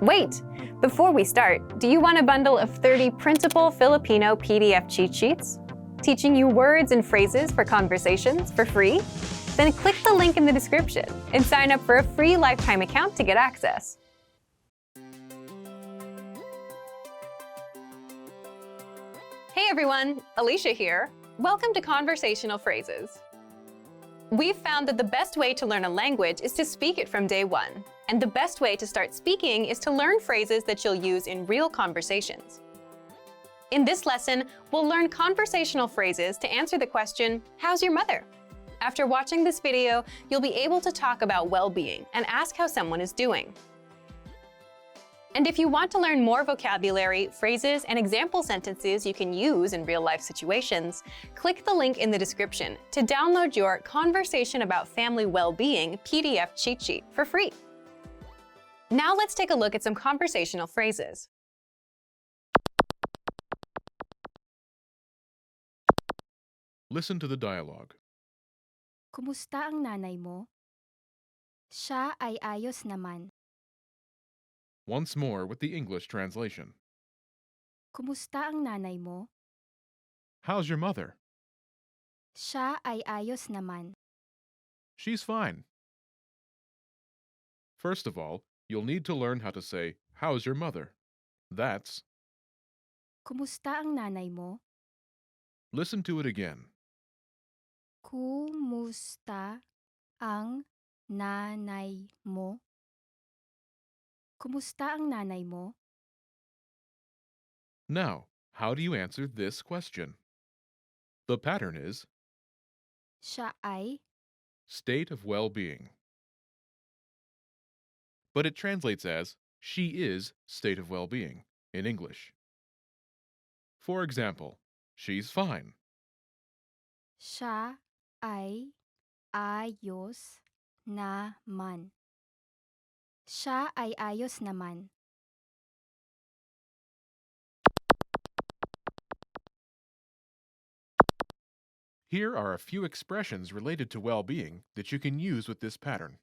Wait! Before we start, do you want a bundle of 30 printable Filipino PDF cheat sheets? Teaching you words and phrases for conversations for free? Then click the link in the description and sign up for a free lifetime account to get access. Hey everyone, Alicia here. Welcome to Conversational Phrases. We've found that the best way to learn a language is to speak it from day one. And the best way to start speaking is to learn phrases that you'll use in real conversations. In this lesson, we'll learn conversational phrases to answer the question, how's your mother? After watching this video, you'll be able to talk about well-being and ask how someone is doing. And if you want to learn more vocabulary, phrases, and example sentences you can use in real-life situations, click the link in the description to download your Conversation About Family Well-Being PDF cheat sheet for free. Now let's take a look at some conversational phrases. Listen to the dialogue. Kumusta ang nanay mo? Siya ay ayos naman. Once more with the English translation. Kumusta ang nanay mo? How's your mother? Siya ay ayos naman. She's fine. First of all, you'll need to learn how to say, how's your mother? That's, Kumusta ang nanay mo? listen to it again. Kumusta ang nanay mo? Kumusta ang nanay mo? Now, how do you answer this question? The pattern is Siya ay, state of well-being. But it translates as she is state of well-being in English. For example, she's fine. siya ay ayos naman. Siya ay ayos naman. Here are a few expressions related to well-being that you can use with this pattern.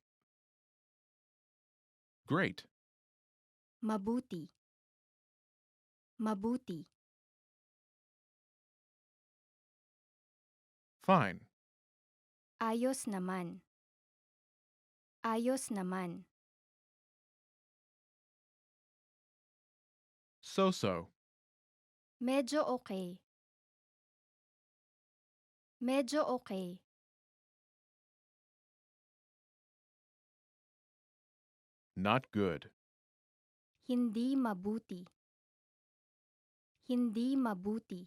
Great, Mabuti. Mabuti. fine, Ayos naman. Ayos naman. so-so, Medyo okay. Medyo okay. not good, Hindi mabuti. Hindi mabuti.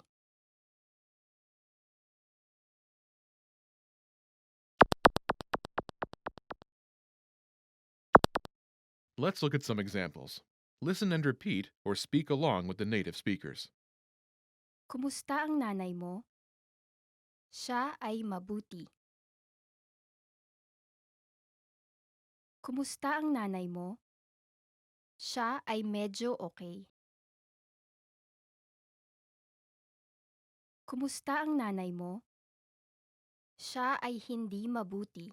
Let's look at some examples. Listen and repeat or speak along with the native speakers. Kumusta ang nanay mo? Siya ay mabuti. Kumusta ang nanay mo? Siya ay medyo okay. Kumusta ang nanay mo? Siya ay hindi mabuti.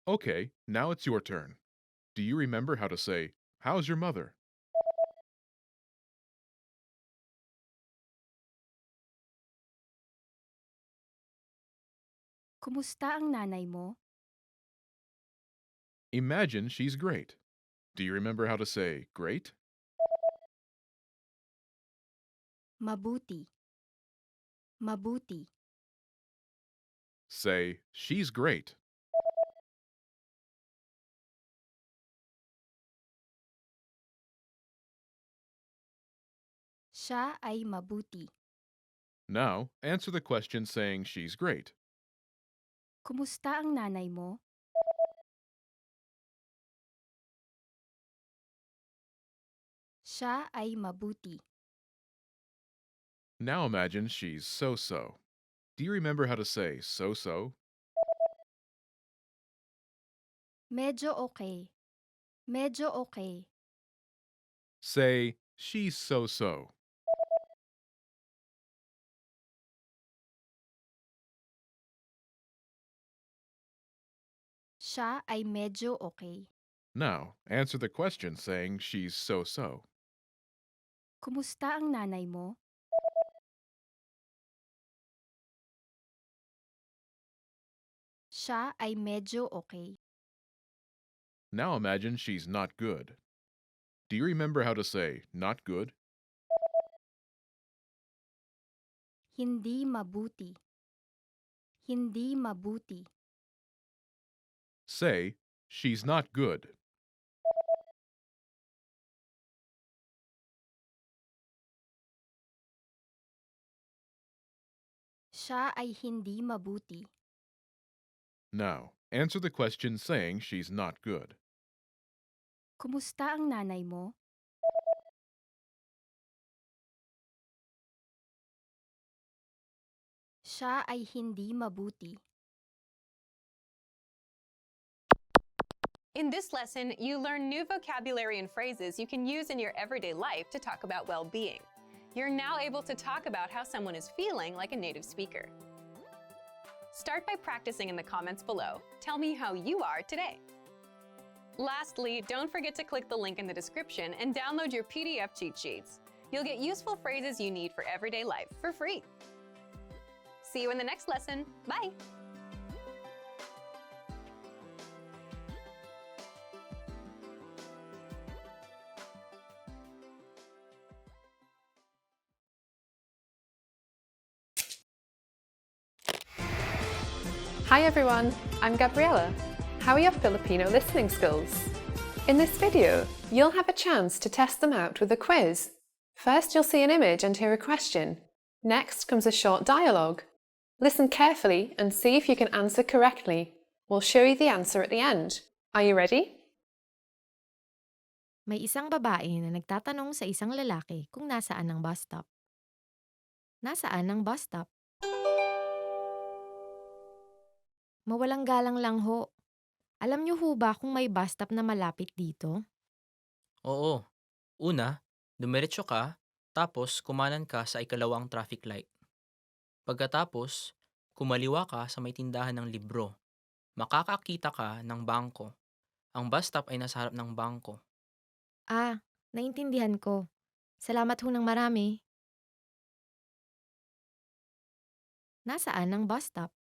Okay, now it's your turn. Do you remember how to say, how's your mother? Kumusta ang nanay mo? Imagine she's great. Do you remember how to say, great? Mabuti. Mabuti. Say, she's great. Siya ay mabuti. Now, answer the question saying she's great. Kumusta ang nanay mo? Siya ay mabuti. Now imagine she's so-so. Do you remember how to say so-so? Medyo okay. Medyo okay. Say, she's so-so. Siya ay medyo okay. Now, answer the question saying she's so-so. Kumusta ang nanay mo? Siya ay medyo okay. Now imagine she's not good. Do you remember how to say not good? Hindi mabuti. Hindi mabuti. Say, she's not good. Siya ay hindi mabuti. Now, answer the question saying she's not good. Kumusta ang nanay mo? Siya ay hindi mabuti. In this lesson, you learn new vocabulary and phrases you can use in your everyday life to talk about well-being. You're now able to talk about how someone is feeling like a native speaker. Start by practicing in the comments below. Tell me how you are today. Lastly, don't forget to click the link in the description and download your PDF cheat sheets. You'll get useful phrases you need for everyday life for free. See you in the next lesson. Bye! Hi everyone, I'm Gabriella. How are your Filipino listening skills? In this video, you'll have a chance to test them out with a quiz. First, you'll see an image and hear a question. Next comes a short dialogue. Listen carefully and see if you can answer correctly. We'll show you the answer at the end. Are you ready? May isang babae na nagtatanong sa isang lalaki kung nasaan ang bus stop. Nasaan ang bus stop? Mawalang galang lang ho. Alam niyo ho ba kung may bus stop na malapit dito? Oo. Una, dumiretso ka, tapos kumanan ka sa ikalawang traffic light. Pagkatapos, kumaliwa ka sa may tindahan ng libro. Makakakita ka ng bangko. Ang bus stop ay nasa harap ng bangko. Ah, naintindihan ko. Salamat ho ng marami. Nasaan ang bus stop?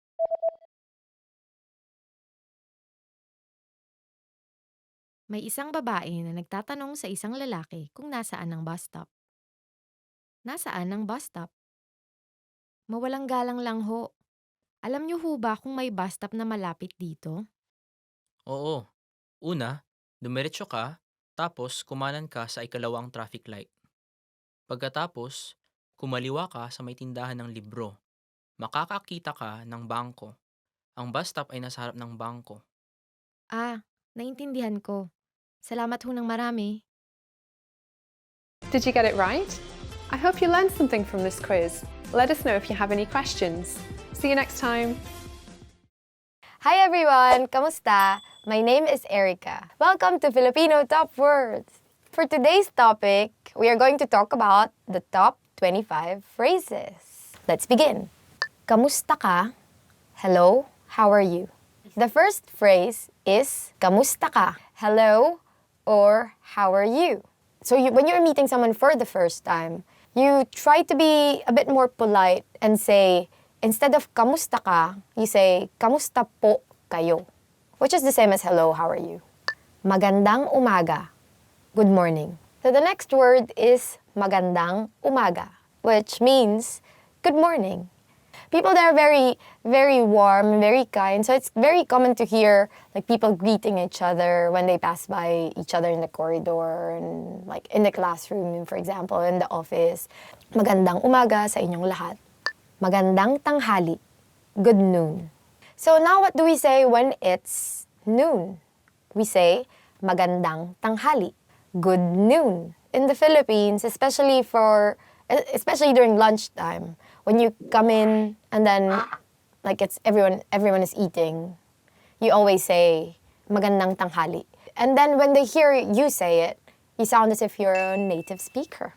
May isang babae na nagtatanong sa isang lalaki kung nasaan ang bus stop. Nasaan ang bus stop? Mawalang galang lang ho. Alam niyo ho ba kung may bus stop na malapit dito? Oo. Una, dumiretso ka, tapos kumanan ka sa ikalawang traffic light. Pagkatapos, kumaliwa ka sa may tindahan ng libro. Makakakita ka ng bangko. Ang bus stop ay nasa harap ng bangko. Ah, naintindihan ko. Salamat ho ng marami. Did you get it right? I hope you learned something from this quiz. Let us know if you have any questions. See you next time. Hi everyone! Kamusta? My name is Erica. Welcome to Filipino Top Words. For today's topic, we are going to talk about the top 25 phrases. Let's begin. Kamusta ka? Hello, how are you? The first phrase is kamusta ka? Hello or how are you? So when you're meeting someone for the first time, you try to be a bit more polite and say, instead of kamusta ka, you say kamusta po kayo, which is the same as hello, how are you? Magandang umaga. Good morning. So the next word is magandang umaga, which means good morning. People there are very, very warm, very kind. So it's very common to hear like people greeting each other when they pass by each other in the corridor and like in the classroom, for example, in the office. Magandang umaga sa inyong lahat. Magandang tanghali. Good noon. So now what do we say when it's noon? We say magandang tanghali. Good noon. In the Philippines, especially during lunchtime, when you come in and then like it's everyone is eating, you always say magandang tanghali. And then when they hear you say it, you sound as if you're a native speaker.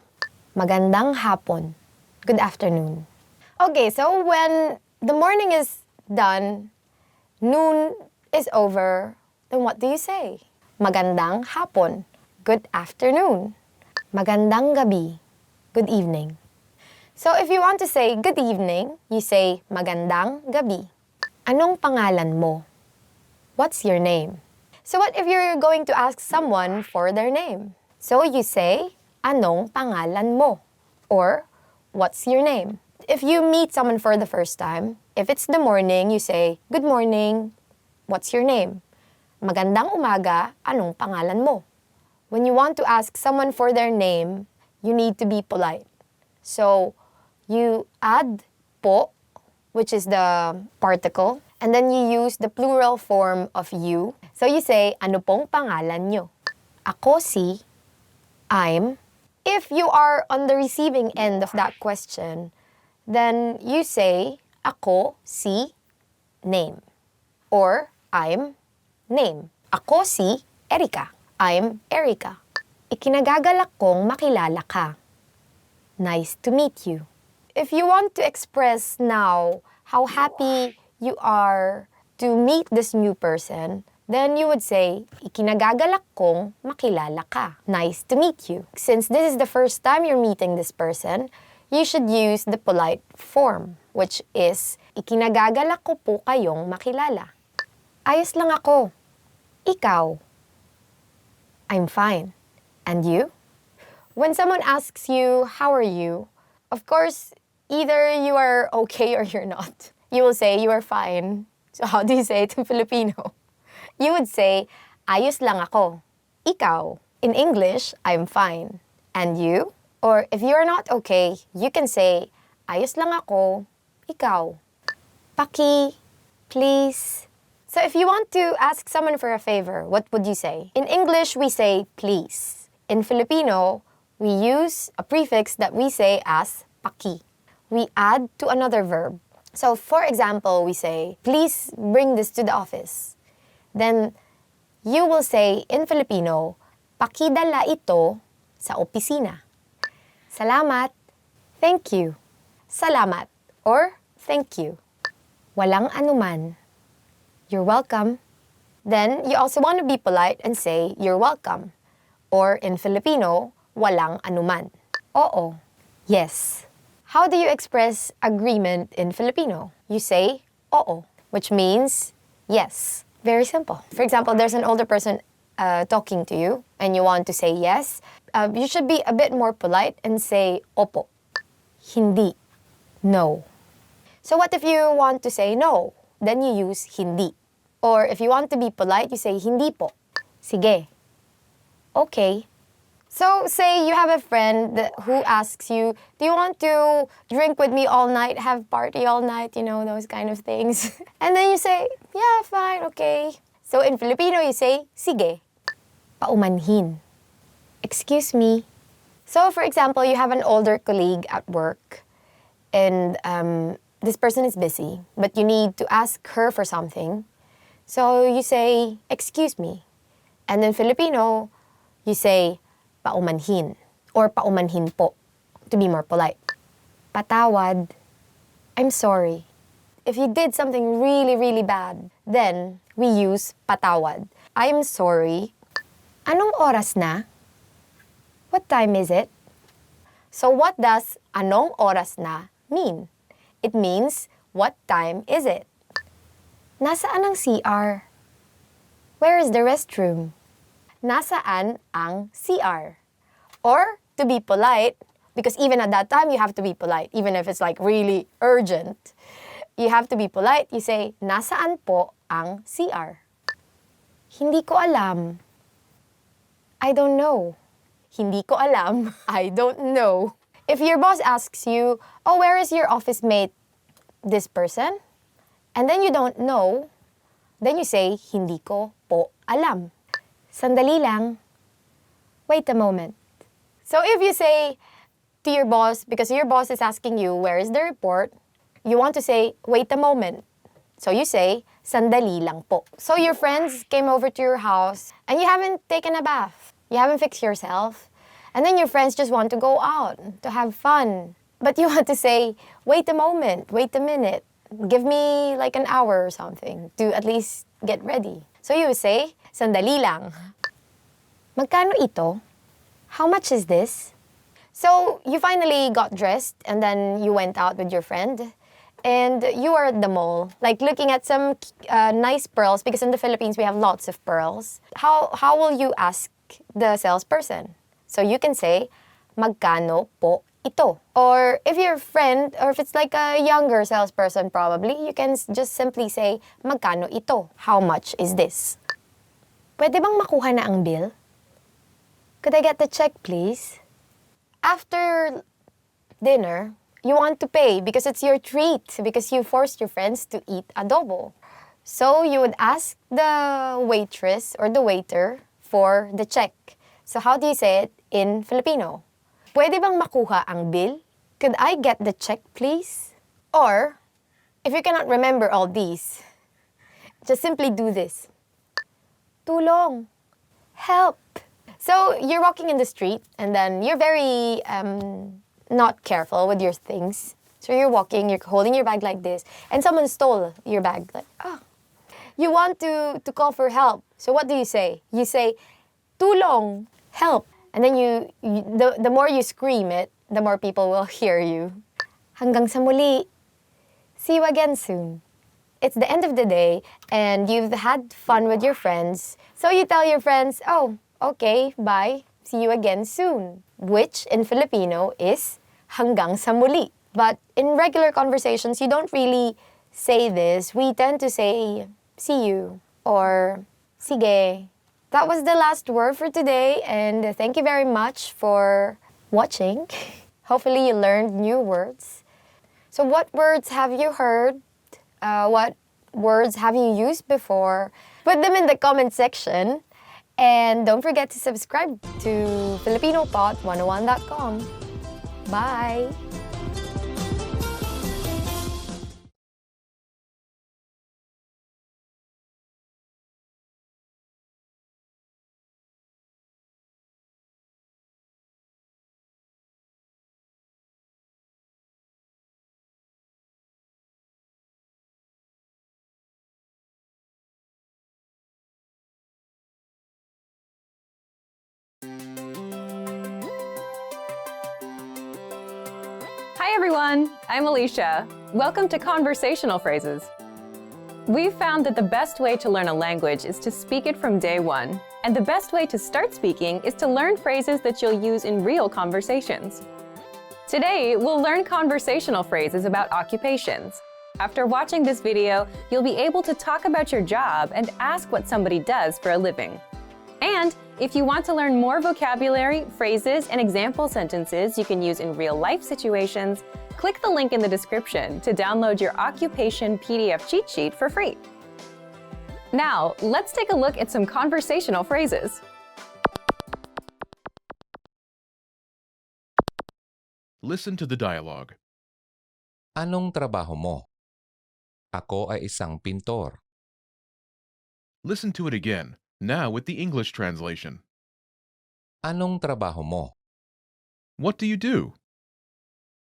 Magandang hapon. Good afternoon. Okay, so when the morning is done, noon is over, then what do you say? Magandang hapon. Good afternoon. Magandang gabi. Good evening. So if you want to say good evening, you say magandang gabi. Anong pangalan mo? What's your name? So what if you're going to ask someone for their name? So you say, anong pangalan mo? Or, what's your name? If you meet someone for the first time, if it's the morning, you say, good morning. What's your name? Magandang umaga, anong pangalan mo? When you want to ask someone for their name, you need to be polite. So, you add po, which is the particle, and then you use the plural form of you. So you say, ano pong pangalan nyo? Ako si, I'm. If you are on the receiving end of that question, then you say, ako si, name. Or, I'm, name. Ako si Erica. I'm Erica. Ikinagagalak kong makilala ka. Nice to meet you. If you want to express now how happy you are to meet this new person, then you would say, ikinagagalak kong makilala ka. Nice to meet you. Since this is the first time you're meeting this person, you should use the polite form, which is, ikinagagalak ko po kayong makilala. Ayos lang ako. Ikaw. I'm fine. And you? When someone asks you, how are you? Of course, either you are okay or you're not. You will say, you are fine. So how do you say it in Filipino? You would say, ayos lang ako. Ikaw. In English, I'm fine. And you? Or if you are not okay, you can say, ayos lang ako. Ikaw. Paki. Please. So if you want to ask someone for a favor, what would you say? In English, we say please. In Filipino, we use a prefix that we say as paki. We add to another verb. So for example, we say, please bring this to the office. Then you will say in Filipino, pakidala ito sa opisina. Salamat. Thank you. Salamat or thank you. Walang anuman. You're welcome. Then you also want to be polite and say you're welcome. Or in Filipino, walang anuman. Oo. Yes. How do you express agreement in Filipino? You say oo, which means yes. Very simple. For example, there's an older person talking to you and you want to say yes. You should be a bit more polite and say opo. Hindi. No. So what if you want to say no? Then you use hindi. Or if you want to be polite, you say hindi po. Sige. Okay. So say you have a friend who asks you, do you want to drink with me all night, have party all night, you know, those kind of things. And then you say, yeah, fine, okay. So in Filipino, you say, sige. Paumanhin. Excuse me. So for example, you have an older colleague at work and this person is busy, but you need to ask her for something. So you say, excuse me. And in Filipino, you say, paumanhin or paumanhin po, to be more polite. Patawad. I'm sorry. If you did something really, really bad, then we use patawad. I'm sorry. Anong oras na? What time is it? So what does anong oras na mean? It means, what time is it? Nasaan ang CR? Where is the restroom? Nasaan ang CR? Or, to be polite, because even at that time, you have to be polite, even if it's like really urgent. You have to be polite, you say, nasaan po ang CR? Hindi ko alam. I don't know. Hindi ko alam. I don't know. If your boss asks you, oh, where is your office mate? This person? And then you don't know, then you say, hindi ko po alam. Sandali lang. Wait a moment. So if you say to your boss, because your boss is asking you, where is the report? You want to say, wait a moment. So you say, sandali lang po. So your friends came over to your house and you haven't taken a bath. You haven't fixed yourself. And then your friends just want to go out to have fun. But you want to say, wait a moment, wait a minute. Give me like an hour or something to at least get ready. So you would say, Sandali lang. Magkano ito? How much is this? So, you finally got dressed and then you went out with your friend. And you are at the mall, like looking at some nice pearls, because in the Philippines we have lots of pearls. How will you ask the salesperson? So you can say, magkano po ito? Or if you're a friend, or if it's like a younger salesperson probably, you can just simply say, magkano ito? How much is this? Pwede bang makuha na ang bill? Could I get the check, please? After dinner, you want to pay because it's your treat, because you forced your friends to eat adobo. So you would ask the waitress or the waiter for the check. So how do you say it in Filipino? Pwede bang makuha ang bill? Could I get the check, please? Or, if you cannot remember all these, just simply do this. Tulong. Help. So you're walking in the street and then you're very not careful with your things. So you're walking, you're holding your bag like this, and someone stole your bag. Like, oh. You want to call for help. So what do you say? You say, tulong, help. And then the more you scream it, the more people will hear you. Hanggang sa muli. See you again soon. It's the end of the day, and you've had fun with your friends. So you tell your friends, oh, okay, bye. See you again soon. Which in Filipino is hanggang sa muli. But in regular conversations, you don't really say this. We tend to say, see you, or sige. That was the last word for today, and thank you very much for watching. Hopefully you learned new words. So what words have you heard? What words have you used before? Put them in the comment section. And don't forget to subscribe to FilipinoPod101.com. Bye! Hi everyone, I'm Alicia. Welcome to Conversational Phrases. We've found that the best way to learn a language is to speak it from day one, and the best way to start speaking is to learn phrases that you'll use in real conversations. Today, we'll learn conversational phrases about occupations. After watching this video, you'll be able to talk about your job and ask what somebody does for a living. And if you want to learn more vocabulary, phrases, and example sentences you can use in real-life situations, click the link in the description to download your occupation PDF cheat sheet for free. Now, let's take a look at some conversational phrases. Listen to the dialogue. Anong trabaho mo? Ako ay isang pintor. Listen to it again, now with the English translation. Anong trabaho mo? What do you do?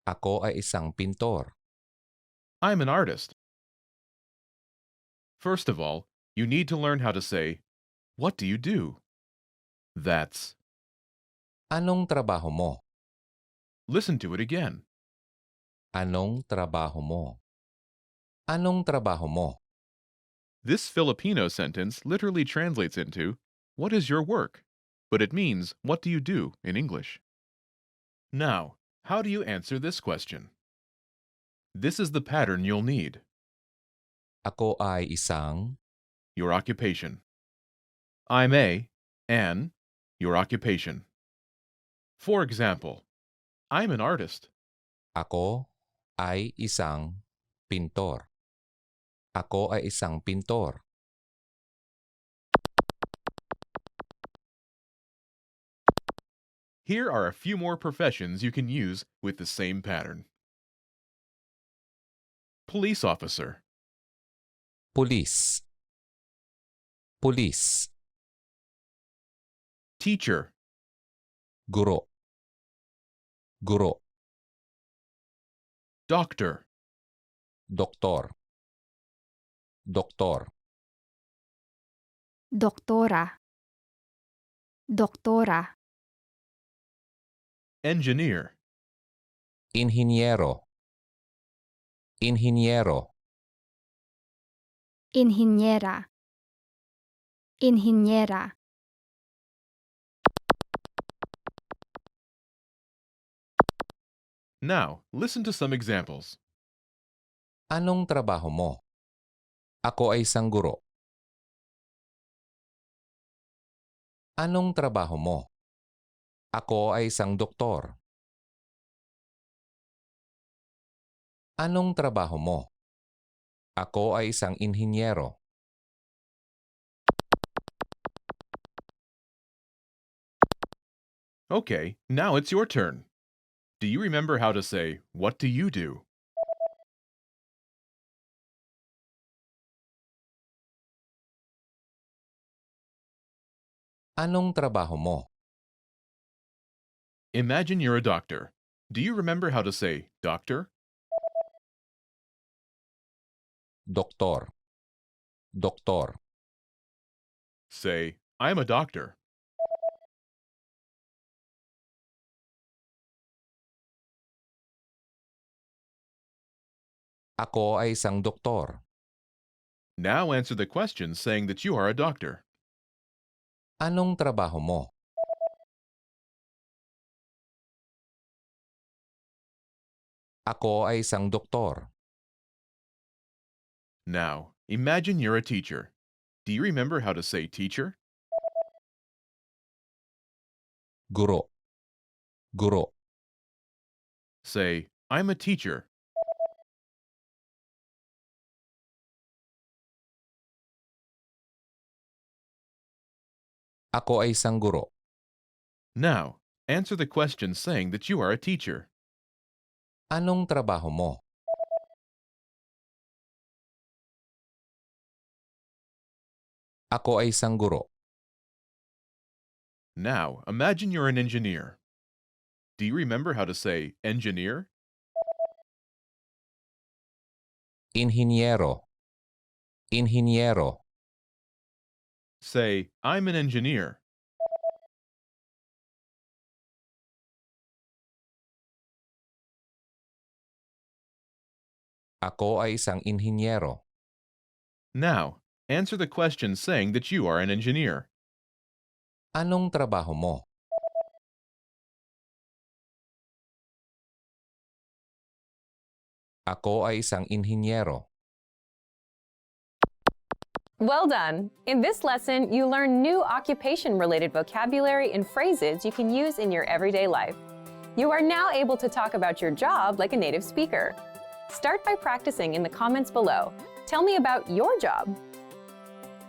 Ako ay isang pintor. I'm an artist. First of all, you need to learn how to say, what do you do? That's. Anong trabaho mo? Listen to it again. Anong trabaho mo? Anong trabaho mo? This Filipino sentence literally translates into, what is your work? But it means, what do you do in English? Now, how do you answer this question? This is the pattern you'll need. Ako ay isang. Your occupation. I'm a, an, your occupation. For example, I'm an artist. Ako ay isang pintor. Ako ay isang pintor. Here are a few more professions you can use with the same pattern. Police officer. Pulis. Pulis. Teacher. Guro. Guro. Doctor. Doktor. Doktor. Doktora. Doktora. Engineer. Inhinyero. Inhinyero. Inhinyera. Inhinyera. Now, listen to some examples. Anong trabaho mo? Ako ay isang guro. Anong trabaho mo? Ako ay isang doktor. Anong trabaho mo? Ako ay isang inhinyero. Okay, now it's your turn. Do you remember how to say, "What do you do?" Anong trabaho mo? Imagine you're a doctor. Do you remember how to say, "Doctor"? Doktor. Doktor. Say, "I'm a doctor." Ako ay isang doktor. Now answer the question saying that you are a doctor. Anong trabaho mo? Ako ay isang doktor. Now, imagine you're a teacher. Do you remember how to say teacher? Guro. Guro. Say, "I'm a teacher." Ako ay isang guro. Now, answer the question saying that you are a teacher. Anong trabaho mo? Ako ay isang guro. Now, imagine you're an engineer. Do you remember how to say engineer? Inhinyero. Inhinyero. Say, "I'm an engineer." Ako ay isang inhinyero. Now, answer the question saying that you are an engineer. Anong trabaho mo? Ako ay isang inhinyero. Well done! In this lesson, you learn new occupation-related vocabulary and phrases you can use in your everyday life. You are now able to talk about your job like a native speaker. Start by practicing in the comments below. Tell me about your job.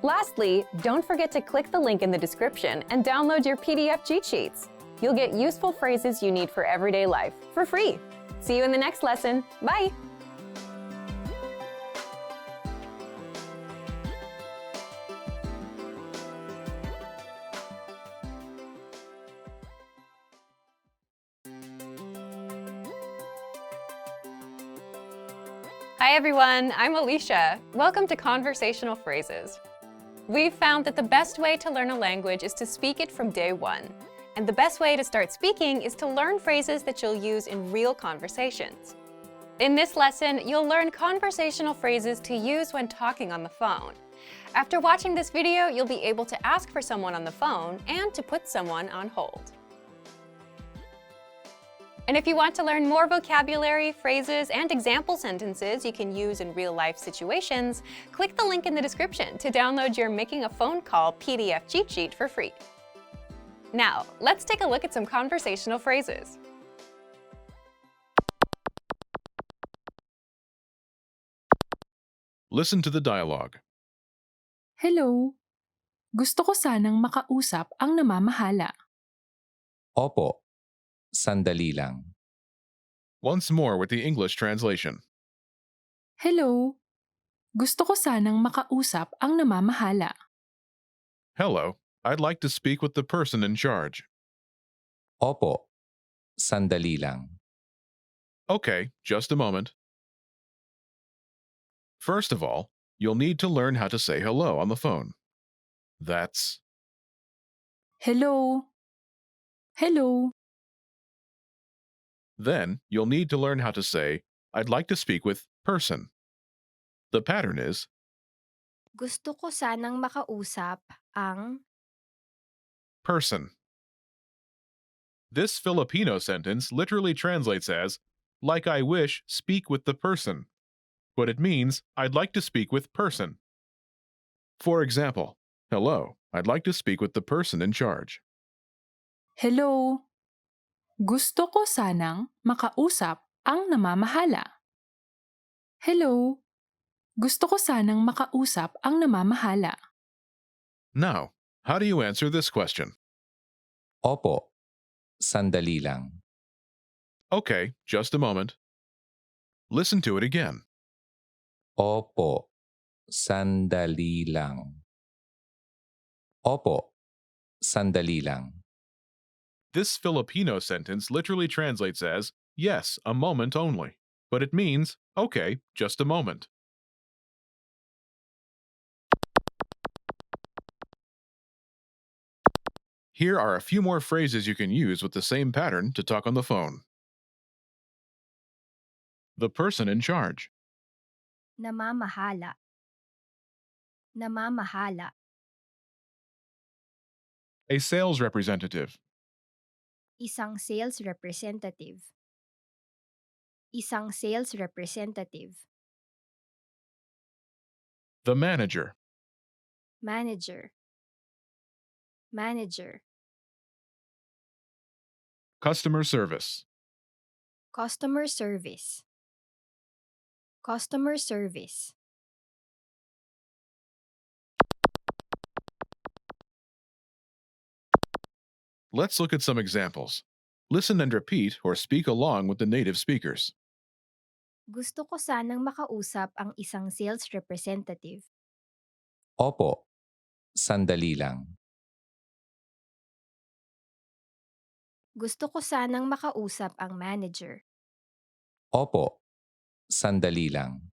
Lastly, don't forget to click the link in the description and download your PDF cheat sheets. You'll get useful phrases you need for everyday life for free. See you in the next lesson. Bye! Hi everyone, I'm Alicia. Welcome to Conversational Phrases. We've found that the best way to learn a language is to speak it from day one. And the best way to start speaking is to learn phrases that you'll use in real conversations. In this lesson, you'll learn conversational phrases to use when talking on the phone. After watching this video, you'll be able to ask for someone on the phone and to put someone on hold. And if you want to learn more vocabulary, phrases, and example sentences you can use in real-life situations, click the link in the description to download your Making a Phone Call PDF cheat sheet for free. Now, let's take a look at some conversational phrases. Listen to the dialogue. Hello. Gusto ko sanang makausap ang namamahala. Opo. Sandali lang. Once more with the English translation. Hello. Gusto ko sanang makausap ang namamahala. Hello, I'd like to speak with the person in charge. Opo. Sandali lang. Okay, just a moment. First of all, you'll need to learn how to say hello on the phone. That's Hello. Hello. Then you'll need to learn how to say, I'd like to speak with person. The pattern is Gusto ko sanang makausap ang person. This Filipino sentence literally translates as, like I wish, speak with the person. But it means, I'd like to speak with person. For example, hello, I'd like to speak with the person in charge. Hello. Gusto ko sanang makausap ang namamahala. Hello. Gusto ko sanang makausap ang namamahala. Now, how do you answer this question? Opo, sandali lang. Okay, just a moment. Listen to it again. Opo, sandali lang. Opo, sandali lang. This Filipino sentence literally translates as, yes, a moment only. But it means, okay, just a moment. Here are a few more phrases you can use with the same pattern to talk on the phone. The person in charge. namamahala. Namamahala. A sales representative. Isang sales representative. Isang sales representative. The manager. Manager. Manager. Customer service. Customer service. Customer service. Let's look at some examples. Listen and repeat or speak along with the native speakers. Gusto ko sanang makausap ang isang sales representative. Opo, sandali lang. Gusto ko sanang makausap ang manager. Opo, sandali lang.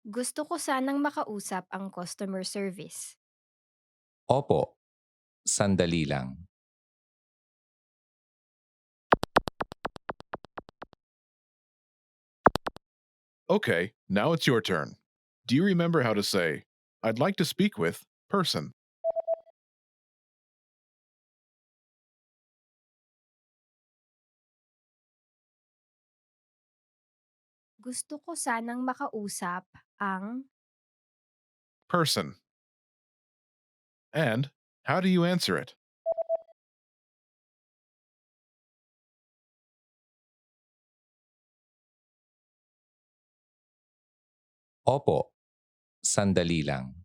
Gusto ko sanang makausap ang customer service. Opo, sandali lang. Okay, now it's your turn. Do you remember how to say, I'd like to speak with person? Gusto ko sanang makausap ang Person. And how do you answer it? Opo, sandali lang.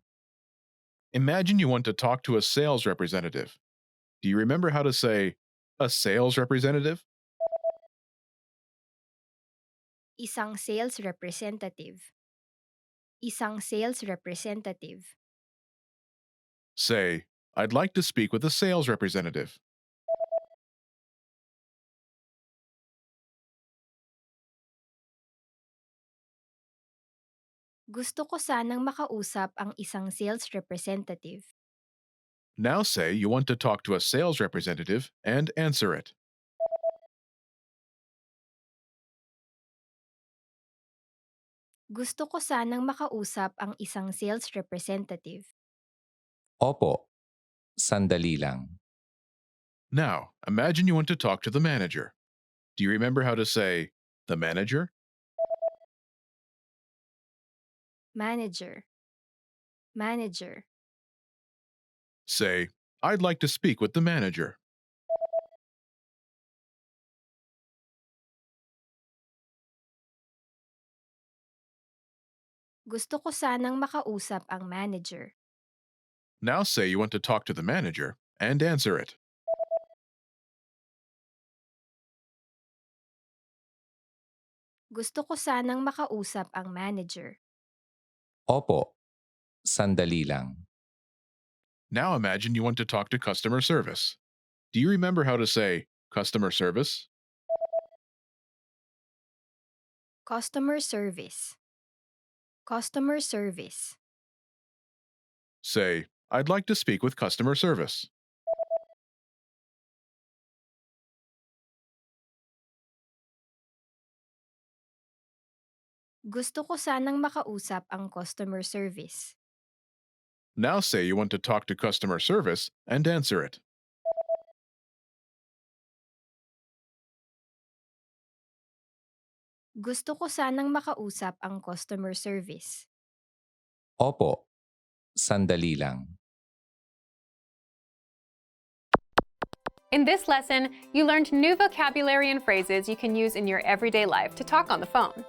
Imagine you want to talk to a sales representative. Do you remember how to say, a sales representative? isang sales representative. Isang sales representative. Say, I'd like to speak with a sales representative. Gusto ko sanang makausap ang isang sales representative. Now say you want to talk to a sales representative and answer it. Gusto ko sanang makausap ang isang sales representative. Opo, sandali lang. Now, imagine you want to talk to the manager. Do you remember how to say, the manager? Manager. Manager. Say, I'd like to speak with the manager. Gusto ko sanang makausap ang manager. Now say you want to talk to the manager and answer it. Gusto ko sanang makausap ang manager. Opo, sandali lang. Now imagine you want to talk to customer service. Do you remember how to say customer service? Customer service. Customer service. Say, I'd like to speak with customer service. Gusto ko sanang makausap ang customer service. Now say you want to talk to customer service and answer it. Gusto ko sanang makausap ang customer service. Opo, sandali lang. In this lesson, you learned new vocabulary and phrases you can use in your everyday life to talk on the phone.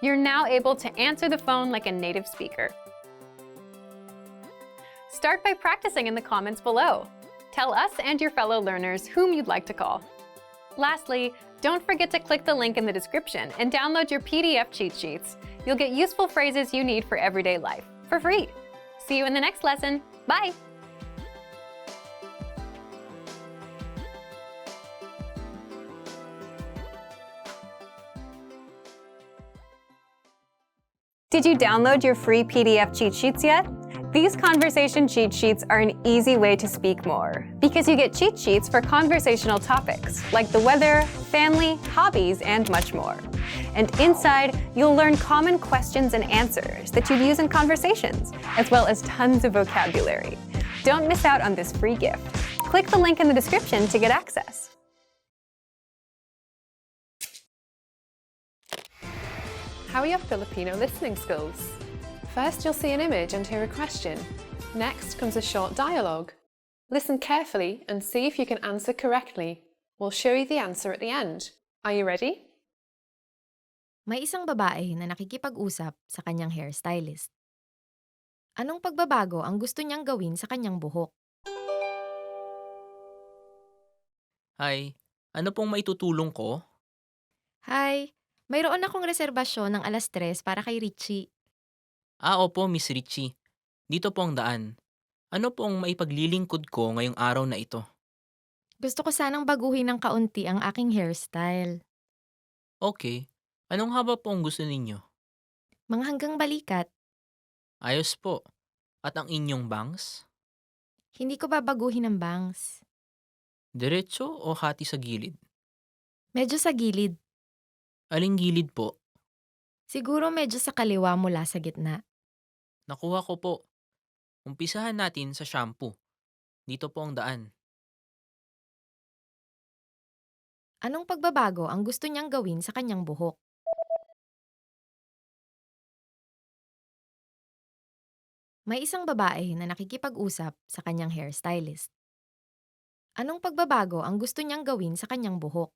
You're now able to answer the phone like a native speaker. Start by practicing in the comments below. Tell us and your fellow learners whom you'd like to call. Lastly, don't forget to click the link in the description and download your PDF cheat sheets. You'll get useful phrases you need for everyday life for free. See you in the next lesson. Bye! Did you download your free PDF cheat sheets yet? These conversation cheat sheets are an easy way to speak more because you get cheat sheets for conversational topics like the weather, family, hobbies, and much more. And inside, you'll learn common questions and answers that you'd use in conversations, as well as tons of vocabulary. Don't miss out on this free gift. Click the link in the description to get access. How are your Filipino listening skills? First, you'll see an image and hear a question. Next comes a short dialogue. Listen carefully and see if you can answer correctly. We'll show you the answer at the end. Are you ready? May isang babae na nakikipag-usap sa kanyang hairstylist. Anong pagbabago ang gusto niyang gawin sa kanyang buhok? Hi, ano pong maitutulong ko? Hi, mayroon akong reserbasyon ng 3:00 para kay Richie. Opo, Miss Richie. Dito po ang daan. Ano pong maipaglilingkod ko ngayong araw na ito? Gusto ko sanang baguhin ng kaunti ang aking hairstyle. Okay. Anong haba po ang gusto ninyo? Mga hanggang balikat. Ayos po. At ang inyong bangs? Hindi ko babaguhin ang bangs. Diretso o hati sa gilid? Medyo sa gilid. Aling gilid po? Siguro medyo sa kaliwa mula sa gitna. Nakuha ko po. Umpisahan natin sa shampoo. Dito po ang daan. Anong pagbabago ang gusto niyang gawin sa kanyang buhok? May isang babae na nakikipag-usap sa kanyang hairstylist. Anong pagbabago ang gusto niyang gawin sa kanyang buhok?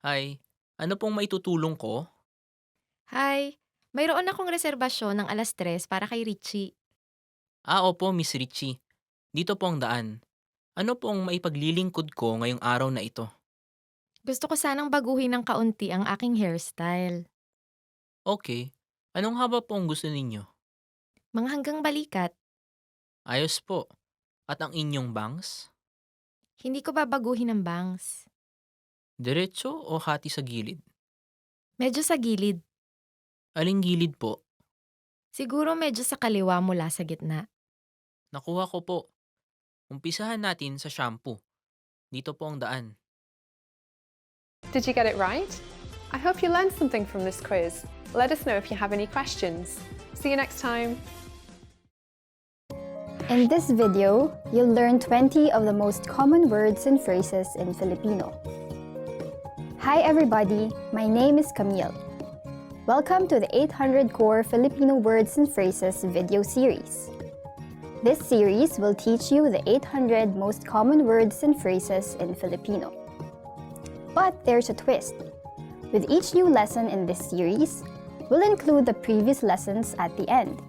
Hi, ano pong maitutulong ko? Hi, mayroon akong reserbasyon ng 3:00 para kay Richie. Opo, Miss Richie. Dito po ang daan. Ano pong maipaglilingkod ko ngayong araw na ito? Gusto ko sanang baguhin ng kaunti ang aking hairstyle. Okay. Anong haba po ang gusto ninyo? Mga hanggang balikat. Ayos po. At ang inyong bangs? Hindi ko babaguhin ang bangs. Diretso o hati sa gilid? Medyo sa gilid. Aling gilid po? Siguro medyo sa kaliwa mula sa gitna. Nakuha ko po. Umpisahan natin sa shampoo. Dito po ang daan. Did you get it right? I hope you learned something from this quiz. Let us know if you have any questions. See you next time. In this video, you'll learn 20 of the most common words and phrases in Filipino. Hi everybody, my name is Camille. Welcome to the 800 Core Filipino Words and Phrases video series. This series will teach you the 800 most common words and phrases in Filipino. But there's a twist. With each new lesson in this series, we'll include the previous lessons at the end.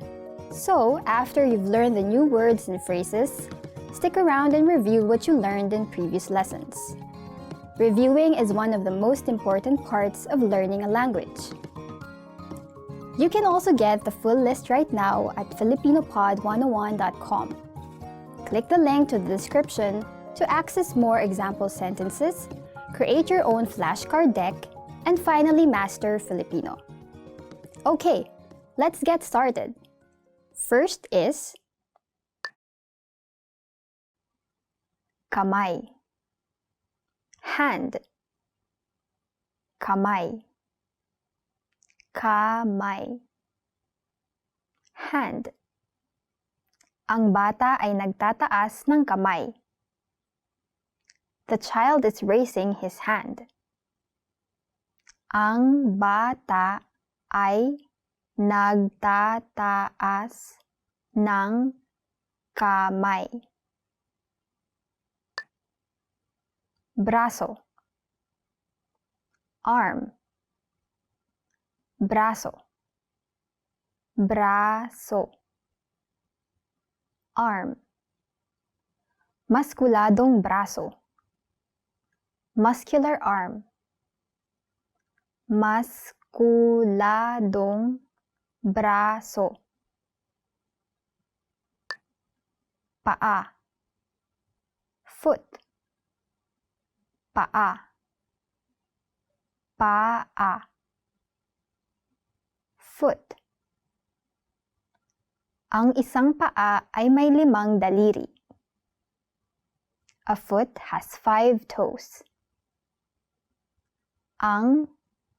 So, after you've learned the new words and phrases, stick around and review what you learned in previous lessons. Reviewing is one of the most important parts of learning a language. You can also get the full list right now at filipinopod101.com. Click the link to the description to access more example sentences, create your own flashcard deck, and finally master Filipino. Okay, let's get started. First is kamay. Hand. Kamay. Kamay. Hand. Ang bata ay nagtataas ng kamay. The child is raising his hand. Ang bata ay nagtataas ng kamay. Braso. Arm. Braso. Braso. Arm. Maskuladong braso. Muscular arm. Maskuladong braso. Paa. Foot. Paa. Paa. Foot. Ang isang paa ay may 5 daliri. A foot has 5 toes. Ang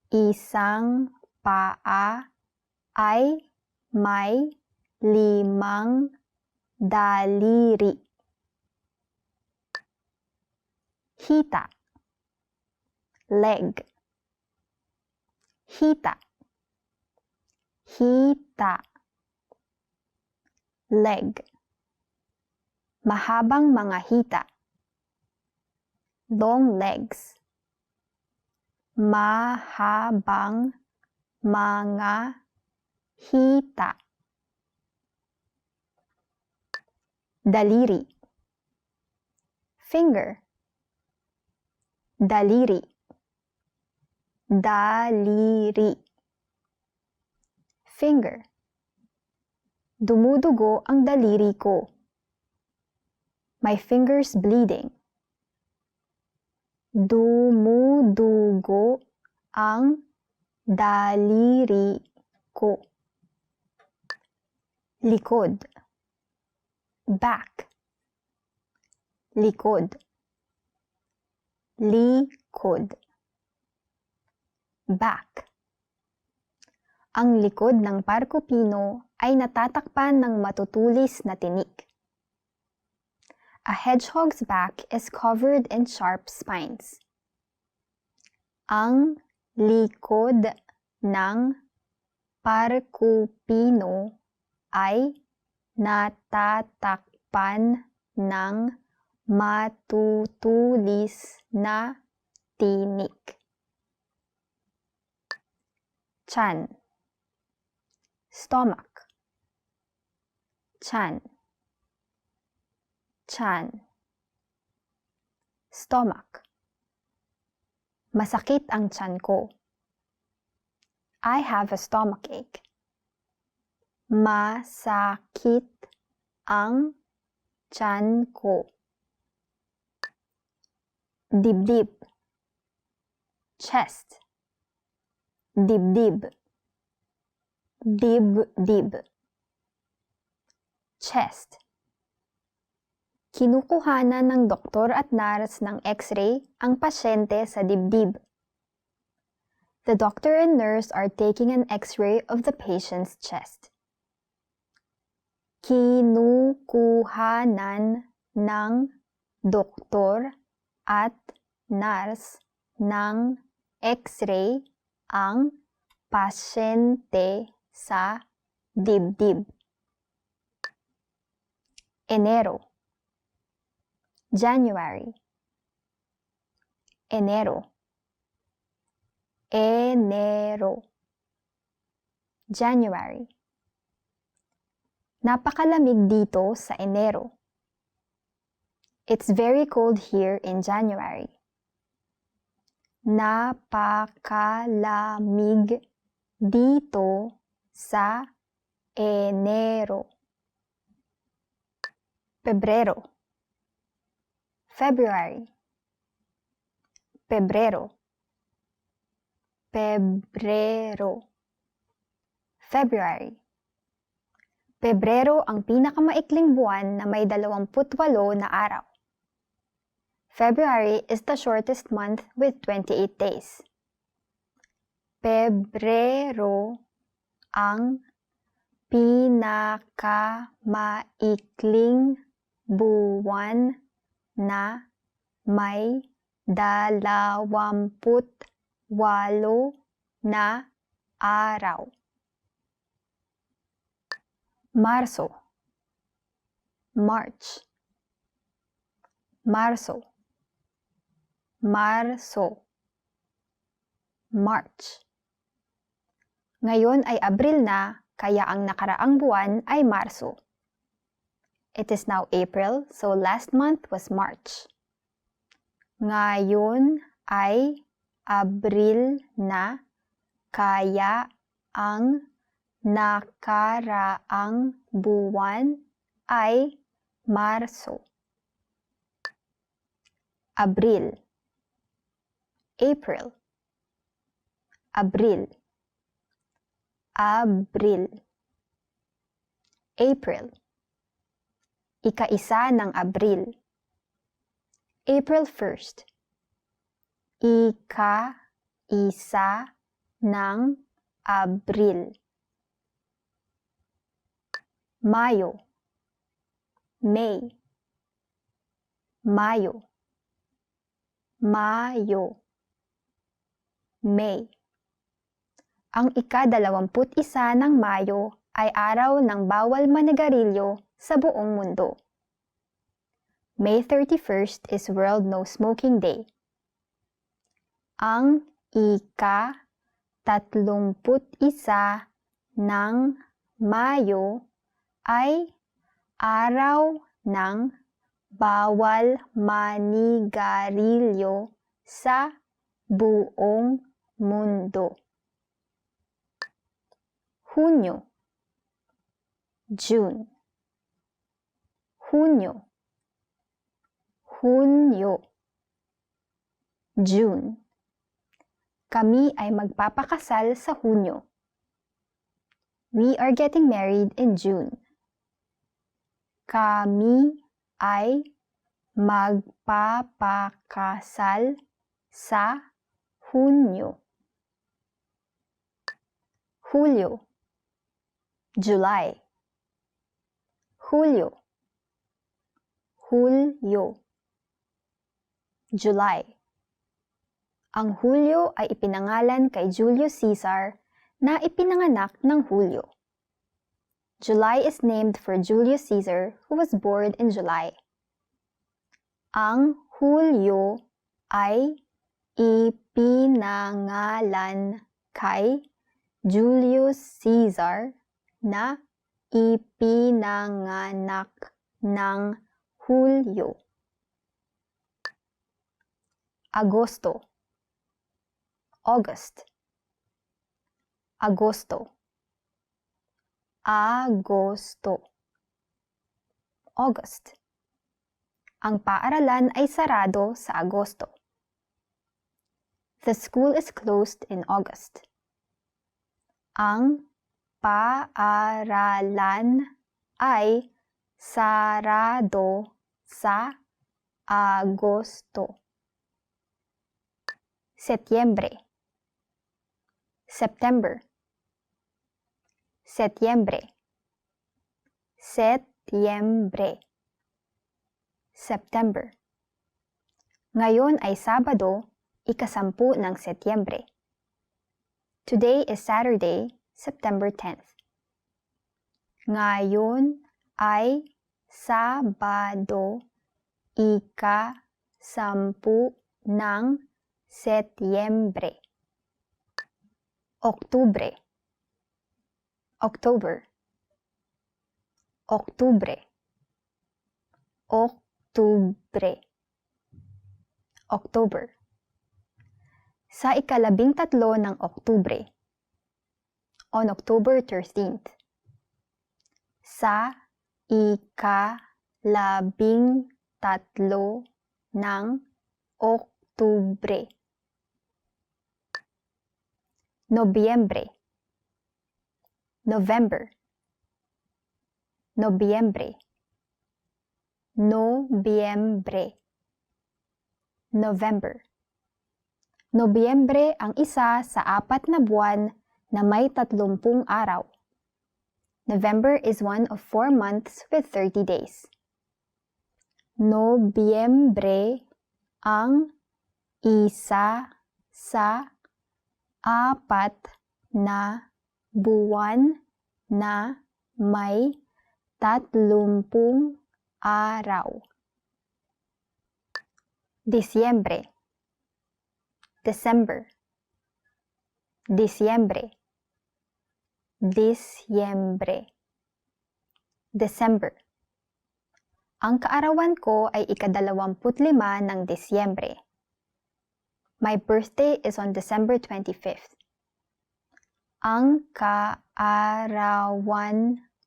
isang paa ay may 5 daliri. Hita. Leg. Hita. Hita. Leg. Mahabang mga hita. Long legs. Mahabang mga hita. Daliri. Finger. Daliri. Daliri. Finger. Dumudugo ang daliri ko. My finger's bleeding. Dumudugo ang daliri ko. Likod. Back. Likod. Likod. Back. Ang likod ng parkupino ay natatakpan ng matutulis na tinik. A hedgehog's back is covered in sharp spines. Ang likod ng parkupino ay natatakpan ng matutulis na tinik. Tiyan. Stomach. Tiyan. Tiyan. Stomach. Masakit ang tiyan ko. I have a stomachache. Masakit ang tiyan ko. Dibdib. Chest. Dibdib. Dibdib. Chest. Kinukuhanan ng doktor at nurse ng x-ray ang pasyente sa dibdib. The doctor and nurse are taking an x-ray of the patient's chest. Kinukuhanan ng doktor at nurse ng x-ray ang pasyente sa dibdib. Enero. January. Enero. Enero. January. Napakalamig dito sa Enero. It's very cold here in January. Napakalamig dito sa Enero. Pebrero. February. Pebrero. Pebrero. February. Pebrero ang pinakamaikling buwan na may 28 na araw. February is the shortest month with 28 days. Pebrero ang pinakamaikling buwan na may 28 na araw. Marso, March, Marso, Marso, March. Ngayon ay Abril na, kaya ang nakaraang buwan ay Marso. It is now April, so last month was March. Ngayon ay Abril na, kaya ang nakaraang buwan ay Marso. Abril, April, Abril, Abril, April. Ika-isa ng Abril. April 1st. Ika-isa ng Abril. Mayo, May, Mayo, Mayo, May. Ang ika-21 ng Mayo ay araw ng bawal manigarilyo sa buong mundo. May 31st is World No Smoking Day. Ang ika-31 ng Mayo ay araw ng bawal manigarilyo sa buong mundo. Hunyo, June, Hunyo, Hunyo, June. Kami ay magpapakasal sa Hunyo. We are getting married in June. Kami ay magpapakasal sa Hunyo. Hulyo, July, Hulyo, Hulyo, July. Ang Hulyo ay ipinangalan kay Julius Caesar na ipinanganak ng Hulyo. July is named for Julius Caesar who was born in July. Ang Hulyo ay ipinangalan kay Julius Caesar na ipinanganak ng Hulyo. Agosto, August, Agosto, Agosto, August. Ang paaralan ay sarado sa Agosto. The school is closed in August. Ang paaralan ay sarado sa Agosto. Setyembre, September, Setyembre, Setyembre, September. Ngayon ay Sabado, ika-10 ng Setyembre. Today is Saturday, September 10th. Ngayon ay Sabado, ika-10 ng Setyembre. Oktubre, October, Oktubre, Oktubre, October. Sa ika-13 ng Oktubre, on October 13th. Sa ika-13 ng Oktubre. Nobyembre, November, Nobyembre, Nobyembre, November. Nobyembre ang isa sa 4 na buwan na may 30 araw. November is one of 4 months with 30 days. Nobyembre ang isa sa 4 na buwan na may 30 araw. Disyembre. December. Disyembre. Disyembre. December. Ang kaarawan ko ay ika-25 ng Disyembre. My birthday is on December 25th. Ang kaarawan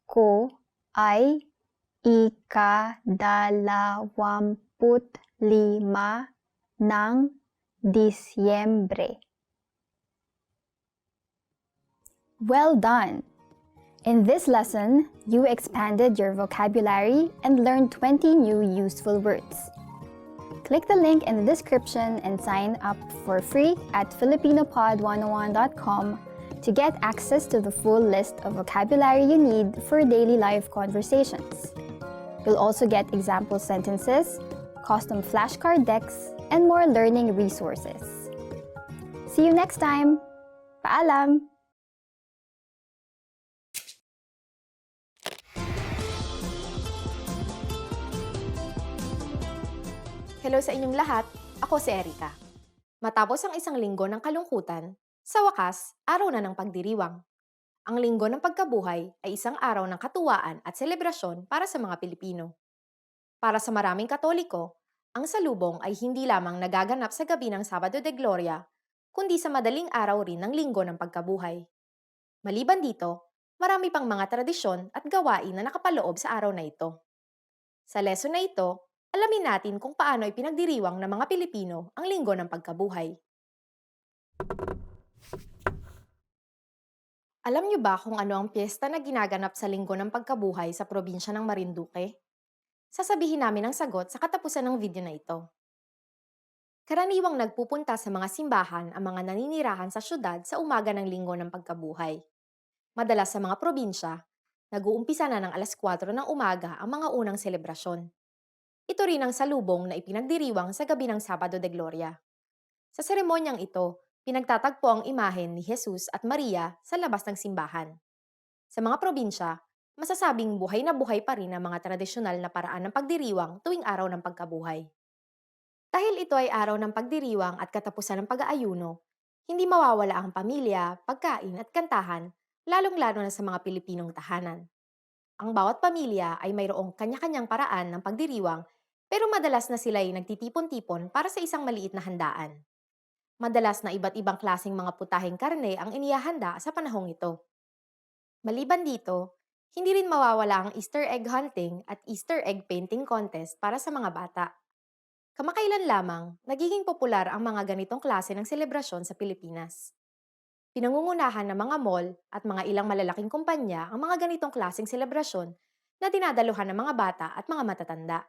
ko ay ika-25 ng Disyembre. Well done! In this lesson, you expanded your vocabulary and learned 20 new useful words. Click the link in the description and sign up for free at filipinopod101.com to get access to the full list of vocabulary you need for daily life conversations. You'll also get example sentences, custom flashcard decks, and more learning resources. See you next time! Paalam! Hello sa inyong lahat, ako si Erica. Matapos ang isang linggo ng kalungkutan, sa wakas, araw na ng pagdiriwang. Ang linggo ng pagkabuhay ay isang araw ng katuwaan at selebrasyon para sa mga Pilipino. Para sa maraming Katoliko, ang salubong ay hindi lamang nagaganap sa gabi ng Sabado de Gloria, kundi sa madaling araw rin ng linggo ng pagkabuhay. Maliban dito, marami pang mga tradisyon at gawain na nakapaloob sa araw na ito. Sa lesson na ito, alamin natin kung paano ipinagdiriwang ng mga Pilipino ang linggo ng pagkabuhay. Alam niyo ba kung ano ang piyesta na ginaganap sa linggo ng pagkabuhay sa probinsya ng Marinduque? Sasabihin namin ang sagot sa katapusan ng video na ito. Karaniwang nagpupunta sa mga simbahan ang mga naninirahan sa syudad sa umaga ng linggo ng pagkabuhay. Madalas sa mga probinsya, nag-uumpisa na ng alas 4 ng umaga ang mga unang selebrasyon. Ito rin ang salubong na ipinagdiriwang sa gabi ng Sabado de Gloria. Sa seremonyang ito, pinagtatagpo ang imahen ni Jesus at Maria sa labas ng simbahan. Sa mga probinsya, masasabing buhay na buhay pa rin ang mga tradisyonal na paraan ng pagdiriwang tuwing araw ng pagkabuhay. Dahil ito ay araw ng pagdiriwang at katapusan ng pag-aayuno, hindi mawawala ang pamilya, pagkain at kantahan, lalong-lalo na sa mga Pilipinong tahanan. Ang bawat pamilya ay mayroong kanya-kanyang paraan ng pagdiriwang, pero madalas na sila ay nagtitipon-tipon para sa isang maliit na handaan. Madalas na iba't ibang klaseng mga putaheng karne ang inihahanda sa panahong ito. Maliban dito, hindi rin mawawala ang Easter egg hunting at Easter egg painting contest para sa mga bata. Kamakailan lamang, nagiging popular ang mga ganitong klase ng selebrasyon sa Pilipinas. Pinangungunahan ng mga mall at mga ilang malalaking kumpanya ang mga ganitong klaseng selebrasyon na dinadaluhan ng mga bata at mga matatanda.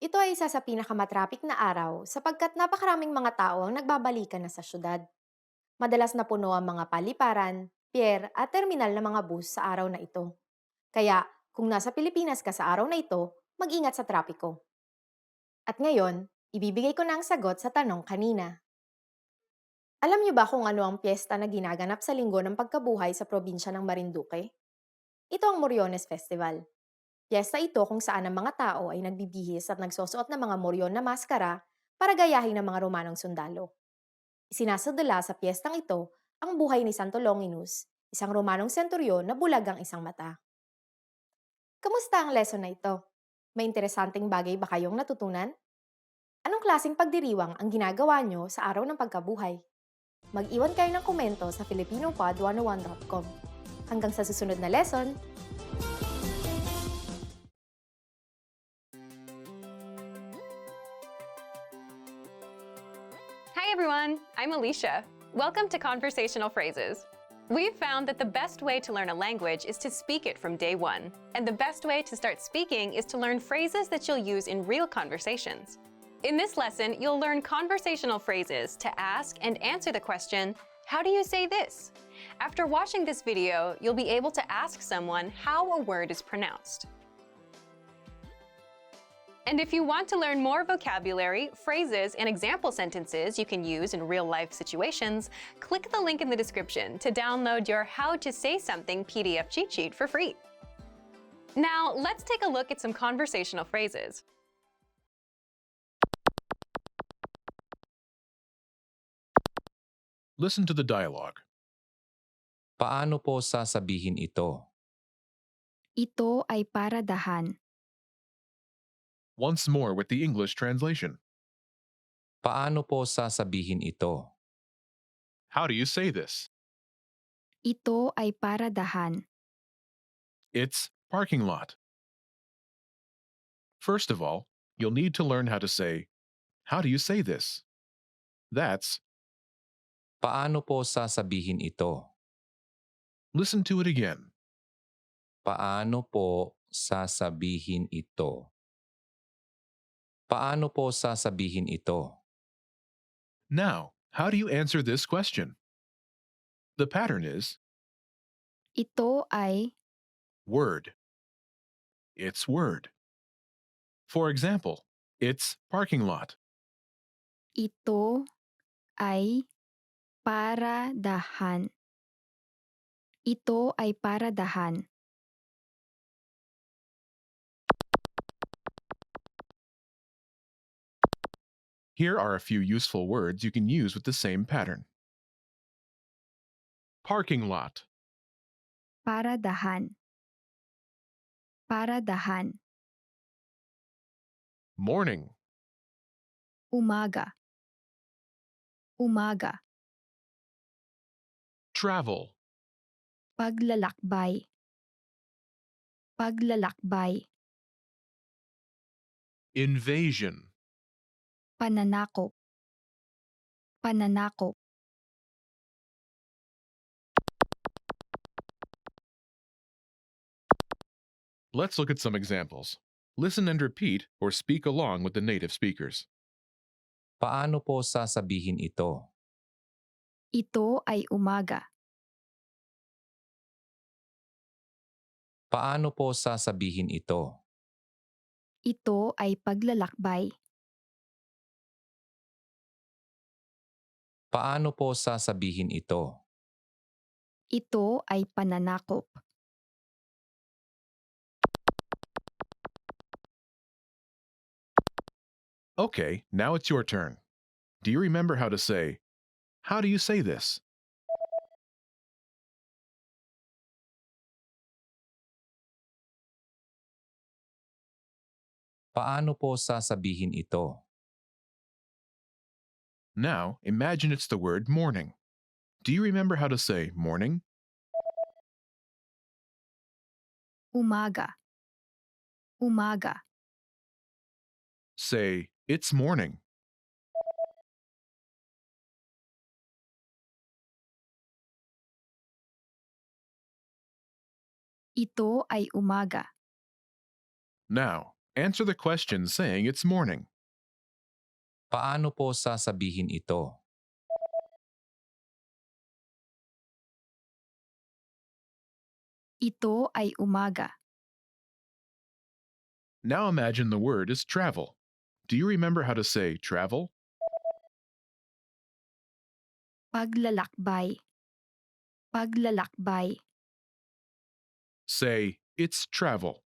Ito ay isa sa pinakamatrapik na araw sapagkat napakaraming mga tao ang nagbabalikan na sa syudad. Madalas na puno ang mga paliparan, pier at terminal ng mga bus sa araw na ito. Kaya, kung nasa Pilipinas ka sa araw na ito, mag-ingat sa trapiko. At ngayon, ibibigay ko na ang sagot sa tanong kanina. Alam niyo ba kung ano ang piyesta na ginaganap sa linggo ng pagkabuhay sa probinsya ng Marinduque? Ito ang Moriones Festival. Piyesta ito kung saan ang mga tao ay nagbibihis at nagsusuot ng mga moryon na maskara para gayahin ng mga Romanong sundalo. Isinasadala sa piyestang ito ang buhay ni Santo Longinus, isang Romanong senturyon na bulag ang isang mata. Kamusta ang lesson na ito? May interesanteng bagay ba kayong natutunan? Anong klaseng pagdiriwang ang ginagawa nyo sa araw ng pagkabuhay? Mag-iwan kayo ng komento sa filipinopod101.com. Hanggang sa susunod na lesson! Hi everyone, I'm Alicia. Welcome to Conversational Phrases. We've found that the best way to learn a language is to speak it from day one. And the best way to start speaking is to learn phrases that you'll use in real conversations. In this lesson, you'll learn conversational phrases to ask and answer the question, how do you say this? After watching this video, you'll be able to ask someone how a word is pronounced. And if you want to learn more vocabulary, phrases, and example sentences you can use in real-life situations, click the link in the description to download your How to Say Something PDF cheat sheet for free. Now, let's take a look at some conversational phrases. Listen to the dialogue. Paano po sasabihin ito? Ito ay paradahan. Once more with the English translation. Paano po sasabihin ito? How do you say this? Ito ay paradahan. It's parking lot. First of all, you'll need to learn how to say, how do you say this? That's, Paano po sasabihin ito? listen to it again. Paano po sasabihin ito? Paano po sasabihin ito? Now, how do you answer this question? The pattern is Ito ay word. It's word. For example, it's parking lot. ito ay paradahan. Ito ay paradahan. Here are a few useful words you can use with the same pattern. Parking lot, Paradahan. Paradahan. morning, Umaga. Umaga. travel, Paglalakbay. Paglalakbay. invasion, Pananakop. Pananakop. Let's look at some examples. Listen and repeat or speak along with the native speakers. Paano po sasabihin ito? Ito ay umaga. Paano po sasabihin ito? Ito ay paglalakbay. Paano po sasabihin ito? Ito ay pananakop. Okay, now it's your turn. Do you remember how to say, how do you say this? Paano po sasabihin ito? Now, imagine it's the word morning. Do you remember how to say morning? Umaga. Umaga. Say, it's morning. Ito ay umaga. Now, answer the question saying it's morning. Paano po sasabihin ito? Ito ay umaga. Now imagine the word is travel. Do you remember how to say travel? Paglalakbay. Paglalakbay. Say, it's travel.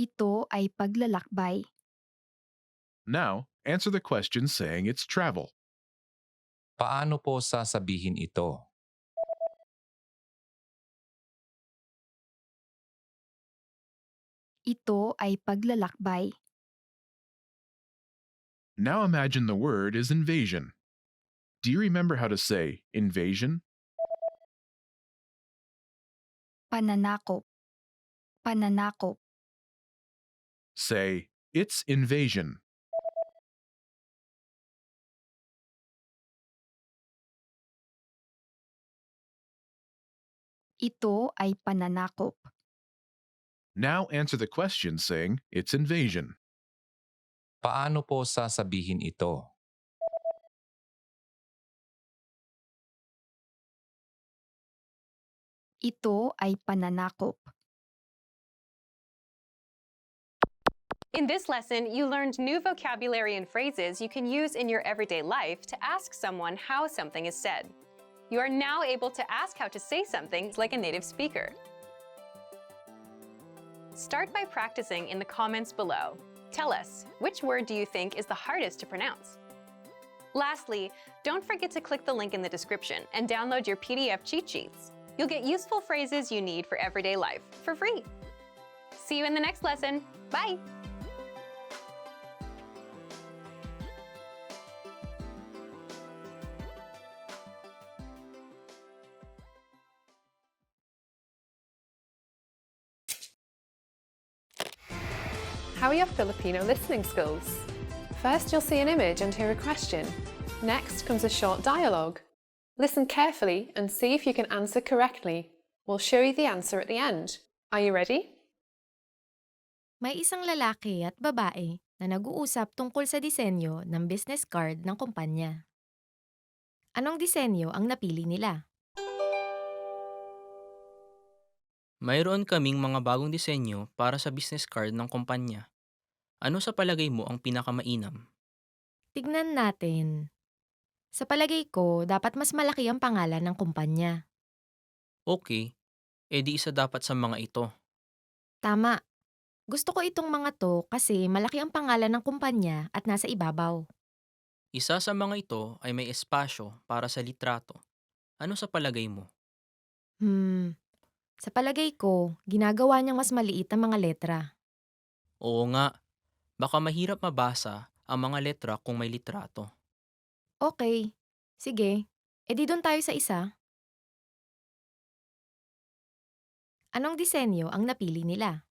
Ito ay paglalakbay. Now, answer the question saying it's travel. Paano po sasabihin ito? Ito ay paglalakbay. Now imagine the word is invasion. Do you remember how to say invasion? Pananakop. Pananakop. Say, it's invasion. Ito ay pananakop. Now answer the question saying it's invasion. Paano po sasabihin ito? Ito ay pananakop. In this lesson, you learned new vocabulary and phrases you can use in your everyday life to ask someone how something is said. You are now able to ask how to say something like a native speaker. Start by practicing in the comments below. Tell us, which word do you think is the hardest to pronounce? Lastly, don't forget to click the link in the description and download your PDF cheat sheets. You'll get useful phrases you need for everyday life for free. See you in the next lesson. Bye! How are your Filipino listening skills? First, you'll see an image and hear a question. Next comes a short dialogue. Listen carefully and see if you can answer correctly. We'll show you the answer at the end. Are you ready? May isang lalaki at babae na nag-uusap tungkol sa disenyo ng business card ng kumpanya. Anong disenyo ang napili nila? Mayroon kaming mga bagong disenyo para sa business card ng kumpanya. Ano sa palagay mo ang pinakamainam? Tignan natin. Sa palagay ko, dapat mas malaki ang pangalan ng kumpanya. Okay, edi isa dapat sa mga ito. Tama. Gusto ko itong mga to kasi malaki ang pangalan ng kumpanya at nasa ibabaw. Isa sa mga ito ay may espasyo para sa litrato. Ano sa palagay mo? Sa palagay ko, ginagawa niyang mas maliit ang mga letra. Oo nga, baka mahirap mabasa ang mga letra kung may litrato. Okay, sige. Edi doon tayo sa isa. Anong disenyo ang napili nila?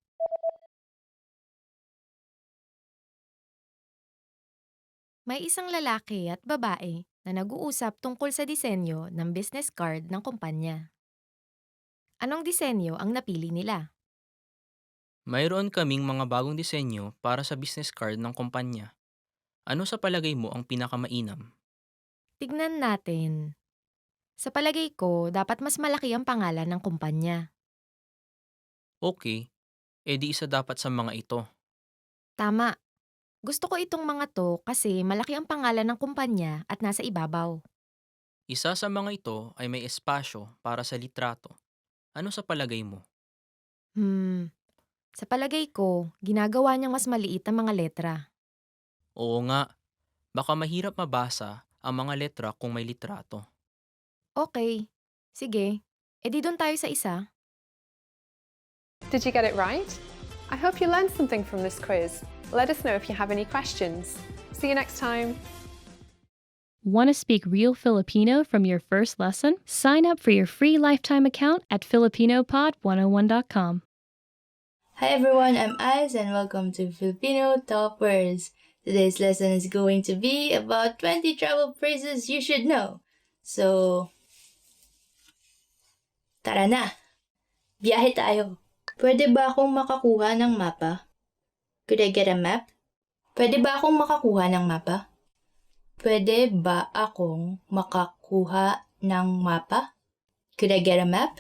May isang lalaki at babae na nag-uusap tungkol sa disenyo ng business card ng kumpanya. Anong disenyo ang napili nila? Mayroon kaming mga bagong disenyo para sa business card ng kumpanya. Ano sa palagay mo ang pinakamainam? Tignan natin. Sa palagay ko, dapat mas malaki ang pangalan ng kumpanya. Okay, edi isa dapat sa mga ito. Tama. Gusto ko itong mga to kasi malaki ang pangalan ng kumpanya at nasa ibabaw. Isa sa mga ito ay may espasyo para sa litrato. Ano sa palagay mo? Sa palagay ko, ginagawa niyang mas maliit ang mga letra. Oo nga, baka mahirap mabasa ang mga letra kung may litrato. Okay, sige. Edi doon tayo sa isa. Did you get it right? I hope you learned something from this quiz. Let us know if you have any questions. See you next time. Want to speak real Filipino from your first lesson? Sign up for your free lifetime account at filipinopod101.com. Hi everyone, I'm Ice and welcome to Filipino Top Words. Today's lesson is going to be about 20 travel phrases you should know. So, tara na! Biyahe tayo! Pwede ba akong makakuha ng mapa? Could I get a map? Pwede ba akong makakuha ng mapa? Pwede ba akong makakuha ng mapa? Could I get a map?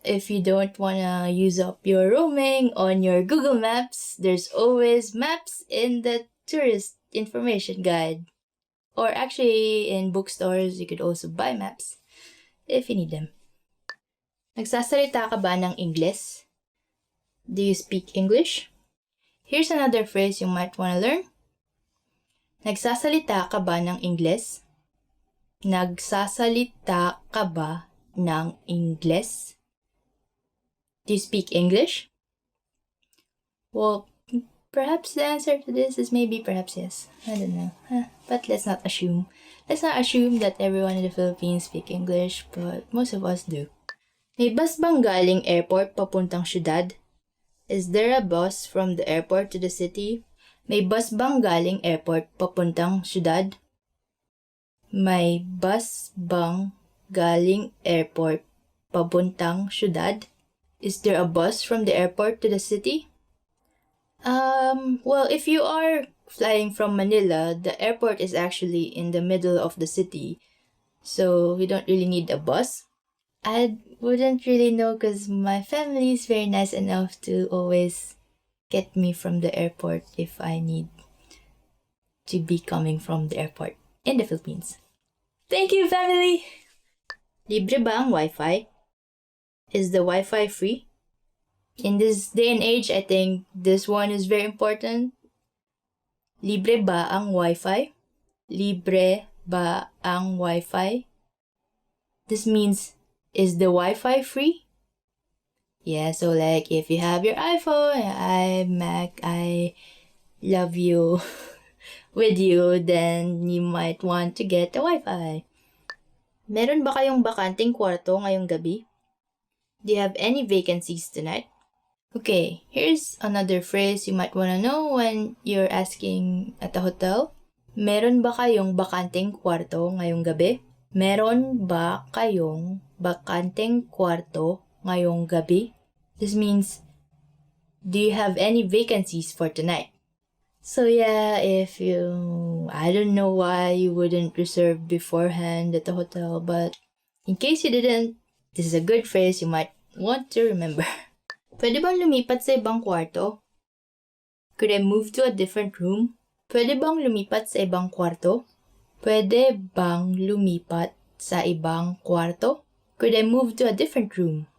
If you don't wanna use up your roaming on your Google Maps, there's always maps in the tourist information guide. Or actually, in bookstores, you could also buy maps if you need them. Nagsasalita ka ba ng Ingles? Do you speak English? Here's another phrase you might wanna learn. Nagsasalita ka ba ng Ingles? Nagsasalita ka ba ng Ingles? Do you speak English? Well, perhaps the answer to this is maybe perhaps yes. I don't know. But let's not assume. Let's not assume that everyone in the Philippines speak English, but most of us do. May bus bang galing airport papuntang syudad? Is there a bus from the airport to the city? May bus bang galing airport papuntang syudad? May bus bang galing airport papuntang syudad? Is there a bus from the airport to the city? Well, if you are flying from Manila, the airport is actually in the middle of the city, so you don't really need a bus. I wouldn't really know because my family is very nice enough to always get me from the airport if I need to be coming from the airport in the Philippines. Thank you, family! Libre ba ang Wi-Fi? Is the Wi-Fi free? In this day and age, I think this one is very important. Libre ba ang Wi-Fi? Libre ba ang Wi-Fi? This means, is the Wi-Fi free? Yeah, so like if you have your iPhone, iMac, I love you with you, then you might want to get the Wi-Fi. Meron ba kayong bakanting kwarto ngayong gabi? Do you have any vacancies tonight? Okay, here's another phrase you might want to know when you're asking at a hotel. Meron ba kayong bakanting kwarto ngayong gabi? Meron ba kayong bakanting kwarto ngayong gabi? This means, do you have any vacancies for tonight? So yeah, I don't know why you wouldn't reserve beforehand at the hotel, but in case you didn't, this is a good phrase you might want to remember. Pwede bang lumipat sa ibang kwarto? Could I move to a different room? Pwede bang lumipat sa ibang kwarto? Pwede bang lumipat sa ibang kwarto? Could I move to a different room?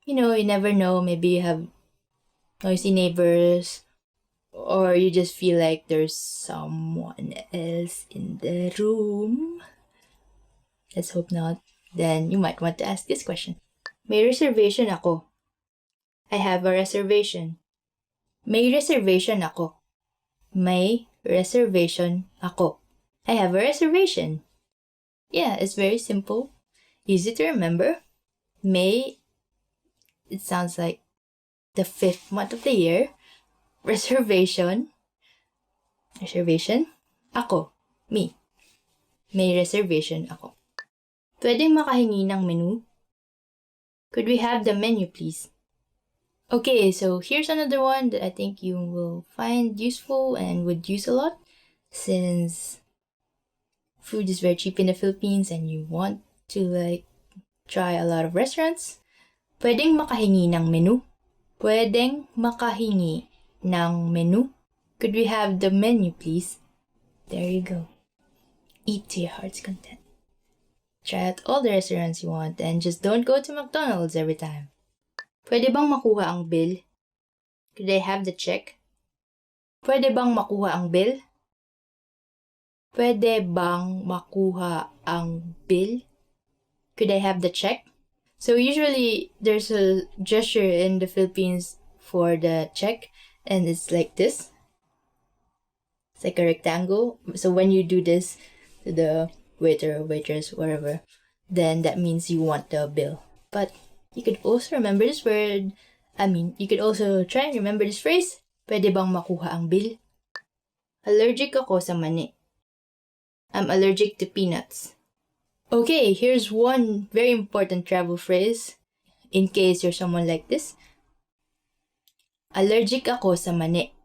You never know. Maybe you have noisy neighbors, or you just feel like there's someone else in the room. Let's hope not. Then you might want to ask this question. May reservation ako. I have a reservation. May reservation ako. May reservation ako. I have a reservation. Yeah, it's very simple. Easy to remember. May, it sounds like the 5th month of the year. Reservation. Reservation. Ako. Me. May reservation ako. Pwedeng makahingi ng menu? Could we have the menu, please? Okay, so here's another one that I think you will find useful and would use a lot, since food is very cheap in the Philippines and you want to try a lot of restaurants. Pwedeng makahingi ng menu? Pwedeng makahingi ng menu? Could we have the menu, please? There you go. Eat to your heart's content. Try out all the restaurants you want and just don't go to McDonald's every time. Pwede bang makuha ang bill? Could I have the check? Pwede bang makuha ang bill? Pwede bang makuha ang bill? Could I have the check? So usually there's a gesture in the Philippines for the check, and it's like this. It's like a rectangle. So when you do this to the waiter or waitress, whatever, then that means you want the bill. But you could also remember this word. You could also try and remember this phrase. Pwede bang makuha ang bill? Allergic ako sa mani. I'm allergic to peanuts. Okay, here's one very important travel phrase in case you're someone like this. Allergic ako sa mani.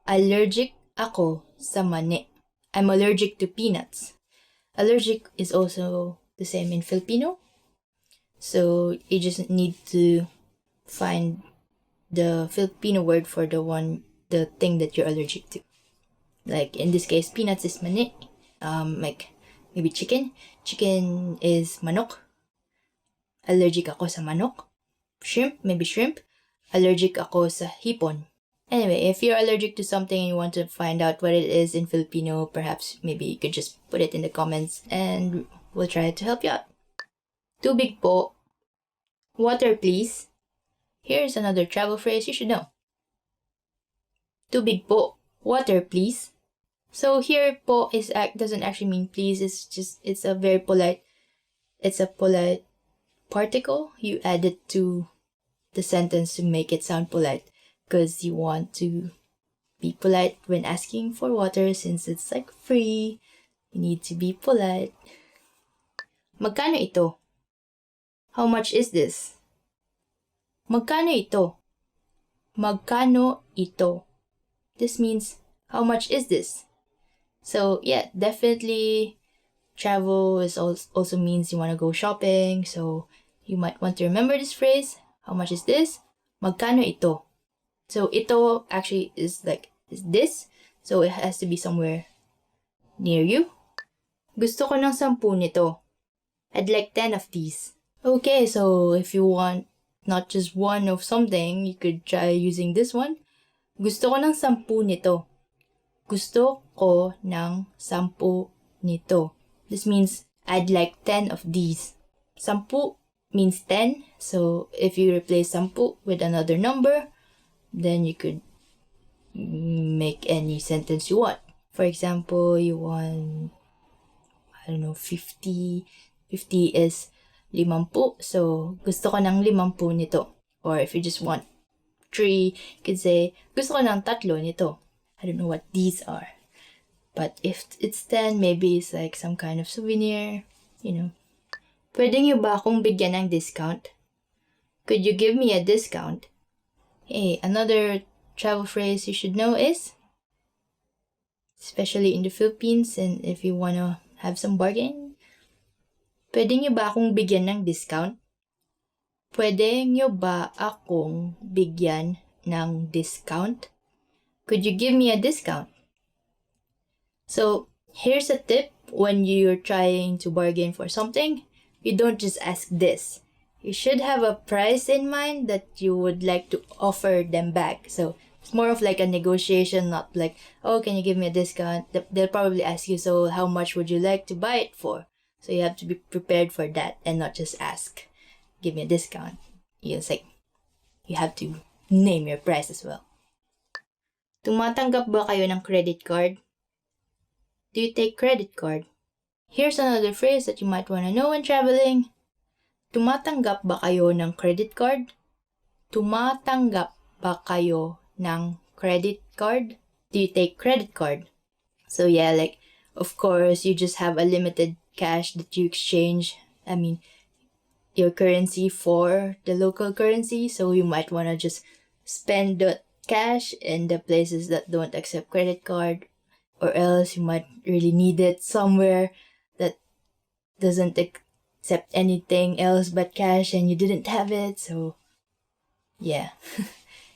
Allergic ako sa mani. I'm allergic to peanuts. Allergic is also the same in Filipino. So you just need to find the Filipino word for the thing that you're allergic to. Like in this case, peanuts is mani. Like maybe chicken. Chicken is manok. Allergic ako sa manok. Shrimp, maybe shrimp. Allergic ako sa hipon. Anyway, if you're allergic to something and you want to find out what it is in Filipino, perhaps maybe you could just put it in the comments and we'll try to help you out. Tubig po. Water, please. Here's another travel phrase you should know. Tubig po. Water, please. So here, po doesn't actually mean please. It's a polite particle. You add it to the sentence to make it sound polite, because you want to be polite when asking for water, since it's free. You need to be polite. Magkano ito? How much is this? Magkano ito? Magkano ito? This means, how much is this? So yeah, definitely travel is also means you want to go shopping. So you might want to remember this phrase. How much is this? Magkano ito? So ito actually is this. So it has to be somewhere near you. Gusto ko ng 10 nito. I'd like 10 of these. Okay, so if you want not just one of something, you could try using this one. Gusto ko ng 10 nito. Gusto ko ng 10 nito. This means I'd like 10 of these. 10 means 10. So if you replace 10 with another number, then you could make any sentence you want. For example, you want, 50. 50 is 50. So gusto ko ng 50 nito. Or if you just want 3, you could say, gusto ko ng 3 nito. I don't know what these are. But if it's 10, maybe it's like some kind of souvenir, Pwede niyo ba akong bigyan ng discount? Could you give me a discount? Hey, another travel phrase you should know is, especially in the Philippines and if you want to have some bargain, pwede niyo ba akong bigyan ng discount? Pwede niyo ba akong bigyan ng discount? Could you give me a discount? So, here's a tip when you're trying to bargain for something. You don't just ask this. You should have a price in mind that you would like to offer them back. So, it's more of like a negotiation, not like, oh, can you give me a discount? They'll probably ask you, so how much would you like to buy it for? So, you have to be prepared for that and not just ask, give me a discount. You have to name your price as well. Tumatanggap ba kayo ng credit card? Do you take credit card? Here's another phrase that you might want to know when traveling. Tumatanggap ba kayo ng credit card? Tumatanggap ba kayo ng credit card? Do you take credit card? So yeah, of course, you just have a limited cash that you exchange. Your currency for the local currency. So you might want to just spend the cash in the places that don't accept credit card. Or else you might really need it somewhere that doesn't accept anything else but cash and you didn't have it. So, yeah.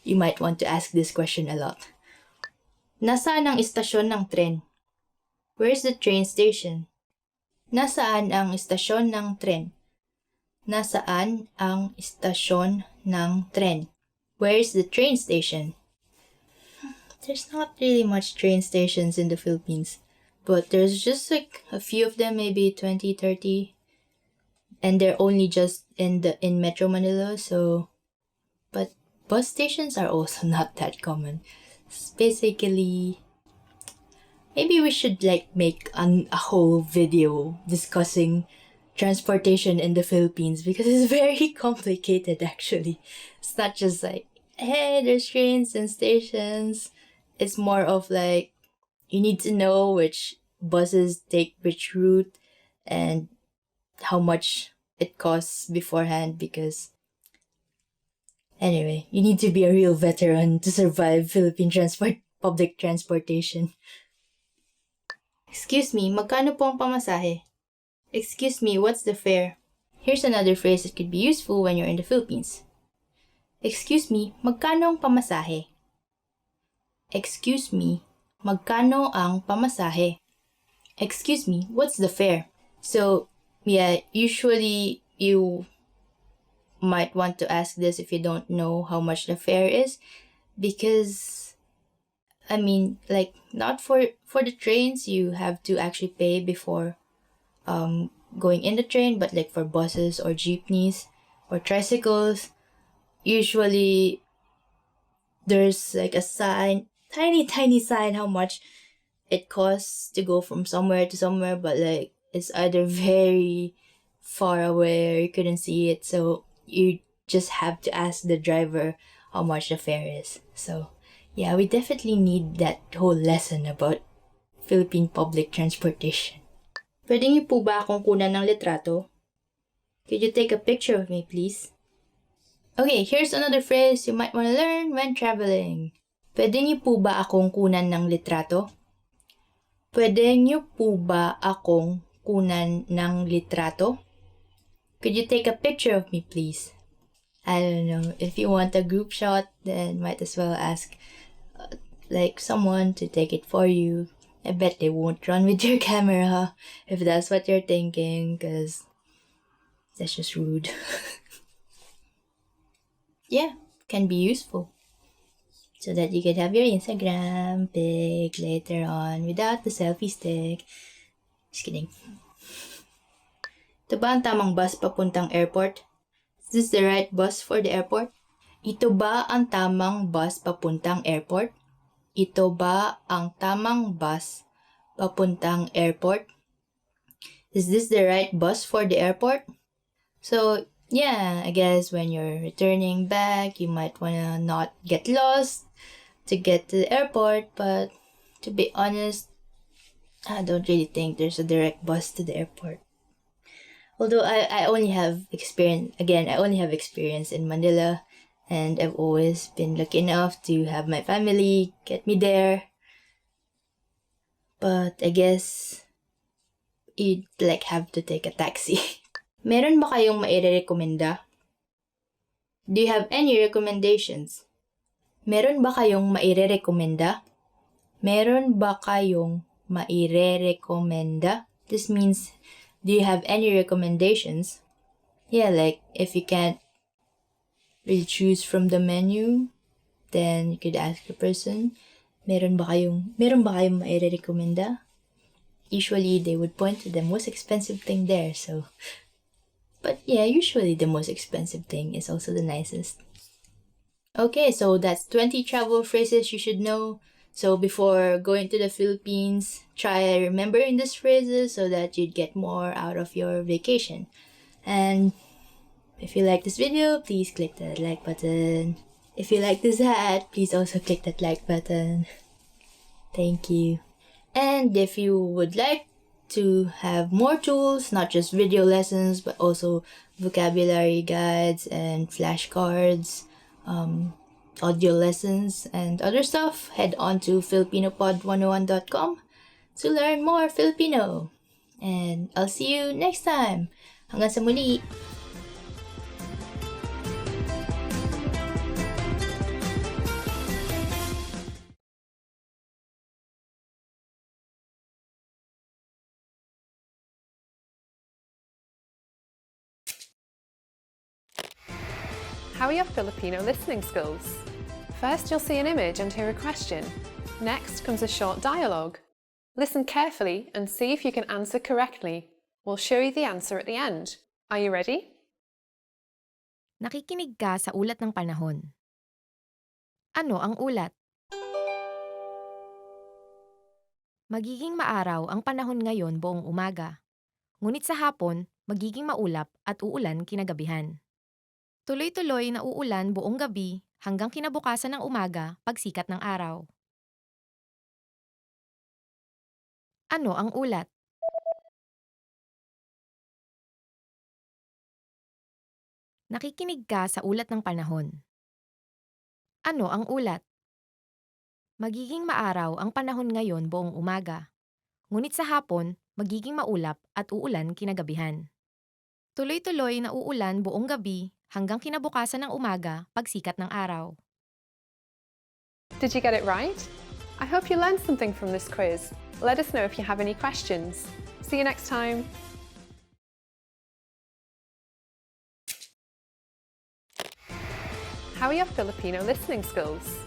You might want to ask this question a lot. Nasaan ang istasyon ng tren? Where's the train station? Nasaan ang istasyon ng tren? Nasaan ang istasyon ng tren? Where's the train station? There's not really much train stations in the Philippines, but there's just a few of them, maybe 20, 30, and they're only just in Metro Manila. So, but bus stations are also not that common. It's basically, maybe we should make a whole video discussing transportation in the Philippines because it's very complicated actually. It's not just hey, there's trains and stations. It's more of you need to know which buses take which route and how much it costs beforehand because anyway, you need to be a real veteran to survive Philippine public transportation. Excuse me, magkano po ang pamasahe? Excuse me, what's the fare? Here's another phrase that could be useful when you're in the Philippines. Excuse me, magkano ang pamasahe? Excuse me, magkano ang pamasahe? Excuse me, what's the fare? So, yeah, usually you might want to ask this if you don't know how much the fare is because, not for the trains, you have to actually pay before going in the train, but for buses or jeepneys or tricycles, usually there's a sign, tiny sign how much it costs to go from somewhere to somewhere, but it's either very far away or you couldn't see it, so you just have to ask the driver how much the fare is. So yeah, we definitely need that whole lesson about Philippine public transportation. Pwede niyo po ba akong kunan ng litrato? Could you take a picture of me, please? Okay, here's another phrase you might want to learn when traveling. Pwede niyo po ba akong kunan ng litrato? Pwede niyo po ba akong kunan ng litrato? Could you take a picture of me, please? I don't know. If you want a group shot, then might as well ask someone to take it for you. I bet they won't run with your camera if that's what you're thinking, because that's just rude. Yeah, can be useful. So that you could have your Instagram pic later on without the selfie stick. Just kidding. Ito ba ang tamang bus papuntang airport? Is this the right bus for the airport? Ito ba ang tamang bus papuntang airport? Ito ba ang tamang bus papuntang airport? Is this the right bus for the airport? So, yeah, I guess when you're returning back, you might wanna not get lost to get to the airport, but to be honest, I don't really think there's a direct bus to the airport. Although I only have experience in Manila, and I've always been lucky enough to have my family get me there. But I guess you'd have to take a taxi. Meron ba kayong mairerekomenda? Do you have any recommendations? Meron ba kayong mairerekomenda? Meron ba kayong mairerekomenda? This means, do you have any recommendations? Yeah, if you can't really choose from the menu, then you could ask the person, meron ba kayong mairerekomenda? Usually, they would point to the most expensive thing there, so... But yeah, usually the most expensive thing is also the nicest. Okay, so that's 20 travel phrases you should know. So before going to the Philippines, try remembering these phrases so that you'd get more out of your vacation. And if you like this video, please click that like button. If you like this hat, please also click that like button. Thank you. And if you would like to have more tools, not just video lessons, but also vocabulary guides and flashcards, audio lessons, and other stuff, head on to filipinopod101.com to learn more Filipino. And I'll see you next time. Hanggang sa muli! How are your Filipino listening skills? First, you'll see an image and hear a question. Next comes a short dialogue. Listen carefully and see if you can answer correctly. We'll show you the answer at the end. Are you ready? Nakikinig ka sa ulat ng panahon. Ano ang ulat? Magiging maaraw ang panahon ngayon buong umaga. Ngunit sa hapon, magiging maulap at uulan kinagabihan. Tuloy-tuloy na uulan buong gabi hanggang kinabukasan ng umaga pagsikat ng araw. Ano ang ulat? Nakikinig ka sa ulat ng panahon. Ano ang ulat? Magiging maaraw ang panahon ngayon buong umaga. Ngunit sa hapon, magiging maulap at uulan kinagabihan. Tuloy-tuloy na uulan buong gabi hanggang kinabukasan ng umaga pagsikat ng araw. Did you get it right? I hope you learned something from this quiz. Let us know if you have any questions. See you next time. How are your Filipino listening skills?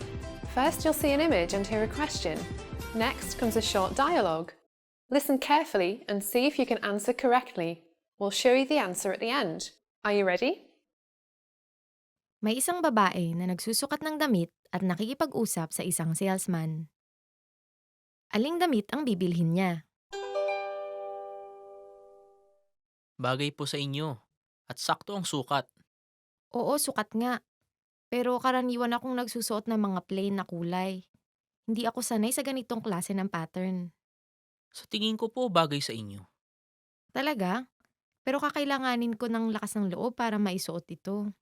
First, you'll see an image and hear a question. Next comes a short dialogue. Listen carefully and see if you can answer correctly. We'll show you the answer at the end. Are you ready? May isang babae na nagsusukat ng damit at nakikipag-usap sa isang salesman. Aling damit ang bibilhin niya? Bagay po sa inyo. At sakto ang sukat. Oo, sukat nga. Pero karaniwan akong nagsusuot ng mga plain na kulay. Hindi ako sanay sa ganitong klase ng pattern. Sa tingin ko po bagay sa inyo. Talaga? pero kakailanganin ko ng lakas ng loob para maisuot ito.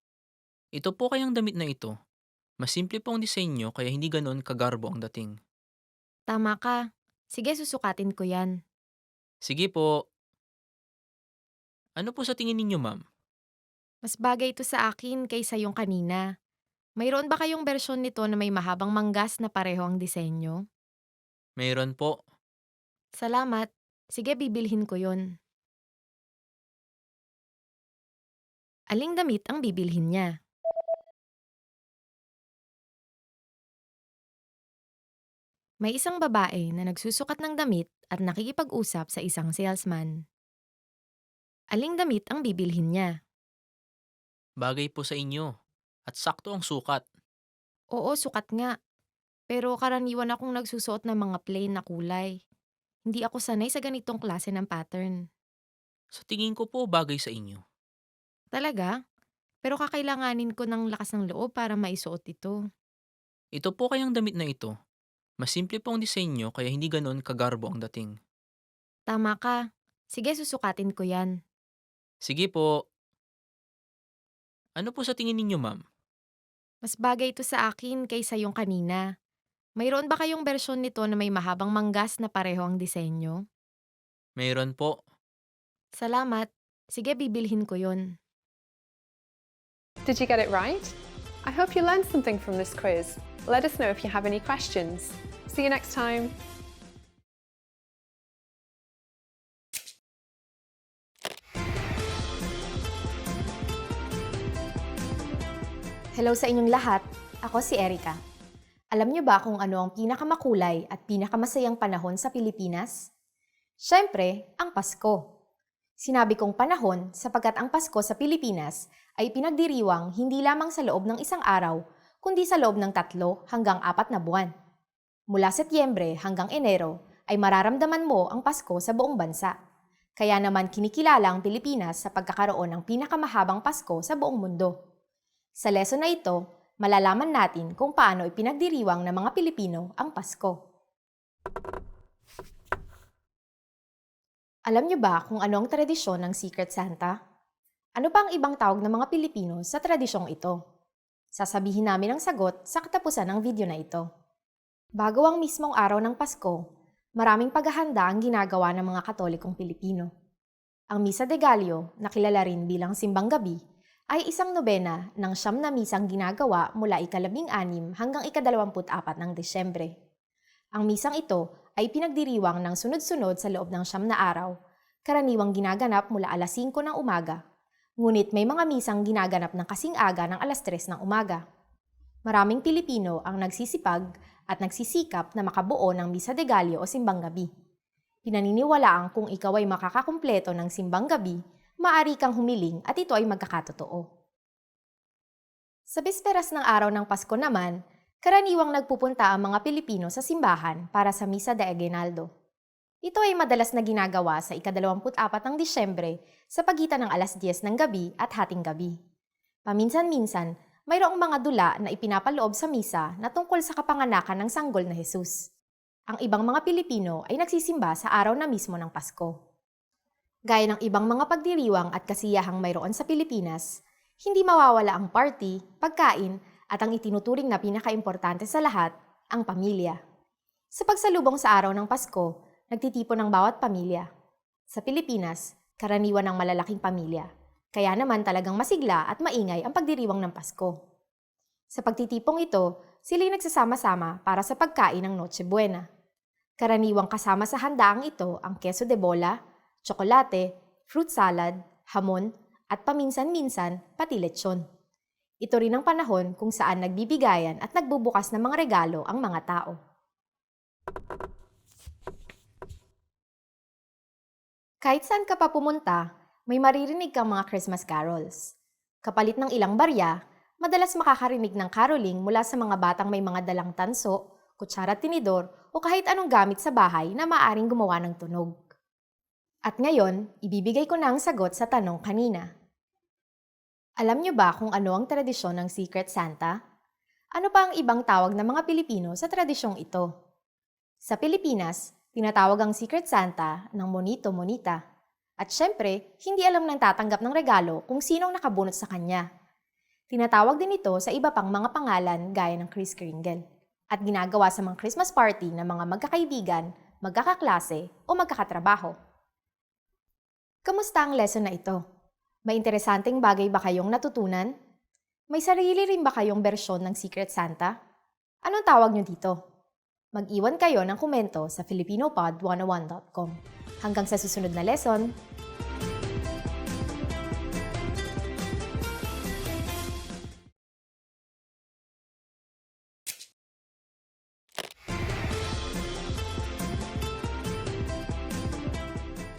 Ito po kayang damit na ito. Mas simple po ang disenyo kaya hindi ganon kagarbo ang dating. Tama ka. Sige, susukatin ko yan. Sige po. Ano po sa tingin ninyo, ma'am? Mas bagay ito sa akin kaysa yung kanina. Mayroon ba kayong bersyon nito na may mahabang manggas na pareho ang disenyo? Mayroon po. Salamat. Sige, bibilhin ko yon. Aling damit ang bibilhin niya? May isang babae na nagsusukat ng damit at nakikipag-usap sa isang salesman. Aling damit ang bibilhin niya? Bagay po sa inyo. At sakto ang sukat. Oo, sukat nga. Pero karaniwan akong nagsusuot ng mga plain na kulay. Hindi ako sanay sa ganitong klase ng pattern. Sa tingin ko po bagay sa inyo. Talaga? Pero kakailanganin ko ng lakas ng loob para maisuot ito. Ito po kayang damit na ito. Mas simple po ang disenyo kaya hindi ganon kagarbo ang dating. Tama ka. Sige, susukatin ko yan. Sige po. Ano po sa tingin ninyo, ma'am? Mas bagay ito sa akin kaysa yung kanina. Mayroon ba kayong bersyon nito na may mahabang manggas na pareho ang disenyo? Mayroon po. Salamat. Sige, bibilhin ko yon. Did you get it right? I hope you learned something from this quiz. Let us know if you have any questions. See you next time. Hello sa inyong lahat. Ako si Erica. Alam niyo ba kung ano ang pinakamakulay at pinakamasayang panahon sa Pilipinas? Siyempre, ang Pasko. Sinabi kong panahon sapagkat ang Pasko sa Pilipinas ay pinagdiriwang hindi lamang sa loob ng isang araw, kundi sa loob ng 3 hanggang 4 na buwan. Mula Setyembre hanggang Enero ay mararamdaman mo ang Pasko sa buong bansa. Kaya naman kinikilala ang Pilipinas sa pagkakaroon ng pinakamahabang Pasko sa buong mundo. Sa lesson na ito, malalaman natin kung paano ipinagdiriwang ng mga Pilipino ang Pasko. Alam niyo ba kung ano ang tradisyon ng Secret Santa? Ano pa ang ibang tawag ng mga Pilipino sa tradisyong ito? Sasabihin namin ang sagot sa katapusan ng video na ito. Bago ang mismong araw ng Pasko, maraming paghahanda ang ginagawa ng mga Katolikong Pilipino. Ang Misa de Gallo, na kilala rin bilang Simbang Gabi, ay isang nobena ng 9 na misang ginagawa mula ika-16 hanggang ika-24 ng Desyembre. Ang misang ito ay pinagdiriwang ng sunod-sunod sa loob ng 9 na araw, karaniwang ginaganap mula alas 5 ng umaga, ngunit may mga misang ginaganap ng kasing aga ng alas 3 ng umaga. Maraming Pilipino ang nagsisipag at nagsisikap na makabuo ng Misa de Gallo o Simbang Gabi. Pinaniniwalaang kung ikaw ay makakakumpleto ng Simbang Gabi, maaari kang humiling at ito ay magkakatotoo. Sa bisperas ng araw ng Pasko naman, karaniwang nagpupunta ang mga Pilipino sa simbahan para sa Misa de Aguinaldo. Ito ay madalas na ginagawa sa ika-24 ng Disyembre sa pagitan ng alas 10 ng gabi at hating gabi. Paminsan-minsan, mayroong mga dula na ipinapaloob sa misa na tungkol sa kapanganakan ng sanggol na Jesus. Ang ibang mga Pilipino ay nagsisimba sa araw na mismo ng Pasko. Gaya ng ibang mga pagdiriwang at kasiyahang mayroon sa Pilipinas, hindi mawawala ang party, pagkain, at ang itinuturing na pinakaimportante sa lahat, ang pamilya. Sa pagsalubong sa araw ng Pasko, nagtitipon ng bawat pamilya. Sa Pilipinas, karaniwan ng malalaking pamilya. Kaya naman talagang masigla at maingay ang pagdiriwang ng Pasko. Sa pagtitipong ito, sila'y nagsasama-sama para sa pagkain ng Noche Buena. Karaniwang kasama sa handaang ito ang queso de bola, tsokolate, fruit salad, hamon, at paminsan-minsan pati lechon. Ito rin ang panahon kung saan nagbibigayan at nagbubukas ng mga regalo ang mga tao. Kahit saan ka pa pumunta, may maririnig kang mga Christmas carols. Kapalit ng ilang barya, madalas makakarinig ng caroling mula sa mga batang may mga dalang tanso, kutsara at tinidor o kahit anong gamit sa bahay na maaring gumawa ng tunog. At ngayon, ibibigay ko na ang sagot sa tanong kanina. Alam niyo ba kung ano ang tradisyon ng Secret Santa? Ano pa ang ibang tawag ng mga Pilipino sa tradisyong ito? Sa Pilipinas, tinatawag ang Secret Santa ng Monito Monita. At syempre, hindi alam ng tatanggap ng regalo kung sinong nakabunot sa kanya. Tinatawag din ito sa iba pang mga pangalan gaya ng Kris Kringle at ginagawa sa mga Christmas party ng mga magkakaibigan, magkakaklase o magkakatrabaho. Kamusta ang lesson na ito? May interesanteng bagay ba kayong natutunan? May sarili rin ba kayong bersyon ng Secret Santa? Anong tawag nyo dito? Mag-iwan kayo ng komento sa filipinopod101.com. Hanggang sa susunod na lesson!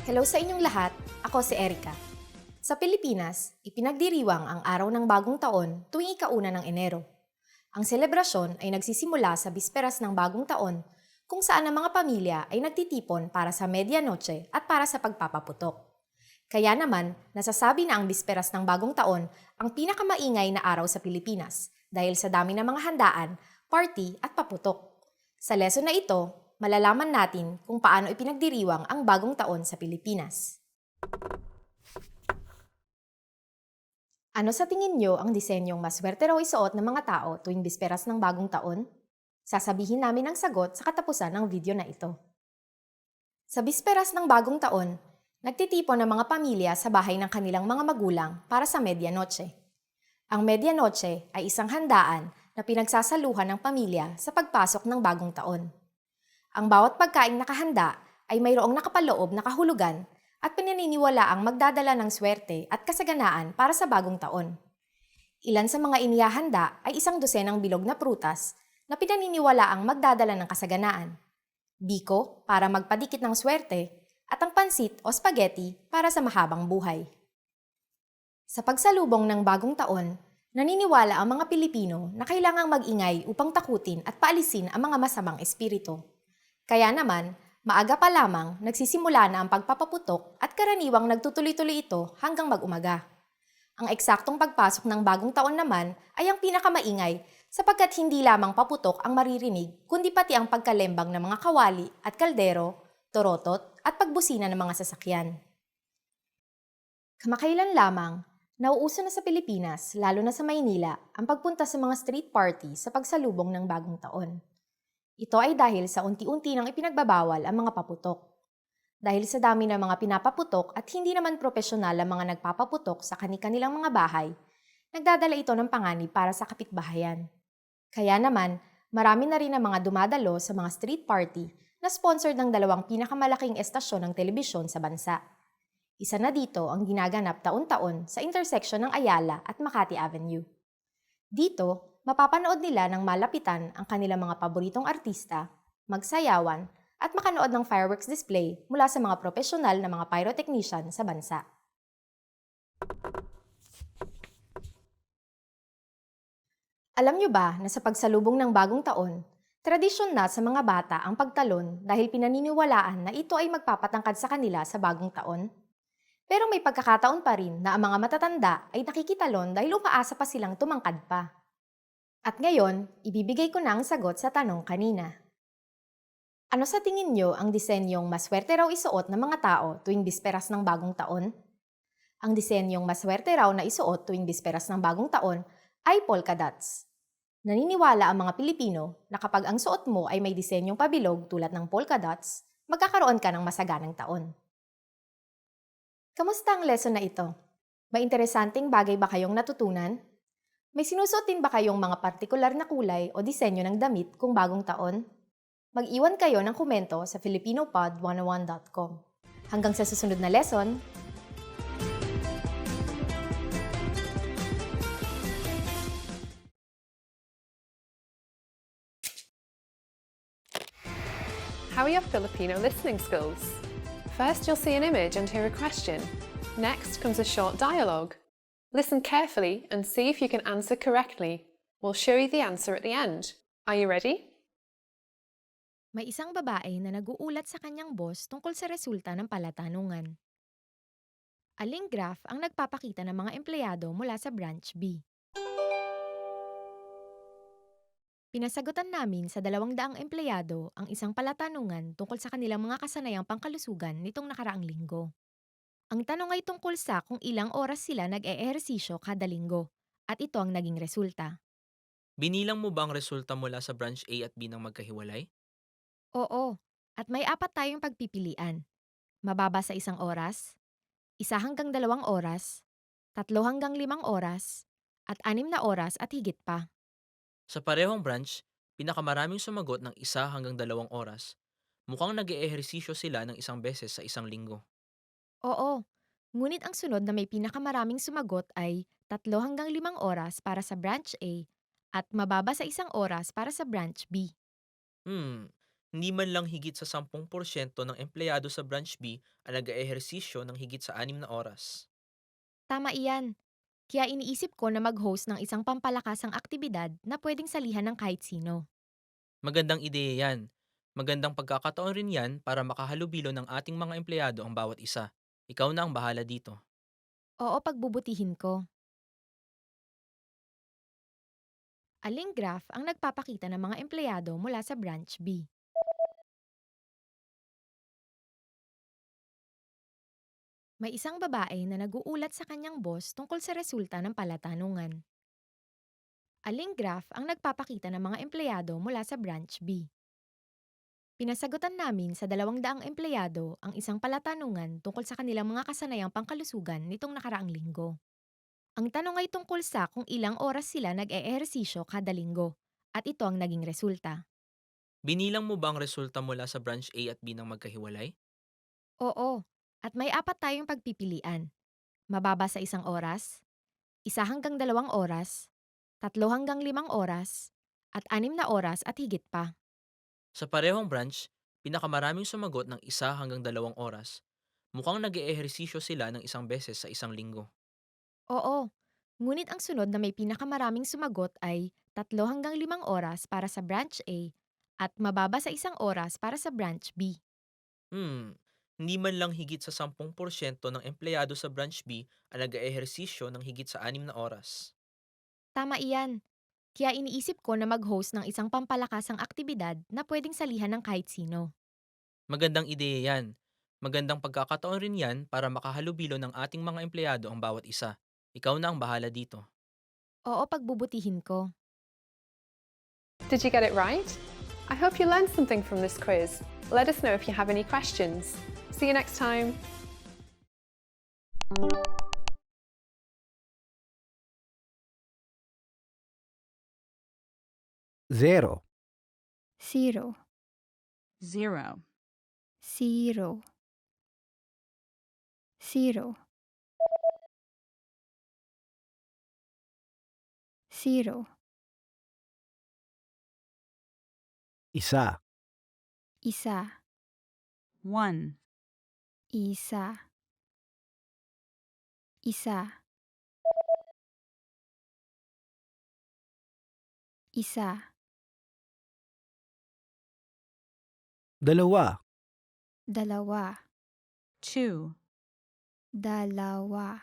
Hello sa inyong lahat, ako si Erica. Sa Pilipinas, ipinagdiriwang ang araw ng bagong taon tuwing ika-1 ng Enero. Ang selebrasyon ay nagsisimula sa bisperas ng bagong taon kung saan ang mga pamilya ay nagtitipon para sa medianoche at para sa pagpapaputok. Kaya naman, nasasabi na ang bisperas ng bagong taon ang pinakamaingay na araw sa Pilipinas dahil sa dami ng mga handaan, party at paputok. Sa lesson na ito, malalaman natin kung paano ipinagdiriwang ang bagong taon sa Pilipinas. Ano sa tingin nyo ang disenyong maswerte raw isuot ng mga tao tuwing bisperas ng bagong taon? Sasabihin namin ang sagot sa katapusan ng video na ito. Sa bisperas ng bagong taon, nagtitipon ang mga pamilya sa bahay ng kanilang mga magulang para sa medianoche. Ang medianoche ay isang handaan na pinagsasaluhan ng pamilya sa pagpasok ng bagong taon. Ang bawat pagkaing nakahanda ay mayroong nakapaloob na kahulugan at pinaniniwalaang magdadala ng swerte at kasaganaan para sa bagong taon. Ilan sa mga inihahanda ay 1 dosenang bilog na prutas na pinaniniwalaang magdadala ng kasaganaan, biko para magpadikit ng swerte, at ang pansit o spaghetti para sa mahabang buhay. Sa pagsalubong ng bagong taon, naniniwala ang mga Pilipino na kailangang mag-ingay upang takutin at paalisin ang mga masamang espiritu. Kaya naman, maaga pa lamang nagsisimula na ang pagpapaputok at karaniwang nagtutuloy-tuloy ito hanggang mag-umaga. Ang eksaktong pagpasok ng bagong taon naman ay ang pinakamaingay sapagkat hindi lamang paputok ang maririnig kundi pati ang pagkalembang ng mga kawali at kaldero, torotot at pagbusina ng mga sasakyan. Kamakailan lamang, nauuso na sa Pilipinas, lalo na sa Maynila, ang pagpunta sa mga street party sa pagsalubong ng bagong taon. Ito ay dahil sa unti-unti nang ipinagbabawal ang mga paputok. Dahil sa dami ng mga pinapaputok at hindi naman propesyonal ang mga nagpapaputok sa kani-kanilang mga bahay, nagdadala ito ng panganib para sa kapitbahayan. Kaya naman, marami na rin ang mga dumadalo sa mga street party na sponsored ng 2 pinakamalaking estasyon ng telebisyon sa bansa. Isa na dito ang ginaganap taon-taon sa intersection ng Ayala at Makati Avenue. Dito, mapapanood nila ng malapitan ang kanilang mga paboritong artista, magsayawan, at makanood ng fireworks display mula sa mga profesional na mga pyrotechnician sa bansa. Alam nyo ba na sa pagsalubong ng bagong taon, tradisyon na sa mga bata ang pagtalon dahil pinaniniwalaan na ito ay magpapatangkad sa kanila sa bagong taon? Pero may pagkakataon pa rin na ang mga matatanda ay nakikitalon dahil umaasa pa silang tumangkad pa. At ngayon, ibibigay ko na ang sagot sa tanong kanina. Ano sa tingin nyo ang disenyong maswerte raw isuot ng mga tao tuwing bisperas ng bagong taon? Ang disenyong maswerte raw na isuot tuwing bisperas ng bagong taon ay polka dots. Naniniwala ang mga Pilipino na kapag ang suot mo ay may disenyong pabilog tulad ng polka dots, magkakaroon ka ng masaganang taon. Kamusta ang lesson na ito? May interesanteng bagay ba kayong natutunan? May sinusuot din ba kayong mga partikular na kulay o disenyo ng damit kung bagong taon? Mag-iwan kayo ng komento sa filipinopod101.com. Hanggang sa susunod na lesson! How are your Filipino listening skills? First, you'll see an image and hear a question. Next comes a short dialogue. Listen carefully and see if you can answer correctly. We'll show you the answer at the end. Are you ready? May isang babae na nag-uulat sa kanyang boss tungkol sa resulta ng palatanungan. Aling graph ang nagpapakita ng mga empleyado mula sa branch B? Pinasagutan namin sa 200 empleyado ang isang palatanungan tungkol sa kanilang mga kasanayang pangkalusugan nitong nakaraang linggo. Ang tanong ay tungkol sa kung ilang oras sila nag-eehersisyo kada linggo. At ito ang naging resulta. Binilang mo ba ang resulta mula sa branch A at B ng magkahiwalay? Oo, at may apat tayong pagpipilian. Mababa sa 1 oras, 1 hanggang 2 oras, 3 hanggang 5 oras, at 6 na oras at higit pa. Sa parehong branch, pinakamaraming sumagot ng 1 hanggang 2 oras. Mukhang nag-eehersisyo sila ng 1 beses sa isang linggo. Oo, ngunit ang sunod na may pinakamaraming sumagot ay 3 hanggang 5 oras para sa branch A at mababa sa 1 oras para sa branch B. Hindi man lang higit sa 10% ng empleyado sa branch B ang nag-eehersisyo ng higit sa 6 na oras. Tama iyan. Kaya iniisip ko na mag-host ng isang pampalakasang aktibidad na pwedeng salihan ng kahit sino. Magandang ideya yan. Magandang pagkakataon rin yan para makahalubilo ng ating mga empleyado ang bawat isa. Ikaw na ang bahala dito. Oo, pagbubutihin ko. Aling graph ang nagpapakita ng mga empleyado mula sa branch B? May isang babae na nag-uulat sa kanyang boss tungkol sa resulta ng palatanungan. Aling graph ang nagpapakita ng mga empleyado mula sa branch B? Pinasagutan namin sa 200 empleyado ang isang palatanungan tungkol sa kanilang mga kasanayang pangkalusugan nitong nakaraang linggo. Ang tanong ay tungkol sa kung ilang oras sila nag-eehersisyo kada linggo, at ito ang naging resulta. Binilang mo ba ang resulta mula sa branch A at B ng magkahiwalay? Oo, at may apat tayong pagpipilian. Mababa sa 1 oras, 1 hanggang 2 oras, 3 hanggang 5 oras, at 6 na oras at higit pa. Sa parehong branch, pinakamaraming sumagot ng 1 hanggang 2 oras. Mukhang nag-eehersisyo sila ng 1 beses sa isang linggo. Oo, ngunit ang sunod na may pinakamaraming sumagot ay 3 hanggang 5 oras para sa branch A at mababa sa 1 oras para sa branch B. Hindi man lang higit sa 10% ng empleyado sa branch B ang nag-eehersisyo ng higit sa 6 na oras. Tama iyan. Kaya iniisip ko na mag-host ng isang pampalakasang aktibidad na pwedeng salihan ng kahit sino. Magandang ideya yan. Magandang pagkakataon rin yan para makahalubilo ng ating mga empleyado ang bawat isa. Ikaw na ang bahala dito. Oo, pagbubutihin ko. Did you get it right? I hope you learned something from this quiz. Let us know if you have any questions. See you next time. Zero. 0, 0, 0, 0, 0, Isa. isa, 1, isa, isa, isa, Dalawa. dalawa, 2, dalawa,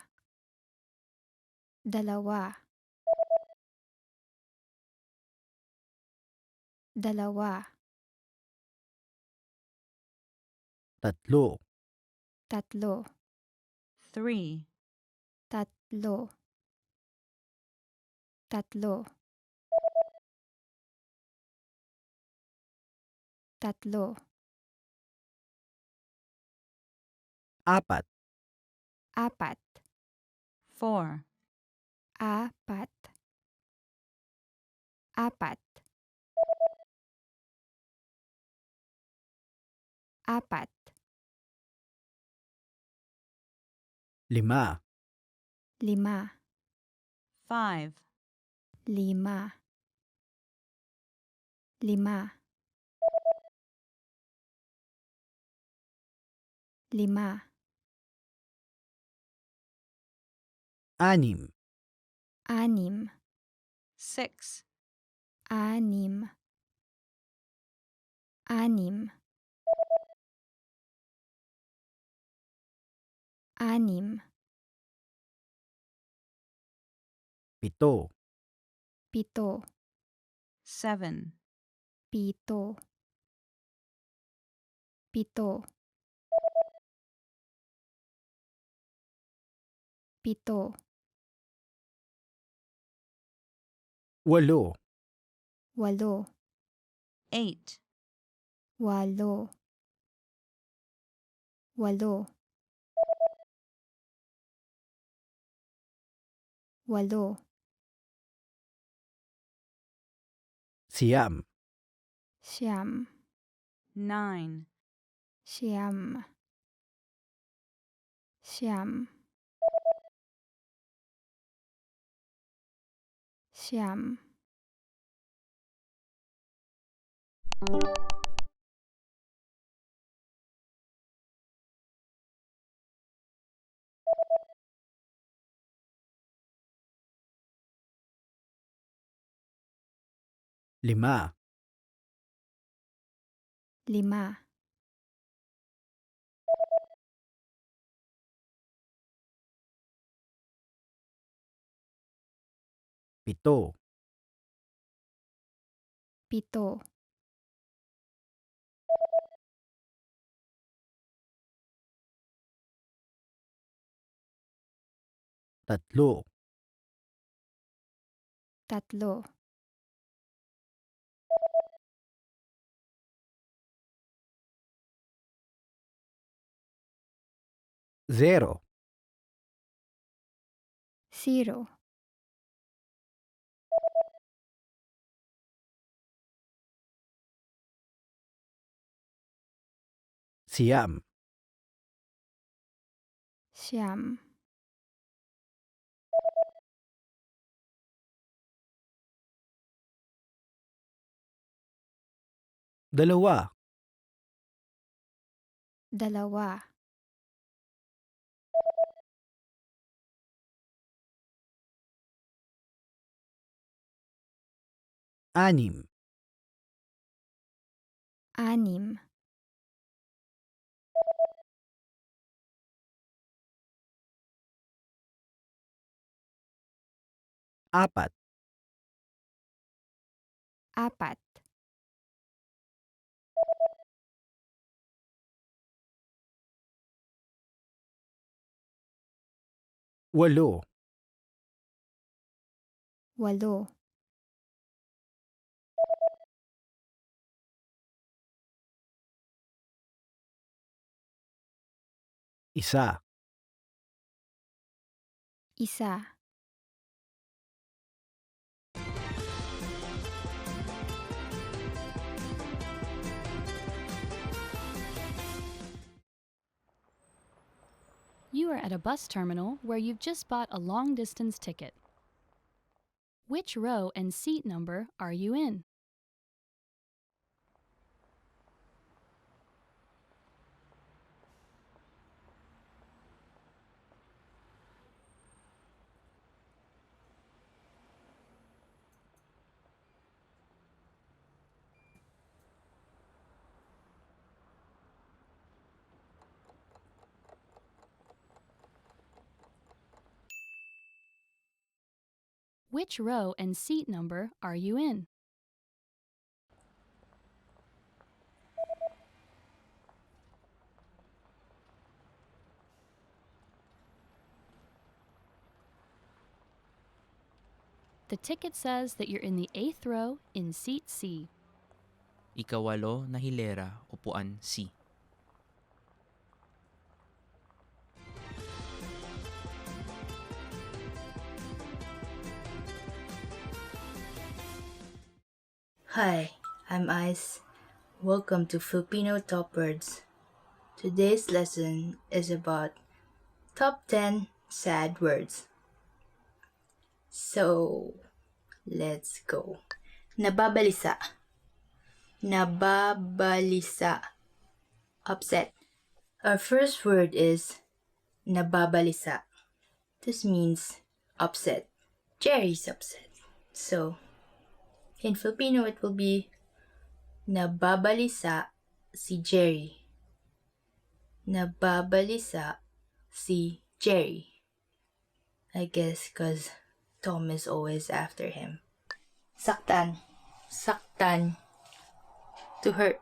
dalawa, dalawa, Tatlo. tatlo, 3, tatlo, tatlo, tatlo, Apat. apat, 4, apat, apat, apat, Lima. lima, 5, lima, lima, lima, Anim. anim, 6, anim, anim, anim, Pito. pito, 7, pito, pito, Pito. Walo. Walo. 8, Walo. Walo. Walo. Siyam. Siyam. 9, Siyam. Siyam. Siyam. Lima. 5. 7. 7. 3. 3. 0. 0. Siyam. Siyam. 2. 2. 6. 6. 4. 4. 8. 8. 1. 1. You are at a bus terminal where you've just bought a long-distance ticket. Which row and seat number are you in? Which row and seat number are you in? The ticket says that you're in the 8th row in seat C. Ikawalo na hilera, upuan C. Hi, I'm Ice. Welcome to Filipino Top Words. Today's lesson is about top 10 sad words. So, let's go. Nababalisa. Nababalisa. Upset. Our first word is nababalisa. This means upset. Jerry's upset. So, in Filipino, it will be nababalisa si Jerry. Nababalisa si Jerry. I guess because Tom is always after him. Saktan. Saktan. To hurt.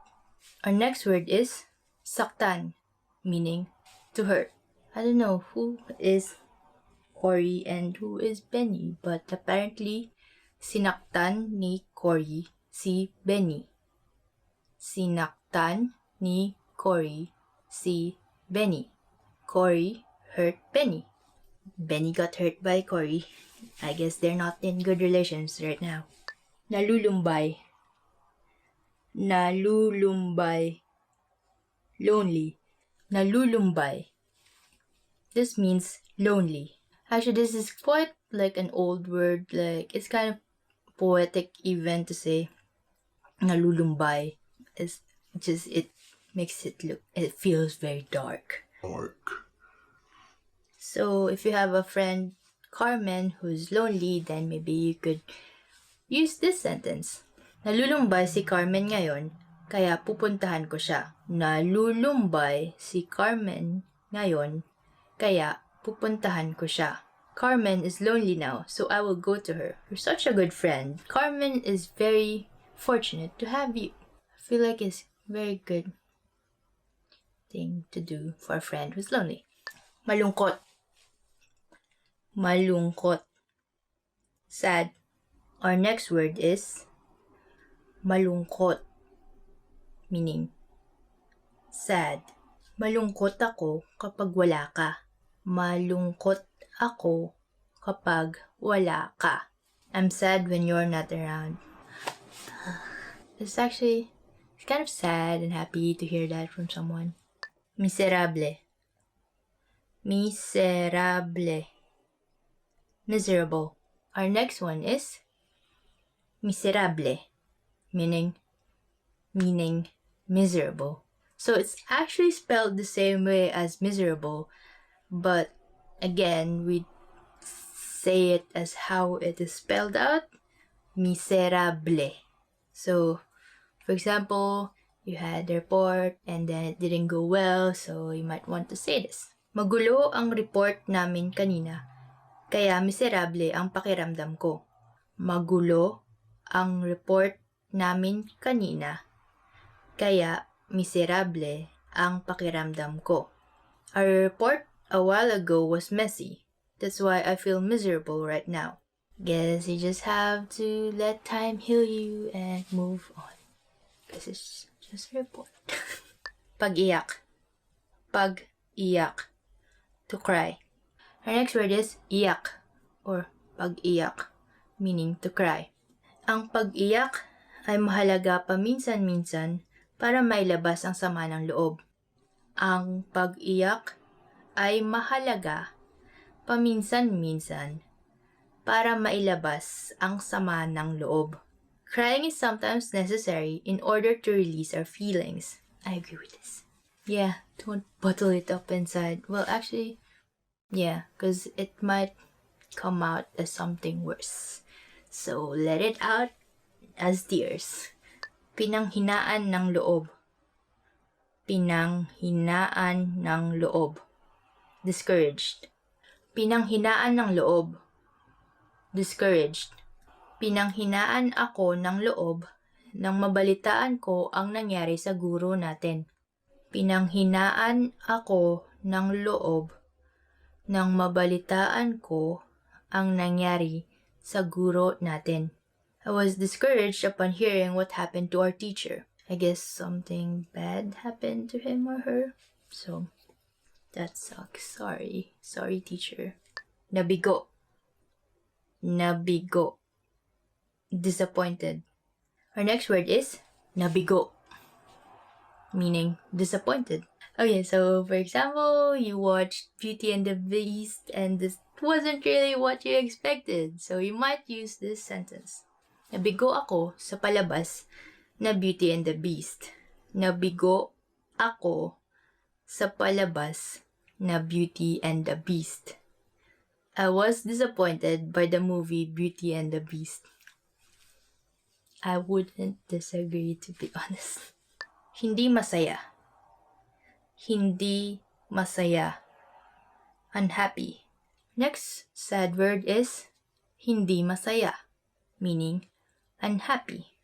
Our next word is saktan, meaning to hurt. I don't know who is Cory and who is Benny, but apparently sinaktan ni Cory si Benny. Sinaktan ni Cory si Benny. Cory hurt Benny. Benny got hurt by Cory. I guess they're not in good relations right now. Nalulumbay. Nalulumbay. Lonely. Nalulumbay. This means lonely. Actually, this is quite like an old word. Like, it's kind of poetic even to say nalulumbay. It's just, it makes it look, it feels very dark. So if you have a friend, Carmen, who's lonely, then maybe you could use this sentence. Nalulumbay si Carmen ngayon, kaya pupuntahan ko siya. Nalulumbay si Carmen ngayon, kaya pupuntahan ko siya. Carmen is lonely now, so I will go to her. You're such a good friend. Carmen is very fortunate to have you. I feel like it's a very good thing to do for a friend who's lonely. Malungkot. Malungkot. Sad. Our next word is malungkot, meaning sad. Malungkot ako kapag wala ka. Malungkot ako kapag wala ka. I'm sad when you're not around. It's kind of sad and happy to hear that from someone. Miserable. Miserable. Miserable. Our next one is miserable, meaning miserable. So it's actually spelled the same way as miserable, but again, we say it as how it is spelled out, miserable. So, for example, you had the report and then it didn't go well, so you might want to say this. Magulo ang report namin kanina, kaya miserable ang pakiramdam ko. Magulo ang report namin kanina, kaya miserable ang pakiramdam ko. Our report a while ago was messy. That's why I feel miserable right now. Guess you just have to let time heal you and move on. Because it's just a report. Pag-iyak. Pag-iyak. To cry. Our next word is iyak or pag-iyak, meaning to cry. Ang pag-iyak ay mahalaga paminsan-minsan para mailabas ang sama ng loob. Ang pag-iyak ay mahalaga paminsan-minsan para mailabas ang sama ng loob. Crying is sometimes necessary in order to release our feelings. I agree with this. Yeah, don't bottle it up inside. Well, actually, yeah, because it might come out as something worse. So, let it out as tears. Pinanghinaan ng loob. Pinanghinaan ng loob. Discouraged. Pinanghinaan ng loob. Discouraged. Pinanghinaan ako ng loob nang mabalitaan ko ang nangyari sa guro natin. Pinanghinaan ako ng loob nang mabalitaan ko ang nangyari sa guro natin. I was discouraged upon hearing what happened to our teacher. I guess something bad happened to him or her. So, that sucks. Sorry. Sorry, teacher. Nabigo. Nabigo. Disappointed. Our next word is nabigo, meaning disappointed. Okay, so for example, you watched Beauty and the Beast and this wasn't really what you expected. So you might use this sentence. Nabigo ako sa palabas na Beauty and the Beast. Nabigo ako sa palabas na Beauty and the Beast. I was disappointed by the movie Beauty and the Beast. I wouldn't disagree, to be honest. Hindi masaya. Hindi masaya. Unhappy. Next sad word is hindi masaya, meaning unhappy.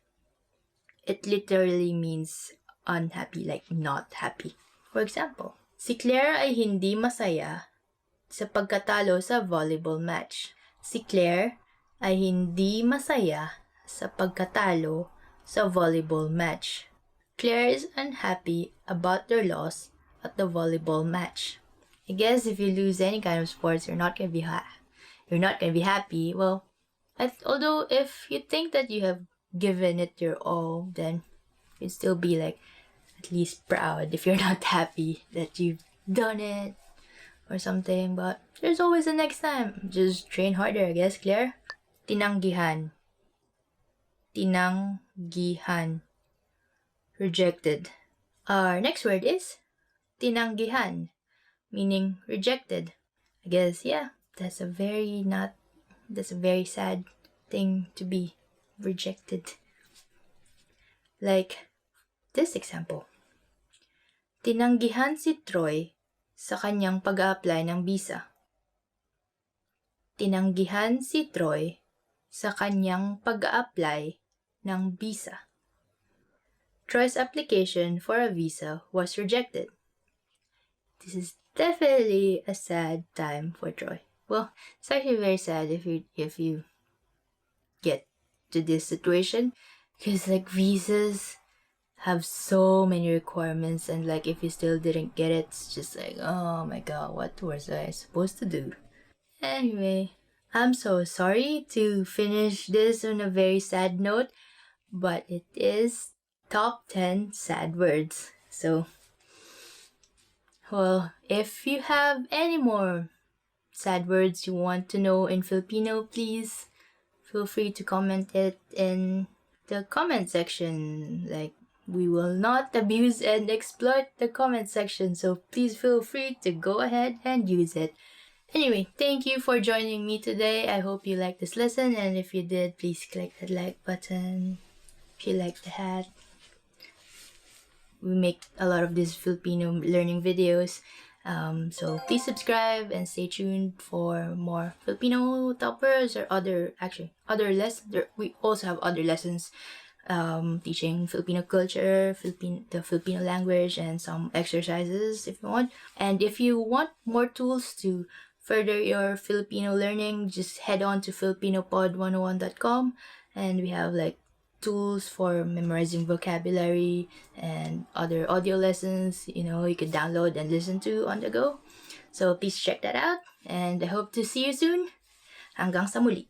It literally means unhappy, like not happy. For example, si Claire ay hindi masaya sa pagkatalo sa volleyball match. Si Claire ay hindi masaya sa pagkatalo sa volleyball match. Claire is unhappy about their loss at the volleyball match. I guess if you lose any kind of sports, you're not gonna be happy. Well, although if you think that you have given it your all, then you'd still be like at least proud if you're not happy that you've done it or something. But there's always a next time. Just train harder, I guess, Claire. Tinanggihan. Tinanggihan. Rejected. Our next word is tinanggihan, meaning rejected. I guess, yeah, that's a very sad thing to be rejected. Like this example. Tinanggihan si Troy sa kanyang pag-a-apply ng visa. Tinanggihan si Troy sa kanyang pag-a-apply ng visa. Troy's application for a visa was rejected. This is definitely a sad time for Troy. Well, it's actually very sad if you get to this situation, because like visas have so many requirements, and like if you still didn't get it, it's just like, oh my god, what was I supposed to do? Anyway, I'm so sorry to finish this on a very sad note, but it is top 10 sad words. So, well, if you have any more sad words you want to know in Filipino, please feel free to comment it in the comment section. Like, we will not abuse and exploit the comment section, so please feel free to go ahead and use it. Anyway, thank you for joining me today. I hope you liked this lesson, and if you did, please click that like button. If you like the hat, we make a lot of these Filipino learning videos. So please subscribe and stay tuned for more Filipino toppers or other lessons. We also have other lessons teaching Filipino culture, the Filipino language, and some exercises if you want. And if you want more tools to further your Filipino learning, just head on to filipinopod101.com, and we have like tools for memorizing vocabulary and other audio lessons, you could download and listen to on the go. So please check that out, and I hope to see you soon. Hanggang sa muli.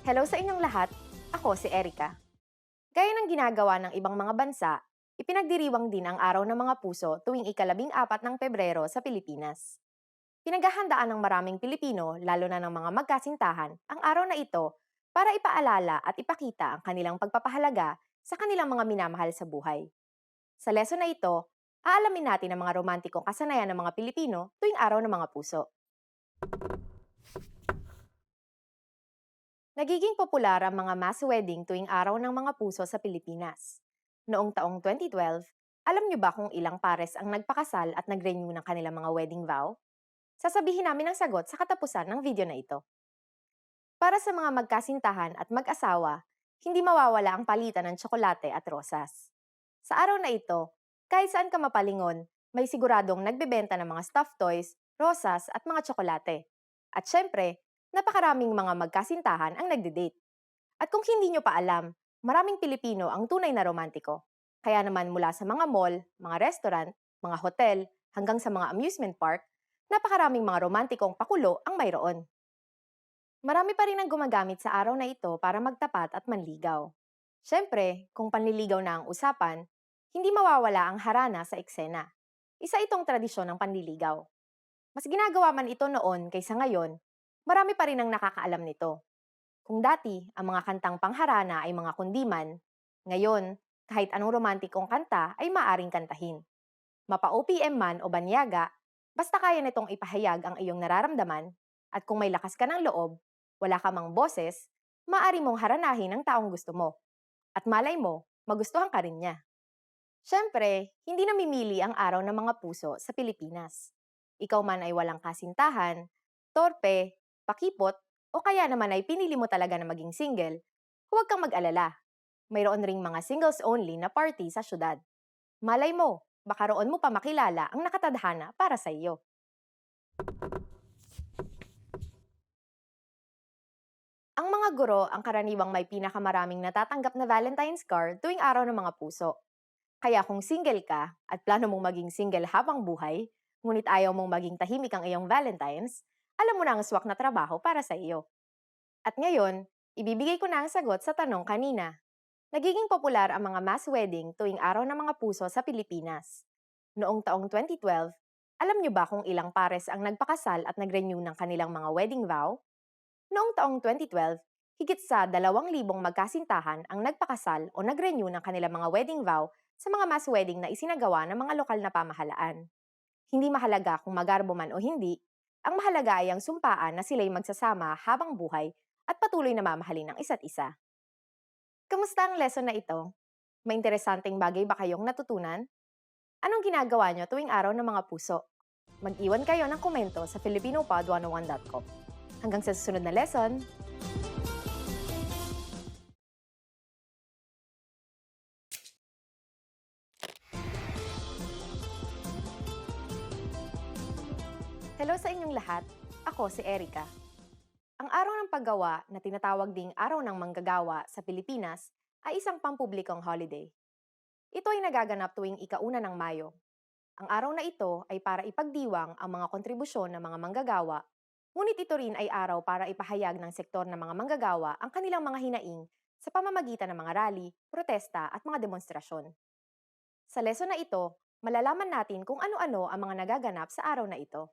Hello sa inyong lahat, ako si Erica. Gaya ng ginagawa ng ibang mga bansa, ipinagdiriwang din ang Araw ng Mga Puso tuwing ika-14 ng Pebrero sa Pilipinas. Pinaghahandaan ng maraming Pilipino, lalo na ng mga magkasintahan, ang araw na ito para ipaalala at ipakita ang kanilang pagpapahalaga sa kanilang mga minamahal sa buhay. Sa lesson na ito, aalamin natin ang mga romantikong kasanayan ng mga Pilipino tuwing Araw ng Mga Puso. Nagiging popular ang mga mass wedding tuwing Araw ng Mga Puso sa Pilipinas. Noong taong 2012, alam niyo ba kung ilang pares ang nagpakasal at nag-renew ng kanilang mga wedding vow? Sasabihin namin ang sagot sa katapusan ng video na ito. Para sa mga magkasintahan at mag-asawa, hindi mawawala ang palitan ng tsokolate at rosas. Sa araw na ito, kahit saan ka mapalingon, may siguradong nagbebenta ng mga stuffed toys, rosas at mga tsokolate. At syempre, napakaraming mga magkasintahan ang nagde-date. At kung hindi nyo pa alam, maraming Pilipino ang tunay na romantiko. Kaya naman mula sa mga mall, mga restaurant, mga hotel, hanggang sa mga amusement park, napakaraming mga romantikong pakulo ang mayroon. Marami pa rin ang gumagamit sa araw na ito para magtapat at manligaw. Syempre, kung panliligaw na ang usapan, hindi mawawala ang harana sa eksena. Isa itong tradisyon ng panliligaw. Mas ginagawa man ito noon kaysa ngayon, marami pa rin ang nakakaalam nito. Kung dati, ang mga kantang pangharana ay mga kundiman, ngayon, kahit anong romantikong kanta ay maaring kantahin. Mapa-OPM man o banyaga, basta kaya nitong ipahayag ang iyong nararamdaman, at kung may lakas ka ng loob, wala ka mang boses, maaari mong haranahin ang taong gusto mo. At malay mo, magustuhan ka rin niya. Siyempre, hindi namimili ang araw ng mga puso sa Pilipinas. Ikaw man ay walang kasintahan, torpe, pakipot, o kaya naman ay pinili mo talaga na maging single, huwag kang mag-alala. Mayroon ring mga singles-only na party sa syudad. Malay mo, baka roon mo pa makilala ang nakatadhana para sa iyo. Ang mga guro ang karaniwang may pinakamaraming natatanggap na Valentine's card tuwing araw ng mga puso. Kaya kung single ka at plano mong maging single habang buhay, ngunit ayaw mong maging tahimik ang iyong Valentine's, alam mo na ang swak na trabaho para sa iyo. At ngayon, ibibigay ko na ang sagot sa tanong kanina. Nagiging popular ang mga mass wedding tuwing araw ng mga puso sa Pilipinas. Noong taong 2012, alam niyo ba kung ilang pares ang nagpakasal at nag-renew ng kanilang mga wedding vow? Noong taong 2012, higit sa 2,000 magkasintahan ang nagpakasal o nag-renew ng kanilang mga wedding vow sa mga mass wedding na isinagawa ng mga lokal na pamahalaan. Hindi mahalaga kung magarbo man o hindi, ang mahalaga ay ang sumpaan na sila'y magsasama habang buhay at patuloy na mamahalin ang isa't isa. Kamusta ang lesson na ito? May interesanteng bagay ba kayong natutunan? Anong ginagawa nyo tuwing araw ng mga puso? Mag-iwan kayo ng komento sa filipinopod101.com. Hanggang sa susunod na lesson! Hello sa inyong lahat. Ako si Erica. Ang araw ng paggawa na tinatawag ding araw ng manggagawa sa Pilipinas ay isang pampublikong holiday. Ito ay nagaganap tuwing ika-1 ng Mayo. Ang araw na ito ay para ipagdiwang ang mga kontribusyon ng mga manggagawa, ngunit ito rin ay araw para ipahayag ng sektor ng mga manggagawa ang kanilang mga hinaing sa pamamagitan ng mga rally, protesta at mga demonstrasyon. Sa lesson na ito, malalaman natin kung ano-ano ang mga nagaganap sa araw na ito.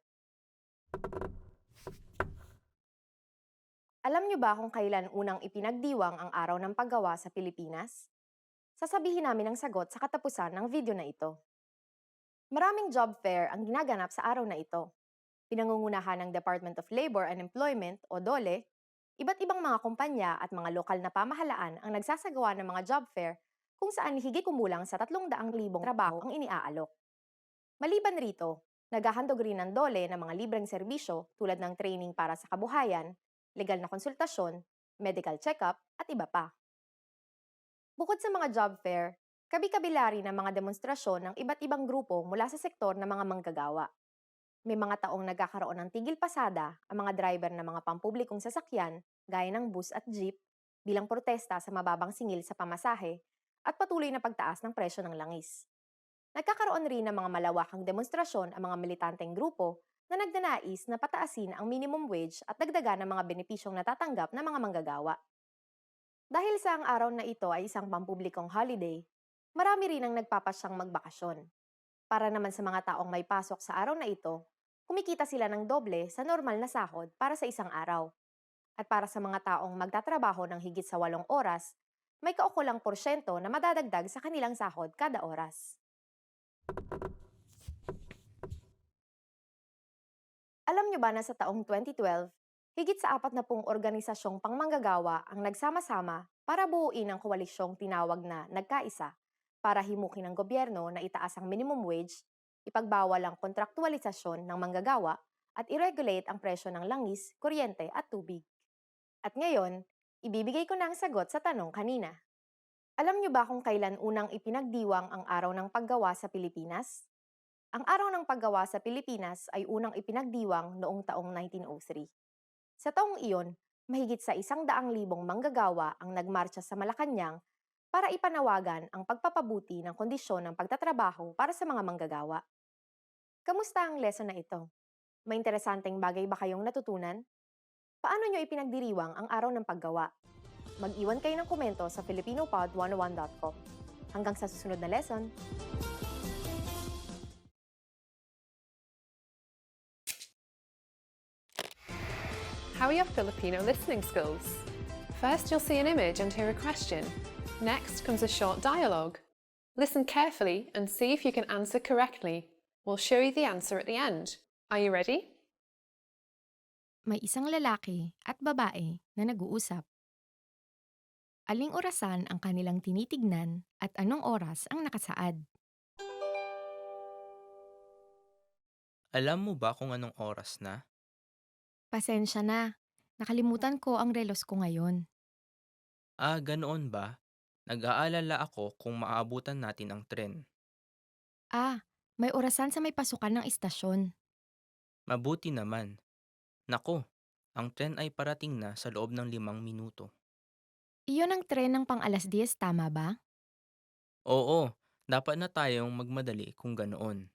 Alam niyo ba kung kailan unang ipinagdiwang ang araw ng paggawa sa Pilipinas? Sasabihin namin ang sagot sa katapusan ng video na ito. Maraming job fair ang ginaganap sa araw na ito. Pinangungunahan ng Department of Labor and Employment o DOLE, iba't ibang mga kumpanya at mga lokal na pamahalaan ang nagsasagawa ng mga job fair kung saan higit kumulang sa 300,000 trabaho ang iniaalok. Maliban rito, naghahandog rin ng DOLE ng mga libreng serbisyo tulad ng training para sa kabuhayan, legal na konsultasyon, medical check-up, at iba pa. Bukod sa mga job fair, kabi-kabila rin ang mga demonstrasyon ng iba't ibang grupo mula sa sektor ng mga manggagawa. May mga taong nagkakaroon ng tigil pasada ang mga driver ng mga pampublikong sasakyan gaya ng bus at jeep bilang protesta sa mababang singil sa pamasahe at patuloy na pagtaas ng presyo ng langis. Nagkakaroon rin ng mga malawakang demonstrasyon ang mga militanteng grupo na nagnanais na pataasin ang minimum wage at dagdagan ng mga benepisyong natatanggap ng mga manggagawa. Dahil sa ang araw na ito ay isang pampublikong holiday, marami rin ang nagpapasyang magbakasyon. Para naman sa mga taong may pasok sa araw na ito, kumikita sila ng doble sa normal na sahod para sa isang araw. At para sa mga taong magtatrabaho ng higit sa 8 oras, may kaukulang porsyento na madadagdag sa kanilang sahod kada oras. Alam niyo ba na sa taong 2012, higit sa 40 organisasyong pangmanggagawa ang nagsama-sama para buuin ang koalisyong tinawag na Nagkaisa para himukin ng gobyerno na itaas ang minimum wage, ipagbawal ang kontraktualisasyon ng manggagawa at i-regulate ang presyo ng langis, kuryente at tubig. At ngayon, ibibigay ko na ang sagot sa tanong kanina. Alam niyo ba kung kailan unang ipinagdiwang ang araw ng paggawa sa Pilipinas? Ang araw ng paggawa sa Pilipinas ay unang ipinagdiwang noong taong 1903. Sa taong iyon, mahigit sa 100,000 manggagawa ang nagmarcha sa Malacanang para ipanawagan ang pagpapabuti ng kondisyon ng pagtatrabaho para sa mga manggagawa. Kamusta ang lesson na ito? May interesanteng bagay ba kayong natutunan? Paano nyo ipinagdiriwang ang araw ng paggawa? Mag-iwan kayo ng komento sa filipinopod101.com. Hanggang sa susunod na lesson! How are your Filipino listening skills? First, you'll see an image and hear a question. Next comes a short dialogue. Listen carefully and see if you can answer correctly. We'll show you the answer at the end. Are you ready? May isang lalaki at babae na nag-uusap. Aling orasan ang kanilang tinitignan at anong oras ang nakasaad? Alam mo ba kung anong oras na? Pasensya na. Nakalimutan ko ang relos ko ngayon. Ganoon ba? Nag-aalala ako kung maaabutan natin ang tren. May orasan sa may pasukan ng istasyon. Mabuti naman. Nako, ang tren ay parating na sa loob ng 5 minuto. Iyon ang tren ng pang alas 10, tama ba? Oo, dapat na tayong magmadali kung ganoon.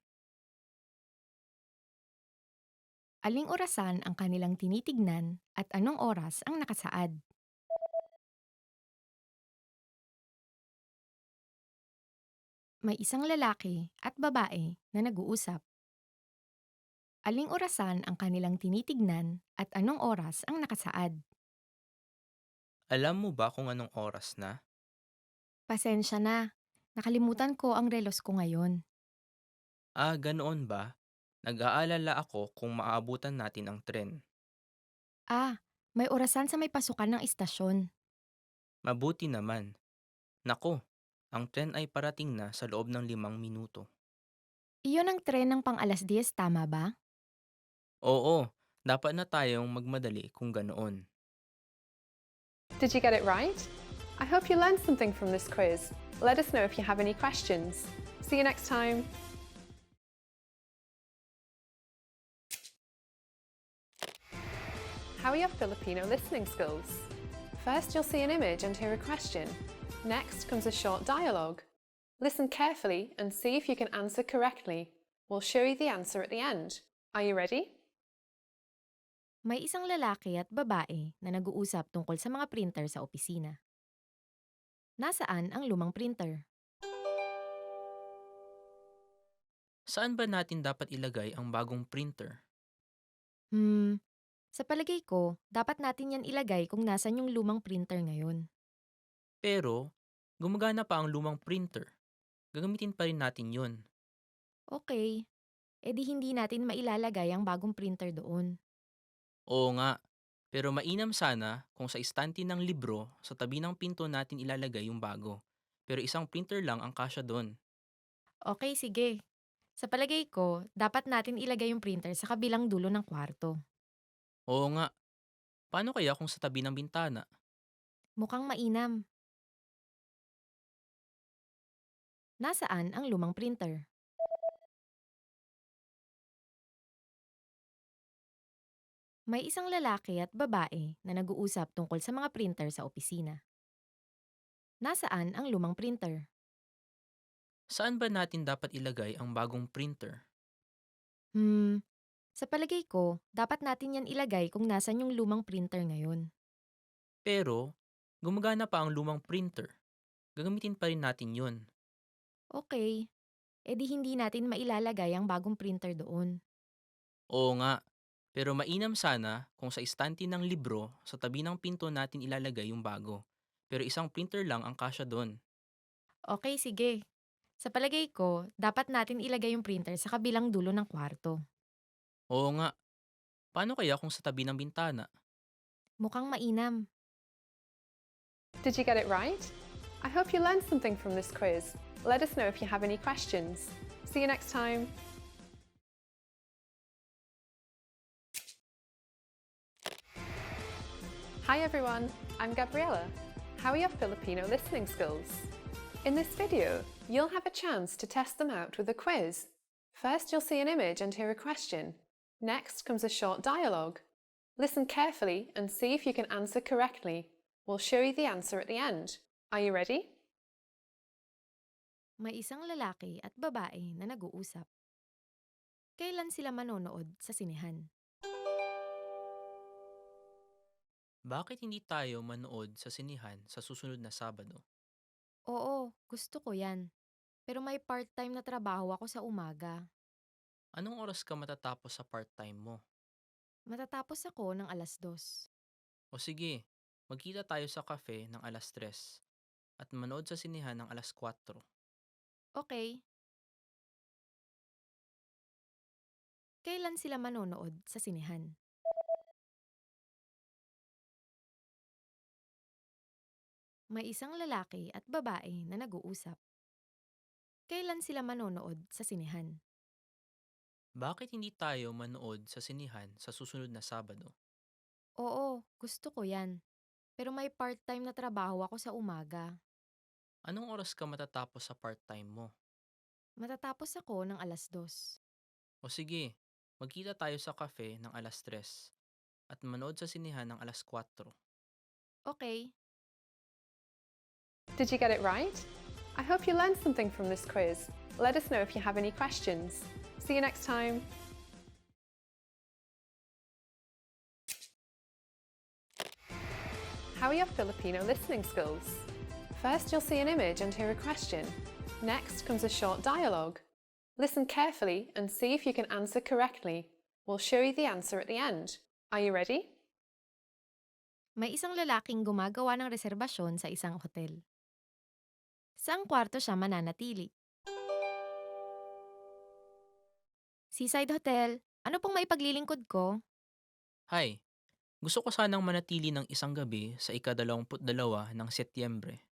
Aling orasan ang kanilang tinitignan at anong oras ang nakasaad? May isang lalaki at babae na nag-uusap. Aling orasan ang kanilang tinitignan at anong oras ang nakasaad? Alam mo ba kung anong oras na? Pasensya na. Nakalimutan ko ang relos ko ngayon. Ganoon ba? Nag-aalala ako kung maaabutan natin ang tren. May orasan sa may pasukan ng istasyon. Mabuti naman. Nako, ang tren ay parating na sa loob ng 5 minuto. Iyon ang tren ng pang alas 10, tama ba? Oo, dapat na tayong magmadali kung ganoon. Did you get it right? I hope you learned something from this quiz. Let us know if you have any questions. See you next time. How are your Filipino listening skills? First, you'll see an image and hear a question. Next comes a short dialogue. Listen carefully and see if you can answer correctly. We'll show you the answer at the end. Are you ready? May isang lalaki at babae na nag-uusap tungkol sa mga printer sa opisina. Nasaan ang lumang printer? Saan ba natin dapat ilagay ang bagong printer? Sa palagay ko, dapat natin yan ilagay kung nasan yung lumang printer ngayon. Pero, gumagana pa ang lumang printer. Gagamitin pa rin natin yun. Okay, edi hindi natin mailalagay ang bagong printer doon. Oo nga, pero mainam sana kung sa istante ng libro sa tabi ng pinto natin ilalagay yung bago. Pero isang printer lang ang kasya doon. Okay, sige. Sa palagay ko, dapat natin ilagay yung printer sa kabilang dulo ng kwarto. Oo nga, paano kaya kung sa tabi ng bintana? Mukhang mainam. Nasaan ang lumang printer? May isang lalaki at babae na nag-uusap tungkol sa mga printer sa opisina. Nasaan ang lumang printer? Saan ba natin dapat ilagay ang bagong printer? Sa palagay ko, dapat natin yan ilagay kung nasan yung lumang printer ngayon. Pero, gumagana pa ang lumang printer. Gagamitin pa rin natin yun. Okay, edi hindi natin mailalagay ang bagong printer doon. Oo nga, pero mainam sana kung sa istante ng libro sa tabi ng pinto natin ilalagay yung bago. Pero isang printer lang ang kasya doon. Okay, sige. Sa palagay ko, dapat natin ilagay yung printer sa kabilang dulo ng kwarto. Oo nga, paano kaya kung sa tabi ng bintana? Mukhang mainam. Did you get it right? I hope you learned something from this quiz. Let us know if you have any questions. See you next time. Hi everyone, I'm Gabriella. How are your Filipino listening skills? In this video, you'll have a chance to test them out with a quiz. First, you'll see an image and hear a question. Next comes a short dialogue. Listen carefully and see if you can answer correctly. We'll show you the answer at the end. Are you ready? May isang lalaki at babae na nag-uusap. Kailan sila manonood sa sinehan? Bakit hindi tayo manood sa sinihan sa susunod na Sabado? Oo, gusto ko yan. Pero may part-time na trabaho ako sa umaga. Anong oras ka matatapos sa part-time mo? Matatapos ako ng alas 2. O sige, magkita tayo sa cafe ng alas 3 at manood sa sinihan ng alas 4. Okay. Kailan sila manonood sa sinehan? May isang lalaki at babae na nag-uusap. Kailan sila manonood sa sinehan? Bakit hindi tayo manood sa sinihan sa susunod na Sabado? Oo, gusto ko yan. Pero may part-time na trabaho ako sa umaga. Anong oras ka matatapos sa part-time mo? Matatapos ako ng 2:00. O sige, magkita tayo sa cafe ng 3:00 at manood sa sinihan ng 4:00. Okay. Did you get it right? I hope you learned something from this quiz. Let us know if you have any questions. See you next time. How are your Filipino listening skills? First, you'll see an image and hear a question. Next comes a short dialogue. Listen carefully and see if you can answer correctly. We'll show you the answer at the end. Are you ready? May isang lalaking gumagawa ng reserbasyon sa isang hotel. Saang kwarto siya mananatili? Seaside Hotel, ano pong maipaglilingkod ko? Hi, gusto ko sanang manatili ng isang gabi sa ika-22 ng Setyembre.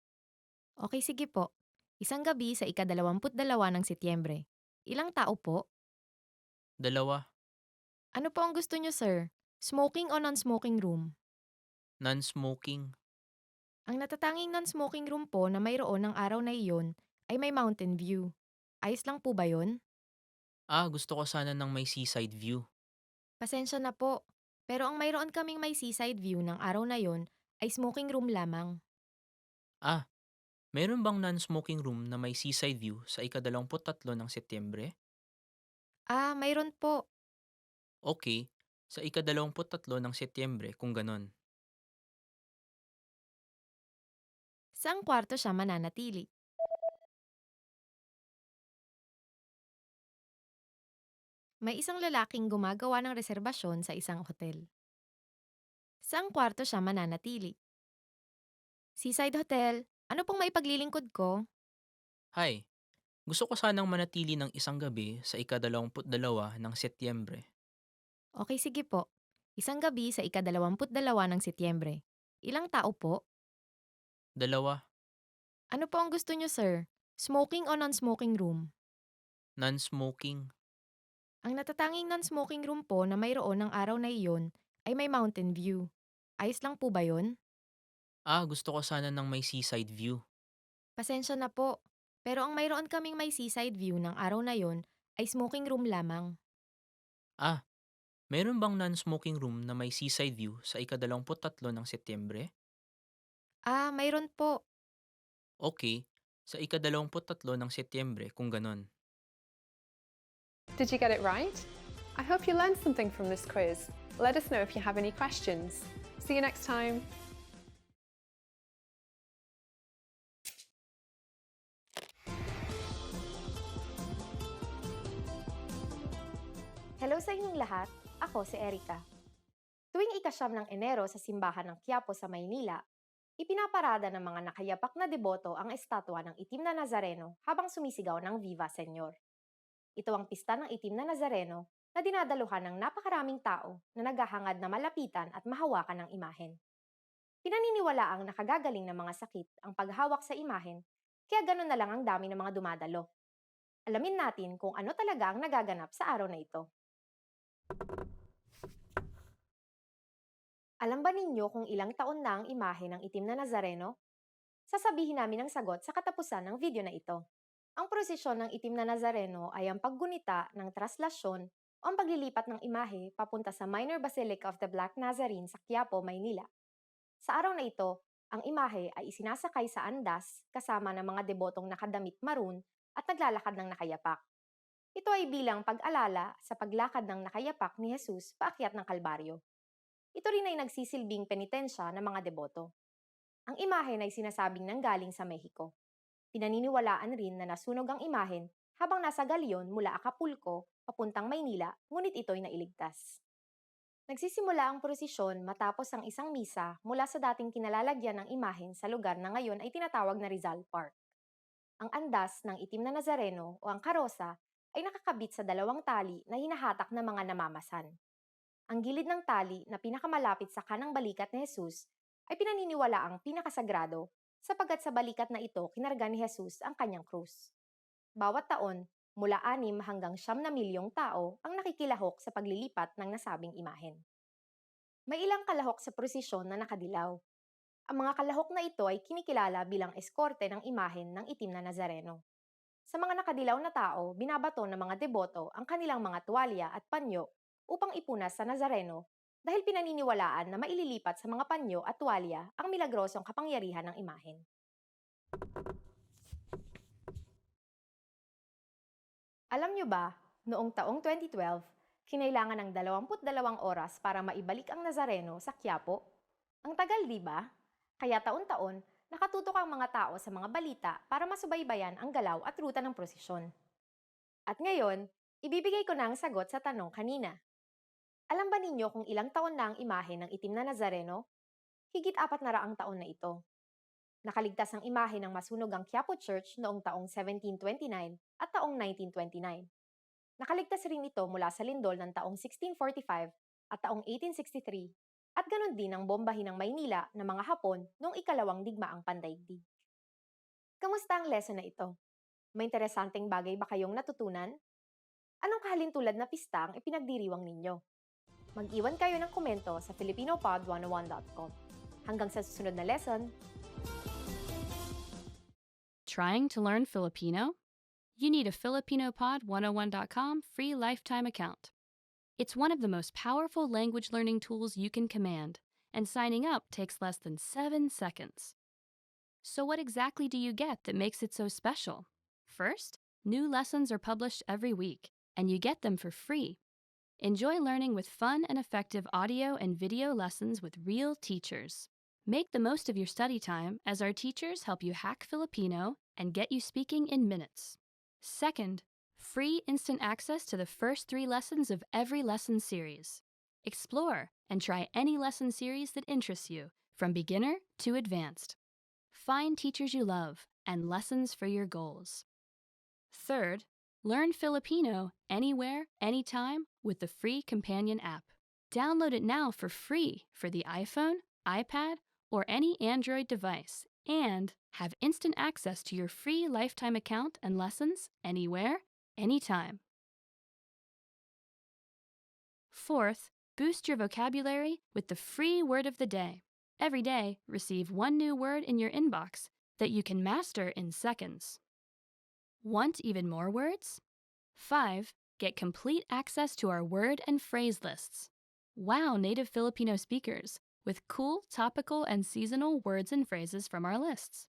Okay, sige po. Isang gabi sa ika-22 ng Setyembre. Ilang tao po? 2, Ano po ang gusto niyo, sir? Smoking o non-smoking room? non-smoking. Ang natatanging non-smoking room po na mayroon ng araw na iyon ay may mountain view. Ayos lang po ba yon? Gusto ko sana ng may seaside view. Pasensya na po. Pero ang mayroon kaming may seaside view ng araw na yon ay smoking room lamang. Meron bang non-smoking room na may seaside view sa ika-23 ng Setyembre? Mayroon po. Okay, sa ika-23 ng Setyembre kung ganon. Saang kwarto siya mananatili? May isang lalaking gumagawa ng reserbasyon sa isang hotel. Saang kwarto siya mananatili? Seaside Hotel, ano pong maipaglilingkod ko? Hi, gusto ko sanang manatili ng isang gabi sa ika-22 ng Setyembre. Okay, sige po. Isang gabi sa ika-22 ng Setyembre. Ilang tao po? 2, Ano po ang gusto niyo, sir? Smoking o non-smoking room? non-smoking. Ang natatanging non-smoking room po na mayroon ng araw na iyon ay may mountain view. Ayos lang po ba yon? Gusto ko sana ng may seaside view. Pasensya na po. Pero ang mayroon kaming may seaside view ng araw na yon ay smoking room lamang. Meron bang non-smoking room na may seaside view sa ika-23 ng Setyembre? Mayroon po. Okay, sa ika-23 ng Setyembre kung ganon. Did you get it right? I hope you learned something from this quiz. Let us know if you have any questions. See you next time. Hello sa inyong lahat, ako si Erica. Tuwing ika-9 ng Enero sa simbahan ng Quiapo sa Maynila, ipinaparada ng mga nakayapak na deboto ang estatwa ng itim na Nazareno habang sumisigaw ng Viva Señor. Ito ang pista ng itim na Nazareno na dinadaluhan ng napakaraming tao na naghahangad na malapitan at mahawakan ng imahen. Pinaniniwalaang nakagagaling ng mga sakit ang paghawak sa imahen, kaya gano'n na lang ang dami ng mga dumadalo. Alamin natin kung ano talaga ang nagaganap sa araw na ito. Alam ba ninyo kung ilang taon na ang imahe ng itim na Nazareno? Sasabihin namin ang sagot sa katapusan ng video na ito. Ang prosesyon ng itim na Nazareno ay ang paggunita ng traslasyon o ang paglilipat ng imahe papunta sa Minor Basilica of the Black Nazarene sa Quiapo, Maynila. Sa araw na ito, ang imahe ay isinasakay sa andas kasama ng mga debotong nakadamit maroon at naglalakad ng nakayapak. Ito ay bilang pag-alala sa paglakad ng nakayapak ni Jesus paakyat ng Kalbaryo. Ito rin ay nagsisilbing penitensya ng mga deboto. Ang imahen ay sinasabing nanggaling sa Mexico. Pinaniniwalaan rin na nasunog ang imahen habang nasa galyon mula Acapulco papuntang Maynila, ngunit ito'y nailigtas. Nagsisimula ang prosesyon matapos ang isang misa mula sa dating kinalalagyan ng imahen sa lugar na ngayon ay tinatawag na Rizal Park. Ang andas ng itim na Nazareno o ang karosa ay nakakabit sa 2 tali na hinahatak ng mga namamasan. Ang gilid ng tali na pinakamalapit sa kanang balikat ni Jesus ay pinaniniwalaang pinakasagrado sapagkat sa balikat na ito kinarga ni Jesus ang kanyang krus. Bawat taon, mula 6 hanggang 9 na milyong tao ang nakikilahok sa paglilipat ng nasabing imahen. May ilang kalahok sa prosesyon na nakadilaw. Ang mga kalahok na ito ay kinikilala bilang eskorte ng imahen ng itim na Nazareno. Sa mga nakadilaw na tao, binabato ng mga deboto ang kanilang mga tuwalya at panyo upang ipunas sa Nazareno dahil pinaniniwalaan na maililipat sa mga panyo at tuwalya ang milagrosong kapangyarihan ng imahen. Alam nyo ba, noong taong 2012, kinailangan ng 22 oras para maibalik ang Nazareno sa Quiapo? Ang tagal, di ba? Kaya taon-taon, nakatutok ang mga tao sa mga balita para masubaybayan ang galaw at ruta ng prosesyon. At ngayon, ibibigay ko na ang sagot sa tanong kanina. Alam ba ninyo kung ilang taon na ang imahe ng itim na Nazareno? Higit 400 taon na ito. Nakaligtas ang imahe ng masunog ang Quiapo Church noong taong 1729 at taong 1929. Nakaligtas rin ito mula sa lindol ng taong 1645 at taong 1863 at ganon din ang bombahin ng Maynila ng mga Hapon noong ikalawang digmaang pandaigdig. Kamusta ang lesson na ito? May interesanteng bagay ba kayong natutunan? Anong kahalintulad na pista ang ipinagdiriwang ninyo? Mag-iwan kayo ng komento sa filipinopod101.com. Hanggang sa susunod na lesson! Trying to learn Filipino? You need a filipinopod101.com free lifetime account. It's one of the most powerful language learning tools you can command, and signing up takes less than 7 seconds. So what exactly do you get that makes it so special? First, new lessons are published every week, and you get them for free. Enjoy learning with fun and effective audio and video lessons with real teachers. Make the most of your study time as our teachers help you hack Filipino and get you speaking in minutes. Second, free instant access to the first 3 lessons of every lesson series. Explore and try any lesson series that interests you, from beginner to advanced. Find teachers you love and lessons for your goals. Third, learn Filipino anywhere, anytime with the free companion app. Download it now for free for the iPhone, iPad, or any Android device, and have instant access to your free lifetime account and lessons anywhere, anytime. Fourth, boost your vocabulary with the free word of the day. Every day, receive 1 new word in your inbox that you can master in seconds. Want even more words? 5. Get complete access to our word and phrase lists. Wow native Filipino speakers with cool, topical, and seasonal words and phrases from our lists.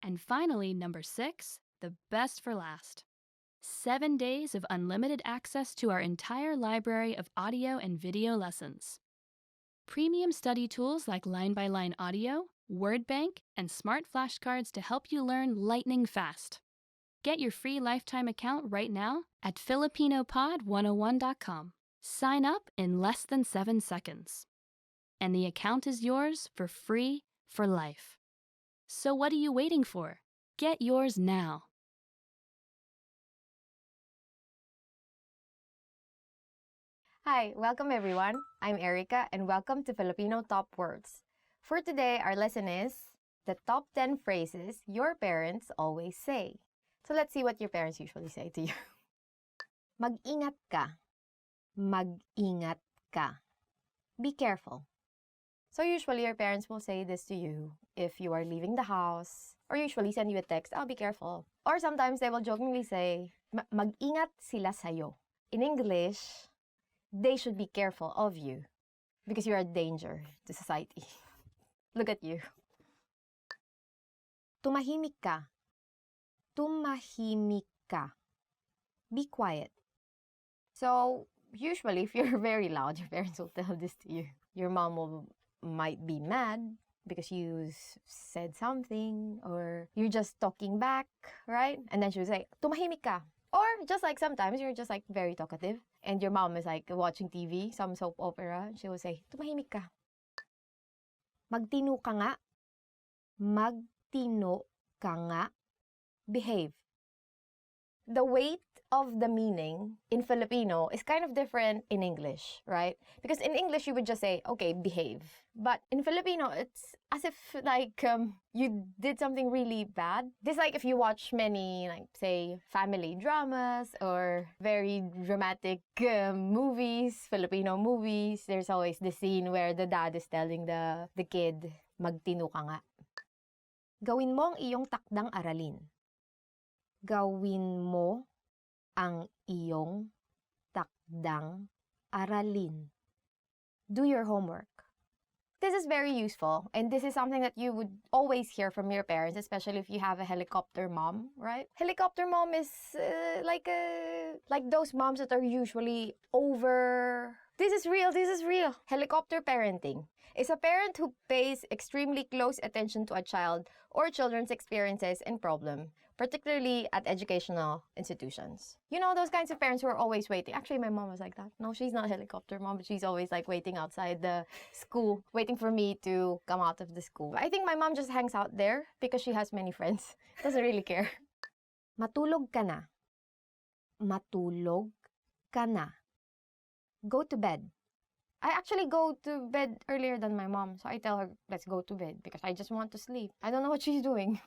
And finally, number 6, the best for last. 7 days of unlimited access to our entire library of audio and video lessons. Premium study tools like line-by-line audio, word bank, and smart flashcards to help you learn lightning fast. Get your free lifetime account right now at filipinopod101.com. Sign up in less than 7 seconds. And the account is yours for free for life. So what are you waiting for? Get yours now. Hi, welcome everyone. I'm Erica and welcome to Filipino Top Words. For today, our lesson is the top 10 phrases your parents always say. So let's see what your parents usually say to you. Mag-ingat ka. Mag-ingat ka. Be careful. So usually your parents will say this to you if you are leaving the house, or usually send you a text, oh, be careful. Or sometimes they will jokingly say, mag-ingat sila sa'yo. In English, they should be careful of you because you are a danger to society. Look at you. Tumahimik ka. Tumahimik ka. Be quiet. So, usually, if you're very loud, your parents will tell this to you. Your mom might be mad because you said something or you're just talking back, right? And then she will say, tumahimik ka. Or just like sometimes you're just like very talkative and your mom is like watching TV, some soap opera, and she will say, tumahimik ka. Magtino ka nga. Magtino ka nga. Behave. the weight of the meaning in Filipino is kind of different in English, right? Because in English, you would just say, okay, behave. But in Filipino, it's as if like you did something really bad. This like if you watch many, like say, family dramas or very dramatic movies, Filipino movies, there's always the scene where the dad is telling the kid, magtino ka nga. Gawin mo ang iyong takdang aralin. Gawin mo ang iyong takdang aralin. Do your homework. This is very useful, and this is something that you would always hear from your parents, especially if you have a helicopter mom, right? Helicopter mom is like those moms that are usually over... This is real. Helicopter parenting is a parent who pays extremely close attention to a child or children's experiences and problem, particularly at educational institutions. You know, those kinds of parents who are always waiting. Actually, my mom was like that. No, she's not a helicopter mom, but she's always like waiting outside the school, waiting for me to come out of the school. I think my mom just hangs out there because she has many friends. Doesn't really care. Matulog ka na. Matulog ka na. Go to bed. I actually go to bed earlier than my mom, so I tell her, let's go to bed because I just want to sleep. I don't know what she's doing.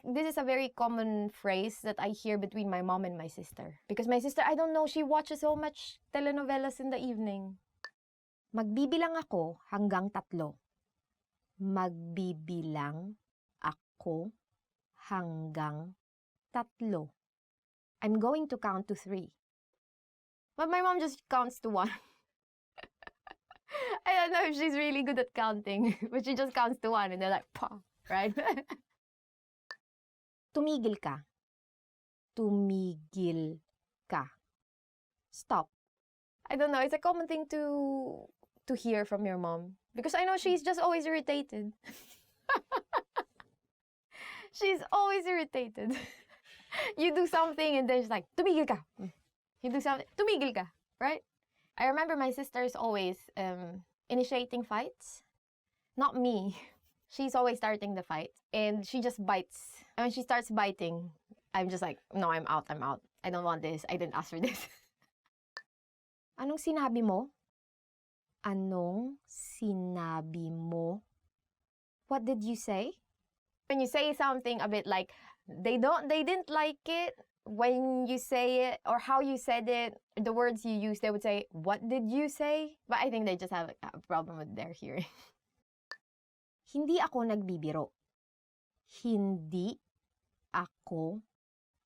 This is a very common phrase that I hear between my mom and my sister. Because my sister, I don't know, she watches so much telenovelas in the evening. Magbibilang ako hanggang 3. Magbibilang ako hanggang 3. I'm going to count to 3. But my mom just counts to 1. I don't know if she's really good at counting, but she just counts to 1 and they're like, pa, right? Tumigil ka. Tumigil ka. Stop. I don't know, it's a common thing to hear from your mom. Because I know she's just always irritated. She's always irritated. You do something and then she's like, tumigil ka. You do something, tumigil ka, right? I remember my sister's always initiating fights. Not me. She's always starting the fight. And she just bites. And when she starts biting, I'm just like, no, I'm out. I don't want this. I didn't ask for this. Anong sinabi mo? Anong sinabi mo? What did you say? When you say something a bit like, they didn't like it, when you say it or how you said it, the words you use, they would say, what did you say? But I think they just have a problem with their hearing. Hindi ako nagbibiro. Hindi ako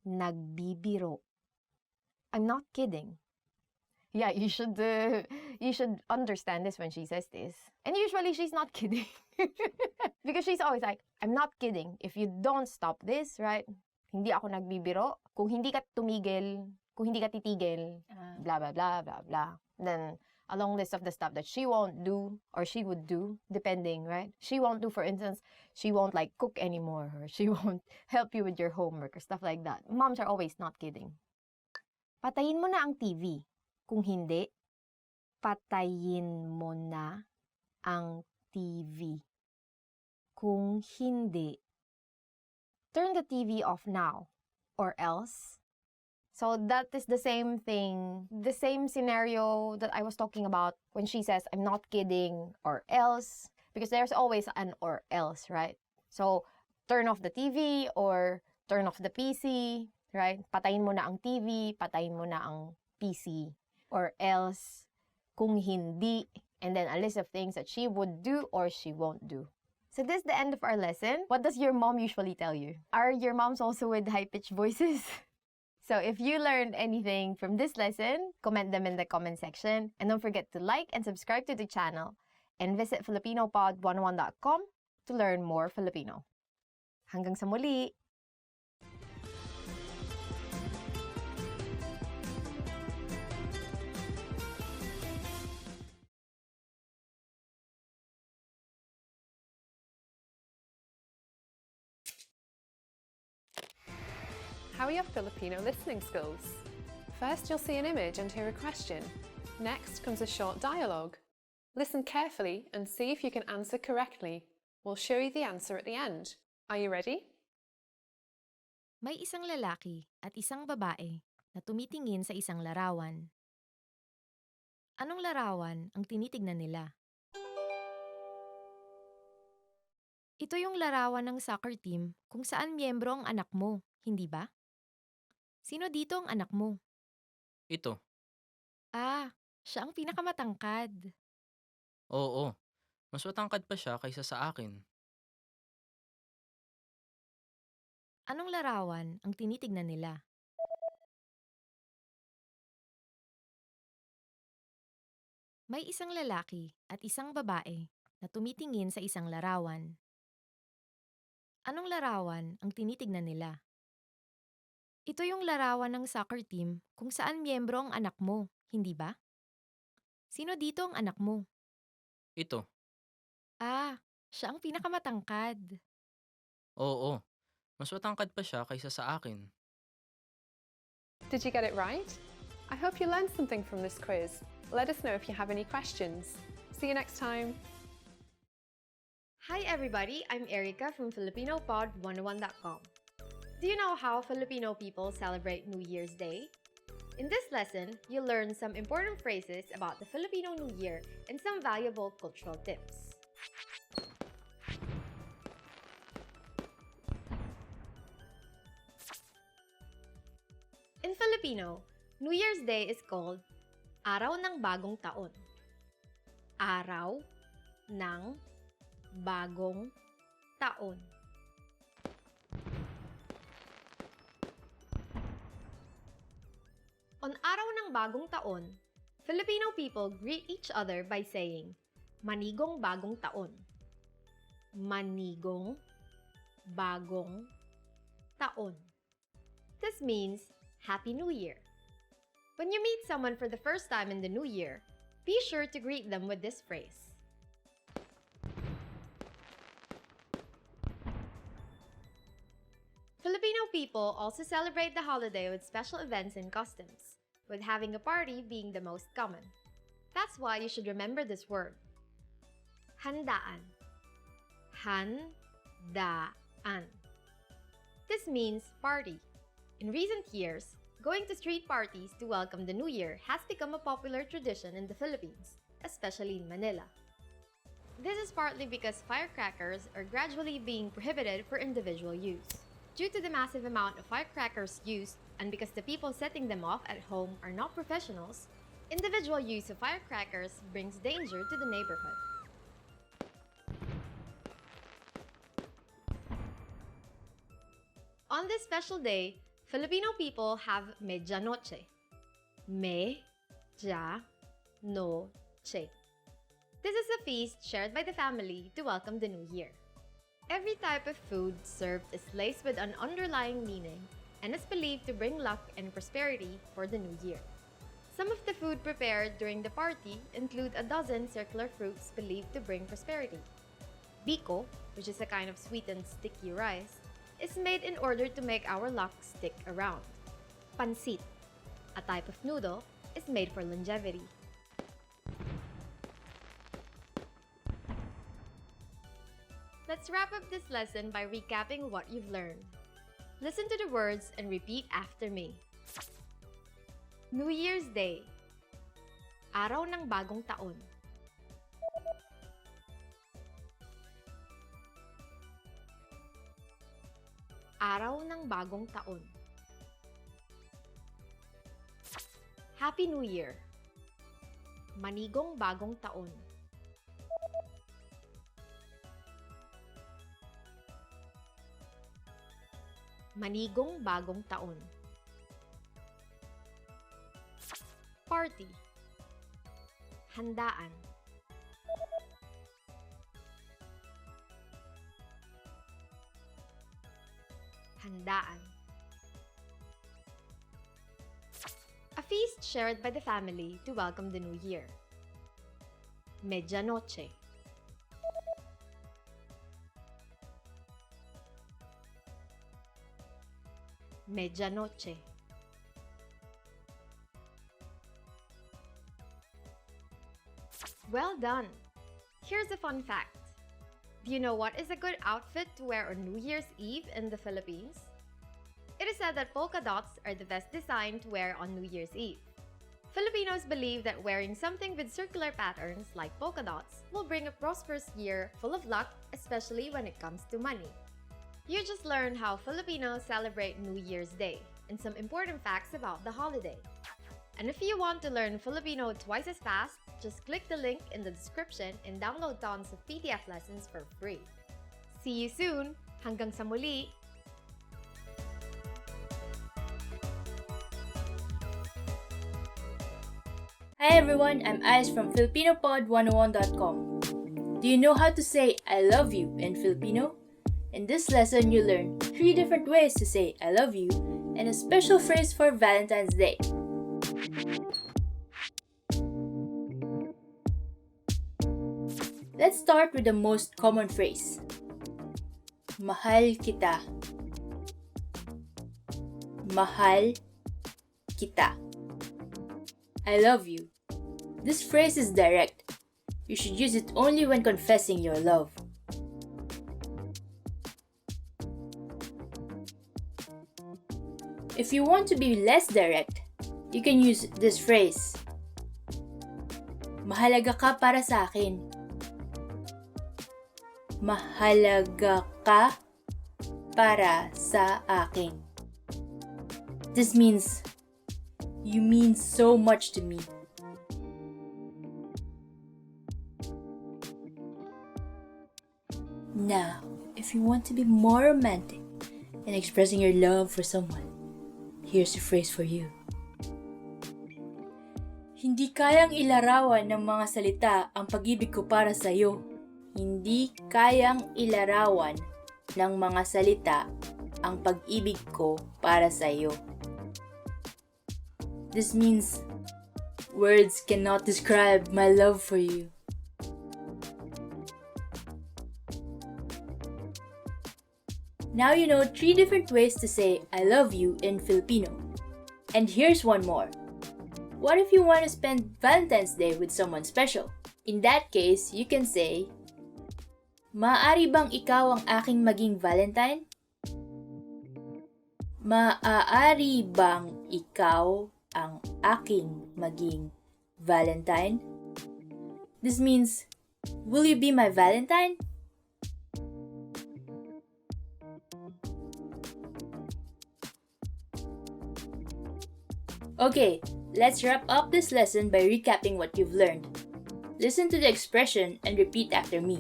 nagbibiro. I'm not kidding. Yeah, you should understand this when she says this. And usually she's not kidding. Because she's always like, I'm not kidding. If you don't stop this, right? Hindi ako nagbibiro. Kung hindi ka tumigil, kung hindi ka titigil, blah, blah, blah, blah, blah. Then, a long list of the stuff that she won't do or she would do, depending, right? She won't do, for instance, she won't like cook anymore or she won't help you with your homework or stuff like that. Moms are always not kidding. Patayin mo na ang TV. Kung hindi, patayin mo na ang TV. Kung hindi, turn the TV off now, or else. So that is the same thing, the same scenario that I was talking about when she says, I'm not kidding, or else, because there's always an or else, right? So, turn off the TV, or turn off the PC, right? Patayin mo na ang TV, patayin mo na ang PC, or else, kung hindi, and then a list of things that she would do or she won't do. So this is the end of our lesson. What does your mom usually tell you? Are your moms also with high-pitched voices? So if you learned anything from this lesson, comment them in the comment section. And don't forget to like and subscribe to the channel. And visit FilipinoPod101.com to learn more Filipino. Hanggang sa muli! How are your Filipino listening skills? First, you'll see an image and hear a question. Next comes a short dialogue. Listen carefully and see if you can answer correctly. We'll show you the answer at the end. Are you ready? May isang lalaki at isang babae na tumitingin sa isang larawan. Anong larawan ang tinitignan nila? Ito yung larawan ng soccer team kung saan miyembro ang anak mo, hindi ba? Sino dito ang anak mo? Ito. Ah, siya ang pinakamatangkad. Oo. Mas matangkad pa siya kaysa sa akin. Anong larawan ang tinitignan nila? May isang lalaki at isang babae na tumitingin sa isang larawan. Anong larawan ang tinitignan nila? Ito yung larawan ng soccer team kung saan miyembro ang anak mo, hindi ba? Sino dito ang anak mo? Ito. Ah, siya ang pinakamatangkad. Oo. Mas matangkad pa siya kaysa sa akin. Did you get it right? I hope you learned something from this quiz. Let us know if you have any questions. See you next time. Hi everybody, I'm Erica from FilipinoPod101.com. Do you know how Filipino people celebrate New Year's Day? In this lesson, you'll learn some important phrases about the Filipino New Year and some valuable cultural tips. In Filipino, New Year's Day is called Araw ng Bagong Taon. Araw ng Bagong Taon. On Araw ng Bagong Taon, Filipino people greet each other by saying, Manigong Bagong Taon. Manigong Bagong Taon. This means Happy New Year. When you meet someone for the first time in the new year, be sure to greet them with this phrase. Filipino people also celebrate the holiday with special events and customs, with having a party being the most common. That's why you should remember this word. Handaan. Handaan. This means party. In recent years, going to street parties to welcome the new year has become a popular tradition in the Philippines, especially in Manila. This is partly because firecrackers are gradually being prohibited for individual use. Due to the massive amount of firecrackers used and because the people setting them off at home are not professionals, individual use of firecrackers brings danger to the neighborhood. On this special day, Filipino people have medianoche. Medianoche. This is a feast shared by the family to welcome the new year. Every type of food served is laced with an underlying meaning and is believed to bring luck and prosperity for the new year. Some of the food prepared during the party include a dozen circular fruits believed to bring prosperity. Biko, which is a kind of sweetened sticky rice, is made in order to make our luck stick around. Pansit, a type of noodle, is made for longevity. Let's wrap up this lesson by recapping what you've learned. Listen to the words and repeat after me. New Year's Day. Araw ng Bagong Taon. Araw ng Bagong Taon. Happy New Year. Manigong Bagong Taon. Manigong Bagong Taon. Party. Handaan. Handaan. A feast shared by the family to welcome the new year. Medianoche. Medianoche. Well done! Here's a fun fact. Do you know what is a good outfit to wear on New Year's Eve in the Philippines? It is said that polka dots are the best design to wear on New Year's Eve. Filipinos believe that wearing something with circular patterns like polka dots will bring a prosperous year full of luck, especially when it comes to money. You just learned how Filipinos celebrate New Year's Day and some important facts about the holiday. And if you want to learn Filipino twice as fast, just click the link in the description and download tons of PDF lessons for free. See you soon! Hanggang sa muli! Hi everyone, I'm Ice from FilipinoPod101.com. Do you know how to say I love you in Filipino? In this lesson, you learn 3 different ways to say I love you and a special phrase for Valentine's Day. Let's start with the most common phrase. Mahal kita. Mahal kita. I love you. This phrase is direct. You should use it only when confessing your love. If you want to be less direct, you can use this phrase. Mahalaga ka para sa akin. Mahalaga ka para sa akin. This means you mean so much to me. Now, if you want to be more romantic in expressing your love for someone, here's a phrase for you. Hindi kayang ilarawan ng mga salita ang pag-ibig ko para sa iyo. Hindi kayang ilarawan ng mga salita ang pag-ibig ko para sa iyo. This means words cannot describe my love for you. Now you know 3 different ways to say I love you in Filipino. And here's one more. What if you want to spend Valentine's Day with someone special? In that case, you can say, maaari bang ikaw ang aking maging Valentine? Maaari bang ikaw ang aking maging Valentine? This means, will you be my Valentine? Okay, let's wrap up this lesson by recapping what you've learned. Listen to the expression and repeat after me.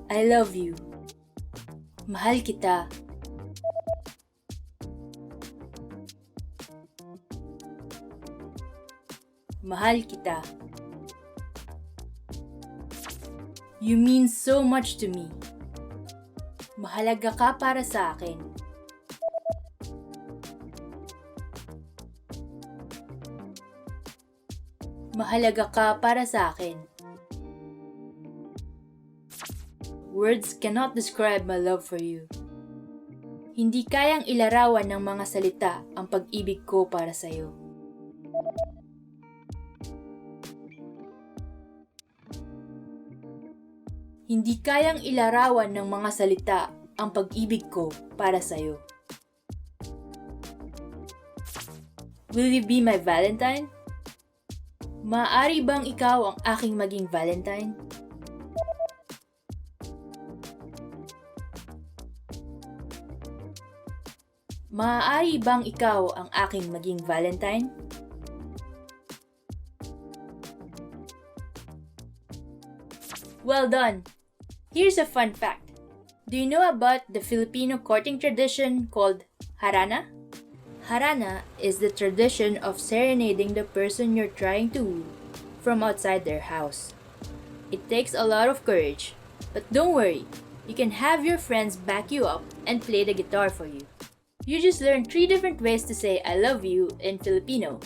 I love you. Mahal kita. Mahal kita. You mean so much to me. Mahalaga ka para sa akin. Mahalaga ka para sa akin. Words cannot describe my love for you. Hindi kayang ilarawan ng mga salita ang pag-ibig ko para sa iyo. Hindi kayang ilarawan ng mga salita ang pag-ibig ko para sa iyo. Will you be my Valentine? Maaari bang ikaw ang aking maging Valentine? Maaari bang ikaw ang aking maging Valentine? Well done! Here's a fun fact. Do you know about the Filipino courting tradition called harana? Harana is the tradition of serenading the person you're trying to woo from outside their house. It takes a lot of courage, but don't worry, you can have your friends back you up and play the guitar for you. You just learned 3 different ways to say I love you in Filipino,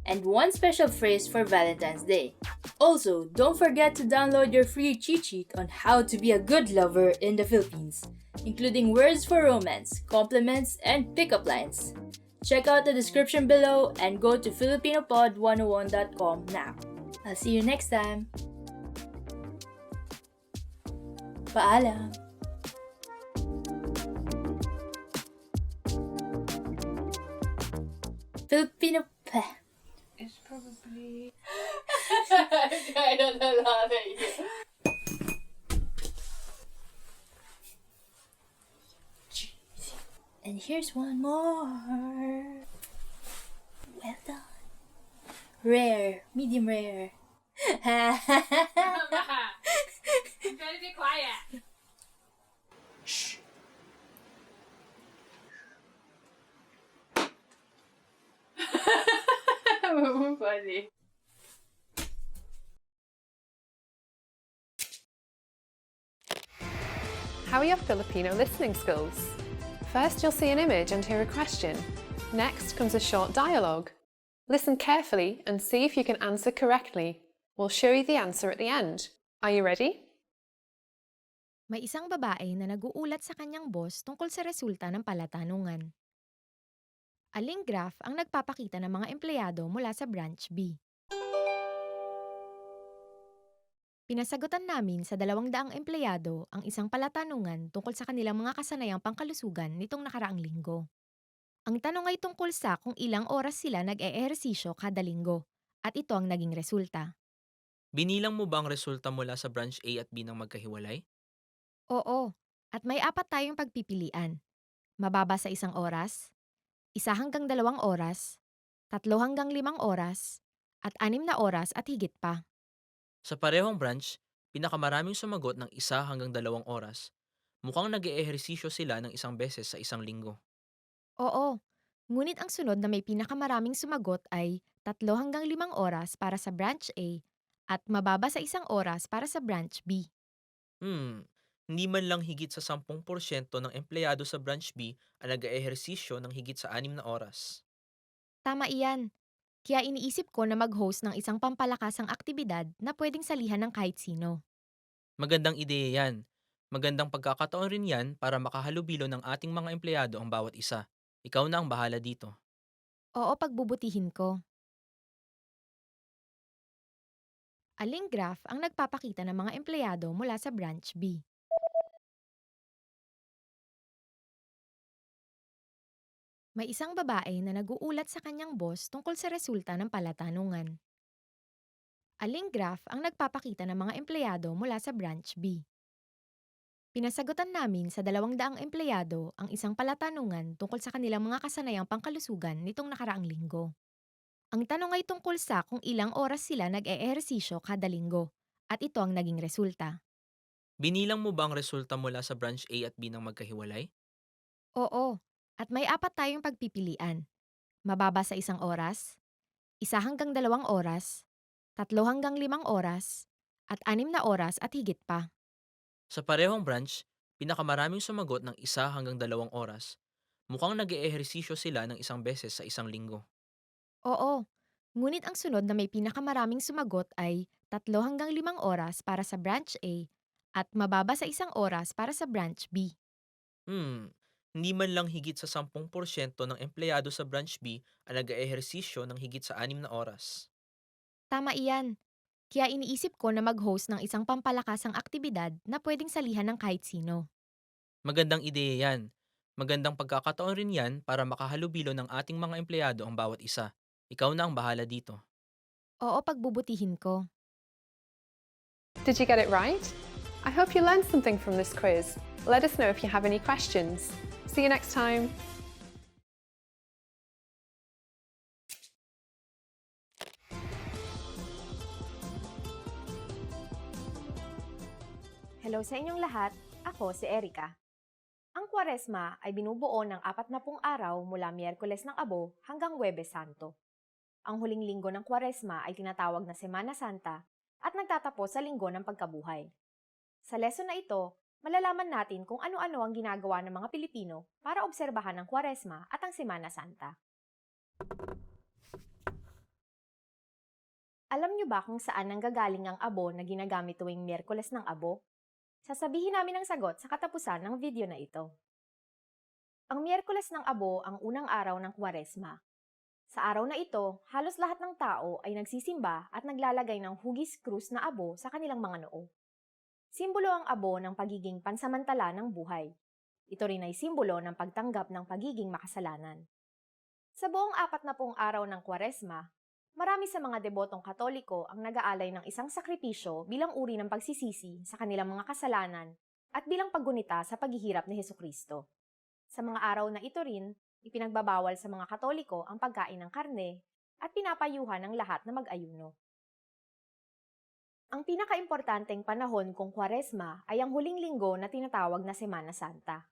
and 1 special phrase for Valentine's Day. Also, don't forget to download your free cheat sheet on how to be a good lover in the Philippines, including words for romance, compliments, and pickup lines. Check out the description below and go to FilipinoPod101.com now. I'll see you next time. Paalam! Filipino It's probably... And here's one more. Well done. Rare, medium rare. I'm trying to be quiet. Shh. Funny. How are your Filipino listening skills? First, you'll see an image and hear a question. Next comes a short dialogue. Listen carefully and see if you can answer correctly. We'll show you the answer at the end. Are you ready? May isang babae na nag-uulat sa kanyang boss tungkol sa resulta ng palatanungan. Aling graph ang nagpapakita ng mga empleyado mula sa branch B? Pinasagutan namin sa 200 empleyado ang isang palatanungan tungkol sa kanilang mga kasanayang pangkalusugan nitong nakaraang linggo. Ang tanong ay tungkol sa kung ilang oras sila nag-eehersisyo kada linggo, at ito ang naging resulta. Binilang mo ba ang resulta mula sa branch A at B ng magkahiwalay? Oo, at may 4 tayong pagpipilian. Mababa sa 1 oras, 1 hanggang 2 oras, 3 hanggang 5 oras, at 6 na oras at higit pa. Sa parehong branch, pinakamaraming sumagot ng 1 hanggang 2 oras. Mukhang nag-eehersisyo sila ng 1 beses sa 1 linggo. Oo, ngunit ang sunod na may pinakamaraming sumagot ay 3 hanggang 5 oras para sa branch A at mababa sa 1 oras para sa branch B. Hindi man lang higit sa 10% ng empleyado sa branch B ang nag-eehersisyo ng higit sa 6 na oras. Tama iyan. Kaya iniisip ko na mag-host ng isang pampalakasang aktibidad na pwedeng salihan ng kahit sino. Magandang ideya yan. Magandang pagkakataon rin yan para makahalubilo ng ating mga empleyado ang bawat isa. Ikaw na ang bahala dito. Oo, pagbubutihin ko. Aling graph ang nagpapakita ng mga empleyado mula sa branch B? May isang babae na nag-uulat sa kanyang boss tungkol sa resulta ng palatanungan. Aling graph ang nagpapakita ng mga empleyado mula sa branch B? Pinasagutan namin sa 200 empleyado ang isang palatanungan tungkol sa kanilang mga kasanayang pangkalusugan nitong nakaraang linggo. Ang tanong ay tungkol sa kung ilang oras sila nag-eehersisyo kada linggo, at ito ang naging resulta. Binilang mo ba ang resulta mula sa branch A at B ng magkahiwalay? Oo, at may 4 tayong pagpipilian. Mababa sa 1 oras, 1 hanggang 2 oras, 3 hanggang 5 oras, at 6 na oras at higit pa. Sa parehong branch, pinakamaraming sumagot ng 1 hanggang 2 oras. Mukhang nag-eehersisyo sila ng 1 beses sa 1 linggo. Oo, ngunit ang sunod na may pinakamaraming sumagot ay 3 hanggang 5 oras para sa branch A at mababa sa 1 oras para sa branch B. Hindi man lang higit sa 10% ng empleyado sa branch B ang nag-eehersisyo ng higit sa 6 na oras. Tama iyan. Kaya iniisip ko na mag-host ng isang pampalakasang aktibidad na pwedeng salihan ng kahit sino. Magandang ideya yan. Magandang pagkakataon rin yan para makahalubilo ng ating mga empleyado ang bawat isa. Ikaw na ang bahala dito. Oo, pagbubutihin ko. Did you get it right? I hope you learned something from this quiz. Let us know if you have any questions. See you next time. Hello sa inyong lahat, ako si Erica. Ang Kwaresma ay binubuo ng 40 araw mula Miyerkules ng Abo hanggang Huwebes Santo. Ang huling linggo ng Kwaresma ay tinatawag na Semana Santa at nagtatapos sa Linggo ng Pagkabuhay. Sa lesson na ito, malalaman natin kung ano-ano ang ginagawa ng mga Pilipino para obserbahan ang Kwaresma at ang Semana Santa. Alam niyo ba kung saan nanggagaling ang abo na ginagamit tuwing Miyerkules ng Abo? Sasabihin namin ang sagot sa katapusan ng video na ito. Ang Miyerkules ng Abo ang unang araw ng Kwaresma. Sa araw na ito, halos lahat ng tao ay nagsisimba at naglalagay ng hugis krus na abo sa kanilang mga noo. Simbolo ang abo ng pagiging pansamantala ng buhay. Ito rin ay simbolo ng pagtanggap ng pagiging makasalanan. Sa buong 40 araw ng Kwaresma, marami sa mga debotong Katoliko ang nag-aalay ng isang sakripisyo bilang uri ng pagsisisi sa kanilang mga kasalanan at bilang paggunita sa paghihirap ni Hesukristo. Sa mga araw na ito rin, ipinagbabawal sa mga Katoliko ang pagkain ng karne at pinapayuhan ng lahat na mag-ayuno. Ang pinakaimportanteng panahon kung Kwaresma ay ang huling linggo na tinatawag na Semana Santa.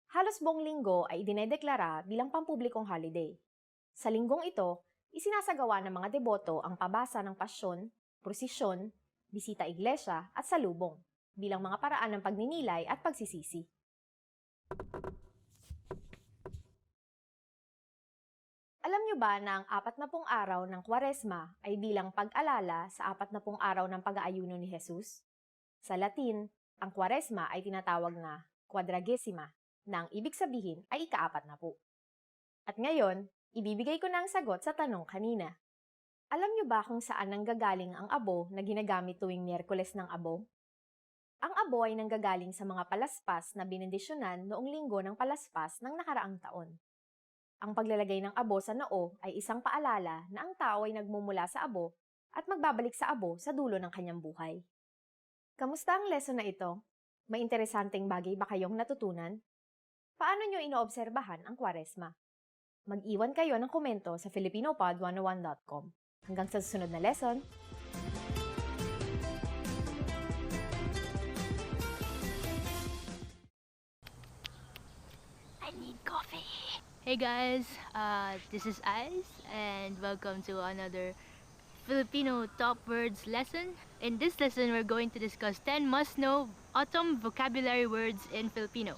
Halos buong linggo ay idinedeklara bilang pampublikong holiday. Sa linggong ito, isinasagawa ng mga deboto ang pabasa ng pasyon, prosesyon, bisita iglesia at salubong bilang mga paraan ng pagninilay at pagsisisi. Alam niyo ba na ang 40 araw ng Kwaresma ay bilang pag-alala sa 40 araw ng pag-aayuno ni Jesus? Sa Latin, ang Kwaresma ay tinatawag na Quadragesima, na ang ibig sabihin ay ika-40. At ngayon, ibibigay ko na ang sagot sa tanong kanina. Alam niyo ba kung saan nanggagaling ang abo na ginagamit tuwing Miyerkules ng Abo? Ang abo ay nanggagaling sa mga palaspas na binendisyonan noong linggo ng palaspas ng nakaraang taon. Ang paglalagay ng abo sa noo ay isang paalala na ang tao ay nagmumula sa abo at magbabalik sa abo sa dulo ng kanyang buhay. Kamusta ang lesson na ito? May interesanteng bagay ba kayong natutunan? Paano nyo inoobserbahan ang Kwaresma? Mag-iwan kayo ng komento sa filipinopod101.com. Hanggang sa susunod na lesson! I need coffee. Hey guys, this is Ice and welcome to another Filipino top words lesson. In this lesson, we're going to discuss 10 must-know autumn vocabulary words in Filipino.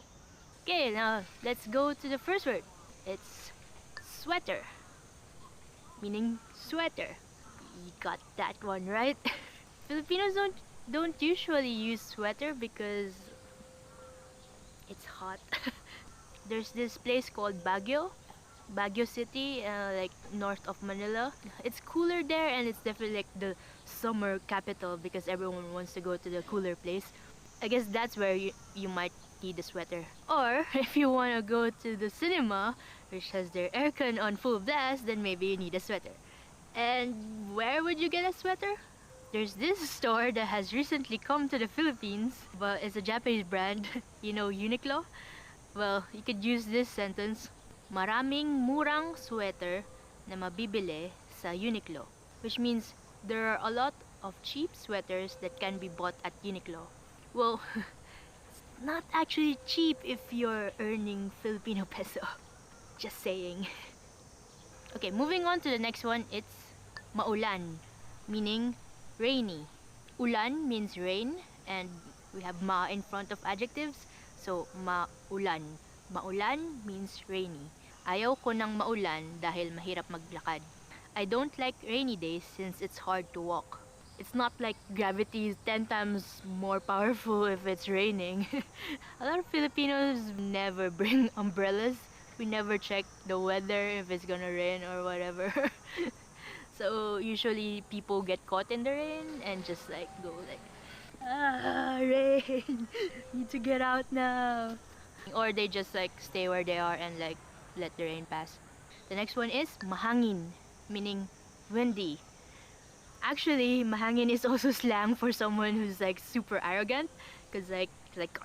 Okay, now let's go to the first word. It's sweater, meaning sweater. You got that one right. Filipinos don't usually use sweater because it's hot. There's this place called Baguio City, like north of Manila. It's cooler there and it's definitely like the summer capital because everyone wants to go to the cooler place. I guess that's where you might need a sweater. Or if you want to go to the cinema, which has their aircon on full blast, then maybe you need a sweater. And where would you get a sweater? There's this store that has recently come to the Philippines, but it's a Japanese brand, you know, Uniqlo. Well, you could use this sentence, maraming murang sweater na mabibili sa Uniqlo, which means there are a lot of cheap sweaters that can be bought at Uniqlo. Well, it's not actually cheap if you're earning Filipino peso. Just saying. Okay, moving on to the next one, it's maulan, meaning rainy. Ulan means rain, and we have ma in front of adjectives. So, maulan. Maulan means rainy. Ayaw ko ng maulan dahil mahirap maglakad. I don't like rainy days since it's hard to walk. It's not like gravity is 10 times more powerful if it's raining. A lot of Filipinos never bring umbrellas. We never check the weather if it's gonna rain or whatever. So, usually people get caught in the rain and just like go like, rain, need to get out now. Or they just like stay where they are and like let the rain pass. The next one is mahangin, meaning windy. Actually, mahangin is also slang for someone who's like super arrogant, cause like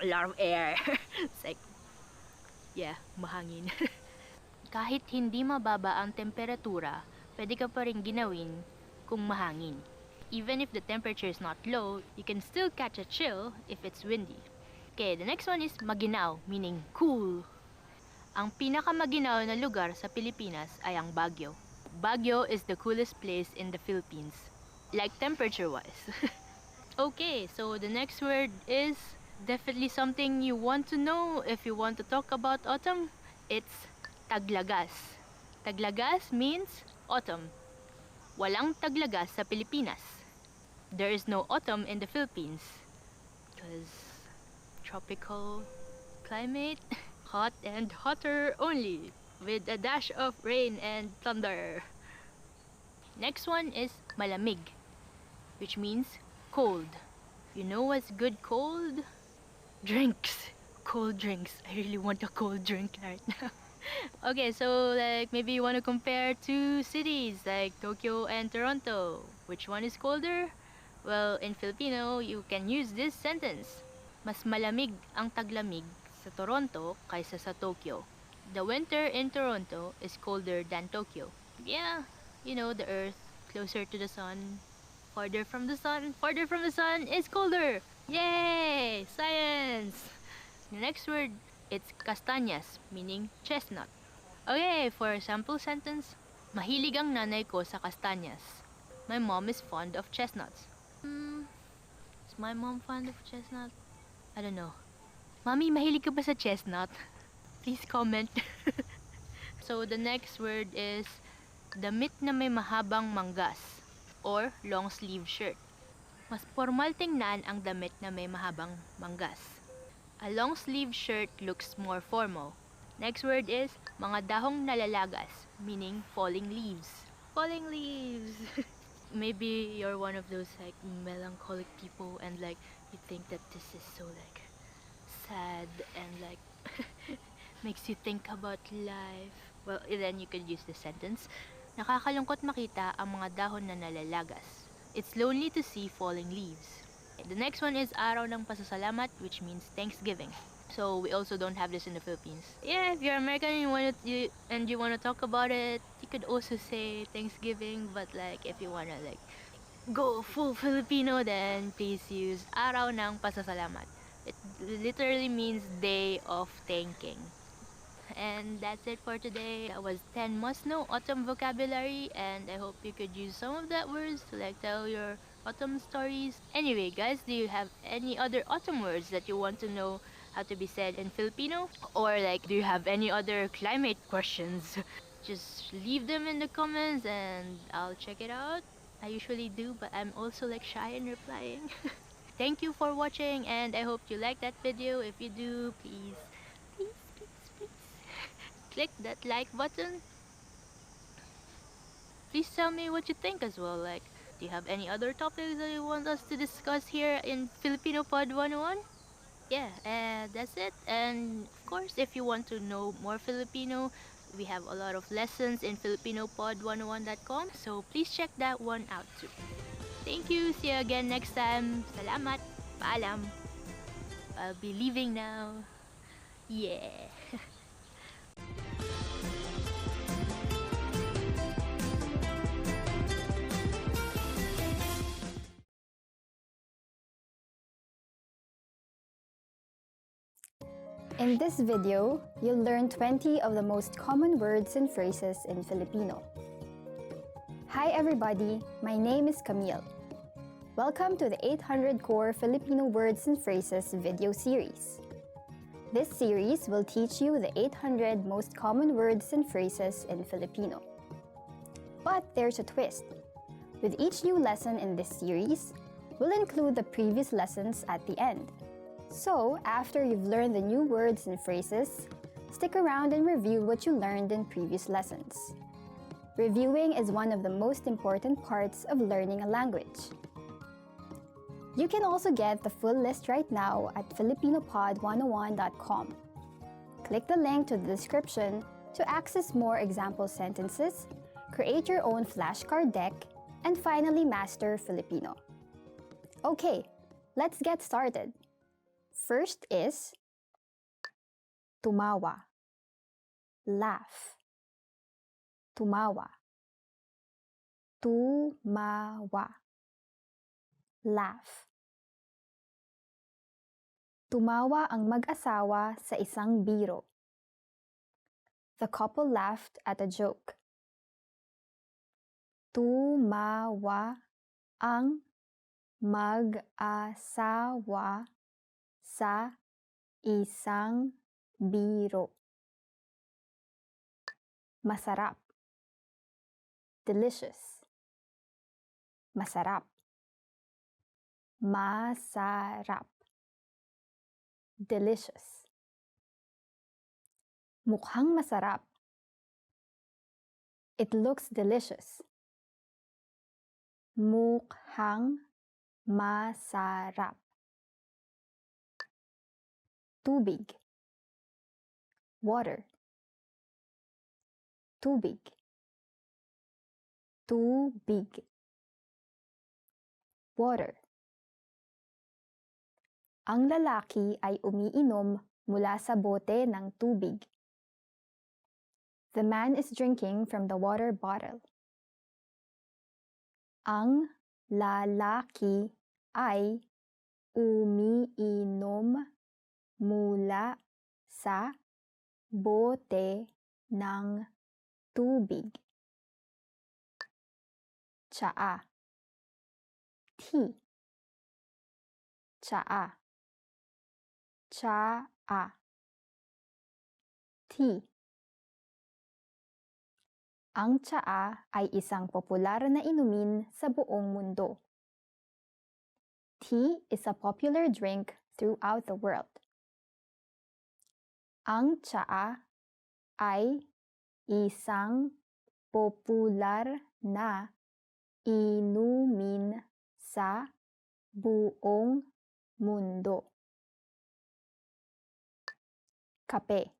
a lot of air. It's like, yeah, mahangin. Kahit hindi mababa ang temperatura, pwede ka pa rin ginawin kung mahangin. Even if the temperature is not low, you can still catch a chill if it's windy. Okay, the next one is maginaw, meaning cool. Ang pinakamaginaw na lugar sa Pilipinas ay ang Baguio. Baguio is the coolest place in the Philippines, like temperature-wise. Okay, so the next word is definitely something you want to know if you want to talk about autumn. It's taglagas. Taglagas means autumn. Walang taglagas sa Pilipinas. There is no autumn in the Philippines because tropical climate, hot and hotter only, with a dash of rain and thunder. Next one is malamig, which means cold. You know what's good cold? Drinks. Cold drinks. I really want a cold drink right now. Okay, so like maybe you want to compare two cities like Tokyo and Toronto. Which one is colder? Well, in Filipino, you can use this sentence. Mas malamig ang taglamig sa Toronto kaysa sa Tokyo. The winter in Toronto is colder than Tokyo. Yeah, you know, the earth closer to the sun, farther from the sun is colder. Yay! Science! The next word, it's castañas, meaning chestnut. Okay, for a sample sentence, mahilig ang nanay ko sa castañas. My mom is fond of chestnuts. Is my mom fond of chestnut? I don't know. Mommy, mahilig ka ba sa chestnut? Please comment. So the next word is damit na may mahabang manggas or long sleeve shirt. Mas formal tingnan ang damit na may mahabang manggas. A long sleeve shirt looks more formal. Next word is mga dahong nalalagas, meaning falling leaves. Falling leaves. Maybe you're one of those like melancholic people and like you think that this is so like sad and like makes you think about life. Well, then you could use the sentence. Nakakalungkot makita ang mga dahon na nalalagas. It's lonely to see falling leaves. The next one is Araw ng Pasasalamat, which means Thanksgiving. So we also don't have this in the Philippines. Yeah, if you're American and you wanna talk about it, you could also say Thanksgiving. But like if you wanna like go full Filipino, then please use Araw ng Pasasalamat. It literally means Day of Thanking. And that's it for today. That was 10 must-know autumn vocabulary, and I hope you could use some of that words to like tell your autumn stories. Anyway, guys, do you have any other autumn words that you want to know how to be said in Filipino? Or like, do you have any other climate questions? Just leave them in the comments and I'll check it out. I usually do, but I'm also like shy in replying. Thank you for watching, and I hope you like that video. If you do, please click that like button. Please tell me what you think as well. Like, do you have any other topics that you want us to discuss here in Filipino Pod 101? Yeah, that's it. And of course, if you want to know more Filipino, we have a lot of lessons in filipinopod101.com. So please check that one out too. Thank you. See you again next time. Salamat. Paalam. I'll be leaving now. Yeah. In this video, you'll learn 20 of the most common words and phrases in Filipino. Hi everybody, my name is Camille. Welcome to the 800 Core Filipino Words and Phrases video series. This series will teach you the 800 most common words and phrases in Filipino. But there's a twist. With each new lesson in this series, we'll include the previous lessons at the end. So, after you've learned the new words and phrases, stick around and review what you learned in previous lessons. Reviewing is one of the most important parts of learning a language. You can also get the full list right now at filipinopod101.com. Click the link to the description to access more example sentences, create your own flashcard deck, and finally master Filipino. Okay, let's get started. First is tumawa, laugh. Tumawa, tumawa, laugh. Tumawa ang mag-asawa sa isang biro. The couple laughed at a joke. Tumawa ang mag-asawa sa isang biro. Masarap. Delicious. Masarap. Masarap. Delicious. Mukhang masarap. It looks delicious. Mukhang masarap. Tubig. Water. tubig. Tubig. Water. Ang lalaki ay umiinom mula sa bote ng tubig. The man is drinking from the water bottle. Ang lalaki ay umiinom mula sa bote ng tubig. Tsaa. Tea. Tsaa. Tsaa. Tea. Ang tsaa ay isang popular na inumin sa buong mundo. Tea is a popular drink throughout the world. Ang tsaa ay isang popular na inumin sa buong mundo. Kape.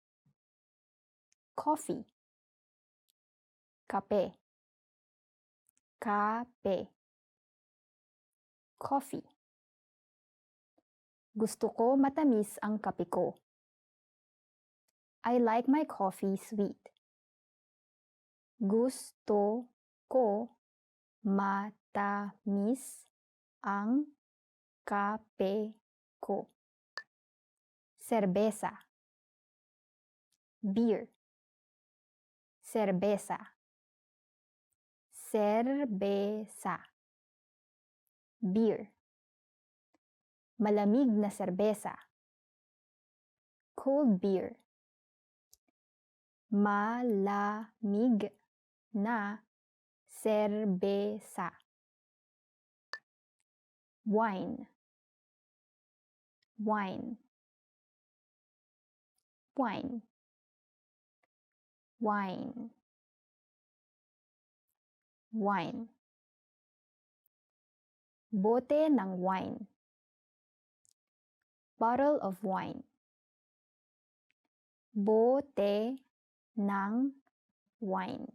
Coffee. Kape. Kape. Coffee. Gusto ko matamis ang kape ko. I like my coffee sweet. Gusto ko matamis ang kape ko. Serbesa. Beer. Serbesa. Serbesa. Beer. Malamig na serbesa. Cold beer. Malamig na serbesa. Wine. Wine. Wine. Wine. Wine. Bote ng wine. Bottle of wine. Bote ng wine.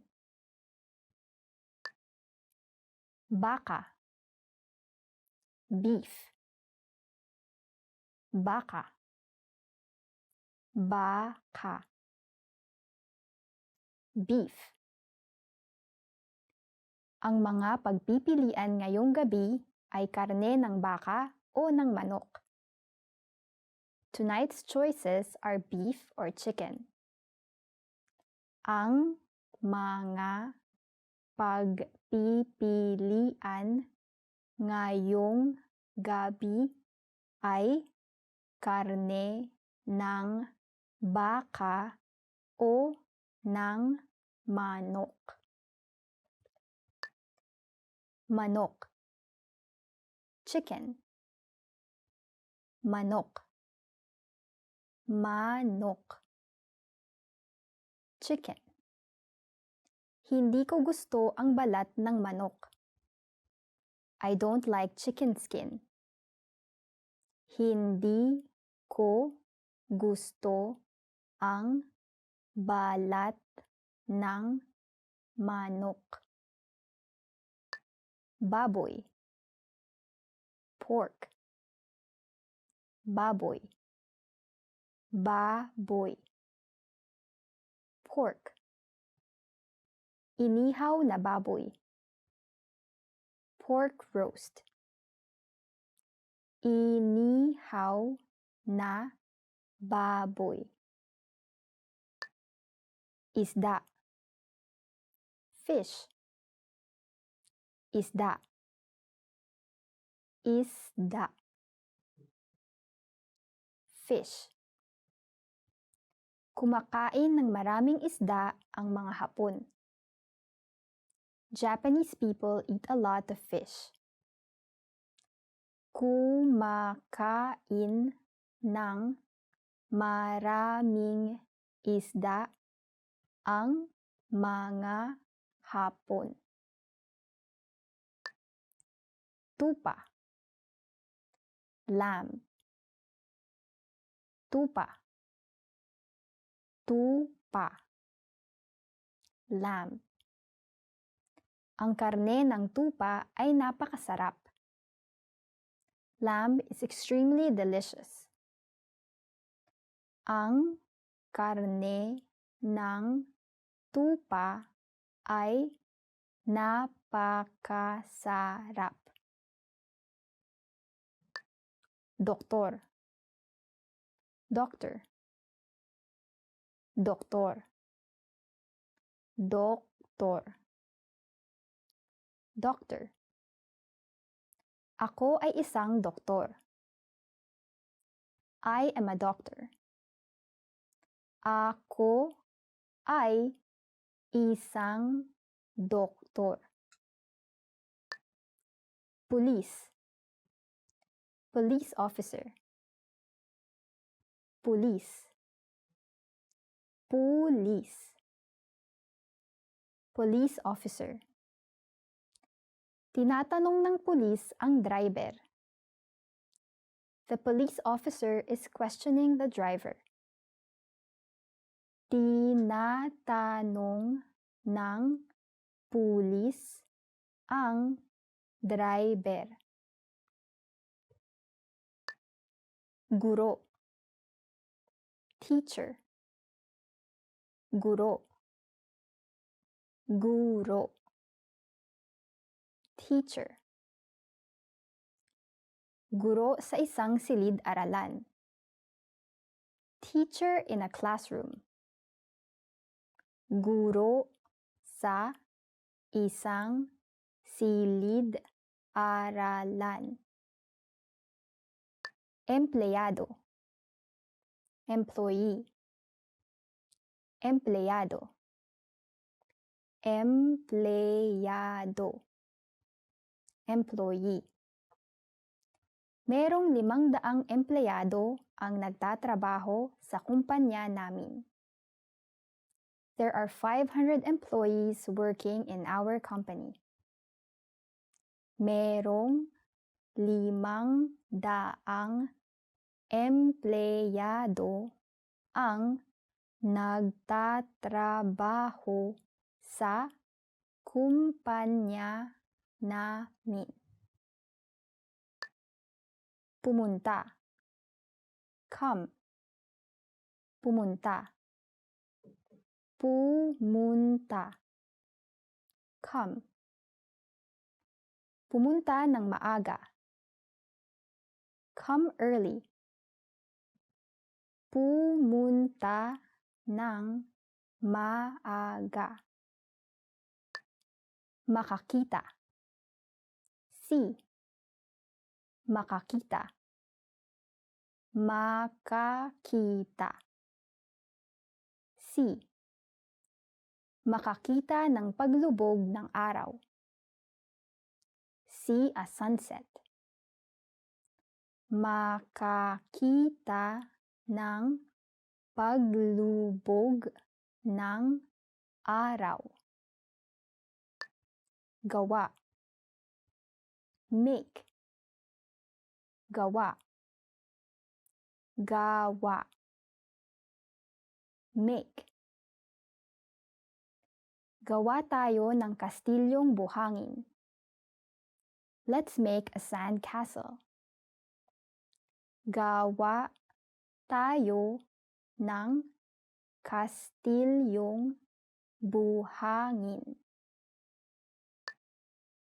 Baka. Beef. Baka. Baka. Beef. Ang mga pagpipilian ngayong gabi ay karne ng baka o ng manok. Tonight's choices are beef or chicken. Ang mga pagpipilian ngayong gabi ay karne ng baka o ng manok. Manok. Chicken. Manok. Manok. Chicken. Hindi ko gusto ang balat ng manok. I don't like chicken skin. Hindi ko gusto ang balat ng manok. Baboy. Pork. Baboy. Baboy. Pork. Inihaw na baboy. Pork roast. Inihaw na baboy. Isda. Fish. Isda. Isda. Fish. Kumakain ng maraming isda ang mga Hapon. Japanese people eat a lot of fish. Kumakain ng maraming isda ang mga Hapon. Tupa. Lamb. Tupa. Tupa. lamb. Ang karne ng tupa ay napakasarap. Lamb is extremely delicious. Ang karne ng tupa ay napakasarap. Doktor. Doctor. Doktor. Doktor. Doctor. Ako ay isang doktor. I am a doctor. Ako ay isang doktor. Police. Police officer. Police. Police. Police officer. Tinatanong ng pulis ang driver. The police officer is questioning the driver. Tinatanong ng pulis ang driver. Guro. Teacher. Guro. Guro. Teacher. Guro sa isang silid-aralan. Teacher in a classroom. Guro sa isang silid-aralan. Empleyado. Employee. Empleyado. Empleyado. Employee. Merong 500 empleyado ang nagtatrabaho sa kumpanya namin. There are 500 employees working in our company. Merong 500 empleyado ang nagtatrabaho sa kumpanya namin. Pumunta. Come. Pumunta. Pumunta. Come. Pumunta ng maaga. Come early. Pumunta ng maaga. Makakita. See. Makakita. Makakita. See. Makakita ng paglubog ng araw. See a sunset. Makakita ng paglubog ng araw. Gawa. Make. Gawa. Gawa. Make. Gawa tayo ng kastilyong buhangin. Let's make a sand castle. Gawa tayo ng kastilyong buhangin.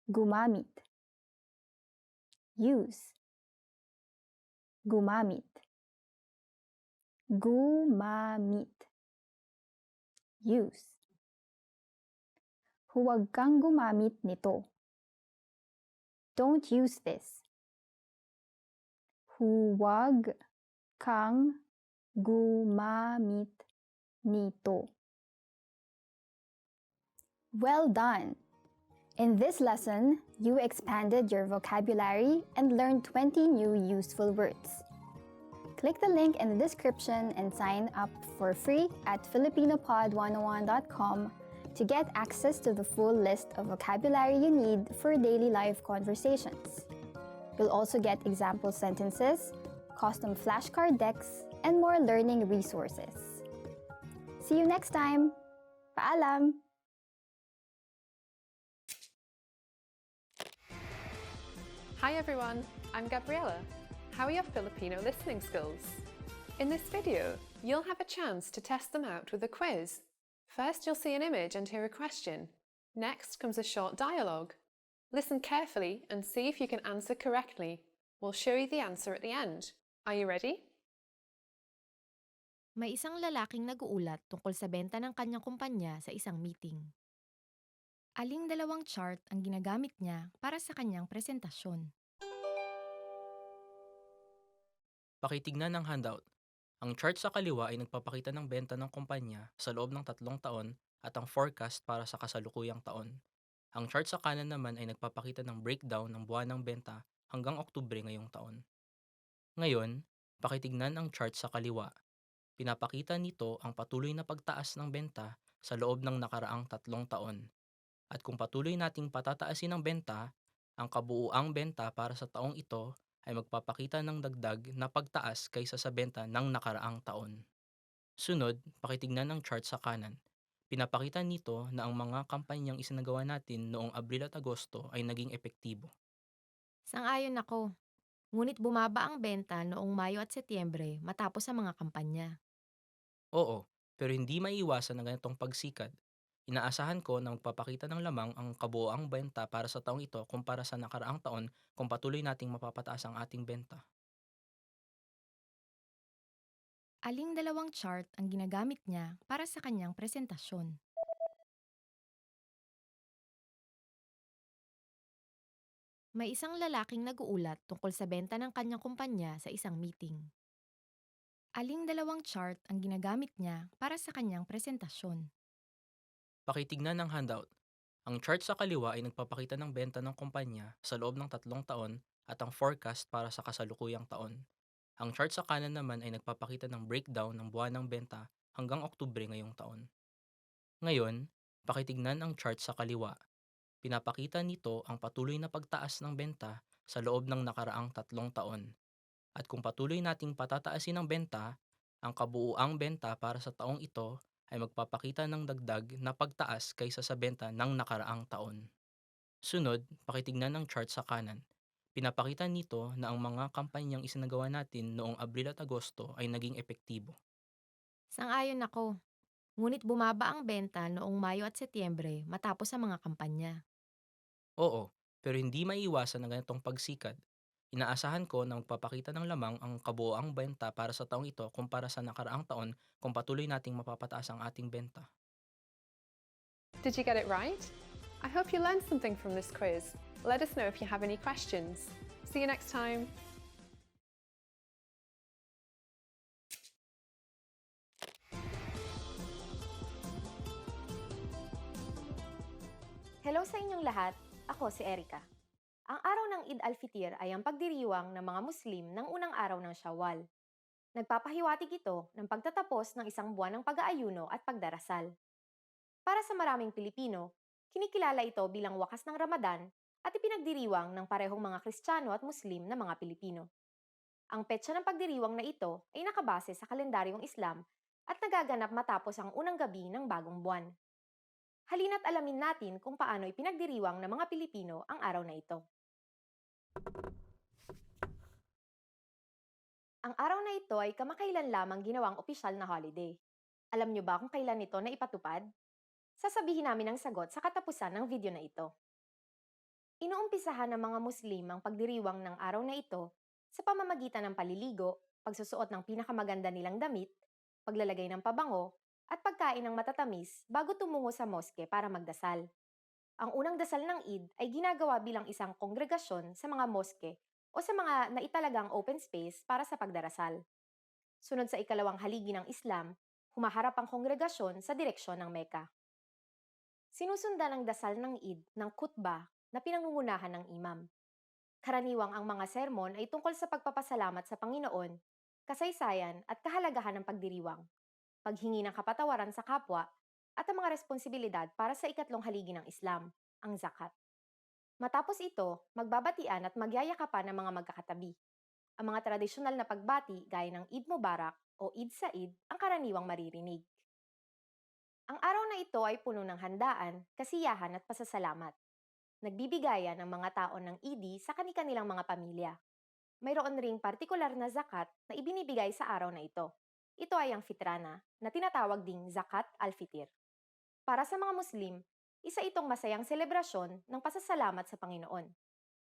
Gumamit. Use. Gumamit. Gumamit. Use. Huwag kang gumamit nito. Don't use this. Huwag kang gumamit nito. Well done! In this lesson, you expanded your vocabulary and learned 20 new useful words. Click the link in the description and sign up for free at filipinopod101.com to get access to the full list of vocabulary you need for daily life conversations. You'll also get example sentences, custom flashcard decks, and more learning resources. See you next time! Paalam! Hi everyone, I'm Gabriella. How are your Filipino listening skills? In this video, you'll have a chance to test them out with a quiz. First, you'll see an image and hear a question. Next comes a short dialogue. Listen carefully and see if you can answer correctly. We'll show you the answer at the end. Are you ready? May isang lalaking nag-uulat tungkol sa benta ng kanyang kumpanya sa isang meeting. Aling dalawang chart ang ginagamit niya para sa kanyang presentasyon? Pakitignan ng handout. Ang chart sa kaliwa ay nagpapakita ng benta ng kumpanya sa loob ng 3 taon at ang forecast para sa kasalukuyang taon. Ang chart sa kanan naman ay nagpapakita ng breakdown ng buwan ng benta hanggang Oktubre ngayong taon. Ngayon, pakitignan ang chart sa kaliwa. Pinapakita nito ang patuloy na pagtaas ng benta sa loob ng nakaraang 3 taon. At kung patuloy nating patataasin ang benta, ang kabuuang benta para sa taong ito ay magpapakita ng dagdag na pagtaas kaysa sa benta ng nakaraang taon. Sunod, pakitignan ang chart sa kanan. Pinapakita nito na ang mga kampanyang isinagawa natin noong Abril at Agosto ay naging epektibo. Sang-ayon ako. Ngunit bumaba ang benta noong Mayo at Setyembre matapos ang mga kampanya. Oo, pero hindi maiiwasan ang ganitong pagsikat. Inaasahan ko na magpapakita ng lamang ang kabuoang benta para sa taong ito kumpara sa nakaraang taon kung patuloy nating mapapataas ang ating benta. Aling dalawang chart ang ginagamit niya para sa kanyang presentasyon? May isang lalaking nag-uulat tungkol sa benta ng kanyang kumpanya sa isang meeting. Aling dalawang chart ang ginagamit niya para sa kanyang presentasyon? Pakitignan ng handout. Ang chart sa kaliwa ay nagpapakita ng benta ng kumpanya sa loob ng 3 taon at ang forecast para sa kasalukuyang taon. Ang chart sa kanan naman ay nagpapakita ng breakdown ng buwan ng benta hanggang Oktubre ngayong taon. Ngayon, pakitignan ang chart sa kaliwa. Pinapakita nito ang patuloy na pagtaas ng benta sa loob ng nakaraang 3 taon. At kung patuloy nating patataasin ang benta, ang kabuuang benta para sa taong ito ay magpapakita ng dagdag na pagtaas kaysa sa benta ng nakaraang taon. Sunod, pakitignan ang chart sa kanan. Pinapakita nito na ang mga kampanyang isinagawa natin noong Abril at Agosto ay naging epektibo. Sang-ayon ako. Ngunit bumaba ang benta noong Mayo at Setyembre matapos ang mga kampanya. Oo, pero hindi maiiwasan ang ganitong pagsikat. Inaasahan ko na magpapakita ng lamang ang kabuoang benta para sa taong ito kumpara sa nakaraang taon kung patuloy nating mapapataas ang ating benta. Did you get it right? I hope you learned something from this quiz. Let us know if you have any questions. See you next time. Hello sa inyong lahat, ako si Erica. Ang araw ng Eid al-Fitr ay ang pagdiriwang ng mga Muslim ng unang araw ng Shawwal. Nagpapahiwatig ito ng pagtatapos ng isang buwan ng pag-aayuno at pagdarasal. Para sa maraming Pilipino, kinikilala ito bilang wakas ng Ramadan at ipinagdiriwang ng parehong mga Kristiyano at Muslim na mga Pilipino. Ang petsa ng pagdiriwang na ito ay nakabase sa kalendaryong Islam at nagaganap matapos ang unang gabi ng bagong buwan. Halina't alamin natin kung paano ipinagdiriwang ng mga Pilipino ang araw na ito. Ang araw na ito ay kamakailan lamang ginawang opisyal na holiday. Alam niyo ba kung kailan ito na ipatupad? Sasabihin namin ang sagot sa katapusan ng video na ito. Inuumpisahan ng mga Muslim ang pagdiriwang ng araw na ito sa pamamagitan ng paliligo, pagsusuot ng pinakamaganda nilang damit, paglalagay ng pabango, at pagkain ng matatamis bago tumungo sa moske para magdasal. Ang unang dasal ng Eid ay ginagawa bilang isang kongregasyon sa mga moske o sa mga naitalagang open space para sa pagdarasal. Sunod sa ikalawang haligi ng Islam, humaharap ang kongregasyon sa direksyon ng Mecca. Sinusundan ang dasal ng Eid ng khutbah na pinangungunahan ng imam. Karaniwang ang mga sermon ay tungkol sa pagpapasalamat sa Panginoon, kasaysayan at kahalagahan ng pagdiriwang, paghingi ng kapatawaran sa kapwa, at ang mga responsibilidad para sa ikatlong haligi ng Islam, ang zakat. Matapos ito, magbabatian at magyayakapan ng mga magkakatabi. Ang mga tradisyonal na pagbati gaya ng Eid Mubarak o Eid Said ang karaniwang maririnig. Ang araw na ito ay puno ng handaan, kasiyahan at pasasalamat. Nagbibigayan ang mga tao ng Idi sa kani-kanilang mga pamilya. Mayroon ring partikular na zakat na ibinibigay sa araw na ito. Ito ay ang fitrana, na tinatawag ding zakat al-fitr. Para sa mga Muslim, isa itong masayang selebrasyon ng pasasalamat sa Panginoon.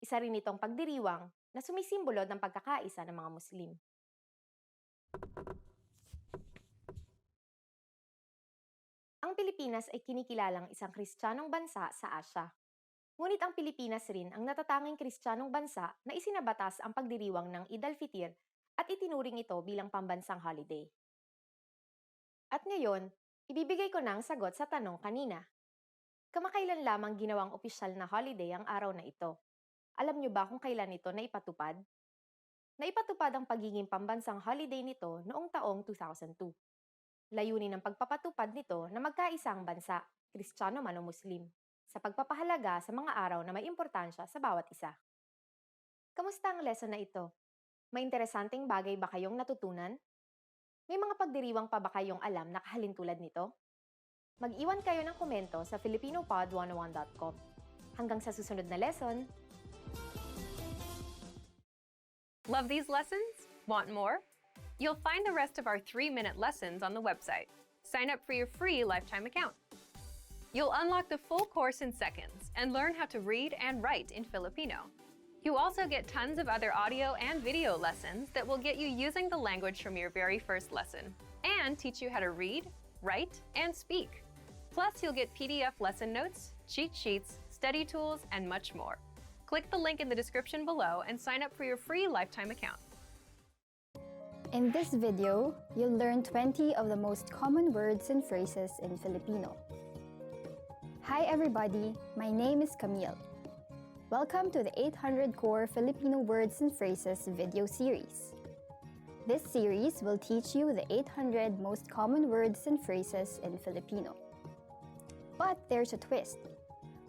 Isa rin itong pagdiriwang na sumisimbolo ng pagkakaisa ng mga Muslim. Ang Pilipinas ay kinikilalang isang Kristiyanong bansa sa Asya. Ngunit ang Pilipinas rin ang natatanging Kristiyanong bansa na isinabatas ang pagdiriwang ng Eid al-Fitr at itinuring ito bilang pambansang holiday. At ngayon, ibibigay ko na ang sagot sa tanong kanina. Kamakailan lamang ginawang opisyal na holiday ang araw na ito. Alam niyo ba kung kailan ito naipatupad? Naipatupad ang pagiging pambansang holiday nito noong taong 2002. Layunin ng pagpapatupad nito na magkaisa ang bansa, Kristiyano man o Muslim, sa pagpapahalaga sa mga araw na may importansya sa bawat isa. Kamusta ang lesson na ito? May interesanteng bagay ba kayong natutunan? May mga pagdiriwang pa ba kayong alam na kahalintulad nito? Mag-iwan kayo ng komento sa filipinopod101.com. Hanggang sa susunod na lesson! Love these lessons? Want more? You'll find the rest of our 3-minute lessons on the website. Sign up for your free lifetime account. You'll unlock the full course in seconds and learn how to read and write in Filipino. You also get tons of other audio and video lessons that will get you using the language from your very first lesson and teach you how to read, write, and speak. Plus, you'll get PDF lesson notes, cheat sheets, study tools, and much more. Click the link in the description below and sign up for your free lifetime account. In this video, you'll learn 20 of the most common words and phrases in Filipino. Hi everybody, my name is Camille. Welcome to the 800 Core Filipino Words and Phrases video series. This series will teach you the 800 most common words and phrases in Filipino. But there's a twist.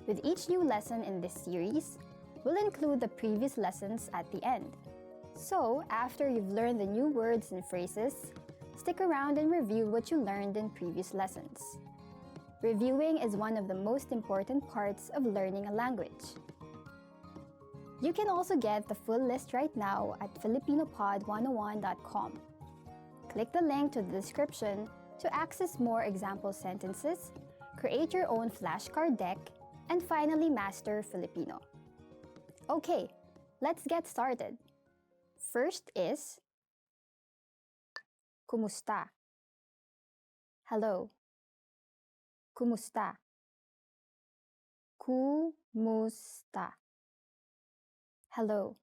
With each new lesson in this series, we'll include the previous lessons at the end. So, after you've learned the new words and phrases, stick around and review what you learned in previous lessons. Reviewing is one of the most important parts of learning a language. You can also get the full list right now at filipinopod101.com. Click the link to the description to access more example sentences, create your own flashcard deck, and finally master Filipino. Okay, let's get started. First is Kumusta? Hello. Kumusta? Kumusta? Hello.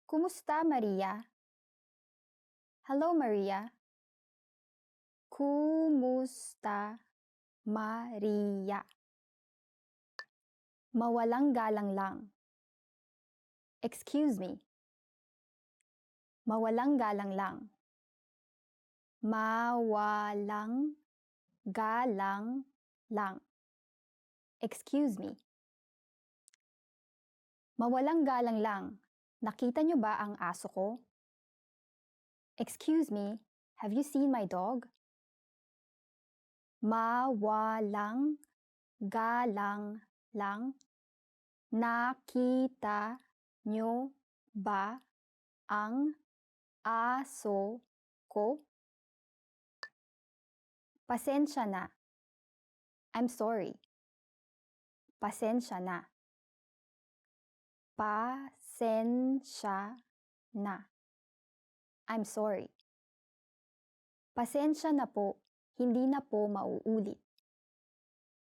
Kumusta, Maria? Hello, Maria. Kumusta, Maria? Mawalang galang lang. Excuse me. Mawalang galang lang. Mawalang galang lang. Excuse me. Mawalang galang lang. Nakita niyo ba ang aso ko? Excuse me, have you seen my dog? Mawalang galang lang. Nakita niyo ba ang aso ko? Pasensya na. I'm sorry. Pasensya na. Pasensya na. I'm sorry. Pasensya na po, hindi na po mauulit.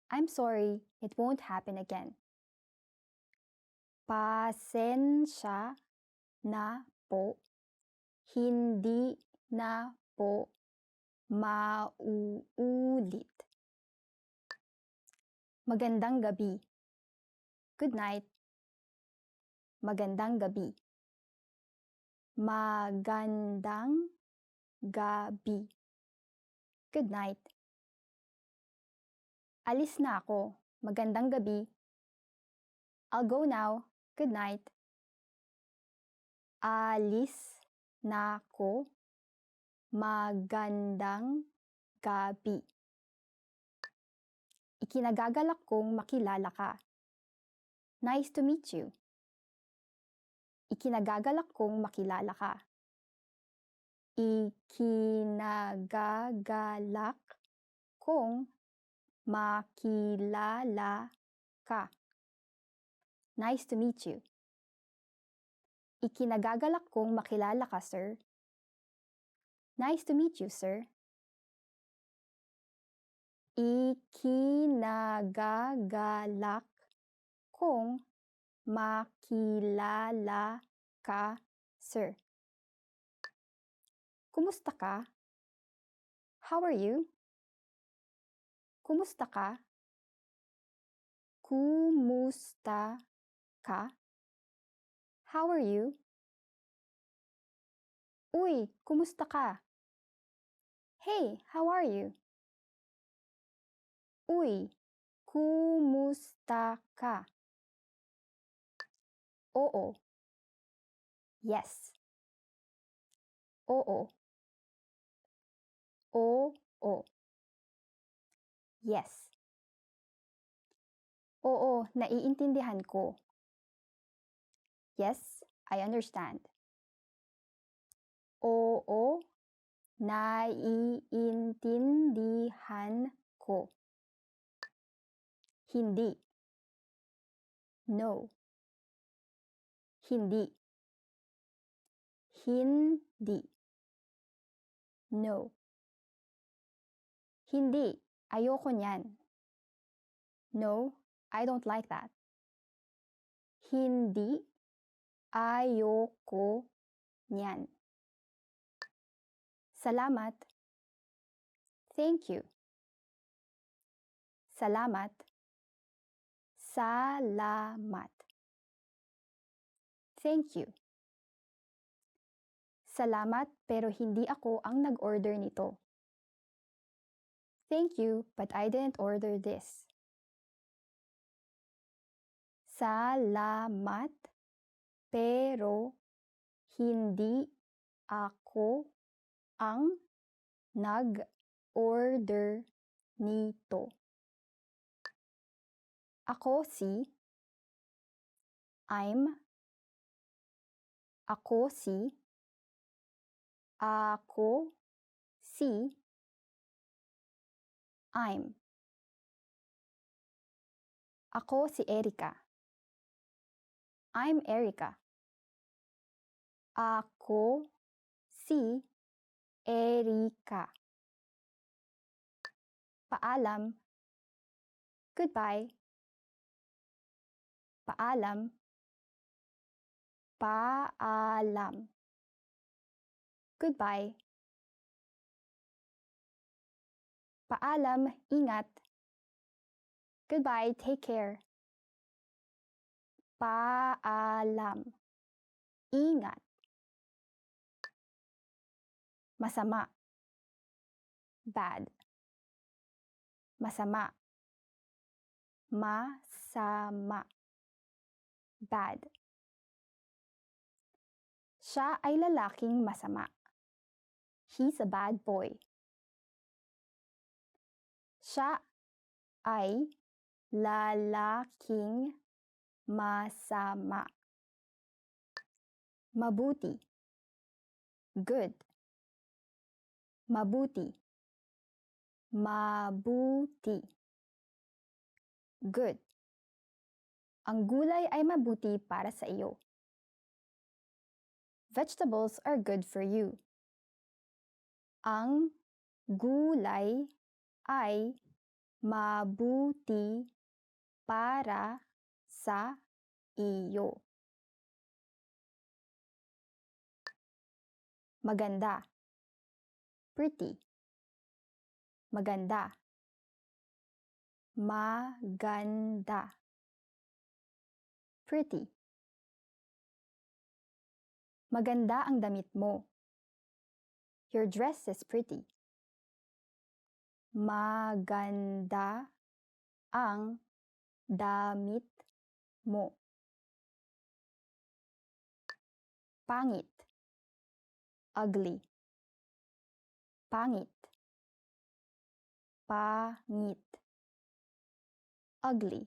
I'm sorry, it won't happen again. Pasensya na po, hindi na po mauulit. Magandang gabi. Good night. Magandang gabi. Magandang gabi. Good night. Alis na ako. Magandang gabi. I'll go now. Good night. Alis na ako. Magandang gabi. Ikinagagalak kong makilala ka. Nice to meet you. Ikinagagalak kong makilala ka. Ikinagagalak kong makilala ka. Nice to meet you. Ikinagagalak kong makilala ka, sir. Nice to meet you, sir. Ikinagagalak kong makilala ka, sir. Kumusta ka? How are you? Kumusta ka? Kumusta ka? How are you? Uy, kumusta ka? Hey, how are you? Uy, kumusta ka? Oo. Yes. Oo. Oo. Yes. Oo, naiintindihan ko. Yes, I understand. Oo, naiintindihan ko. Hindi. No. Hindi. Hindi. No. Hindi. Ayoko niyan. No, I don't like that. Hindi. Ayoko niyan. Salamat. Thank you. Salamat. Salamat. Thank you. Salamat, pero hindi ako ang nag-order nito. Thank you, but I didn't order this. Salamat, pero hindi ako ang nag-order nito. Ako si. I'm. Ako si. Ako si. I'm. Ako si Erica. I'm Erica. Ako si Erica. Paalam. Goodbye. Paalam. Paalam. Goodbye. Paalam, ingat. Goodbye, take care. Paalam. Ingat. Masama. Bad. Masama. Masama. Bad. Siya ay lalaking masama. He's a bad boy. Siya ay lalaking masama. Mabuti. Good. Mabuti. Mabuti. Good. Ang gulay ay mabuti para sa iyo. Vegetables are good for you. Ang gulay ay mabuti para sa iyo. Maganda. Pretty. Maganda. Maganda. Pretty. Maganda ang damit mo. Your dress is pretty. Maganda ang damit mo. Pangit. Ugly. Pangit. Pangit. ugly.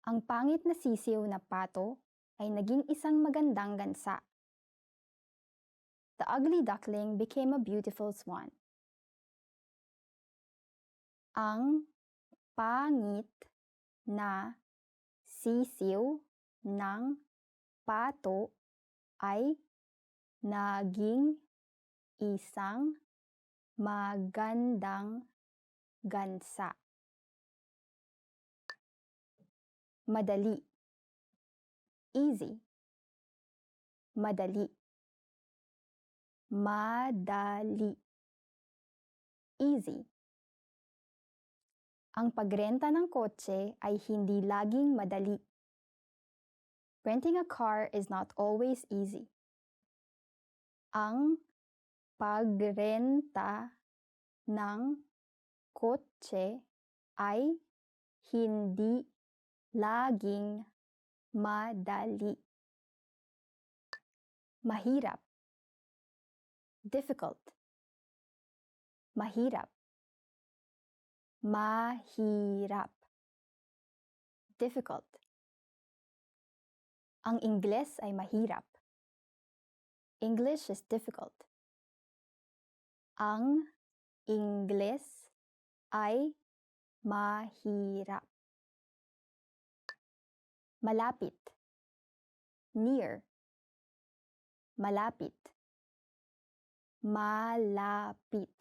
Ang pangit na sisiw na pato ay naging isang magandang gansa. The ugly duckling became a beautiful swan. Ang pangit na sisiw ng pato ay naging isang magandang gansa. Madali. Easy. Madali. Madali. Easy. Ang pagrenta ng kotse ay hindi laging madali. Renting a car is not always easy. Ang pagrenta ng kotse ay hindi laging madali. Mahirap. Difficult. Mahirap. Mahirap. Difficult. Ang Ingles ay mahirap. English is difficult. Ang Ingles ay mahirap. Malapit. Near. Malapit. Malapit.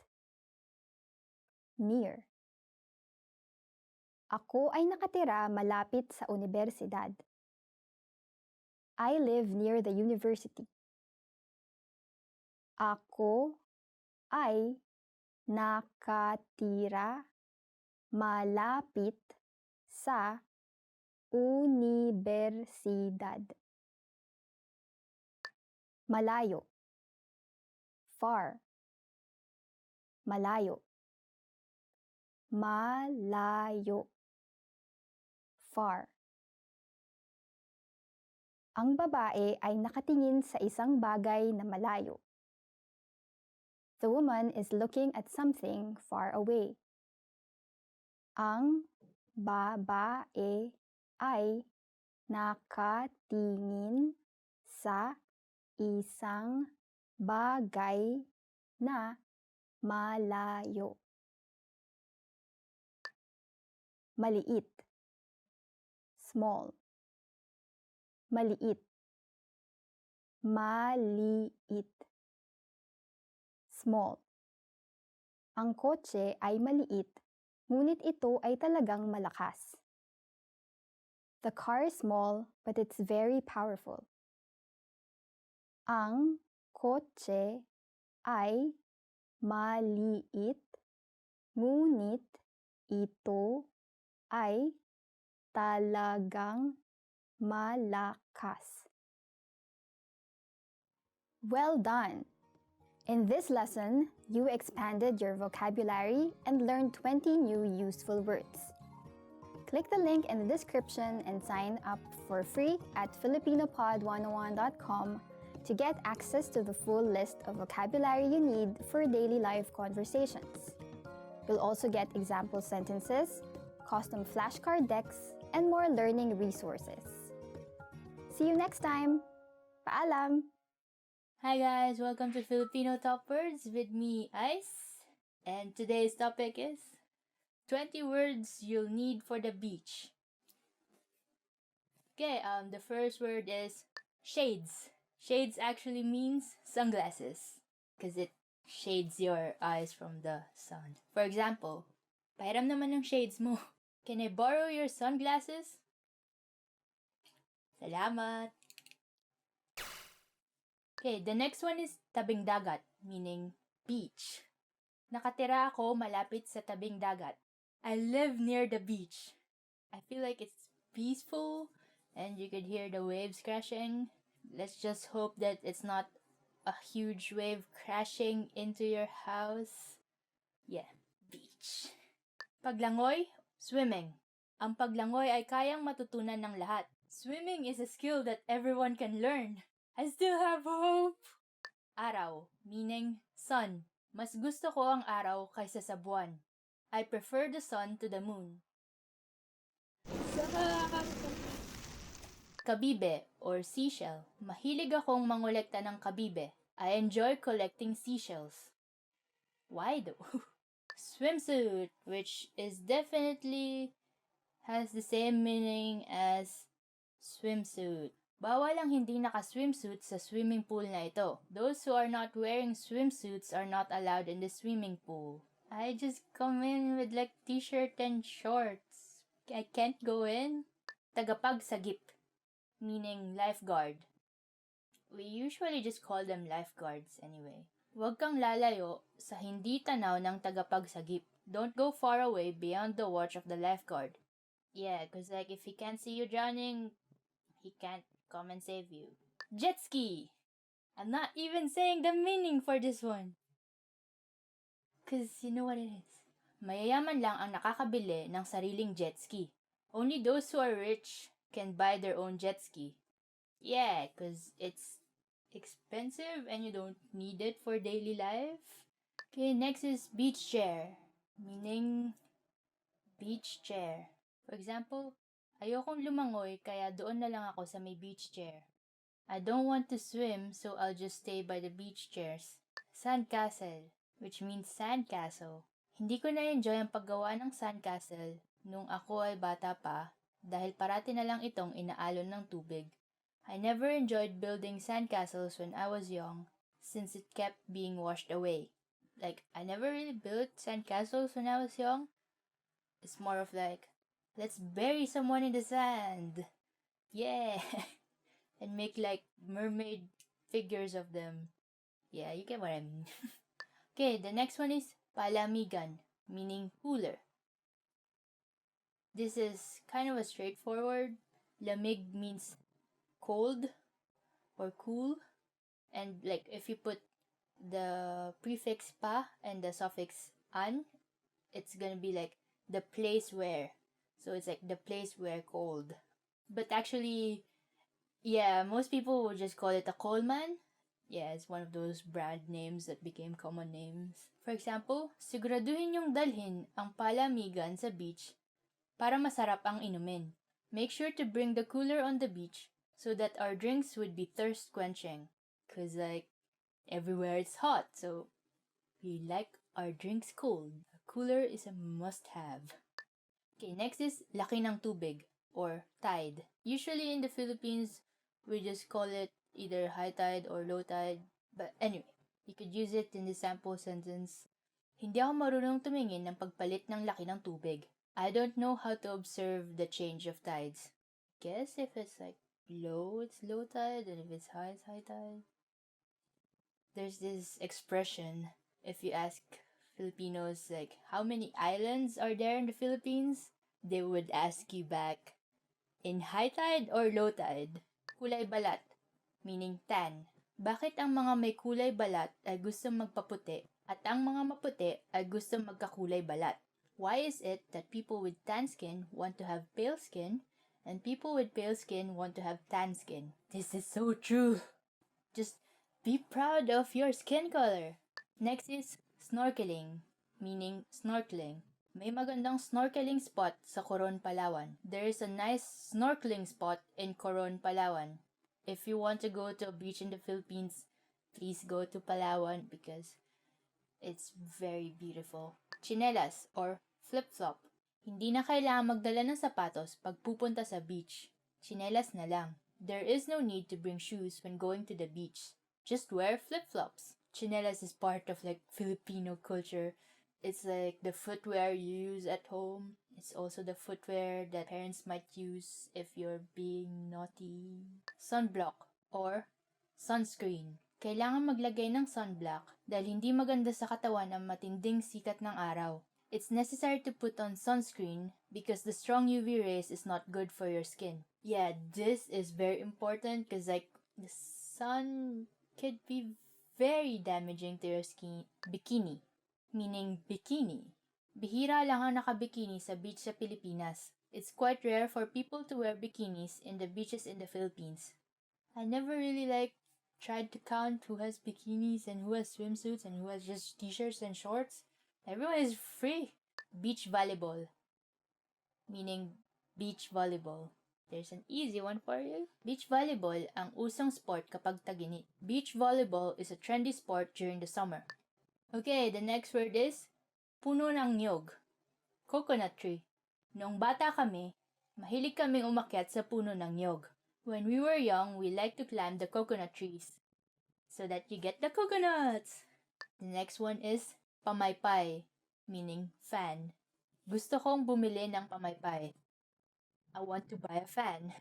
Near. Ako ay nakatira malapit sa universidad. I live near the university. Ako ay nakatira malapit sa universidad. Malayo. Far. Malayo. Malayo. Far. Ang babae ay nakatingin sa isang bagay na malayo. The woman is looking at something far away. Ang babae ay nakatingin sa isang bagay na malayo. Maliit. Small. Maliit. Maliit. Small. Ang kotse ay maliit, ngunit ito ay talagang malakas. The car is small, but it's very powerful. Ang kotse ay maliit, ngunit ito ay talagang malakas. Well done! In this lesson, you expanded your vocabulary and learned 20 new useful words. Click the link in the description and sign up for free at filipinopod101.com to get access to the full list of vocabulary you need for daily life conversations. You'll also get example sentences, custom flashcard decks, and more learning resources. See you next time! Paalam! Hi guys, welcome to Filipino Top Words with me, Ice. And today's topic is 20 words you'll need for the beach. Okay, the first word is shades. Shades actually means sunglasses because it shades your eyes from the sun. For example, pahiram naman ng shades mo. Can I borrow your sunglasses? Salamat! Okay, the next one is tabing dagat, meaning beach. Nakatira ako malapit sa tabing dagat. I live near the beach. I feel like it's peaceful and you could hear the waves crashing. Let's just hope that it's not a huge wave crashing into your house. Yeah, beach. Paglangoy, swimming. Ang paglangoy ay kayang matutunan ng lahat. Swimming is a skill that everyone can learn. I still have hope! Araw, meaning sun. Mas gusto ko ang araw kaysa sa buwan. I prefer the sun to the moon. Kabibe or seashell. Mahilig akong mangolekta ng kabibe. I enjoy collecting seashells. Why though? Swimsuit, which is definitely has the same meaning as swimsuit. Bawal ang hindi naka-swimsuit sa swimming pool na ito. Those who are not wearing swimsuits are not allowed in the swimming pool. I just come in with like t-shirt and shorts. I can't go in. Tagapagsagip, meaning lifeguard. We usually just call them lifeguards anyway. Huwag kang lalayo sa hindi tanaw ng tagapagsagip. Don't go far away beyond the watch of the lifeguard. Yeah, because like if he can't see you drowning, he can't come and save you. Jet ski! I'm not even saying the meaning for this one. Because you know what it is. Mayayaman lang ang nakakabili ng sariling jet ski. Only those who are rich can buy their own jet ski. Yeah, because it's expensive and you don't need it for daily life. Okay, next is beach chair, meaning beach chair. For example, ayokong lumangoy kaya doon na lang ako sa may beach chair. I don't want to swim so I'll just stay by the beach chairs. Sandcastle, which means sandcastle. Hindi ko na-enjoy ang paggawa ng sandcastle nung ako ay bata pa dahil parati na lang itong inaalon ng tubig. I never enjoyed building sandcastles when I was young since it kept being washed away. Like, I never really built sandcastles when I was young. It's more of like, let's bury someone in the sand. Yeah. And make like mermaid figures of them. Yeah, you get what I mean. Okay, the next one is palamigan, meaning cooler. This is kind of a straightforward. Lamig means cold or cool, and like if you put the prefix pa and the suffix an, it's gonna be like the place where, so it's like the place where cold. But actually, yeah, most people would just call it a coalman. Yeah, it's one of those brand names that became common names. For example, siguraduhin yung dalhin ang palamigan sa beach para masarap ang inumin. Make sure to bring the cooler on the beach so that our drinks would be thirst-quenching. Cause like, everywhere it's hot, so we like our drinks cold. A cooler is a must-have. Okay, next is laki ng tubig, or tide. Usually in the Philippines, we just call it either high tide or low tide. But anyway, you could use it in the sample sentence. Hindi ako marunong tumingin ng pagpalit ng laki ng tubig. I don't know how to observe the change of tides. Guess if it's like low, it's low tide, and if it's high, it's high tide. There's this expression, if you ask Filipinos, like, how many islands are there in the Philippines? They would ask you back, in high tide or low tide? Kulay balat, meaning tan. Bakit ang mga may kulay balat ay gusto magpaputi at ang mga maputi ay gusto magkakulay balat? Why is it that people with tan skin want to have pale skin and people with pale skin want to have tan skin? This is so true. Just be proud of your skin color. Next is snorkeling, meaning snorkeling. May magandang snorkeling spot sa Coron, Palawan. There is a nice snorkeling spot in Coron, Palawan. If you want to go to a beach in the Philippines, please go to Palawan because it's very beautiful. Chinelas or flip-flop. Hindi na kailangan magdala ng sapatos pag pupunta sa beach. Chinelas na lang. There is no need to bring shoes when going to the beach. Just wear flip-flops. Chinelas is part of like Filipino culture. It's like the footwear you use at home. It's also the footwear that parents might use if you're being naughty. Sunblock or sunscreen. Kailangan maglagay ng sunblock dahil hindi maganda sa katawan ang matinding sikat ng araw. It's necessary to put on sunscreen because the strong UV rays is not good for your skin. Yeah, this is very important because like the sun could be very damaging to your skin. Bikini, meaning bikini. Bihira lang ang nakabikini sa beach sa Pilipinas. It's quite rare for people to wear bikinis in the beaches in the Philippines. I never really tried to count who has bikinis and who has swimsuits and who has just t-shirts and shorts. Everyone is free. Beach volleyball, meaning Beach volleyball. There's an easy one for you. Beach volleyball ang usong sport kapag tag-init. Beach volleyball is a trendy sport during the summer. Okay, the next word is puno ng niyog. Coconut tree. Noong bata kami, mahilig kaming umakyat sa puno ng niyog. When we were young, we liked to climb the coconut trees so that you get the coconuts. The next one is pamaypay, meaning fan. Gusto kong bumili ng pamaypay. I want to buy a fan.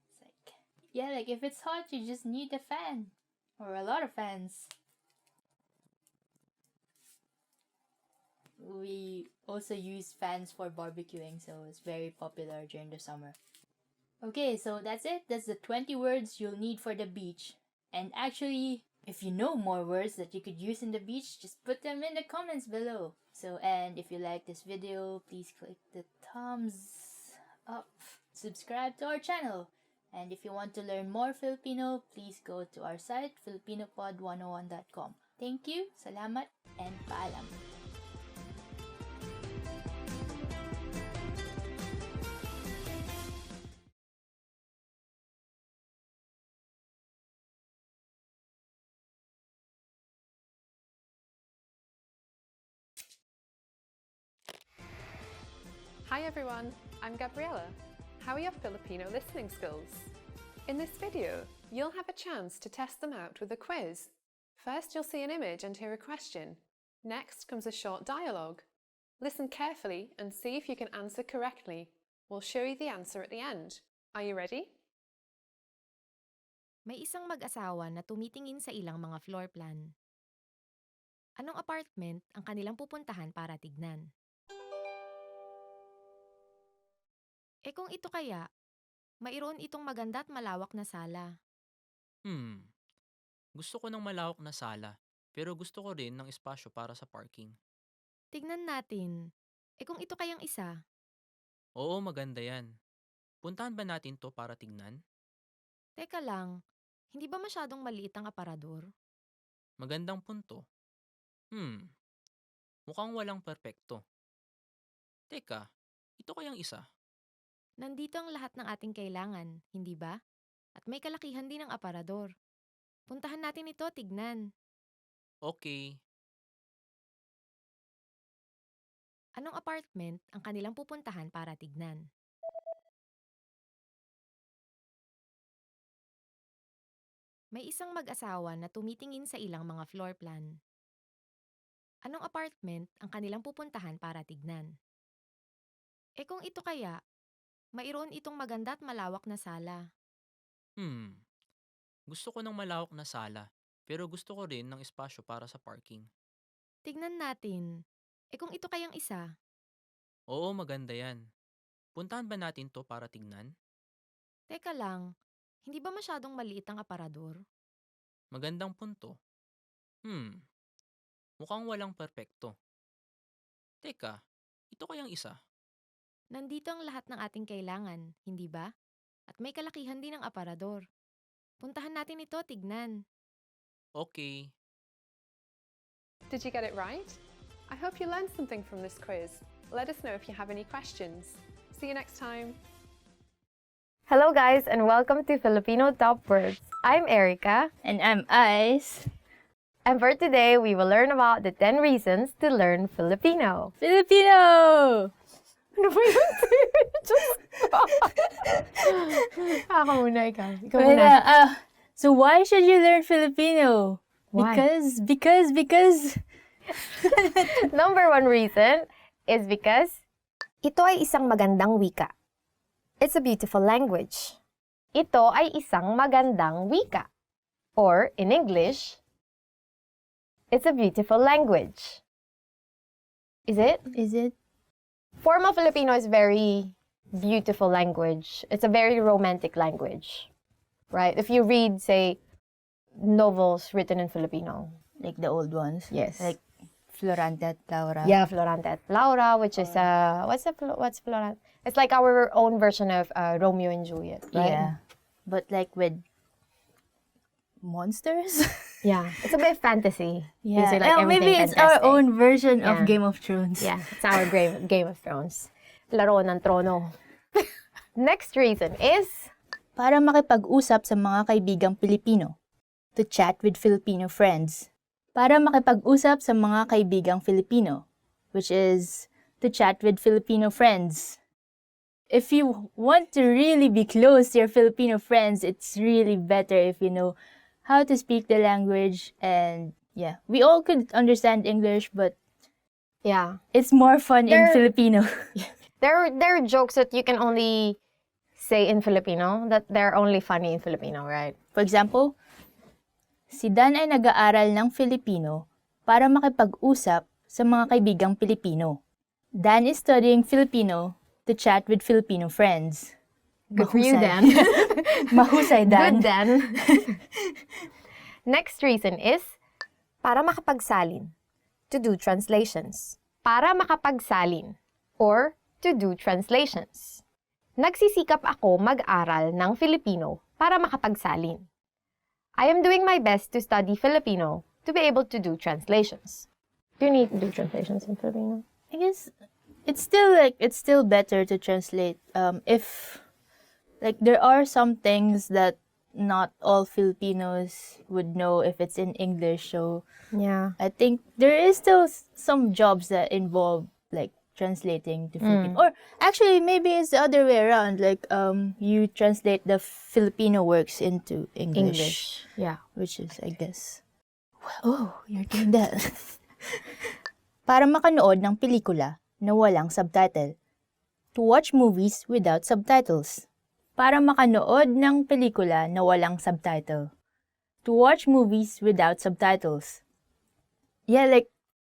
It's like, yeah, like if it's hot, you just need a fan. Or a lot of fans. We also use fans for barbecuing, so it's very popular during the summer. Okay, so that's it. That's the 20 words you'll need for the beach. And actually, if you know more words that you could use in the beach, just put them in the comments below. So, and if you like this video, please click the thumbs up. Subscribe to our channel. And if you want to learn more Filipino, please go to our site, filipinopod101.com. Thank you, salamat, and paalam. Hi everyone, I'm Gabriella. How are your Filipino listening skills? In this video, you'll have a chance to test them out with a quiz. First, you'll see an image and hear a question. Next comes a short dialogue. Listen carefully and see if you can answer correctly. We'll show you the answer at the end. Are you ready? May isang mag-asawa na tumitingin sa ilang mga floor plan. Anong apartment ang kanilang pupuntahan para tignan? Kung ito kaya, mayroon itong maganda at malawak na sala. Gusto ko ng malawak na sala, pero gusto ko rin ng espasyo para sa parking. Tignan natin. Kung ito kayang isa? Oo, maganda yan. Puntahan ba natin to para tignan? Teka lang, hindi ba masyadong maliit ang aparador? Magandang punto. Mukhang walang perpekto. Teka, ito kayang isa? Nandito ang lahat ng ating kailangan, hindi ba? At may kalakihan din ang aparador. Puntahan natin ito, tignan. Okay. Anong apartment ang kanilang pupuntahan para tignan? May isang mag-asawa na tumitingin sa ilang mga floor plan. Anong apartment ang kanilang pupuntahan para tignan? Kung ito kaya, mayroon itong maganda at malawak na sala. Gusto ko ng malawak na sala, pero gusto ko rin ng espasyo para sa parking. Tignan natin. Kung ito kayang isa? Oo, maganda yan. Puntahan ba natin to para tignan? Teka lang, hindi ba masyadong maliit ang aparador? Magandang punto. Mukhang walang perpekto. Teka, ito kayang isa? Nandito ang lahat ng ating kailangan, hindi ba? At may kalakihan din ang aparador. Puntahan natin ito, tignan. Okay. Did you get it right? I hope you learned something from this quiz. Let us know if you have any questions. See you next time. Hello guys and welcome to Filipino Top Words. I'm Erica. And I'm Ice. And for today, we will learn about the 10 reasons to learn Filipino. Filipino! Ano ba yun? Ako muna, ikaw. Ikaw muna. So why should you learn Filipino? Why? Because... Number 1 reason is because ito ay isang magandang wika. It's a beautiful language. Ito ay isang magandang wika. Or, in English, it's a beautiful language. Is it? Is it? Formal Filipino is very beautiful language. It's a very romantic language, right? If you read, say, novels written in Filipino. Like the old ones? Yes. Like Florante at Laura? Yeah, Florante at Laura, which is, what's Florante? It's like our own version of Romeo and Juliet, right? Yeah. But like with monsters? Yeah, it's a bit fantasy. Yeah, Like everything maybe it's fantastic. our own version Yeah. of Game of Thrones. Yeah, it's our Game of Thrones. Laro ng trono. Next reason is para makipag-usap sa mga kaibigang Pilipino. To chat with Filipino friends. Para makipag-usap sa mga kaibigang Filipino, which is to chat with Filipino friends. If you want to really be close to your Filipino friends, it's really better if you know how to speak the language. And yeah, we all could understand English, but yeah, it's more fun in Filipino. there are jokes that you can only say in Filipino, that they're only funny in Filipino, right? For example, si Dan ay nag-aaral ng Filipino para makipag-usap sa mga kaibigang Pilipino. Dan is studying Filipino to chat with Filipino friends. Good for you, Dan. Mahusay, Dan. Good, Dan. Next reason is para makapagsalin. To do translations. Para makapagsalin. Or to do translations. Nagsisikap ako mag-aral ng Filipino para makapagsalin. I am doing my best to study Filipino to be able to do translations. Do you need to do translations in Filipino? I guess it's still better to translate if there are some things that not all Filipinos would know if it's in English. So yeah, I think there is still some jobs that involve translating to Filipino. Or actually, maybe it's the other way around. You translate the Filipino works into English. Yeah. Which is, I guess, oh, you're doing that. Para makanood ng pelikula na walang subtitle. To watch movies without subtitles. Para makanood ng pelikula na walang subtitle. To watch movies without subtitles. Yeah,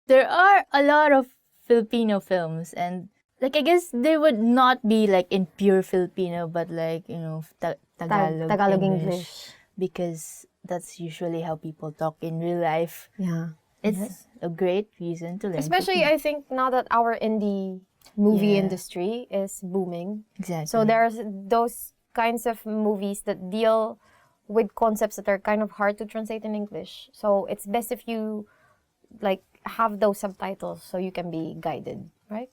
there are a lot of Filipino films, and I guess they would not be in pure Filipino, but Tagalog English, because that's usually how people talk in real life. Yeah, it's a great reason to learn. Especially, Filipino. I think now that our indie movie industry is booming. Exactly. So there's those kinds of movies that deal with concepts that are kind of hard to translate in English. So it's best if you have those subtitles so you can be guided, right?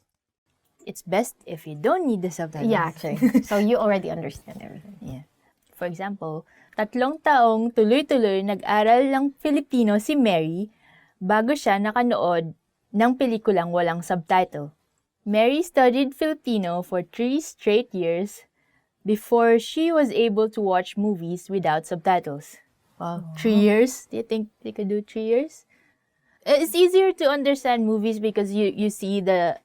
It's best if you don't need the subtitles. Yeah, actually. So you already understand everything. Yeah. For example, 3 taong tuloy-tuloy nag-aral ng Filipino si Mary bago siya nakanood ng pelikulang walang subtitle. Mary studied Filipino for 3 straight years before she was able to watch movies without subtitles. Wow, 3 years? Do you think they could do 3 years? It's easier to understand movies because you see the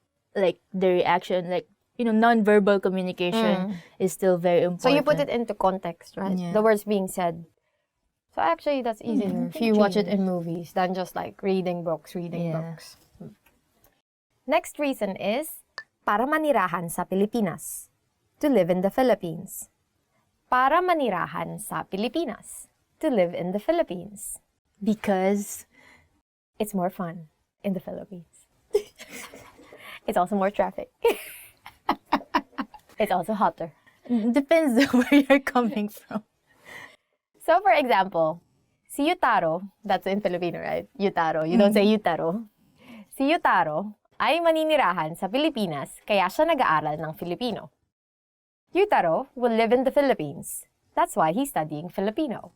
reaction, non-verbal communication is still very important. So you put it into context, right? Yeah. The words being said. So actually, that's easier if you watch it in movies than just reading books. Next reason is para manirahan sa Pilipinas. To live in the Philippines. Para manirahan sa Pilipinas. To live in the Philippines. Because it's more fun in the Philippines. It's also more traffic. It's also hotter. Depends on where you're coming from. So, for example, si Yutaro, that's in Filipino, right? Yutaro. You don't say Yutaro. Si Yutaro ay maninirahan sa Pilipinas kaya siya nag-aaral ng Filipino. Yutaro will live in the Philippines. That's why he's studying Filipino.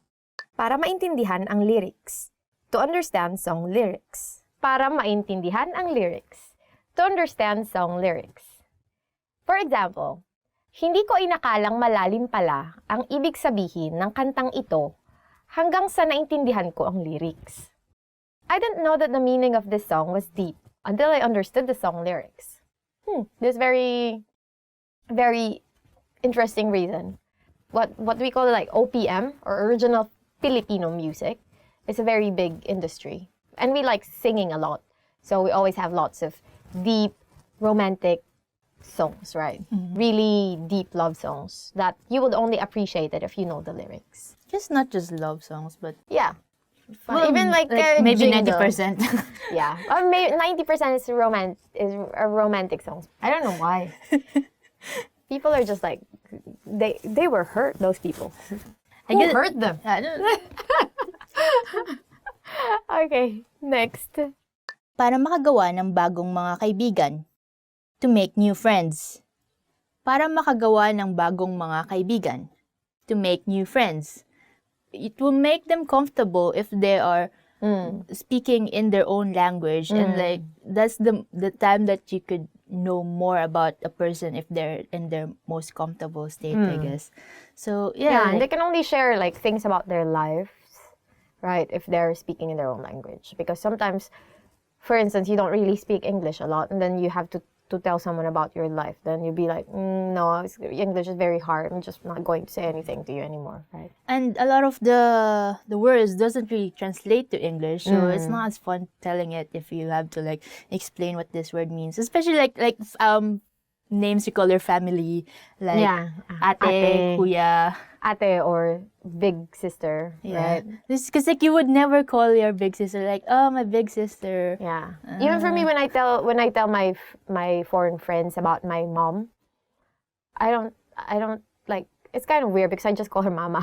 Para maintindihan ang lyrics. To understand song lyrics. Para maintindihan ang lyrics. To understand song lyrics. For example, hindi ko inakalang malalim pala ang ibig sabihin ng kantang ito hanggang sa naintindihan ko ang lyrics. I didn't know that the meaning of this song was deep until I understood the song lyrics. This very, very interesting reason. What we call OPM, or original Filipino music, is a very big industry. And we like singing a lot. So we always have lots of deep, romantic songs, right? Really deep love songs that you would only appreciate it if you know the lyrics. Just not just love songs, but yeah. Well, even maybe jingle. 90%. Yeah. Or maybe 90% is romantic songs. I don't know why. People are just they were hurt, those people. Who hurt them? I don't know. Okay, next. Para makagawa ng bagong mga kaibigan. To make new friends. para makagawa ng bagong mga kaibigan. To make new friends. It will make them comfortable if they are speaking in their own language, and like that's the time that you could know more about a person if they're in their most comfortable state, I guess. So Yeah, and they can only share like things about their lives, right, if they're speaking in their own language. Because sometimes, for instance, you don't really speak English a lot, and then you have to tell someone about your life. Then you'd be like, no, English is very hard. I'm just not going to say anything to you anymore, right? And a lot of the words doesn't really translate to English, so it's not as fun telling it if you have to like explain what this word means. Especially like names you call your family, like ate, kuya, ate or big sister, right? This because like you would never call your big sister like, oh, my big sister. Yeah. Even for me, when I tell my foreign friends about my mom, I don't like. It's kind of weird because I just call her mama.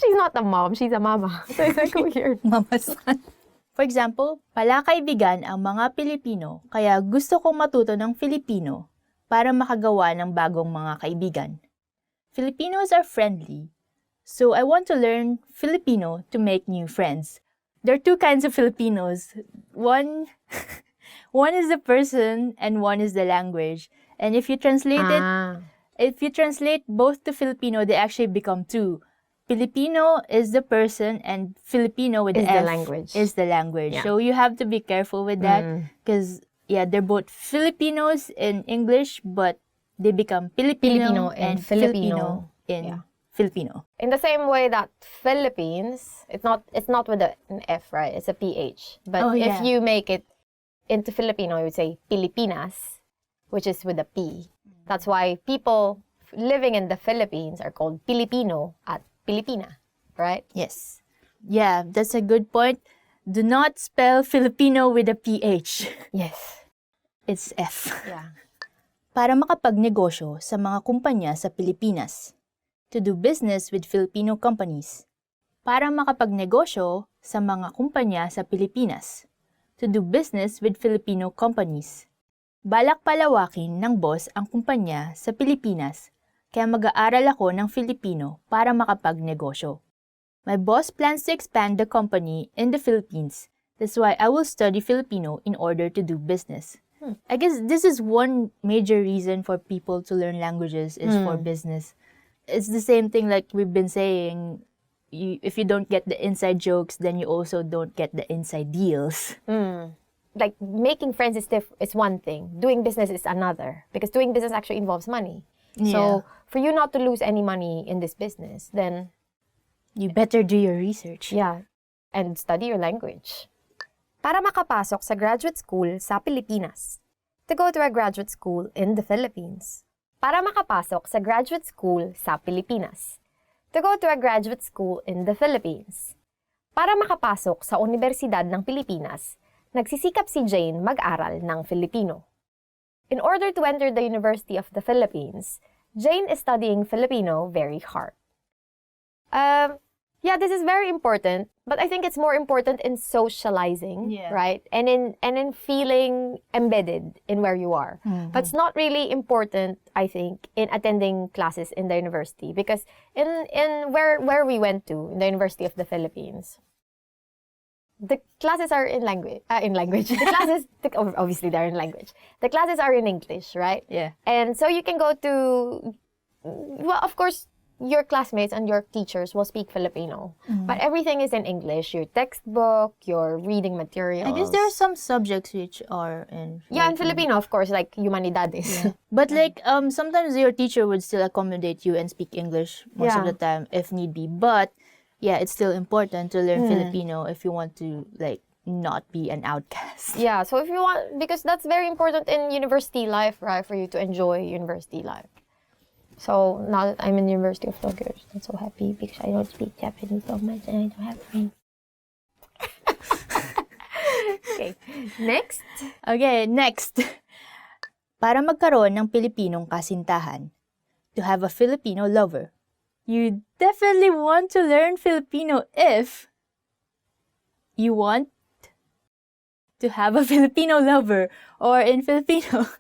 She's not a mom, she's a mama. So it's like weird. Mama's son. For example, palakaibigan ang mga Pilipino, kaya gusto kong matuto ng Filipino para makagawa ng bagong mga kaibigan. Filipinos are friendly, so I want to learn Filipino to make new friends. There are two kinds of Filipinos. One is the person and one is the language. And if you translate both to Filipino, they actually become two. Filipino is the person and Filipino with is F the language. Is the language. Yeah. So you have to be careful with that because they're both Filipinos in English, but they become Filipino and Filipino in Filipino. In the same way that Philippines, it's not with an F, right? It's a PH. But if you make it into Filipino, you would say Pilipinas, which is with a P. That's why people living in the Philippines are called Filipino at Filipina, right? Yes. Yeah, that's a good point. Do not spell Filipino with a PH. Yes. It's F. Yeah. Para makapagnegosyo sa mga kumpanya sa Pilipinas. To do business with Filipino companies. Para makapagnegosyo sa mga kumpanya sa Pilipinas. To do business with Filipino companies. Balak palawakin ng boss ang kumpanya sa Pilipinas, kaya mag-aaral ako ng Filipino para makapagnegosyo. My boss plans to expand the company in the Philippines. That's why I will study Filipino in order to do business. I guess this is one major reason for people to learn languages is for business. It's the same thing like we've been saying. If you don't get the inside jokes, then you also don't get the inside deals. Like making friends is one thing. Doing business is another. Because doing business actually involves money. So for you not to lose any money in this business, then you better do your research. Yeah. And study your language. Para makapasok sa graduate school sa Pilipinas. To go to a graduate school in the Philippines. Para makapasok sa graduate school sa Pilipinas. To go to a graduate school in the Philippines. Para makapasok sa Universidad ng Pilipinas, nagsisikap si Jane mag-aral ng Filipino. In order to enter the University of the Philippines, Jane is studying Filipino very hard. This is very important, but I think it's more important in socializing, right? And in feeling embedded in where you are. But it's not really important, I think, in attending classes in the university because in where we went to, in the University of the Philippines, the classes are in language. The classes, obviously, they're in language. The classes are in English, right? Yeah. And so you can go to, well, of course, your classmates and your teachers will speak Filipino. But everything is in English. Your textbook, your reading materials. I guess there are some subjects which are in Filipino. Yeah, in Filipino, of course, like Humanidades. Yeah. But like, sometimes your teacher would still accommodate you and speak English most of the time if need be. But yeah, it's still important to learn Filipino if you want to like not be an outcast. Yeah, so if you want, because that's very important in university life, right? For you to enjoy university life. So now that I'm in University of Tokyo, I'm so happy because I don't speak Japanese so much and I don't have friends. Okay, next. Okay, next. Para magkaroon ng Pilipinong kasintahan. To have a Filipino lover. You definitely want to learn Filipino if you want to have a Filipino lover, or in Filipino,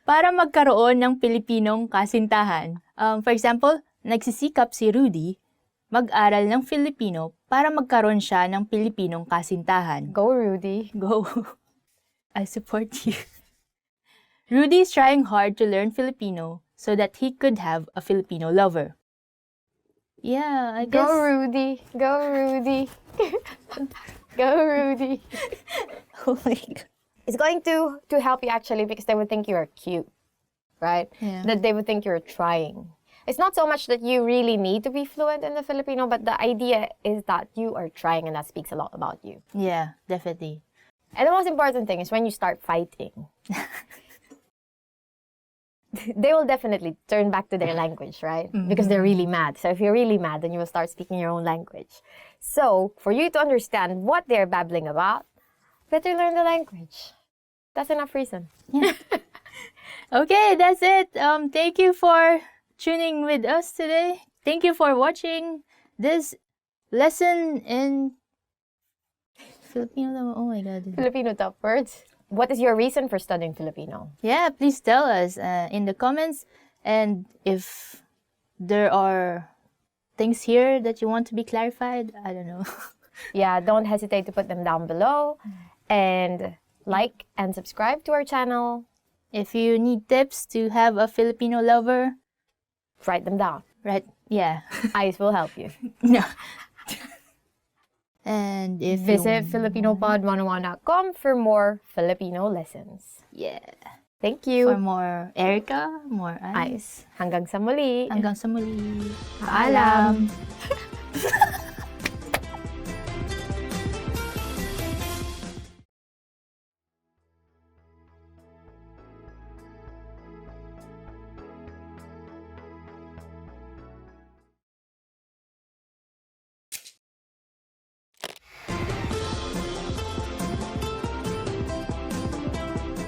para magkaroon ng Pilipinong kasintahan. For example, nagsisikap si Rudy mag-aral ng Filipino para magkaroon siya ng Pilipinong kasintahan. Go, Rudy. Go. I support you. Rudy is trying hard to learn Filipino so that he could have a Filipino lover. Yeah, I guess... Go, Rudy. Go, Rudy. Go, Rudy. Oh my God. It's going to help you actually because they would think you are cute, right? Yeah. That they would think you're trying. It's not so much that you really need to be fluent in the Filipino, but the idea is that you are trying, and that speaks a lot about you. Yeah, definitely. And the most important thing is when you start fighting, they will definitely turn back to their language, right? Because they're really mad. So if you're really mad, then you will start speaking your own language. So for you to understand what they're babbling about, better learn the language. That's enough reason. Yeah. Okay, that's it. Thank you for tuning with us today. Thank you for watching this lesson in Filipino. Oh my God. Filipino top words. What is your reason for studying Filipino? Yeah, please tell us in the comments. And if there are things here that you want to be clarified, I don't know. Yeah, don't hesitate to put them down below. And like and subscribe to our channel. If you need tips to have a Filipino lover, write them down. Right? Yeah. Ice will help you. No. And if Visit FilipinoPod101.com for more Filipino lessons. Yeah. Thank you. For more Erica, more Ice. Hanggang sa muli. Hanggang sa muli. Paalam.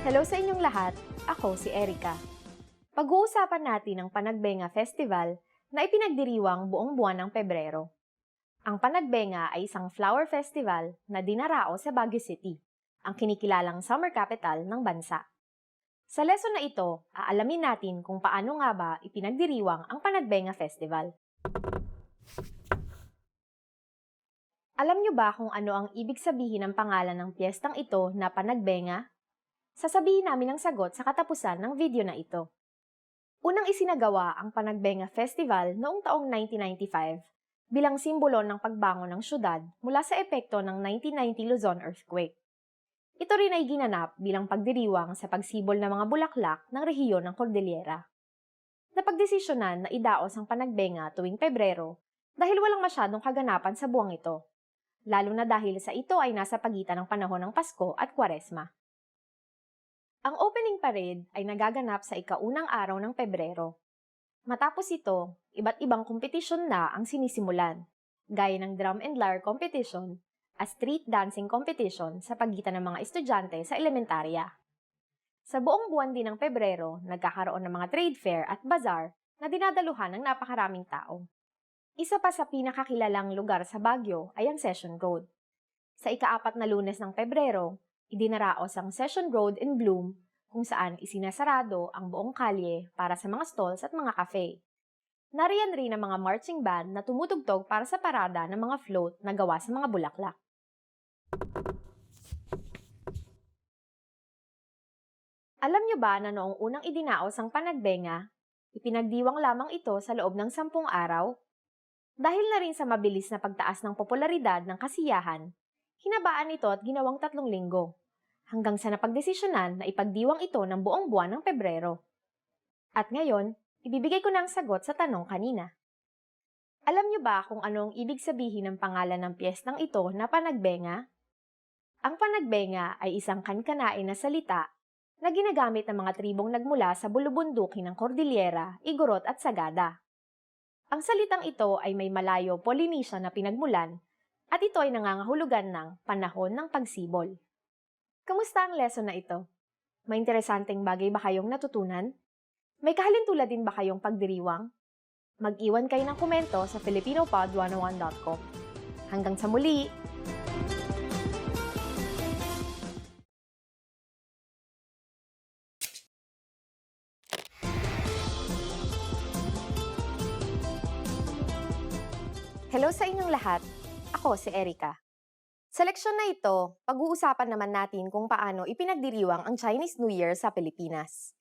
Hello sa inyong lahat, ako si Erica. Pag-uusapan natin ang Panagbenga Festival na ipinagdiriwang buong buwan ng Pebrero. Ang Panagbenga ay isang flower festival na dinarao sa Baguio City, ang kinikilalang summer capital ng bansa. Sa lesson na ito, aalamin natin kung paano nga ba ipinagdiriwang ang Panagbenga Festival. Alam niyo ba kung ano ang ibig sabihin ng pangalan ng piyestang ito na Panagbenga? Sasabihin namin ang sagot sa katapusan ng video na ito. Unang isinagawa ang Panagbenga Festival noong taong 1995 bilang simbolo ng pagbangon ng syudad mula sa epekto ng 1990 Luzon earthquake. Ito rin ay ginanap bilang pagdiriwang sa pagsibol ng mga bulaklak ng rehiyon ng Cordillera. Napagdesisyonan na idaos ang Panagbenga tuwing Pebrero dahil walang masyadong kaganapan sa buwang ito, lalo na dahil sa ito ay nasa pagitan ng panahon ng Pasko at Kwaresma. Ang opening parade ay nagaganap sa ikaunang araw ng Pebrero. Matapos ito, iba't ibang kompetisyon na ang sinisimulan, gaya ng drum and lyre competition at street dancing competition sa pagitan ng mga estudyante sa elementarya. Sa buong buwan din ng Pebrero, nagkakaroon ng mga trade fair at bazaar na dinadaluhan ng napakaraming tao. Isa pa sa pinakakilalang lugar sa Baguio ay ang Session Road. Sa ika-4 na Lunes ng Pebrero, idinaraos ang Session Road in Bloom kung saan isinasarado ang buong kalye para sa mga stalls at mga cafe. Nariyan rin ang mga marching band na tumutugtog para sa parada ng mga float na gawa sa mga bulaklak. Alam niyo ba na noong unang idinaos ang Panagbenga, ipinagdiwang lamang ito sa loob ng 10 araw? Dahil na rin sa mabilis na pagtaas ng popularidad ng kasiyahan, hinabaan ito at ginawang 3 linggo, hanggang sa napagdesisyonan na ipagdiwang ito ng buong buwan ng Pebrero. At ngayon, ibibigay ko na ang sagot sa tanong kanina. Alam niyo ba kung anong ibig sabihin ng pangalan ng piyestang ito na Panagbenga? Ang Panagbenga ay isang kankanain na salita na ginagamit ng mga tribong nagmula sa bulubundukin ng Cordillera, Igorot at Sagada. Ang salitang ito ay may Malayo Polynesian na pinagmulan at ito ay nangangahulugan ng panahon ng pagsibol. Kamusta ang lesson na ito? May interesanteng bagay ba kayong natutunan? May kahalintulad din ba kayong pagdiriwang? Mag-iwan kayo ng komento sa FilipinoPod101.com. Hanggang sa muli! Hello sa inyong lahat. Ako si Erica. Sa leksyon na ito, pag-uusapan naman natin kung paano ipinagdiriwang ang Chinese New Year sa Pilipinas.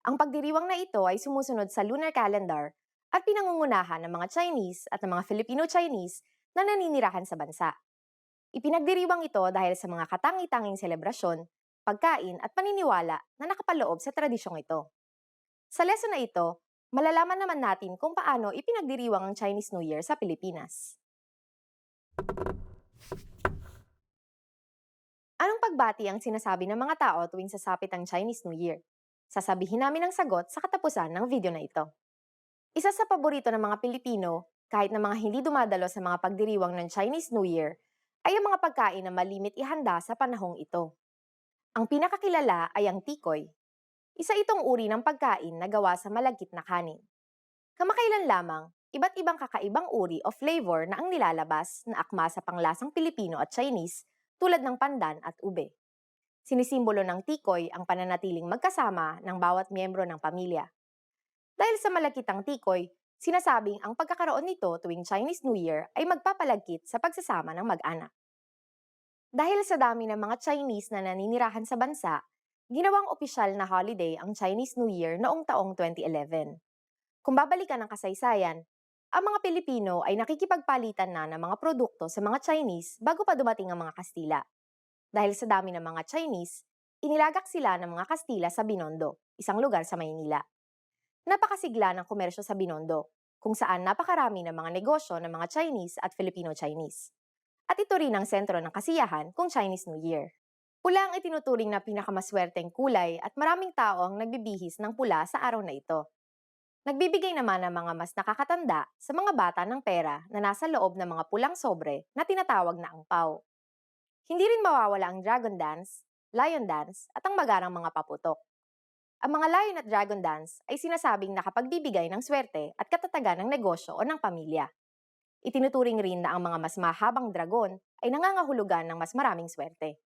Ang pagdiriwang na ito ay sumusunod sa lunar calendar at pinangungunahan ng mga Chinese at ng mga Filipino-Chinese na naninirahan sa bansa. Ipinagdiriwang ito dahil sa mga katangi-tanging selebrasyon, pagkain at paniniwala na nakapaloob sa tradisyong ito. Sa lesson na ito, malalaman naman natin kung paano ipinagdiriwang ang Chinese New Year sa Pilipinas. Anong pagbati ang sinasabi ng mga tao tuwing sasapit ang Chinese New Year? Sasabihin namin ang sagot sa katapusan ng video na ito. Isa sa paborito ng mga Pilipino, kahit na mga hindi dumadalo sa mga pagdiriwang ng Chinese New Year, ay ang mga pagkain na malimit ihanda sa panahong ito. Ang pinakakilala ay ang tikoy. Isa itong uri ng pagkain na gawa sa malagkit na kanin. Kamakailan lamang, iba't ibang kakaibang uri o flavor na ang nilalabas na akma sa panglasang Pilipino at Chinese tulad ng pandan at ube. Sinisimbolo ng tikoy ang pananatiling magkasama ng bawat miyembro ng pamilya. Dahil sa malagkitang tikoy, sinasabing ang pagkakaroon nito tuwing Chinese New Year ay magpapalagkit sa pagsasama ng mag-anak. Dahil sa dami ng mga Chinese na naninirahan sa bansa, ginawang opisyal na holiday ang Chinese New Year noong taong 2011. Kung babalikan ang kasaysayan, ang mga Pilipino ay nakikipagpalitan na ng mga produkto sa mga Chinese bago pa dumating ang mga Kastila. Dahil sa dami ng mga Chinese, inilagak sila ng mga Kastila sa Binondo, isang lugar sa Maynila. Napakasigla ng komersyo sa Binondo, kung saan napakarami ng mga negosyo ng mga Chinese at Filipino-Chinese. At ito rin ang sentro ng kasiyahan kung Chinese New Year. Pula ang itinuturing na pinakamaswerteng kulay at maraming tao ang nagbibihis ng pula sa araw na ito. Nagbibigay naman ng mga mas nakakatanda sa mga bata ng pera na nasa loob ng mga pulang sobre na tinatawag na angpao. Hindi rin mawawala ang dragon dance, lion dance at ang magarang mga paputok. Ang mga lion at dragon dance ay sinasabing nakapagbibigay ng swerte at katatagan ng negosyo o ng pamilya. Itinuturing rin na ang mga mas mahabang dragon ay nangangahulugan ng mas maraming swerte.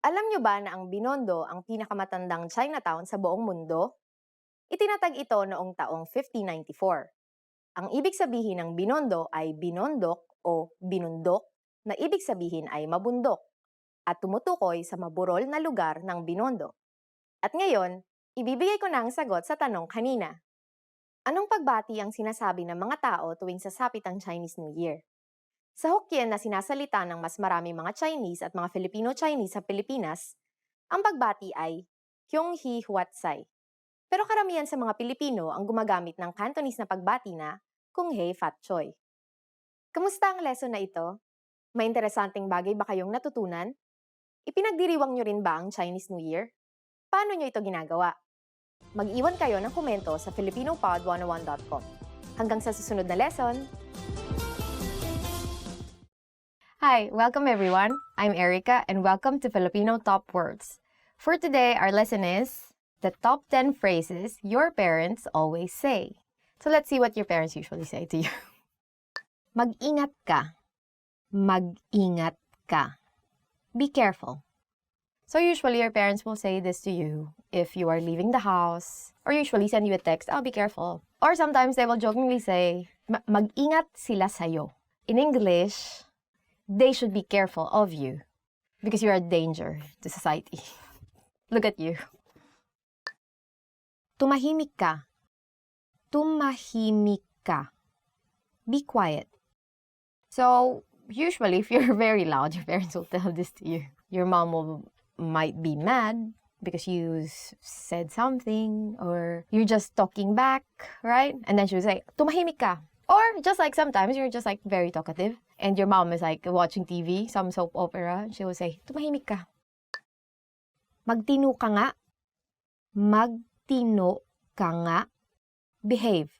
Alam nyo ba na ang Binondo ang pinakamatandang Chinatown sa buong mundo? Itinatag ito noong taong 1594. Ang ibig sabihin ng Binondo ay binondok o binundok na ibig sabihin ay mabundok at tumutukoy sa maburol na lugar ng Binondo. At ngayon, ibibigay ko na ang sagot sa tanong kanina. Anong pagbati ang sinasabi ng mga tao tuwing sasapit ang Chinese New Year? Sa Hokkien na sinasalita ng mas maraming mga Chinese at mga Filipino-Chinese sa Pilipinas, ang pagbati ay Kyung Hee Huat Sai. Pero karamihan sa mga Pilipino ang gumagamit ng Cantonese na pagbati na Kung Hei Fat Choi. Kamusta ang lesson na ito? May interesanteng bagay ba kayong natutunan? Ipinagdiriwang nyo rin ba ang Chinese New Year? Paano nyo ito ginagawa? Mag-iwan kayo ng komento sa filipinopod101.com. Hanggang sa susunod na lesson! Hi, welcome everyone. I'm Erica and welcome to Filipino Top Words. For today, our lesson is the top 10 phrases your parents always say. So let's see what your parents usually say to you. Mag-ingat ka. Mag-ingat ka. Be careful. So usually your parents will say this to you if you are leaving the house or usually send you a text, "Oh, be careful." Or sometimes they will jokingly say, mag-ingat sila sa'yo. In English, they should be careful of you because you are a danger to society. Look at you. Tumahimik ka. Tumahimik ka. Be quiet. So, usually if you're very loud, your parents will tell this to you. Your mom might be mad because you said something or you're just talking back, right? And then she will say, tumahimik ka. Or just like sometimes you're just like very talkative and your mom is like watching TV, some soap opera, she will say, tumahimik ka. Magtino ka nga. Magtino ka nga. Behave.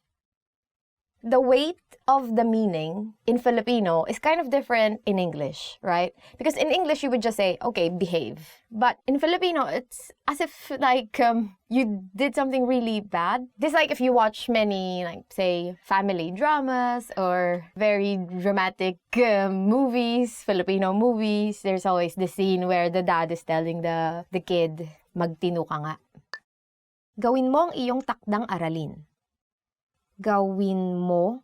The weight of the meaning in Filipino is kind of different in English, right? Because in English, you would just say, okay, behave. But in Filipino, it's as if like you did something really bad. Just like if you watch many, like say, family dramas or very dramatic movies, Filipino movies, there's always the scene where the dad is telling the kid, magtino ka nga. Gawin mo ang iyong takdang aralin. Gawin mo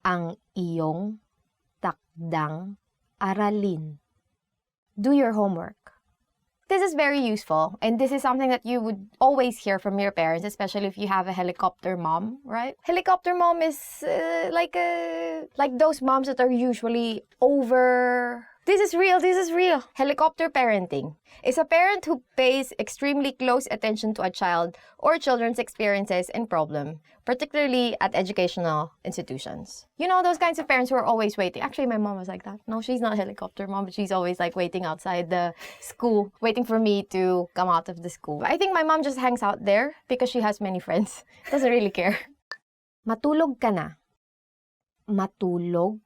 ang iyong takdang aralin. Do your homework. This is very useful, and this is something that you would always hear from your parents, especially if you have a helicopter mom, right? Helicopter mom is like those moms that are usually over. This is real. Helicopter parenting is a parent who pays extremely close attention to a child or children's experiences and problem, particularly at educational institutions. You know, those kinds of parents who are always waiting. Actually, my mom was like that. No, she's not a helicopter mom, but she's always like waiting outside the school, waiting for me to come out of the school. I think my mom just hangs out there because she has many friends. Doesn't really care. Matulog ka na. Matulog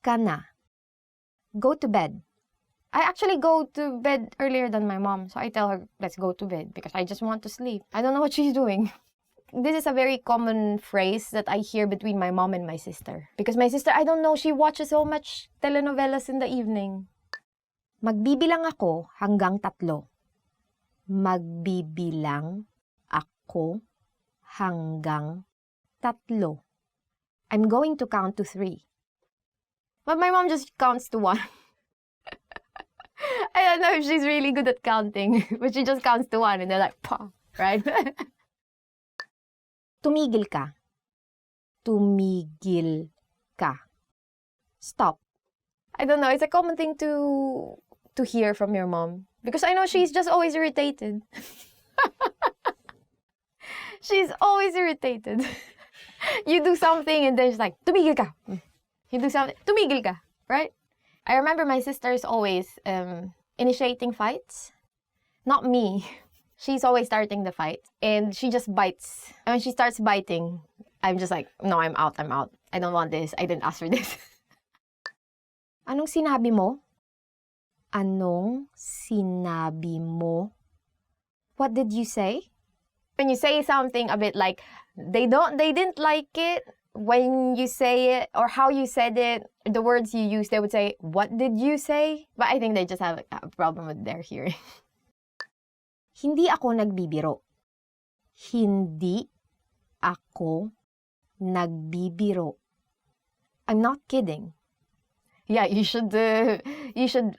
ka na. Go to bed. I actually go to bed earlier than my mom, so I tell her, let's go to bed because I just want to sleep. I don't know what she's doing. This is a very common phrase that I hear between my mom and my sister. Because my sister, I don't know, she watches so much telenovelas in the evening. Magbibilang ako hanggang 3. Magbibilang ako hanggang 3. I'm going to count to 3. But my mom just counts to 1. I don't know if she's really good at counting, but she just counts to 1 and they're like, pa, right? Tumigil ka. Tumigil ka. Stop. I don't know, it's a common thing to hear from your mom. Because I know she's just always irritated. She's always irritated. You do something and then she's like, tumigil ka. You do something, tumigil ka, right? I remember my sister's always initiating fights. Not me. She's always starting the fight. And she just bites. And when she starts biting, I'm just like, no, I'm out. I don't want this. I didn't ask for this. Anong sinabi mo? Anong sinabi mo? What did you say? When you say something a bit like, they didn't like it, when you say it or how you said it, the words you use, they would say, what did you say? But I think they just have a problem with their hearing. Hindi ako nagbibiro. Hindi ako nagbibiro. I'm not kidding. Yeah, you should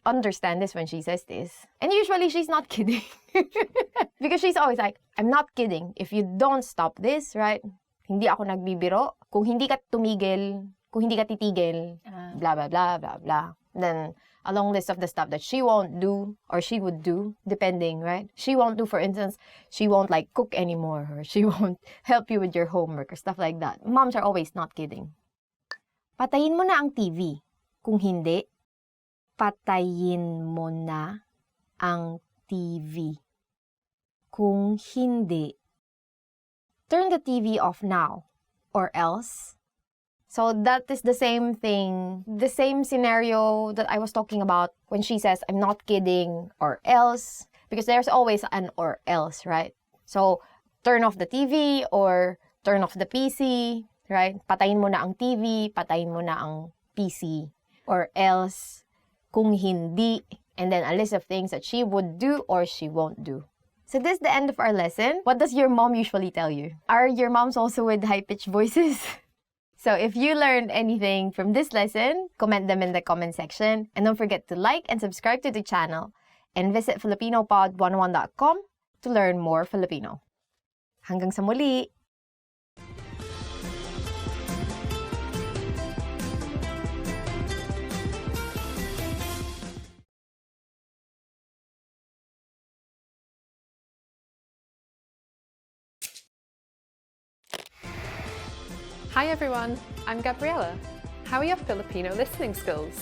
understand this when she says this. And usually she's not kidding. Because she's always like, I'm not kidding. If you don't stop this, right? Hindi ako nagbibiro. Kung hindi ka tumigil, kung hindi ka titigil, blah, blah, blah, blah, blah. Then, a long list of the stuff that she won't do or she would do, depending, right? She won't do, for instance, she won't like cook anymore or she won't help you with your homework or stuff like that. Moms are always not kidding. Patayin mo na ang TV. Kung hindi, patayin mo na ang TV. Kung hindi, turn the TV off now, or else. So that is the same thing, the same scenario that I was talking about when she says, I'm not kidding, or else, because there's always an or else, right? So turn off the TV or turn off the PC, right? Patayin mo na ang TV, patayin mo na ang PC, or else, kung hindi, and then a list of things that she would do or she won't do. So this is the end of our lesson. What does your mom usually tell you? Are your moms also with high-pitched voices? So if you learned anything from this lesson, comment them in the comment section. And don't forget to like and subscribe to the channel. And visit FilipinoPod101.com to learn more Filipino. Hanggang sa muli! Hi everyone, I'm Gabriella. How are your Filipino listening skills?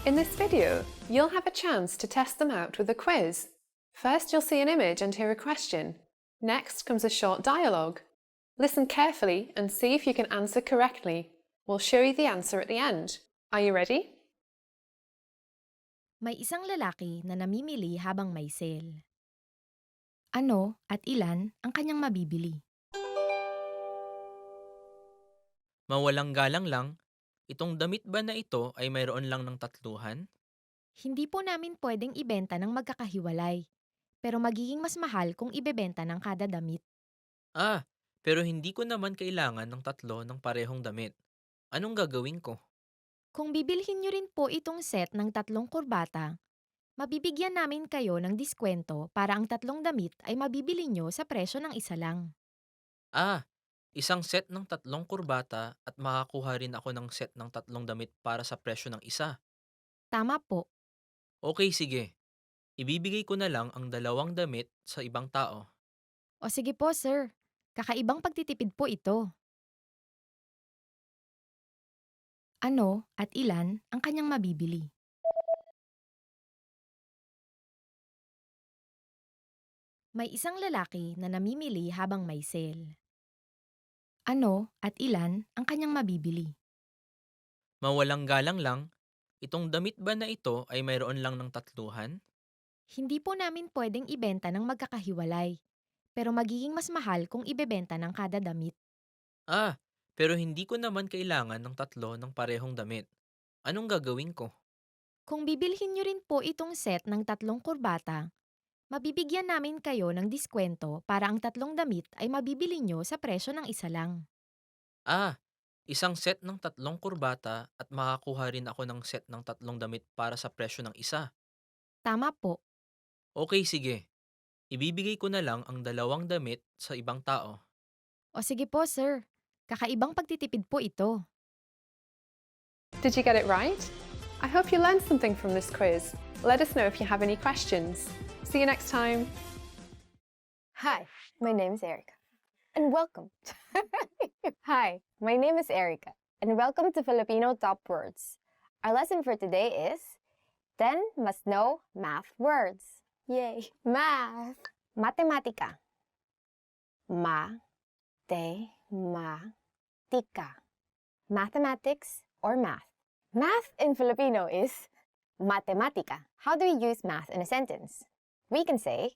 In this video, you'll have a chance to test them out with a quiz. First, you'll see an image and hear a question. Next comes a short dialogue. Listen carefully and see if you can answer correctly. We'll show you the answer at the end. Are you ready? May isang lalaki na namimili habang may sale. Ano at ilan ang kanyang mabibili? Mawalang galang lang, itong damit ba na ito ay mayroon lang ng 3? Hindi po namin pwedeng ibenta ng magkakahiwalay, pero magiging mas mahal kung ibebenta ng kada damit. pero hindi ko naman kailangan ng tatlo ng parehong damit. Anong gagawin ko? Kung bibilhin nyo rin po itong set ng 3 kurbata, mabibigyan namin kayo ng diskwento para ang 3 damit ay mabibili nyo sa presyo ng isa lang. Ah, isang set ng 3 kurbata at makakuha rin ako ng set ng 3 damit para sa presyo ng isa. Tama po. Okay, sige. Ibibigay ko na lang ang 2 damit sa ibang tao. O sige po, sir. Kakaibang pagtitipid po ito. Ano at ilan ang kanyang mabibili? May isang lalaki na namimili habang may sale. Ano at ilan ang kanyang mabibili? Mawalang galang lang, itong damit ba na ito ay mayroon lang ng 3? Hindi po namin pwedeng ibenta ng magkakahiwalay, pero magiging mas mahal kung ibebenta ng kada damit. Ah, pero hindi ko naman kailangan ng 3 ng parehong damit. Anong gagawin ko? Kung bibilhin nyo rin po itong set ng 3 kurbata, mabibigyan namin kayo ng diskwento para ang 3 damit ay mabibili nyo sa presyo ng isa lang. Ah, isang set ng 3 kurbata at makakuha rin ako ng set ng 3 damit para sa presyo ng isa. Tama po. Okay, sige. Ibibigay ko na lang ang 2 damit sa ibang tao. O sige po, sir. Kakaibang pagtitipid po ito. Did you get it right? I hope you learned something from this quiz. Let us know if you have any questions. See you next time. Hi, my name is Erica. And welcome. Hi, my name is Erica. And welcome to Filipino Top Words. Our lesson for today is 10 must-know math words. Yay! Math. Matematika. Ma-te-ma-tika. Mathematics or math. Math in Filipino is matematika. How do we use math in a sentence? We can say,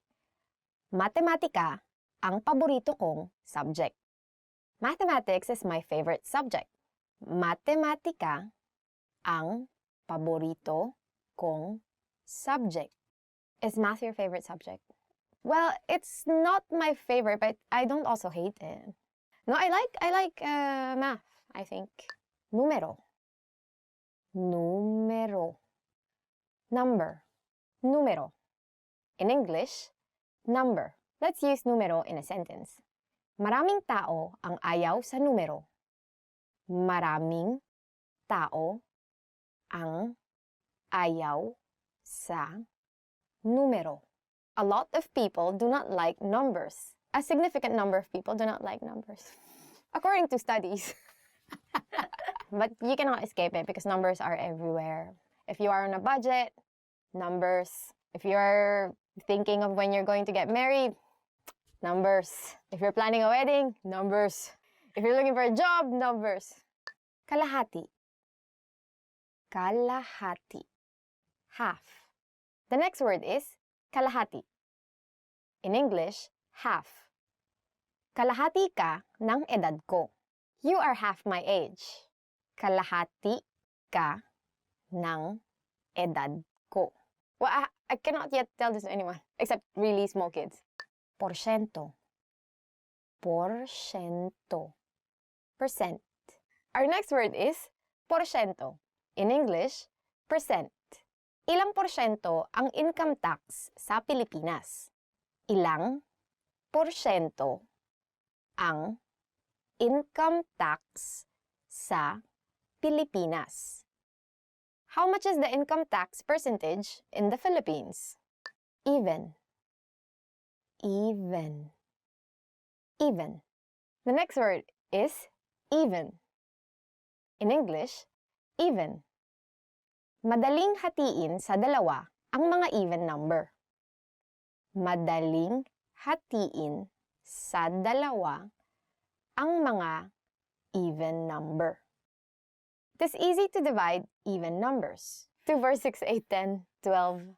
matematika ang paborito kong subject. Mathematics is my favorite subject. Matematika ang paborito kong subject. Is math your favorite subject? Well, it's not my favorite, but I don't also hate it. No, I like math, I think. Numero. Numero. Number. Numero. In English, number. Let's use numero in a sentence. Maraming tao ang ayaw sa numero. Maraming tao ang ayaw sa numero. A lot of people do not like numbers. A significant number of people do not like numbers. According to studies. But you cannot escape it because numbers are everywhere. If you are on a budget, numbers. If you're thinking of when you're going to get married, numbers. If you're planning a wedding, numbers. If you're looking for a job, numbers. Kalahati. Kalahati. Half. The next word is kalahati. In English, half. Kalahati ka ng edad ko. You are half my age. Kalahati ka ng edad ko. Well, I cannot yet tell this to anyone, except really small kids. Porsyento. Porsyento. Percent. Our next word is porsyento. In English, percent. Ilang porsyento ang income tax sa Pilipinas? Ilang porsyento ang income tax sa Pilipinas? How much is the income tax percentage in the Philippines? Even. Even. Even. The next word is even. In English, even. Madaling hatiin sa dalawa ang mga even number. Madaling hatiin sa dalawa ang mga even number. It is easy to divide even numbers. 2, 4, 6, 8, 10, 12.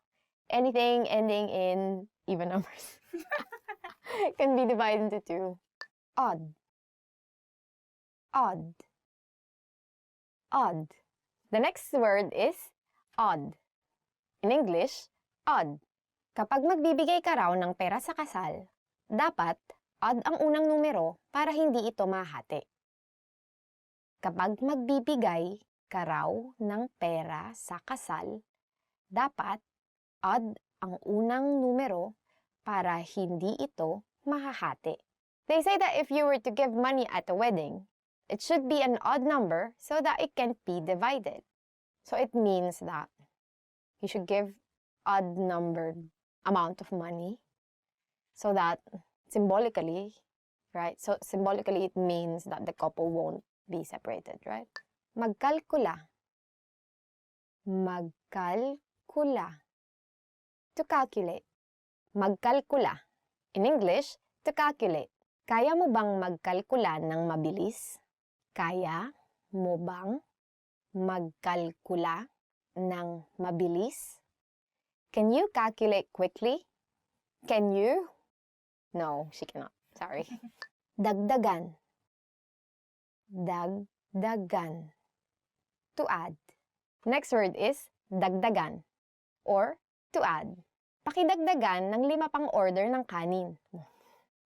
Anything ending in even numbers can be divided into 2. Odd. Odd. Odd. The next word is odd. In English, odd. Kapag magbibigay ka raw ng pera sa kasal, dapat Odd ang unang numero para hindi ito mahati. Kapag magbibigay ka raw ng pera sa kasal, dapat odd ang unang numero para hindi ito mahahati. They say that if you were to give money at a wedding, it should be an odd number so that it can't be divided. So it means that you should give odd numbered amount of money so that symbolically, right? So symbolically it means that the couple won't be separated, right? Magkalkula. Magkalkula. To calculate. Magkalkula. In English, to calculate. Kaya mo bang magkalkula ng mabilis? Kaya mo bang magkalkula ng mabilis? Can you calculate quickly? Can you? No, she cannot. Sorry. Dagdagan. Dagdagan. To add. Next word is dagdagan or to add. Pakidagdagan ng 5 pang order ng kanin.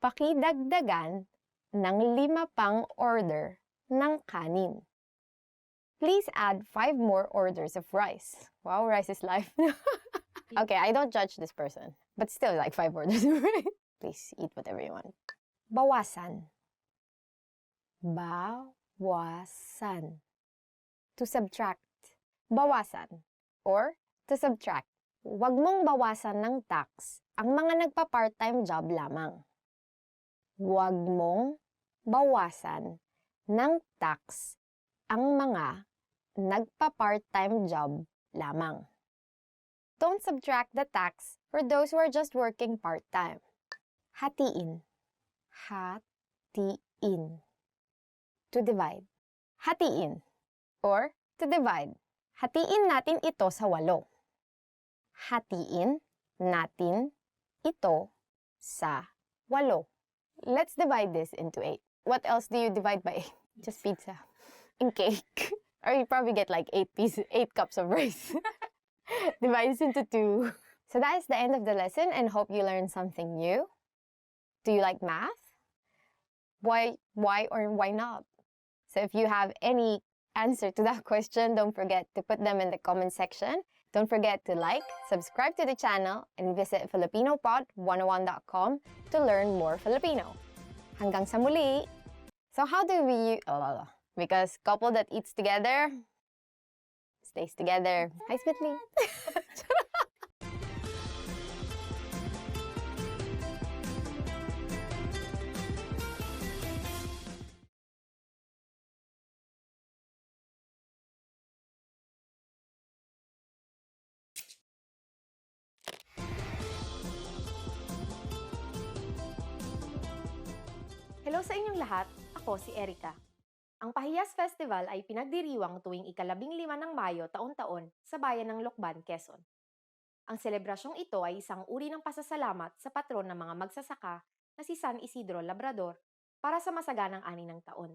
Pakidagdagan ng 5 pang order ng kanin. Please add 5 more orders of rice. Wow, rice is life. Okay, I don't judge this person. But still, like 5 orders of rice. Please eat whatever you want. Bawasan. Bawasan. To subtract. Bawasan. Or to subtract. Huwag mong bawasan ng tax ang mga nagpa-part-time job lamang. Huwag mong bawasan ng tax ang mga nagpa-part-time job lamang. Don't subtract the tax for those who are just working part-time. Hatiin. Hatiin. To divide. Hatiin. Or to divide. Hatiin natin ito sa 8. Hatiin natin ito sa 8. Let's divide this into 8. What else do you divide by 8? Just pizza. And cake. Or you probably get like 8 cups of rice. Divide this into 2. So that is the end of the lesson and hope you learned something new. Do you like math? Why or why not? So if you have any answer to that question, don't forget to put them in the comment section. Don't forget to like, subscribe to the channel, and visit FilipinoPod101.com to learn more Filipino. Hanggang sa muli! So how do we... because couple that eats together stays together. Hi, Smithley! Hello sa inyong lahat, ako si Erica. Ang Pahiyas Festival ay pinagdiriwang tuwing ika-15 ng Mayo taon-taon sa bayan ng Lokban, Quezon. Ang selebrasyong ito ay isang uri ng pasasalamat sa patron ng mga magsasaka na si San Isidro Labrador para sa masaganang ani ng taon.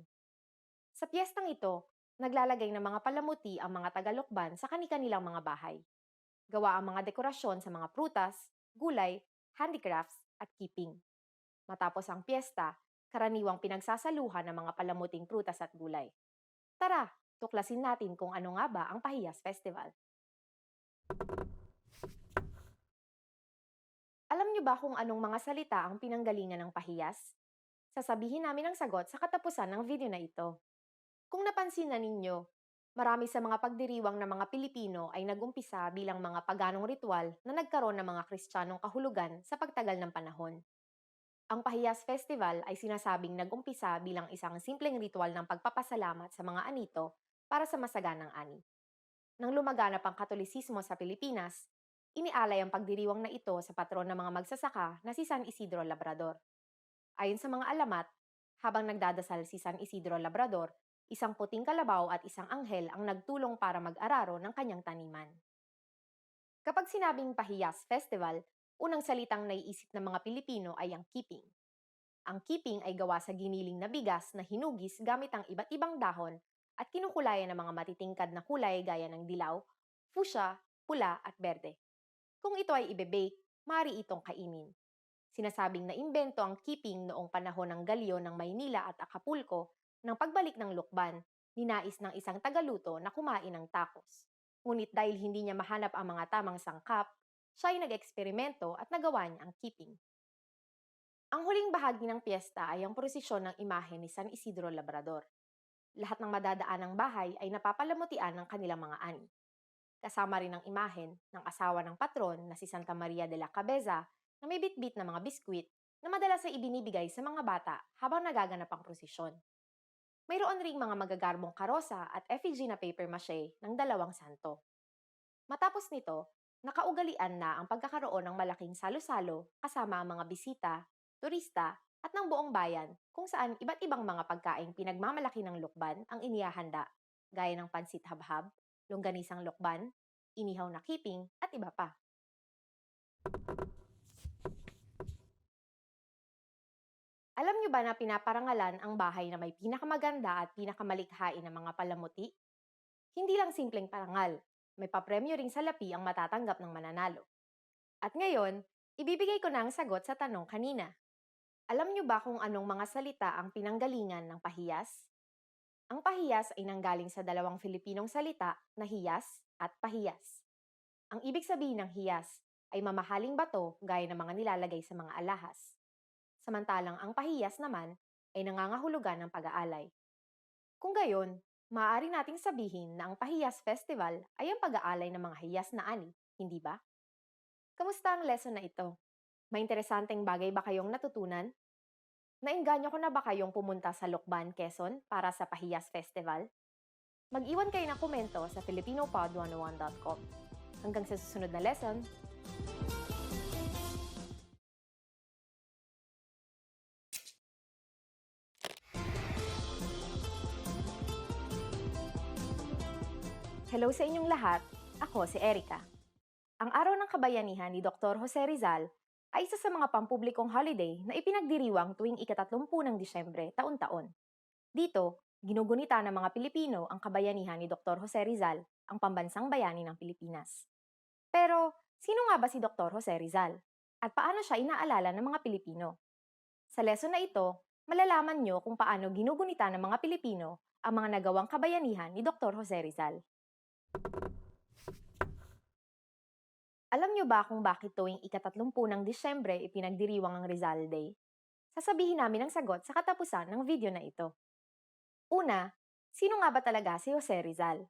Sa piyestang ito, naglalagay ng mga palamuti ang mga taga-Lokban sa kani-kanilang mga bahay. Gawa ang mga dekorasyon sa mga prutas, gulay, handicrafts at keeping. Matapos ang piyesta, karaniwang pinagsasaluhan ng mga palamuting prutas at gulay. Tara, tuklasin natin kung ano nga ba ang Pahiyas Festival. Alam niyo ba kung anong mga salita ang pinanggalingan ng pahiyas? Sasabihin namin ang sagot sa katapusan ng video na ito. Kung napansin na ninyo, marami sa mga pagdiriwang ng mga Pilipino ay nagumpisa bilang mga paganong ritual na nagkaroon ng mga Kristiyanong kahulugan sa pagtagal ng panahon. Ang Pahiyas Festival ay sinasabing nag-umpisa bilang isang simpleng ritual ng pagpapasalamat sa mga anito para sa masaganang ani. Nang lumaganap ang Katolisismo sa Pilipinas, inialay ang pagdiriwang na ito sa patron ng mga magsasaka na si San Isidro Labrador. Ayon sa mga alamat, habang nagdadasal si San Isidro Labrador, isang puting kalabaw at isang anghel ang nagtulong para mag-araro ng kanyang taniman. Kapag sinabing Pahiyas Festival, unang salitang naiisip ng mga Pilipino ay ang keeping. Ang keeping ay gawa sa giniling na bigas na hinugis gamit ang iba't ibang dahon at kinukulayan ng mga matitingkad na kulay gaya ng dilaw, fuchsia, pula at berde. Kung ito ay ibe-bake, maaari itong kainin. Sinasabing naimbento ang keeping noong panahon ng galyo ng Maynila at Acapulco nang pagbalik ng lukban, ninais ng isang tagaluto na kumain ng tacos. Ngunit dahil hindi niya mahanap ang mga tamang sangkap, siya ay nag-eksperimento at nagawa niya ang keeping. Ang huling bahagi ng piyesta ay ang prosesyon ng imahe ni San Isidro Labrador. Lahat ng madadaanang bahay ay napapalamutian ng kanilang mga ani. Kasama rin ang imahen ng asawa ng patron na si Santa Maria de la Cabeza na may bitbit na mga biskwit na madalas ay ibinibigay sa mga bata habang nagaganap ang prosesyon. Mayroon ring mga magagarbong karosa at effigy na paper mache ng dalawang santo. Matapos nito, nakaugalian na ang pagkakaroon ng malaking salo-salo kasama ang mga bisita, turista, at ng buong bayan kung saan iba't ibang mga pagkaing pinagmamalaki ng lukban ang inihahanda, gaya ng pansit habhab, longganisang lukban, inihaw na keeping, at iba pa. Alam niyo ba na pinaparangalan ang bahay na may pinakamaganda at pinakamalikhain na mga palamuti? Hindi lang simpleng parangal, may papremyo ring salapi ang matatanggap ng mananalo. At ngayon, ibibigay ko na ang sagot sa tanong kanina. Alam niyo ba kung anong mga salita ang pinanggalingan ng pahiyas? Ang pahiyas ay nanggaling sa dalawang Filipinong salita na hiyas at pahiyas. Ang ibig sabihin ng hiyas ay mamahaling bato gaya ng mga nilalagay sa mga alahas. Samantalang ang pahiyas naman ay nangangahulugan ng pag-aalay. Kung gayon, maaari nating sabihin na ang Pahiyas Festival ay ang pag-aalay ng mga hiyas na ani, hindi ba? Kamusta ang lesson na ito? May interesanteng bagay ba kayong natutunan? Naengganyo ko na ba kayong pumunta sa Lucban, Quezon para sa Pahiyas Festival? Mag-iwan kayo ng komento sa filipinopod101.com. Hanggang sa susunod na lesson! Hello sa inyong lahat, ako si Erica. Ang Araw ng Kabayanihan ni Dr. Jose Rizal ay isa sa mga pampublikong holiday na ipinagdiriwang tuwing ika-30 ng Disyembre taon-taon. Dito, ginugunita ng mga Pilipino ang kabayanihan ni Dr. Jose Rizal, ang pambansang bayani ng Pilipinas. Pero, sino nga ba si Dr. Jose Rizal? At paano siya inaalala ng mga Pilipino? Sa lesson na ito, malalaman nyo kung paano ginugunita ng mga Pilipino ang mga nagawang kabayanihan ni Dr. Jose Rizal. Alam niyo ba kung bakit tuwing ika-30 ng Disyembre ipinagdiriwang ang Rizal Day? Sasabihin namin ang sagot sa katapusan ng video na ito. Una, sino nga ba talaga si Jose Rizal?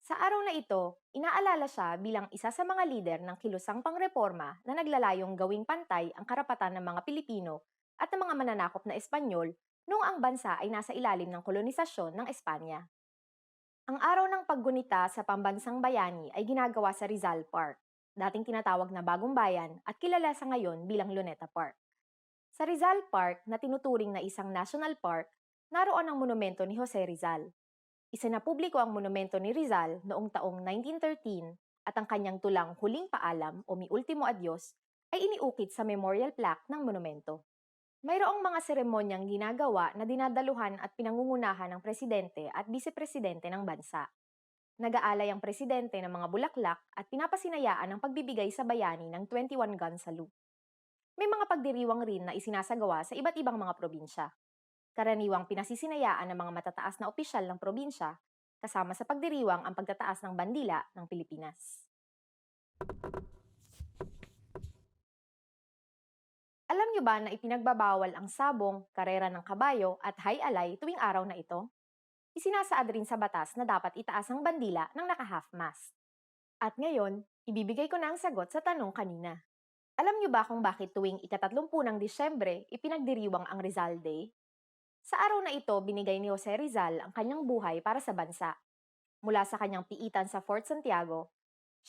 Sa araw na ito, inaalala siya bilang isa sa mga lider ng kilusang pangreporma na naglalayong gawing pantay ang karapatan ng mga Pilipino at ng mga mananakop na Espanyol noong ang bansa ay nasa ilalim ng kolonisasyon ng Espanya. Ang araw ng paggunita sa pambansang bayani ay ginagawa sa Rizal Park, dating tinatawag na Bagong Bayan at kilala sa ngayon bilang Luneta Park. Sa Rizal Park na tinuturing na isang national park, naroon ang monumento ni Jose Rizal. Isinapubliko ang monumento ni Rizal noong taong 1913 at ang kanyang tulang Huling Paalam o Mi Ultimo Adios ay iniukit sa memorial plaque ng monumento. Mayroong mga seremonyang ginagawa na dinadaluhan at pinangungunahan ng presidente at vice-presidente ng bansa. Nag-aalay ang presidente ng mga bulaklak at pinapasinayaan ang pagbibigay sa bayani ng 21 gun salute. May mga pagdiriwang rin na isinasagawa sa iba't ibang mga probinsya. Karaniwang pinasisinayaan ng mga matataas na opisyal ng probinsya, kasama sa pagdiriwang ang pagtataas ng bandila ng Pilipinas. Alam niyo ba na ipinagbabawal ang sabong, karera ng kabayo at high-alay tuwing araw na ito? Isinasaad rin sa batas na dapat itaas ang bandila ng naka-half-mast. At ngayon, ibibigay ko na ang sagot sa tanong kanina. Alam niyo ba kung bakit tuwing ika-30 ng Disyembre ipinagdiriwang ang Rizal Day? Sa araw na ito, binigay ni Jose Rizal ang kanyang buhay para sa bansa. Mula sa kanyang piitan sa Fort Santiago,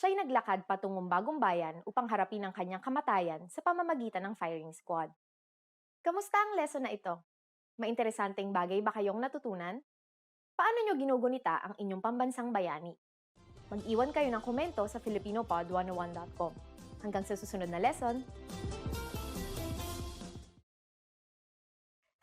siya'y naglakad patungong Bagong Bayan upang harapin ang kanyang kamatayan sa pamamagitan ng firing squad. Kamusta ang lesson na ito? May interesanteng bagay ba kayong natutunan? Paano nyo ginugunita ang inyong pambansang bayani? Mag-iwan kayo ng komento sa filipinopod101.com. Hanggang sa susunod na lesson!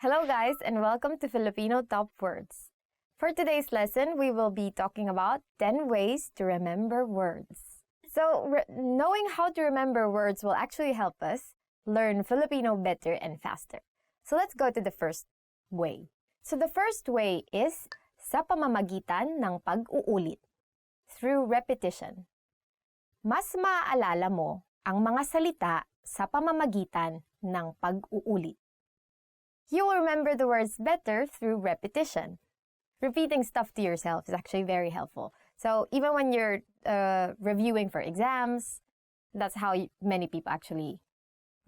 Hello guys and welcome to Filipino Top Words. For today's lesson, we will be talking about 10 ways to remember words. So, knowing how to remember words will actually help us learn Filipino better and faster. So let's go to the first way. So the first way is sa pamamagitan ng pag-uulit, through repetition. Mas maaalala mo ang mga salita sa pamamagitan ng pag-uulit. You will remember the words better through repetition. Repeating stuff to yourself is actually very helpful. So even when you're reviewing for exams, that's how many people actually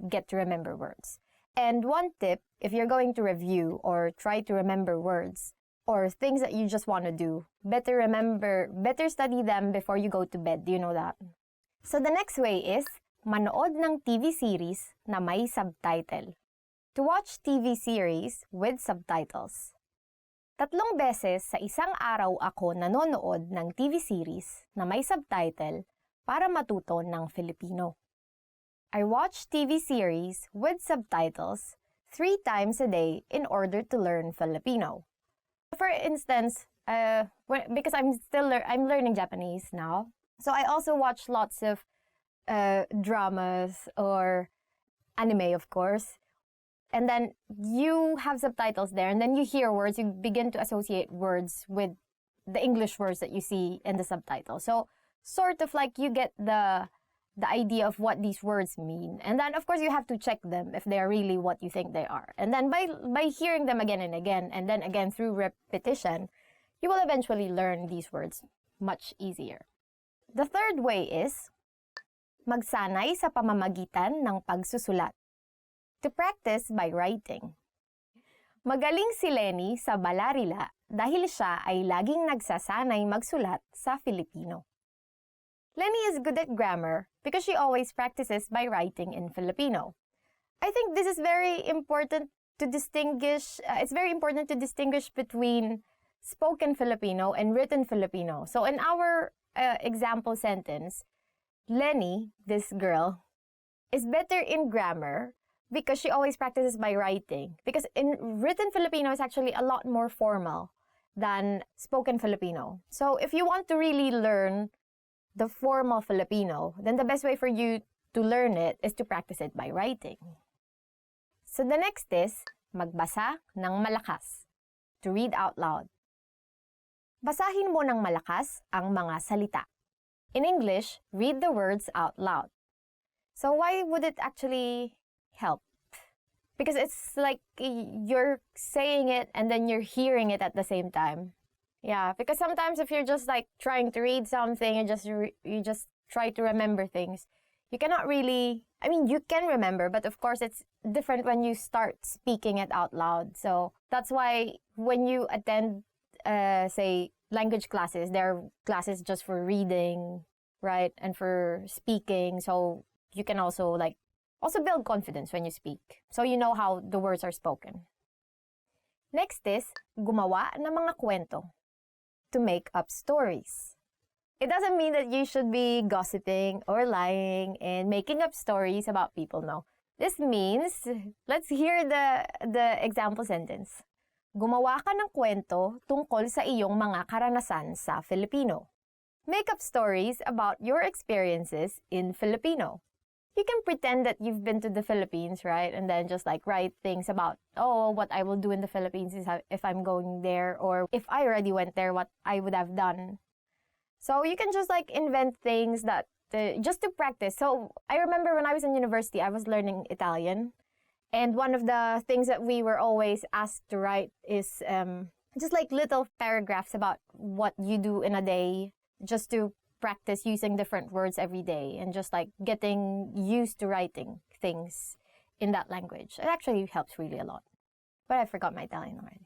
get to remember words. And one tip, if you're going to review or try to remember words or things that you just want to do, better study them before you go to bed. Do you know that? So the next way is manood ng TV series na may subtitle. To watch TV series with subtitles. 3 beses sa isang araw ako nanonood ng TV series na may subtitle para matuto ng Filipino. I watch TV series with subtitles 3 times a day in order to learn Filipino. For instance, because I'm learning Japanese now, so I also watch lots of dramas or anime, of course. And then you have subtitles there, and then you hear words, you begin to associate words with the English words that you see in the subtitle. So sort of like you get the idea of what these words mean. And then, of course, you have to check them if they are really what you think they are. And then by hearing them again and again, and then again through repetition, you will eventually learn these words much easier. The third way is magsanay sa pamamagitan ng pagsusulat. To practice by writing. Magaling si Lenny sa balarila dahil siya ay laging nagsasanay magsulat sa Filipino. Lenny is good at grammar because she always practices by writing in Filipino. I think this is very important to distinguish. It's very important to distinguish between spoken Filipino and written Filipino. So in our example sentence, Lenny, this girl, is better in grammar because she always practices by writing. Because in written Filipino is actually a lot more formal than spoken Filipino. So if you want to really learn the formal Filipino, then the best way for you to learn it is to practice it by writing. So the next is magbasa ng malakas, to read out loud. Basahin mo ng malakas ang mga salita. In English, read the words out loud. So why would it actually help? Because it's like you're saying it and then you're hearing it at the same time. Yeah, because sometimes if you're just like trying to read something and you just try to remember things, you cannot really, I mean, you can remember, but of course it's different when you start speaking it out loud. So that's why when you attend, say, language classes, there are classes just for reading, right? And for speaking. So you can also build confidence when you speak. So you know how the words are spoken. Next is gumawa ng mga kwento. To make up stories. It doesn't mean that you should be gossiping or lying and making up stories about people, no. This means, let's hear the example sentence. Gumawa ka ng kwento tungkol sa iyong mga karanasan sa Filipino. Make up stories about your experiences in Filipino. You can pretend that you've been to the Philippines, right? And then just like write things about, what I will do in the Philippines is if I'm going there, or if I already went there, what I would have done. So you can just like invent things that, just to practice. So I remember when I was in university, I was learning Italian. And one of the things that we were always asked to write is just like little paragraphs about what you do in a day, just to practice using different words every day and just like getting used to writing things in that language. It actually helps really a lot. But I forgot my Italian already.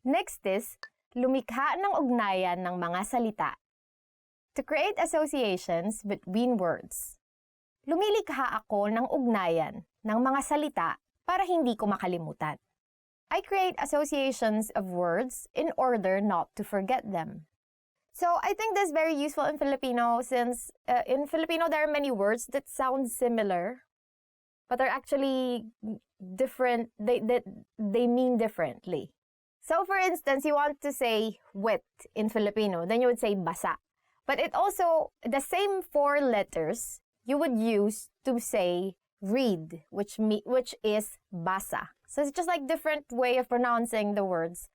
Next is lumikha ng ugnayan ng mga salita. To create associations between words. Lumilikha ako ng ugnayan ng mga salita para hindi ko makalimutan. I create associations of words in order not to forget them. So I think this is very useful in Filipino since in Filipino there are many words that sound similar but are actually different. They mean differently. So for instance, you want to say wet in Filipino, then you would say basa. But it also, the same 4 letters you would use to say read, which is basa. So it's just like different way of pronouncing the words.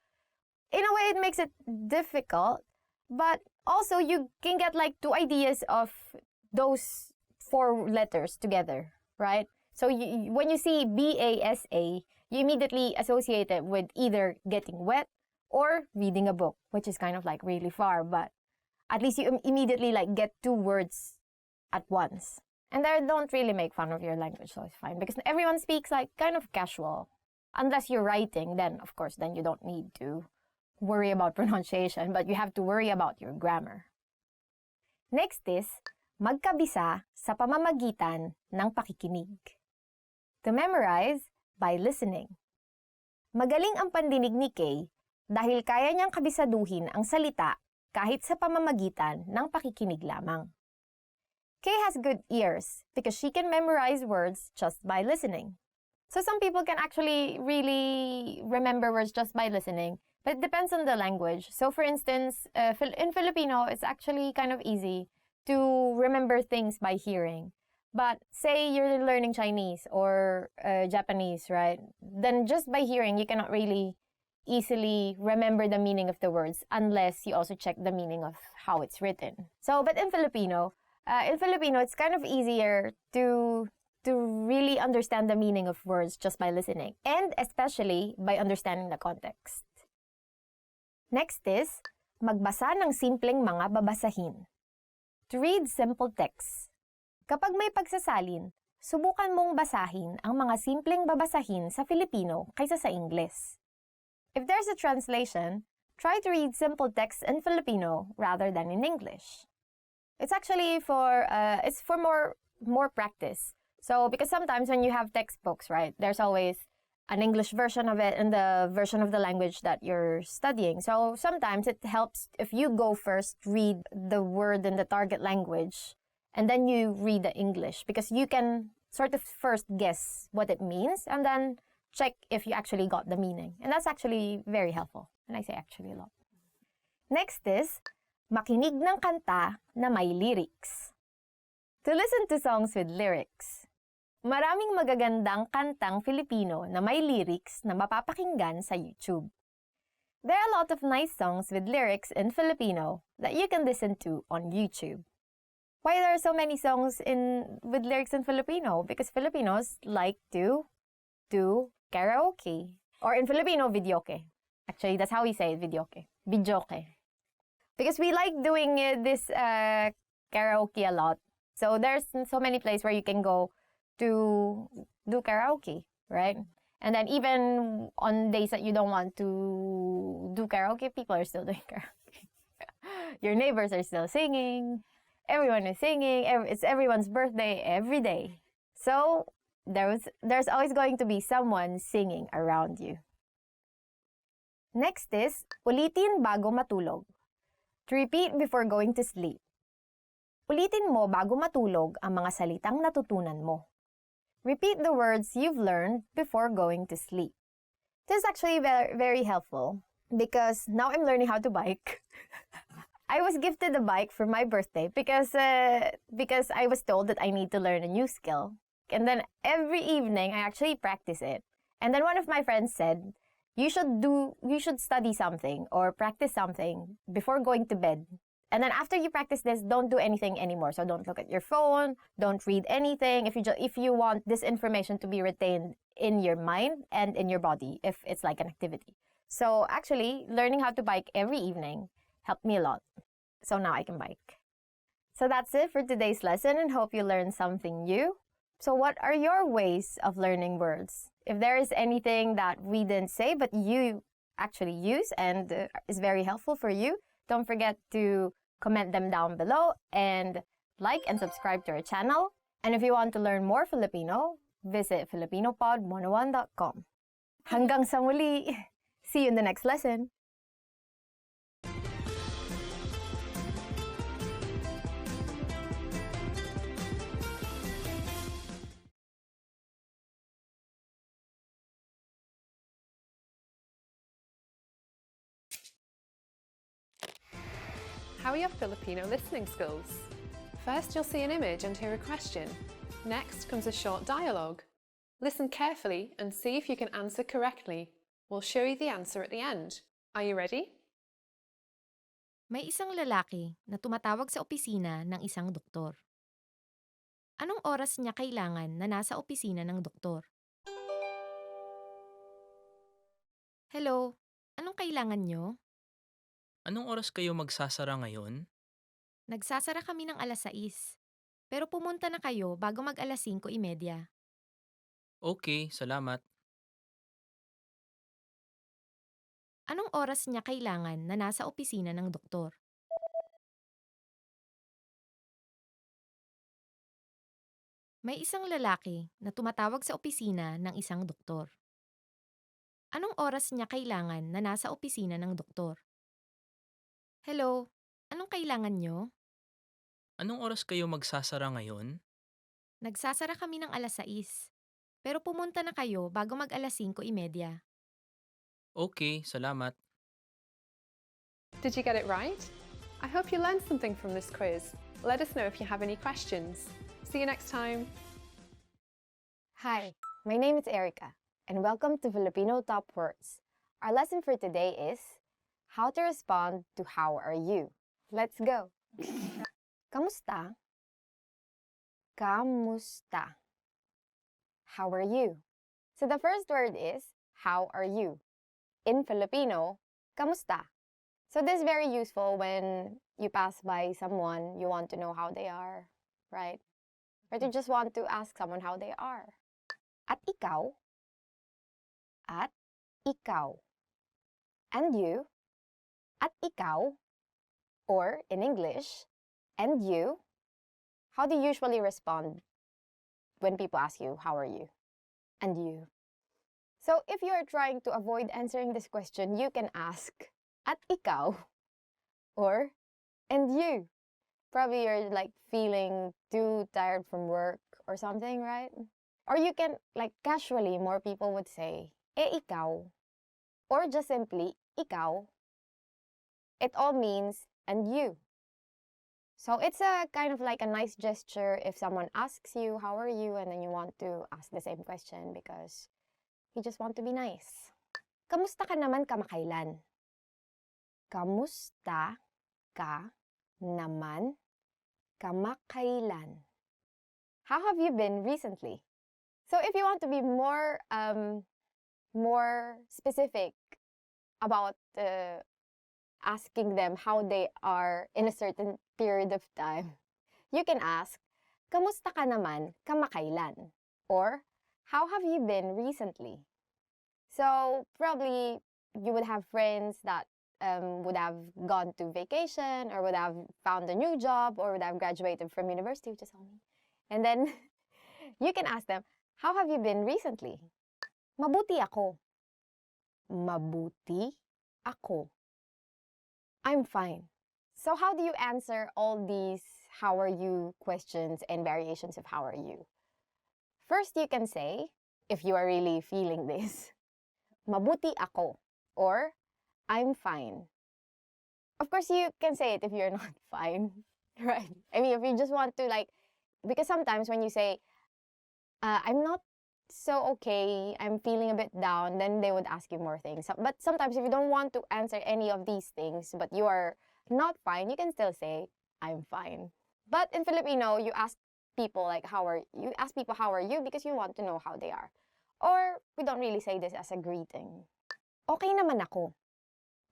In a way, it makes it difficult, but also you can get like two ideas of those four letters together, right? So when you see BASA, you immediately associate it with either getting wet or reading a book, which is kind of like really far, but at least you immediately like get two words at once. And they don't really make fun of your language, so it's fine because everyone speaks like kind of casual. Unless you're writing, then of course, then you don't need to worry about pronunciation, but you have to worry about your grammar. Next is, magkabisa sa pamamagitan ng pakikinig. To memorize by listening. Magaling ang pandinig ni Kay dahil kaya niyang kabisaduhin ang salita kahit sa pamamagitan ng pakikinig lamang. Kay has good ears because she can memorize words just by listening. So some people can actually really remember words just by listening, but it depends on the language. So for instance, in Filipino, it's actually kind of easy to remember things by hearing. But say you're learning Chinese or Japanese, right? Then just by hearing, you cannot really easily remember the meaning of the words unless you also check the meaning of how it's written. So, but in Filipino, it's kind of easier to really understand the meaning of words just by listening, and especially by understanding the context. Next is, magbasa ng simpleng mga babasahin. To read simple texts. Kapag may pagsasalin, subukan mong basahin ang mga simpleng babasahin sa Filipino kaysa sa Ingles. If there's a translation, try to read simple text in Filipino rather than in English. It's actually for more practice. So because sometimes when you have textbooks, right, there's always an English version of it and the version of the language that you're studying. So sometimes it helps if you go first, read the word in the target language, and then you read the English because you can sort of first guess what it means and then check if you actually got the meaning. And that's actually very helpful. And I say actually a lot. Next is, makinig ng kanta na may lyrics. To listen to songs with lyrics. Maraming magagandang kantang Filipino na may lyrics na mapapakinggan sa YouTube. There are a lot of nice songs with lyrics in Filipino that you can listen to on YouTube. Why there are so many songs with lyrics in Filipino? Because Filipinos like to do karaoke. Or in Filipino, videoke. Actually, that's how we say it, videoke. Videoke. Because we like doing this karaoke a lot. So there's so many places where you can go to do karaoke, right? And then even on days that you don't want to do karaoke, people are still doing karaoke. Your neighbors are still singing. Everyone is singing. It's everyone's birthday every day. So there's always going to be someone singing around you. Next is, ulitin bago matulog. To repeat before going to sleep. Ulitin mo bago matulog ang mga salitang natutunan mo. Repeat the words you've learned before going to sleep. This is actually very, very helpful because now I'm learning how to bike. I was gifted a bike for my birthday because I was told that I need to learn a new skill. And then every evening I actually practice it. And then one of my friends said, you should study something or practice something before going to bed. And then after you practice this, don't do anything anymore. So don't look at your phone, don't read anything. If you want this information to be retained in your mind and in your body, if it's like an activity. So actually, learning how to bike every evening helped me a lot. So now I can bike. So that's it for today's lesson and hope you learned something new. So what are your ways of learning words? If there is anything that we didn't say but you actually use and is very helpful for you, don't forget to comment them down below and like and subscribe to our channel. And if you want to learn more Filipino, visit filipinopod101.com. Hanggang sa muli! See you in the next lesson! How are your Filipino listening skills? First, you'll see an image and hear a question. Next comes a short dialogue. Listen carefully and see if you can answer correctly. We'll show you the answer at the end. Are you ready? May isang lalaki na tumatawag sa opisina ng isang doktor. Anong oras niya kailangan na nasa opisina ng doktor? Hello, anong kailangan nyo? Anong oras kayo magsasara ngayon? Nagsasara kami ng alas 6. Pero pumunta na kayo bago mag alas 5:30. Okay, salamat. Anong oras niya kailangan na nasa opisina ng doktor? May isang lalaki na tumatawag sa opisina ng isang doktor. Anong oras niya kailangan na nasa opisina ng doktor? Hello, anong kailangan nyo? Anong oras kayo magsasara ngayon? Nagsasara kami ng alas 6. Pero pumunta na kayo bago mag alas 5:30. Okay, salamat. Did you get it right? I hope you learned something from this quiz. Let us know if you have any questions. See you next time. Hi, my name is Erica, and welcome to Filipino Top Words. Our lesson for today is how to respond to how are you. Let's go. Kamusta? Kamusta? How are you? So the first word is how are you? In Filipino, kamusta? So this is very useful when you pass by someone, you want to know how they are, right? Or to just want to ask someone how they are. At ikaw? At ikaw. And you? At ikaw? Or in English, and you? How do you usually respond when people ask you, how are you? And you? So if you are trying to avoid answering this question, you can ask, at ikaw? Or, and you? Probably you're like feeling too tired from work or something, right? Or you can, like casually, more people would say, ikaw. Or just simply, ikaw. It all means, and you. So it's a kind of like a nice gesture if someone asks you, how are you? And then you want to ask the same question because you just want to be nice. Kamusta ka naman kamakailan? Kamusta ka naman kamakailan? How have you been recently? So if you want to be more specific about asking them how they are in a certain period of time, you can ask, kamusta ka naman kamakailan? Or, how have you been recently? So probably you would have friends that would have gone to vacation or would have found a new job or would have graduated from university, which is all me. And then you can ask them, how have you been recently? Mabuti ako. Mabuti ako. I'm fine. So how do you answer all these how are you questions and variations of how are you? First, you can say, if you are really feeling this, mabuti ako, or I'm fine. Of course, you can say it if you're not fine, right? I mean, if you just want to because sometimes when you say, I'm not so okay, I'm feeling a bit down, then they would ask you more things. But sometimes if you don't want to answer any of these things, but you are not fine, you can still say, I'm fine. But in Filipino, you ask people how are you because you want to know how they are. Or we don't really say this as a greeting. Okay naman ako.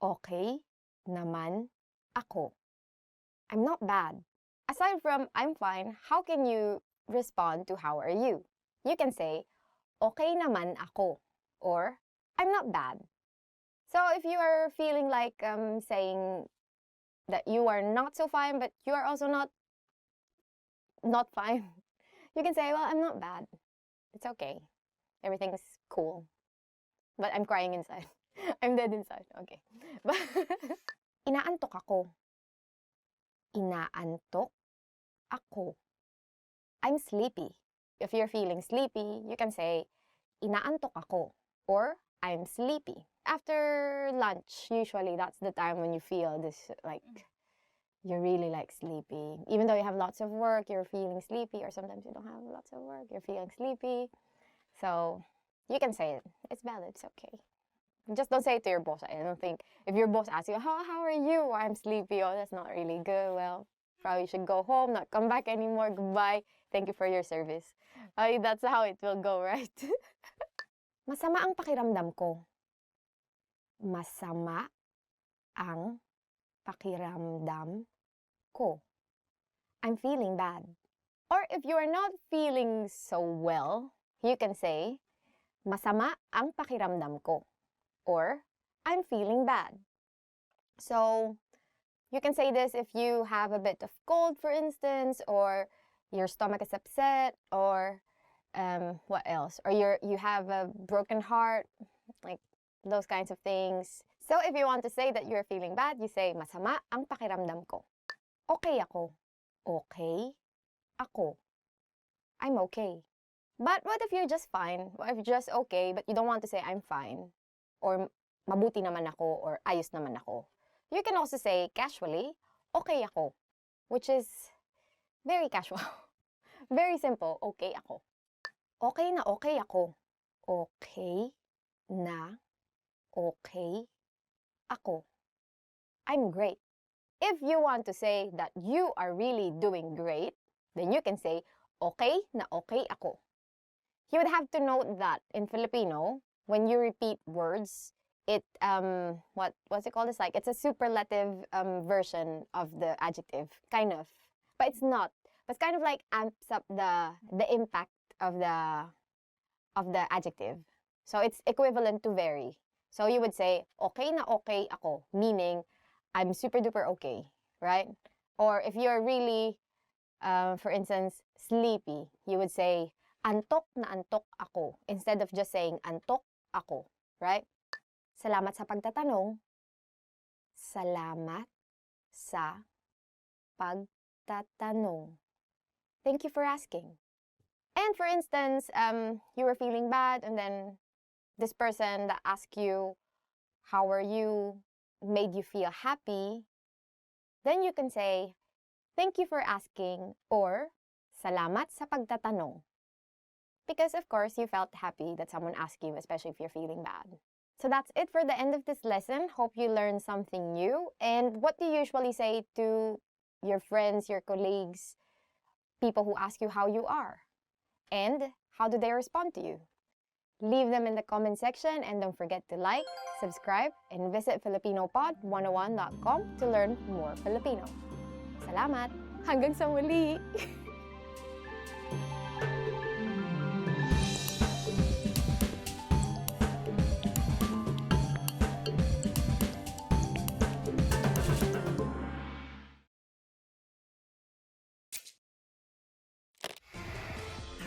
Okay naman ako. I'm not bad. Aside from I'm fine, how can you respond to how are you? You can say, okay naman ako, or I'm not bad. So if you are feeling like saying that you are not so fine, but you are also not fine, you can say, well, I'm not bad. It's okay. Everything's cool. But I'm crying inside. I'm dead inside. Okay. Inaantok ako. Inaantok ako. I'm sleepy. If you're feeling sleepy, you can say, inaantok ako, or I'm sleepy. After lunch, usually that's the time when you feel this you're really like sleepy. Even though you have lots of work, you're feeling sleepy, or sometimes you don't have lots of work, you're feeling sleepy. So you can say it. It's valid. It's okay. Just don't say it to your boss. I don't think if your boss asks you, how are you? I'm sleepy. Oh, that's not really good. Well, probably should go home, not come back anymore. Goodbye. Thank you for your service. That's how it will go, right? Masama ang pakiramdam ko. Masama ang pakiramdam ko. I'm feeling bad. Or if you are not feeling so well, you can say, masama ang pakiramdam ko. Or, I'm feeling bad. So, you can say this if you have a bit of cold, for instance, or your stomach is upset, or what else? Or you have a broken heart, like those kinds of things. So, if you want to say that you're feeling bad, you say, masama ang pakiramdam ko. Okay ako. Okay ako. I'm okay. But what if you're just fine? What if you're just okay, but you don't want to say, I'm fine? Or mabuti naman ako, or ayos naman ako. You can also say casually, okay ako, which is very casual. Very simple, okay ako. Okay na okay ako. Okay na okay ako. I'm great. If you want to say that you are really doing great, then you can say, okay na okay ako. You would have to note that in Filipino, when you repeat words, it what's it called? It's like it's a superlative version of the adjective, kind of, but it's not. But it's kind of like amps up the impact of the adjective. So it's equivalent to very. So you would say okay na okay ako, meaning I'm super duper okay, right? Or if you're really, for instance, sleepy, you would say antok na antok ako instead of just saying antok ako, right? Salamat sa pagtatanong. Salamat sa pagtatanong. Thank you for asking. And for instance, you were feeling bad and then this person that asked you, how are you, made you feel happy, then you can say, thank you for asking, or salamat sa pagtatanong. Because of course, you felt happy that someone asked you, especially if you're feeling bad. So that's it for the end of this lesson. Hope you learned something new. And what do you usually say to your friends, your colleagues, people who ask you how you are? And how do they respond to you? Leave them in the comment section and don't forget to like, subscribe, and visit FilipinoPod101.com to learn more Filipino. Salamat! Hanggang sa muli!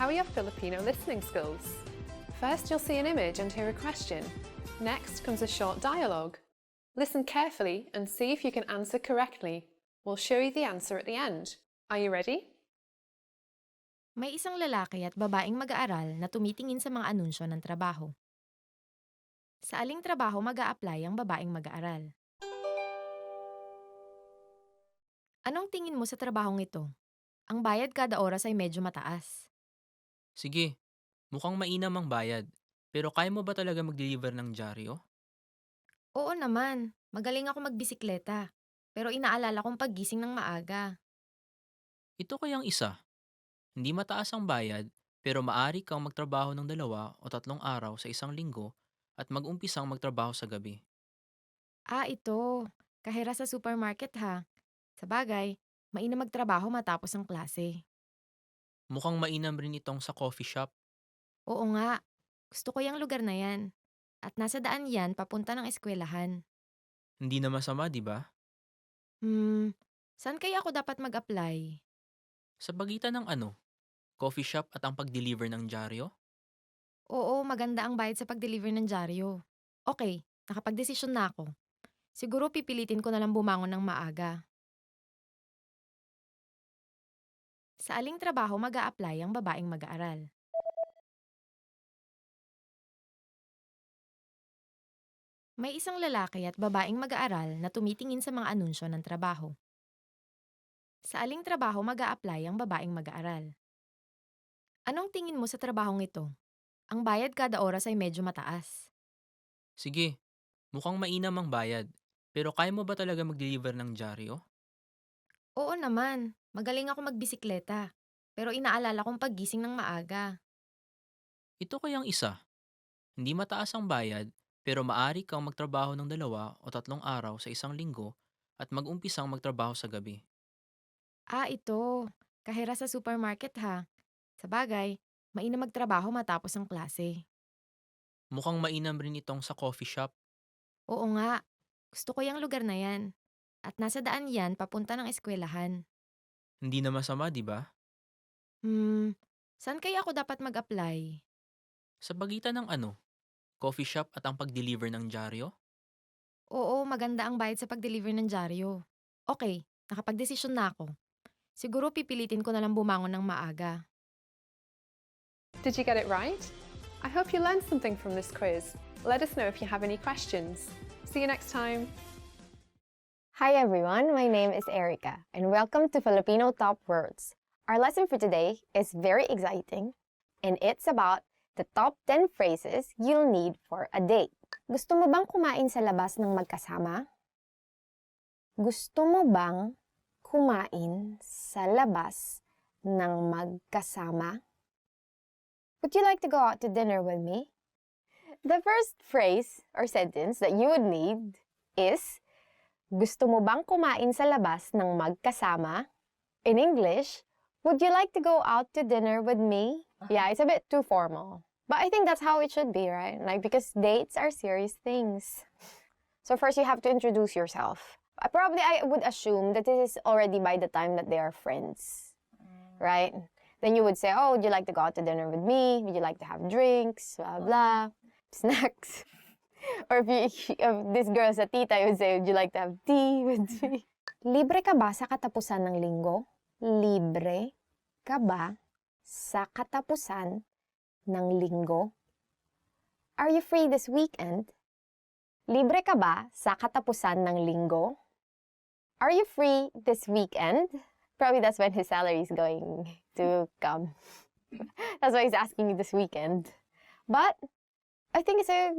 How are your Filipino listening skills? First, you'll see an image and hear a question. Next comes a short dialogue. Listen carefully and see if you can answer correctly. We'll show you the answer at the end. Are you ready? May isang lalaki at babaeng mag-aaral na tumitingin sa mga anunsyo ng trabaho. Sa aling trabaho mag-a-apply ang babaeng mag-aaral? Anong tingin mo sa trabahong ito? Ang bayad kada oras ay medyo mataas. Sige, mukhang mainam ang bayad. Pero kaya mo ba talaga mag-deliver ng dyaryo? Oo naman, magaling ako magbisikleta. Pero inaalala kong paggising ng maaga. Ito kayang isa. Hindi mataas ang bayad, pero maari kang magtrabaho ng 2 o 3 araw sa isang linggo at mag-umpisang magtrabaho sa gabi. Ito. Kahera sa supermarket ha. Sa bagay, mainam magtrabaho matapos ang klase. Mukhang mainam rin itong sa coffee shop. Oo nga. Gusto ko yung lugar na yan. At nasa daan yan papunta ng eskwelahan. Hindi na masama, di ba? Saan kaya ako dapat mag-apply? Sa pagitan ng ano? Coffee shop at ang pag-deliver ng dyaryo? Oo, maganda ang bayad sa pag-deliver ng dyaryo. Okay, nakapag-desisyon na ako. Siguro pipilitin ko na lang bumangon ng maaga. Sa aling trabaho mag-a-apply ang babaeng mag-aaral? May isang lalaki at babaeng mag-aaral na tumitingin sa mga anunsyo ng trabaho. Sa aling trabaho mag-a-apply ang babaeng mag-aaral? Anong tingin mo sa trabahong ito? Ang bayad kada oras ay medyo mataas. Sige, mukhang mainam ang bayad. Pero kaya mo ba talaga mag-deliver ng dyaryo? Oo naman, magaling ako magbisikleta. Pero inaalala kong paggising ng maaga. Ito kayang isa. Hindi mataas ang bayad, pero maari kang magtrabaho ng 2 o 3 araw sa isang linggo at mag-umpisang magtrabaho sa gabi. Ito. Kahera sa supermarket ha. Sa bagay, mainam magtrabaho matapos ang klase. Mukhang mainam rin itong sa coffee shop. Oo nga, gusto ko yung lugar na yan. At nasa daan yan papunta ng eskwelahan. Hindi na masama, di ba? Saan kaya ako dapat mag-apply? Sa pagitan ng ano? Coffee shop at ang pag-deliver ng dyaryo? Oo, maganda ang bayad sa pag-deliver ng dyaryo. Okay, nakapag-desisyon na ako. Siguro pipilitin ko na lang bumangon ng maaga. Did you get it right? I hope you learned something from this quiz. Let us know if you have any questions. See you next time. Hi everyone, my name is Erica, and welcome to Filipino Top Words. Our lesson for today is very exciting, and it's about the top 10 phrases you'll need for a date. Gusto mo bang kumain sa labas ng magkasama? Gusto mo bang kumain sa labas ng magkasama? Would you like to go out to dinner with me? The first phrase or sentence that you would need is, gusto mo bang kumain sa labas ng magkasama? In English, would you like to go out to dinner with me? Yeah, it's a bit too formal. But I think that's how it should be, right? Like, because dates are serious things. So first you have to introduce yourself. Probably I would assume that this is already by the time that they are friends, right? Then you would say, oh, would you like to go out to dinner with me? Would you like to have drinks? Blah, blah. Snacks. Or if this girl's a tita, you would say, would you like to have tea with me? Libre ka ba sa katapusan ng linggo? Libre ka ba sa katapusan ng linggo? Are you free this weekend? Libre ka ba sa katapusan ng linggo? Are you free this weekend? Probably that's when his salary is going to come. That's why he's asking you this weekend. But I think it's a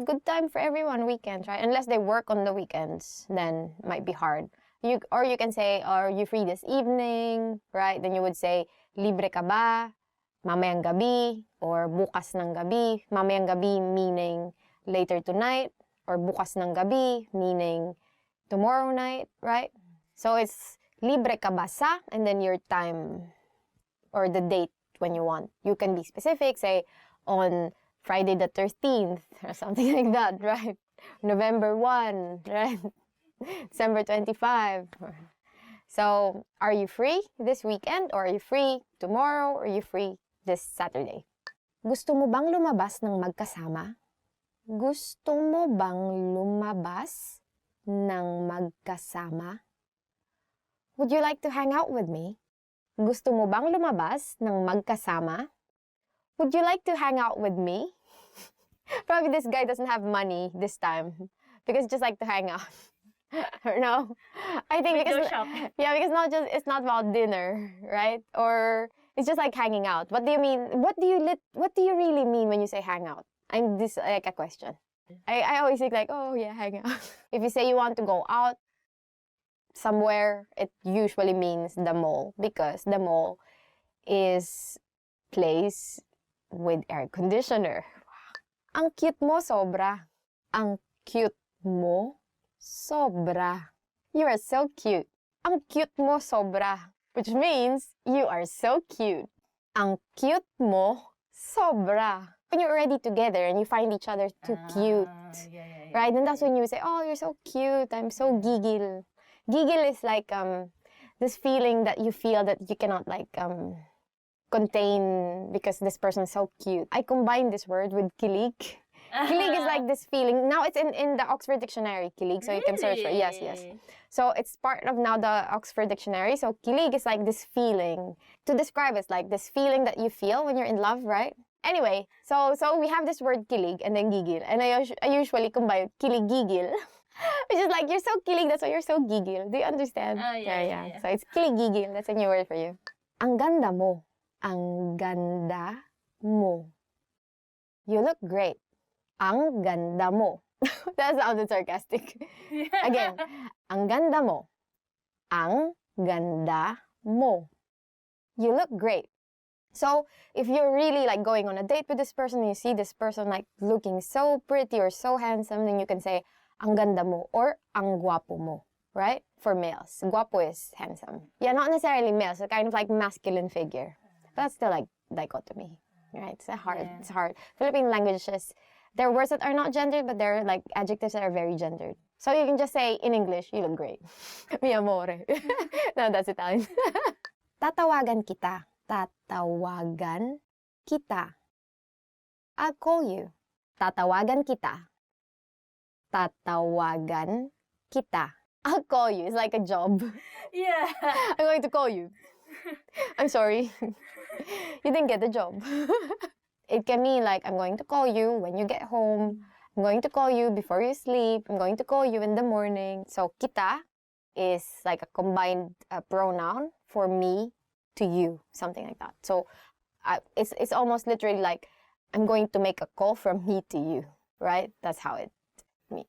good time for everyone, weekends, right? Unless they work on the weekends, then it might be hard. Or you can say, are you free this evening, right? Then you would say, libre ka ba mamayang gabi or bukas ng gabi? Mamayang gabi meaning later tonight, or bukas ng gabi meaning tomorrow night, right? So it's libre ka ba sa, and then your time or the date when you want. You can be specific, say on Friday the 13th or something like that, right? November 1, right? December 25. So, are you free this weekend, or are you free tomorrow, or are you free this Saturday? Gusto mo bang lumabas ng magkasama? Gusto mo bang lumabas ng magkasama? Would you like to hang out with me? Gusto mo bang lumabas ng magkasama? Would you like to hang out with me? Probably this guy doesn't have money this time because he just like to hang out. Or no? I think because because it's not about dinner, right? Or it's just like hanging out. What do you mean? What do you really mean when you say hang out? I'm this like a question. I always think like, oh yeah, hang out. If you say you want to go out somewhere, it usually means the mall, because the mall is place with air conditioner. Ang cute mo sobra. Ang cute mo sobra. You are so cute. Ang cute mo sobra, which means you are so cute. Ang cute mo sobra. When you're already together and you find each other too cute, right? And that's when you say, oh, you're so cute. I'm so gigil. Gigil is like this feeling that you feel that you cannot like contain because this person is so cute. I combine this word with kilig. Kilig is like this feeling. Now it's in the Oxford Dictionary, kilig, so you can search for it. Yes. So it's part of now the Oxford Dictionary. So kilig is like this feeling. To describe it's like this feeling that you feel when you're in love, right? Anyway, so we have this word kilig and then gigil. And I usually combine kilig-gigil Which is like, you're so kilig, that's why you're so gigil. Do you understand? Yeah. So it's kilig-gigil, that's a new word for you. Ang ganda mo. Ang ganda mo. You look great. Ang ganda mo. That sounded sarcastic. Again, ang ganda mo. Ang ganda mo. You look great. So, if you're really like going on a date with this person, and you see this person like looking so pretty or so handsome, then you can say, ang ganda mo or ang guwapo mo, right? For males. Guwapo is handsome. Yeah, not necessarily males, a kind of like masculine figure. But that's still like dichotomy, right? It's hard. Philippine languages, there are words that are not gendered, but there are like adjectives that are very gendered. So you can just say in English, you look great. Mi amore. No, that's Italian. Tatawagan kita. Tatawagan kita. I'll call you. Tatawagan kita. Tatawagan kita. I'll call you. It's like a job. Yeah. I'm going to call you. I'm sorry. You didn't get the job. It can mean like, I'm going to call you when you get home. I'm going to call you before you sleep. I'm going to call you in the morning. So, kita is like a combined pronoun for me to you, something like that. So, it's almost literally like, I'm going to make a call from me to you, right? That's how it means.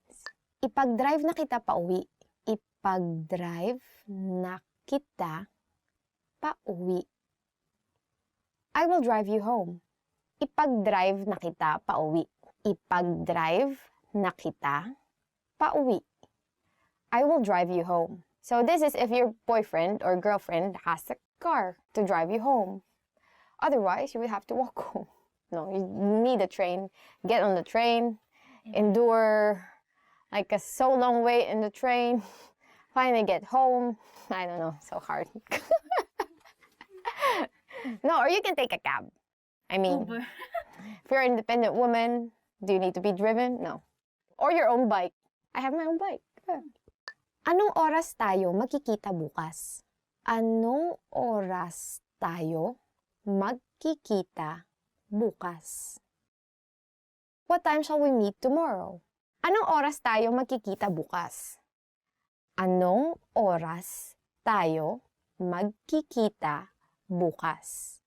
Ipag-drive na kita pauwi. Ipag-drive na kita pauwi. I will drive you home. Ipag-drive na kita pauwi. Ipag-drive na kita pauwi. I will drive you home. So this is if your boyfriend or girlfriend has a car to drive you home. Otherwise, you will have to walk home. No, you need a train. Get on the train, endure like a so long wait in the train, finally get home. I don't know, so hard. No, or you can take a cab. I mean, if you're an independent woman, do you need to be driven? No. Or your own bike. I have my own bike. Yeah. Anong oras tayo magkikita bukas? Anong oras tayo magkikita bukas? What time shall we meet tomorrow? Anong oras tayo magkikita bukas? Anong oras tayo magkikita bukas?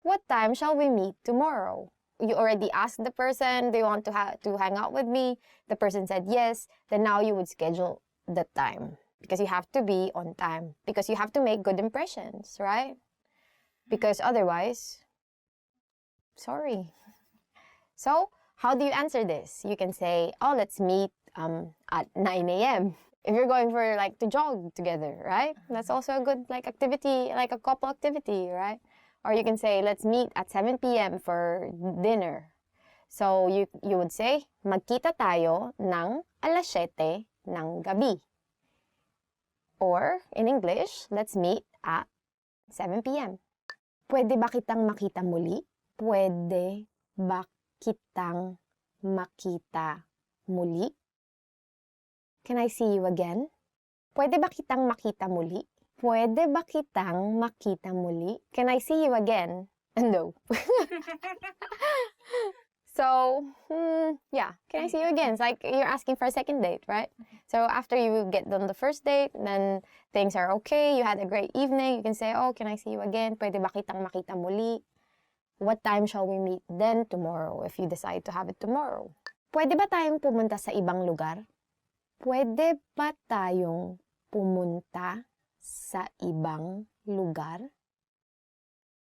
What time shall we meet tomorrow? You already asked the person, do you want to hang out with me? The person said yes. Then now you would schedule the time. Because you have to be on time. Because you have to make good impressions, right? Because otherwise, sorry. So, how do you answer this? You can say, oh, let's meet at 9 a.m. If you're going for like to jog together, right? That's also a good like activity, like a couple activity, right? Or you can say, let's meet at 7 p.m. for dinner. So you would say, magkita tayo ng alas 7 ng gabi. Or in English, let's meet at 7 p.m. Pwede ba kitang makita muli? Pwede ba kitang makita muli? Can I see you again? Pwede ba kitang makita muli? Pwede ba kitang makita muli? Can I see you again? No. So, yeah, can I see you again? It's like you're asking for a second date, right? So after you get on the first date, then things are okay, you had a great evening, you can say, oh, can I see you again? Pwede ba kitang makita muli? What time shall we meet then tomorrow if you decide to have it tomorrow? Pwede ba tayong pumunta sa ibang lugar? Pwede ba tayong pumunta sa ibang lugar?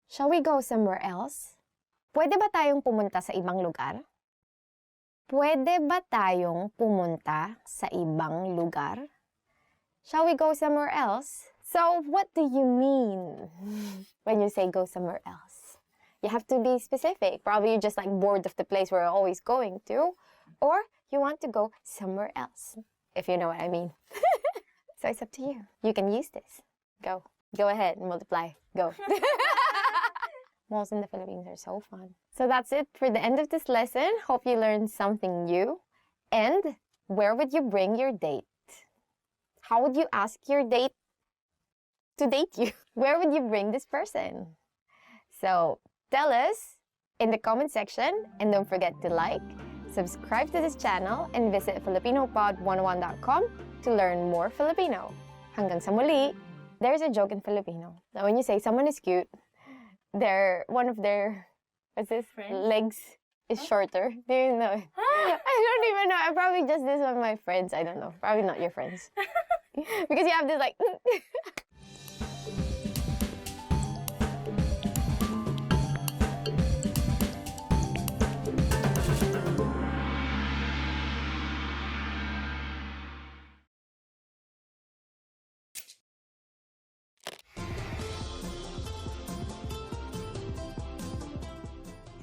Shall we go somewhere else? Pwede ba tayong pumunta sa ibang lugar? Pwede ba tayong pumunta sa ibang lugar? Shall we go somewhere else? So, what do you mean when you say go somewhere else? You have to be specific. Probably you're just like bored of the place we're always going to. Or you want to go somewhere else, if you know what I mean. So it's up to you. You can use this. Go. Go ahead and multiply. Go. Malls in the Philippines are so fun. So that's it for the end of this lesson. Hope you learned something new. And where would you bring your date? How would you ask your date to date you? Where would you bring this person? So tell us in the comment section, and don't forget to like, Subscribe to this channel and visit filipinopod101.com to learn more Filipino. Hanggang sa muli, there's a joke in Filipino that when you say someone is cute, one of their legs is shorter. Do you know it? I don't even know. I probably just this one my friends. I don't know. Probably not your friends. Because you have this like...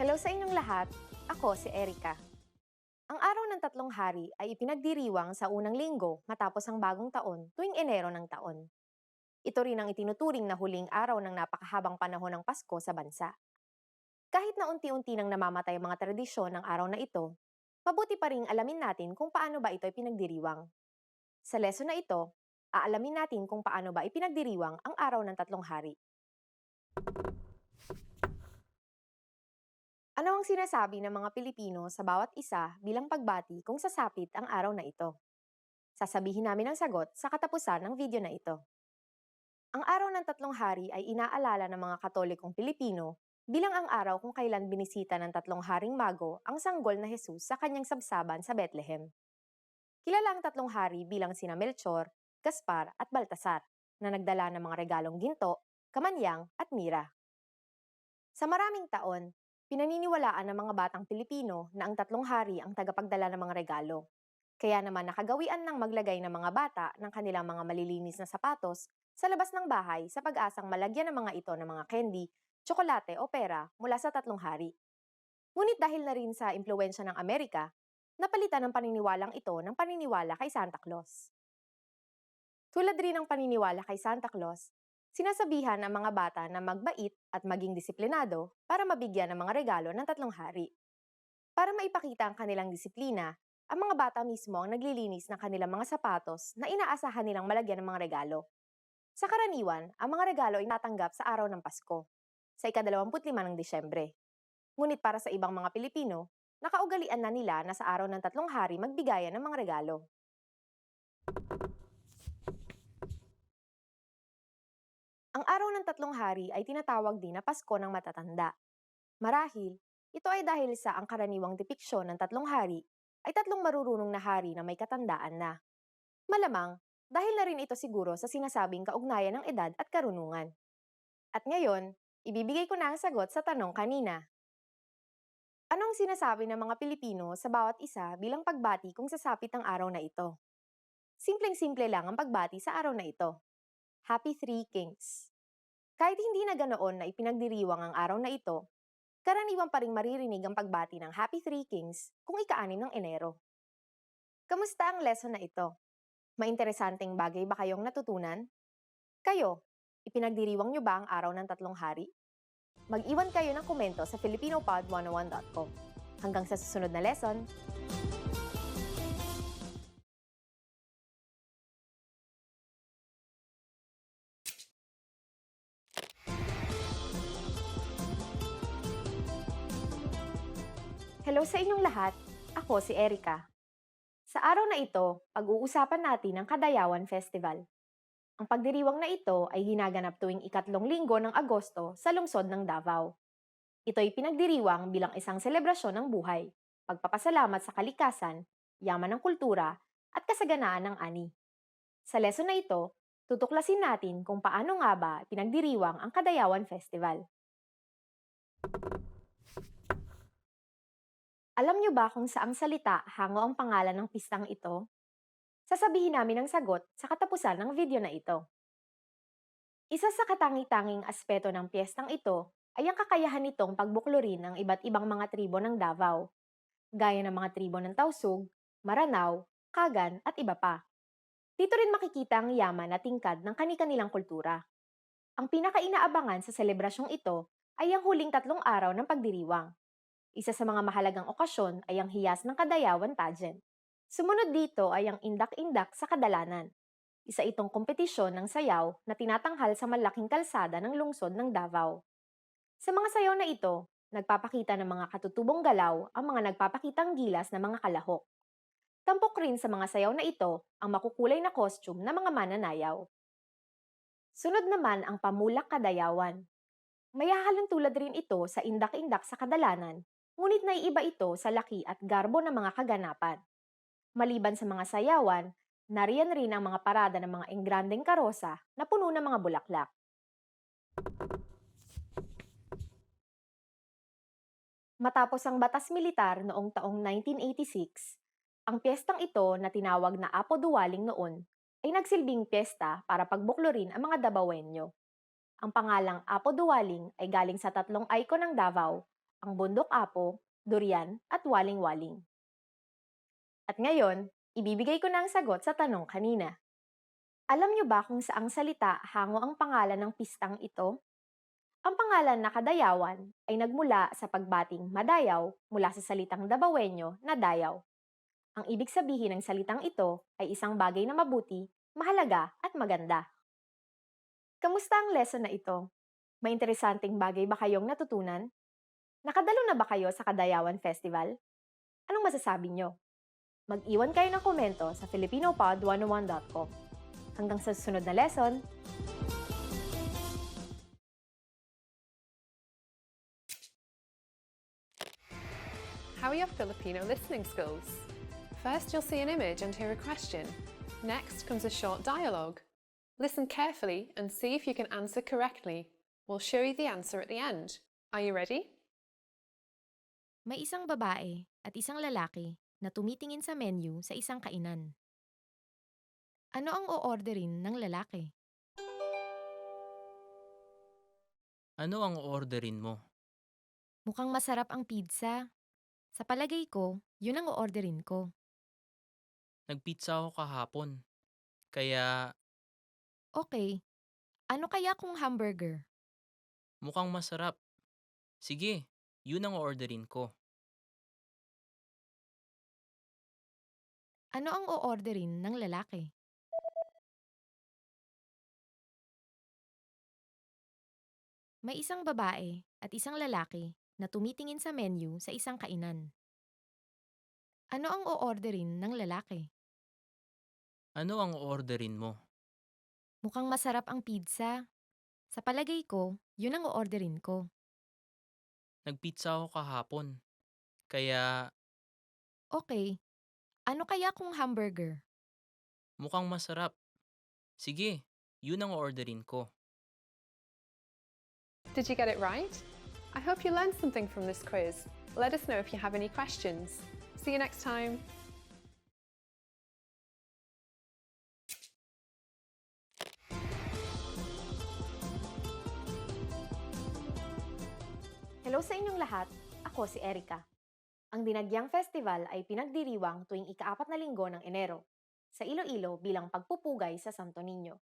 Hello sa inyong lahat, ako si Erica. Ang araw ng tatlong hari ay ipinagdiriwang sa unang linggo matapos ang bagong taon tuwing Enero ng taon. Ito rin ang itinuturing na huling araw ng napakahabang panahon ng Pasko sa bansa. Kahit na unti-unti nang namamatay ang mga tradisyon ng araw na ito, mabuti pa ring alamin natin kung paano ba ito ipinagdiriwang. Sa lesson na ito, aalamin natin kung paano ba ipinagdiriwang ang araw ng tatlong hari. Ano ang sinasabi ng mga Pilipino sa bawat isa bilang pagbati kung sasapit ang araw na ito? Sasabihin namin ang sagot sa katapusan ng video na ito. Ang araw ng tatlong hari ay inaalala ng mga Katolikong Pilipino bilang ang araw kung kailan binisita ng tatlong haring mago ang sanggol na Jesus sa kanyang sabsaban sa Bethlehem. Kilala ang tatlong hari bilang sina Melchor, Gaspar at Baltasar na nagdala ng mga regalong ginto, kamanyang at mira. Sa maraming taon, pinaniniwalaan ng mga batang Pilipino na ang tatlong hari ang tagapagdala ng mga regalo. Kaya naman nakagawian ng maglagay ng mga bata ng kanilang mga malilinis na sapatos sa labas ng bahay sa pag-asang malagyan ng mga ito ng mga candy, tsokolate o pera mula sa tatlong hari. Ngunit dahil na rin sa impluwensya ng Amerika, napalitan ang paniniwalang ito ng paniniwala kay Santa Claus. Tulad rin ng paniniwala kay Santa Claus, sinasabihan ang mga bata na magbait at maging disiplinado para mabigyan ng mga regalo ng tatlong hari. Para maipakita ang kanilang disiplina, ang mga bata mismo ang naglilinis ng kanilang mga sapatos na inaasahan nilang malagyan ng mga regalo. Sa karaniwan, ang mga regalo ay natanggap sa araw ng Pasko, sa ika-25 ng Disyembre. Ngunit para sa ibang mga Pilipino, nakaugalian na nila na sa araw ng tatlong hari magbigayan ng mga regalo. Ang araw ng tatlong hari ay tinatawag din na Pasko ng Matatanda. Marahil, ito ay dahil sa ang karaniwang depiksyon ng tatlong hari ay tatlong marurunong na hari na may katandaan na. Malamang, dahil na rin ito siguro sa sinasabing kaugnayan ng edad at karunungan. At ngayon, ibibigay ko na ang sagot sa tanong kanina. Anong sinasabi ng mga Pilipino sa bawat isa bilang pagbati kung sasapit ang araw na ito? Simpleng-simple lang ang pagbati sa araw na ito. Happy Three Kings. Kahit hindi na ganoon na ipinagdiriwang ang araw na ito, karaniwan pa ring maririnig ang pagbati ng Happy Three Kings kung ika-6 ng Enero. Kamusta ang lesson na ito? Mainteresanteng bagay ba kayong natutunan? Kayo, ipinagdiriwang nyo ba ang araw ng tatlong hari? Mag-iwan kayo ng komento sa filipinopod101.com. Hanggang sa susunod na lesson! Hello sa inyong lahat, ako si Erica. Sa araw na ito, pag-uusapan natin ang Kadayawan Festival. Ang pagdiriwang na ito ay ginaganap tuwing ikatlong linggo ng Agosto sa lungsod ng Davao. Ito ay pinagdiriwang bilang isang selebrasyon ng buhay, pagpapasalamat sa kalikasan, yaman ng kultura, at kasaganaan ng ani. Sa lesson na ito, tutuklasin natin kung paano nga ba pinagdiriwang ang Kadayawan Festival. Alam niyo ba kung saang salita hango ang pangalan ng pistang ito? Sasabihin namin ang sagot sa katapusan ng video na ito. Isa sa katangi-tanging aspeto ng piyestang ito ay ang kakayahan nitong pagbuklurin ng iba't ibang mga tribo ng Davao, gaya ng mga tribo ng Tausug, Maranao, Kagan at iba pa. Dito rin makikita ang yaman at tingkad ng kani-kanilang kultura. Ang pinakainaabangan sa selebrasyong ito ay ang huling 3 araw ng pagdiriwang. Isa sa mga mahalagang okasyon ay ang hiyas ng Kadayawan Pageant. Sumunod dito ay ang indak-indak sa kadalanan. Isa itong kompetisyon ng sayaw na tinatanghal sa malaking kalsada ng lungsod ng Davao. Sa mga sayaw na ito, Nagpapakita ng mga katutubong galaw ang mga nagpapakitang gilas na mga kalahok. Tampok rin sa mga sayaw na ito ang makukulay na costume ng mga mananayaw. Sunod naman ang pamulak kadayawan. Mayahalong tulad rin ito sa indak-indak sa kadalanan, ngunit naiiba ito sa laki at garbo ng mga kaganapan. Maliban sa mga sayawan, nariyan rin ang mga parada ng mga engrandeng karosa na puno ng mga bulaklak. Matapos ang batas militar noong taong 1986, ang piyestang ito na tinawag na Apo Duwaling noon ay nagsilbing piyesta para pagbuklurin ang mga Davaoenyo. Ang pangalang Apo Duwaling ay galing sa tatlong icon ng Davao, ang Bundok Apo, Durian at Waling-Waling. At ngayon, ibibigay ko na ang sagot sa tanong kanina. Alam niyo ba kung saang salita hango ang pangalan ng pistang ito? Ang pangalan na Kadayawan ay nagmula sa pagbating madayaw mula sa salitang Davaoenyo na dayaw. Ang ibig sabihin ng salitang ito ay isang bagay na mabuti, mahalaga at maganda. Kamusta ang lesson na ito? May interesanteng bagay ba kayong natutunan? Nakadalo na ba kayo sa Kadayawan Festival? Anong masasabi niyo? Mag-iwan kayo ng komento sa filipinopod101.com. Hanggang sa susunod na lesson! How are your Filipino listening skills? First, you'll see an image and hear a question. Next comes a short dialogue. Listen carefully and see if you can answer correctly. We'll show you the answer at the end. Are you ready? May isang babae at isang lalaki na tumitingin sa menu sa isang kainan. Ano ang o-orderin ng lalaki? Ano ang orderin mo? Mukhang masarap ang pizza. Sa palagay ko, yun ang o-orderin ko. Nagpizza ako kahapon. Kaya Okay, ano kaya kung hamburger? mukhang masarap. Sige, yun ang orderin ko. Ano ang o-orderin ng lalaki? May isang babae at isang lalaki na tumitingin sa menu sa isang kainan. Ano ang o-orderin ng lalaki? Ano ang orderin mo? Mukhang masarap ang pizza. Sa palagay ko, yun ang o-orderin ko. Nagpizza ako kahapon. Kaya Okay, ano kaya kung hamburger? mukhang masarap. Sige, yun ang orderin ko. Did you get it right? I hope you learned something from this quiz. Let us know if you have any questions. See you next time. Hello sa inyong lahat, ako si Erica. Ang Dinagyang Festival ay pinagdiriwang tuwing ika-4 na linggo ng Enero, sa Iloilo bilang pagpupugay sa Santo Niño.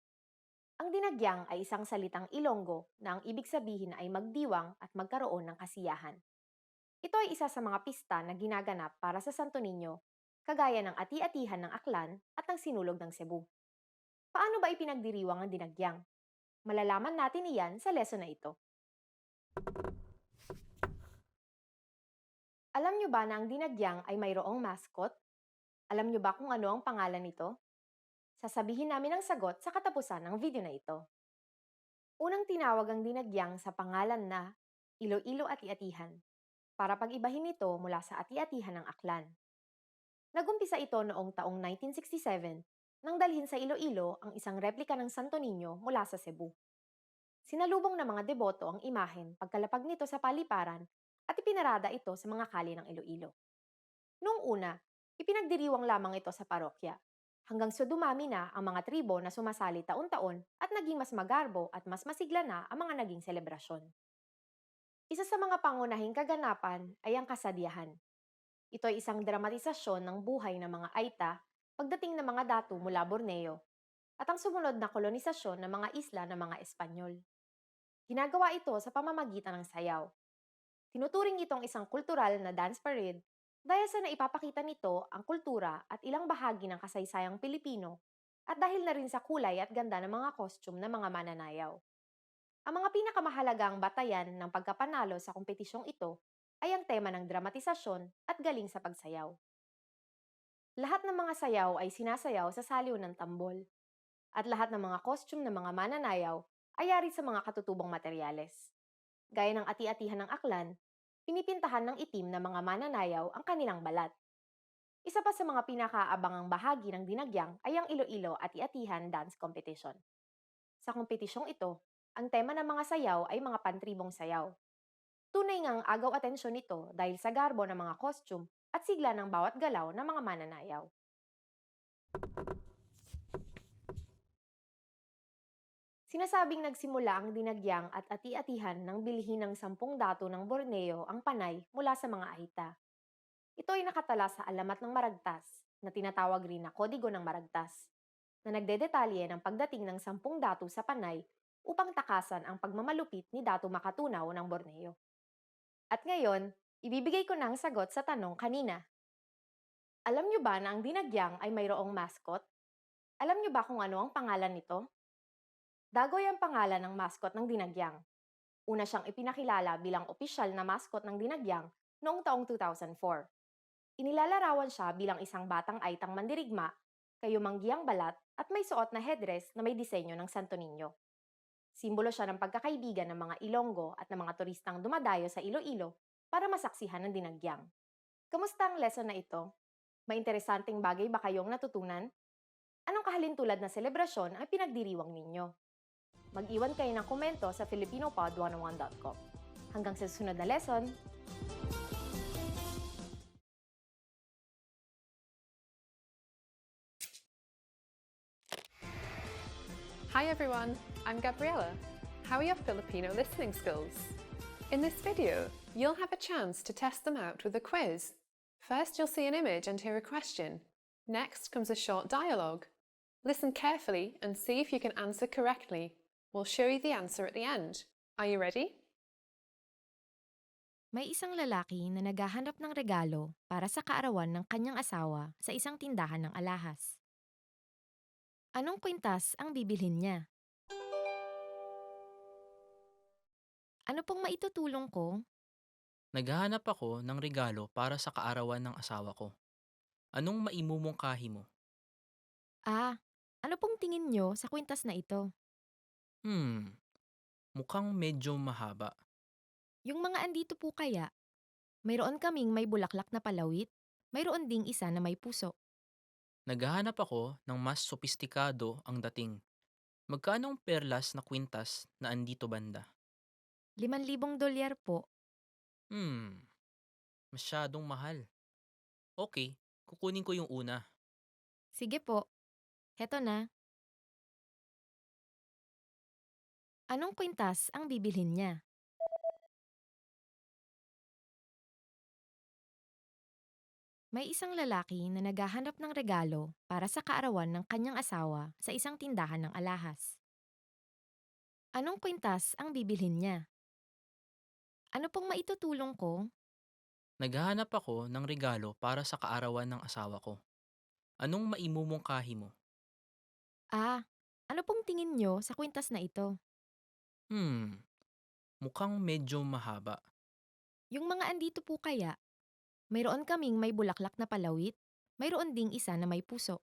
Ang dinagyang ay isang salitang Ilonggo na ang ibig sabihin ay magdiwang at magkaroon ng kasiyahan. Ito ay isa sa mga pista na ginaganap para sa Santo Niño, kagaya ng ati-atihan ng Aklan at ng Sinulog ng Cebu. Paano ba ipinagdiriwang ang dinagyang? Malalaman natin iyan sa lesson na ito. Alam niyo ba na ang dinagyang ay mayroong mascot? Alam niyo ba kung ano ang pangalan nito? Sasabihin namin ang sagot sa katapusan ng video na ito. Unang tinawag ang dinagyang sa pangalan na Iloilo Ati-Atihan, para pag-ibahin ito mula sa ati-atihan ng Aklan. Nagumpisa ito noong taong 1967 nang dalhin sa Iloilo ang isang replika ng Santo Niño mula sa Cebu. Sinalubong ng mga deboto ang imahen pagkalapag nito sa paliparan at ipinarada ito sa mga kalye ng Iloilo. Noong una, ipinagdiriwang lamang ito sa parokya, hanggang sa dumami na ang mga tribo na sumasali taon-taon at naging mas magarbo at mas masigla na ang mga naging selebrasyon. Isa sa mga pangunahing kaganapan ay ang kasadyahan. Ito ay isang dramatisasyon ng buhay ng mga Aita pagdating ng mga datu mula Borneo at ang sumunod na kolonisasyon ng mga isla ng mga Espanyol. Ginagawa ito sa pamamagitan ng sayaw. Tinuturing itong isang kultural na dance parade dahil sa naipapakita nito ang kultura at ilang bahagi ng kasaysayang Pilipino at dahil na rin sa kulay at ganda ng mga costume ng mga mananayaw. Ang mga pinakamahalagang batayan ng pagkapanalo sa kompetisyong ito ay ang tema ng dramatisasyon at galing sa pagsayaw. Lahat ng mga sayaw ay sinasayaw sa saliw ng tambol, at lahat ng mga costume ng mga mananayaw ay yari sa mga katutubong materyales. Gaya ng ati-atihan ng aklan, pinipintahan ng itim na mga mananayaw ang kanilang balat. Isa pa sa mga pinakaabangang bahagi ng dinagyang ay ang Iloilo Ati-Atihan Dance Competition. Sa kompetisyong ito, ang tema ng mga sayaw ay mga pantribong sayaw. Tunay ngang agaw atensyon nito dahil sa garbo ng mga costume at sigla ng bawat galaw ng mga mananayaw. Sinasabing nagsimula ang dinagyang at ati-atihan ng bilhin ng 10 dato ng Borneo ang panay mula sa mga ahita. Ito ay nakatala sa alamat ng maragtas, na tinatawag rin na kodigo ng maragtas, na nagdedetalye ng pagdating ng 10 dato sa panay upang takasan ang pagmamalupit ni Dato Makatunaw ng Borneo. At ngayon, ibibigay ko na ang sagot sa tanong kanina. Alam niyo ba na ang dinagyang ay mayroong mascot? Alam niyo ba kung ano ang pangalan nito? Dagoy ang pangalan ng mascot ng dinagyang. Una siyang ipinakilala bilang opisyal na mascot ng dinagyang noong taong 2004. Inilalarawan siya bilang isang batang aitang mandirigma, kayumanggiyang balat at may suot na headdress na may disenyo ng Santo Niño. Simbolo siya ng pagkakaibigan ng mga Ilonggo at ng mga turistang dumadayo sa Iloilo para masaksihan ng dinagyang. Kamusta ang lesson na ito? May interesanteng bagay ba kayong natutunan? Anong kahalintulad na selebrasyon ang pinagdiriwang ninyo? Mag-iwan kayo ng komento sa filipinopod101.com. Hanggang sa susunod na lesson! Hi everyone, I'm Gabriella. How are your Filipino listening skills? In this video, you'll have a chance to test them out with a quiz. First, you'll see an image and hear a question. Next comes a short dialogue. Listen carefully and see if you can answer correctly. We'll show you the answer at the end. Are you ready? May isang lalaki na naghahanap ng regalo para sa kaarawan ng kanyang asawa sa isang tindahan ng alahas. Anong kwintas ang bibilhin niya? Ano pong maitutulong ko? Naghahanap ako ng regalo para sa kaarawan ng asawa ko. Anong maimumungkahi mo? Ano pong tingin nyo sa kwintas na ito? Mukhang medyo mahaba. Yung mga andito po kaya, mayroon kaming may bulaklak na palawit, mayroon ding isa na may puso. Naghahanap ako ng mas sopistikado ang dating. Magkano ang perlas na kwintas na andito banda? $5,000 po. Masyadong mahal. Okay, kukunin ko yung una. Sige po. Heto na. Anong kwintas ang bibilhin niya? May isang lalaki na naghahanap ng regalo para sa kaarawan ng kanyang asawa sa isang tindahan ng alahas. Anong kwintas ang bibilhin niya? Ano pong maitutulong ko? Naghahanap ako ng regalo para sa kaarawan ng asawa ko. Anong maimumungkahi mo? Ano pong tingin nyo sa kwintas na ito? Mukhang medyo mahaba. Yung mga andito po kaya, mayroon kaming may bulaklak na palawit, mayroon ding isa na may puso.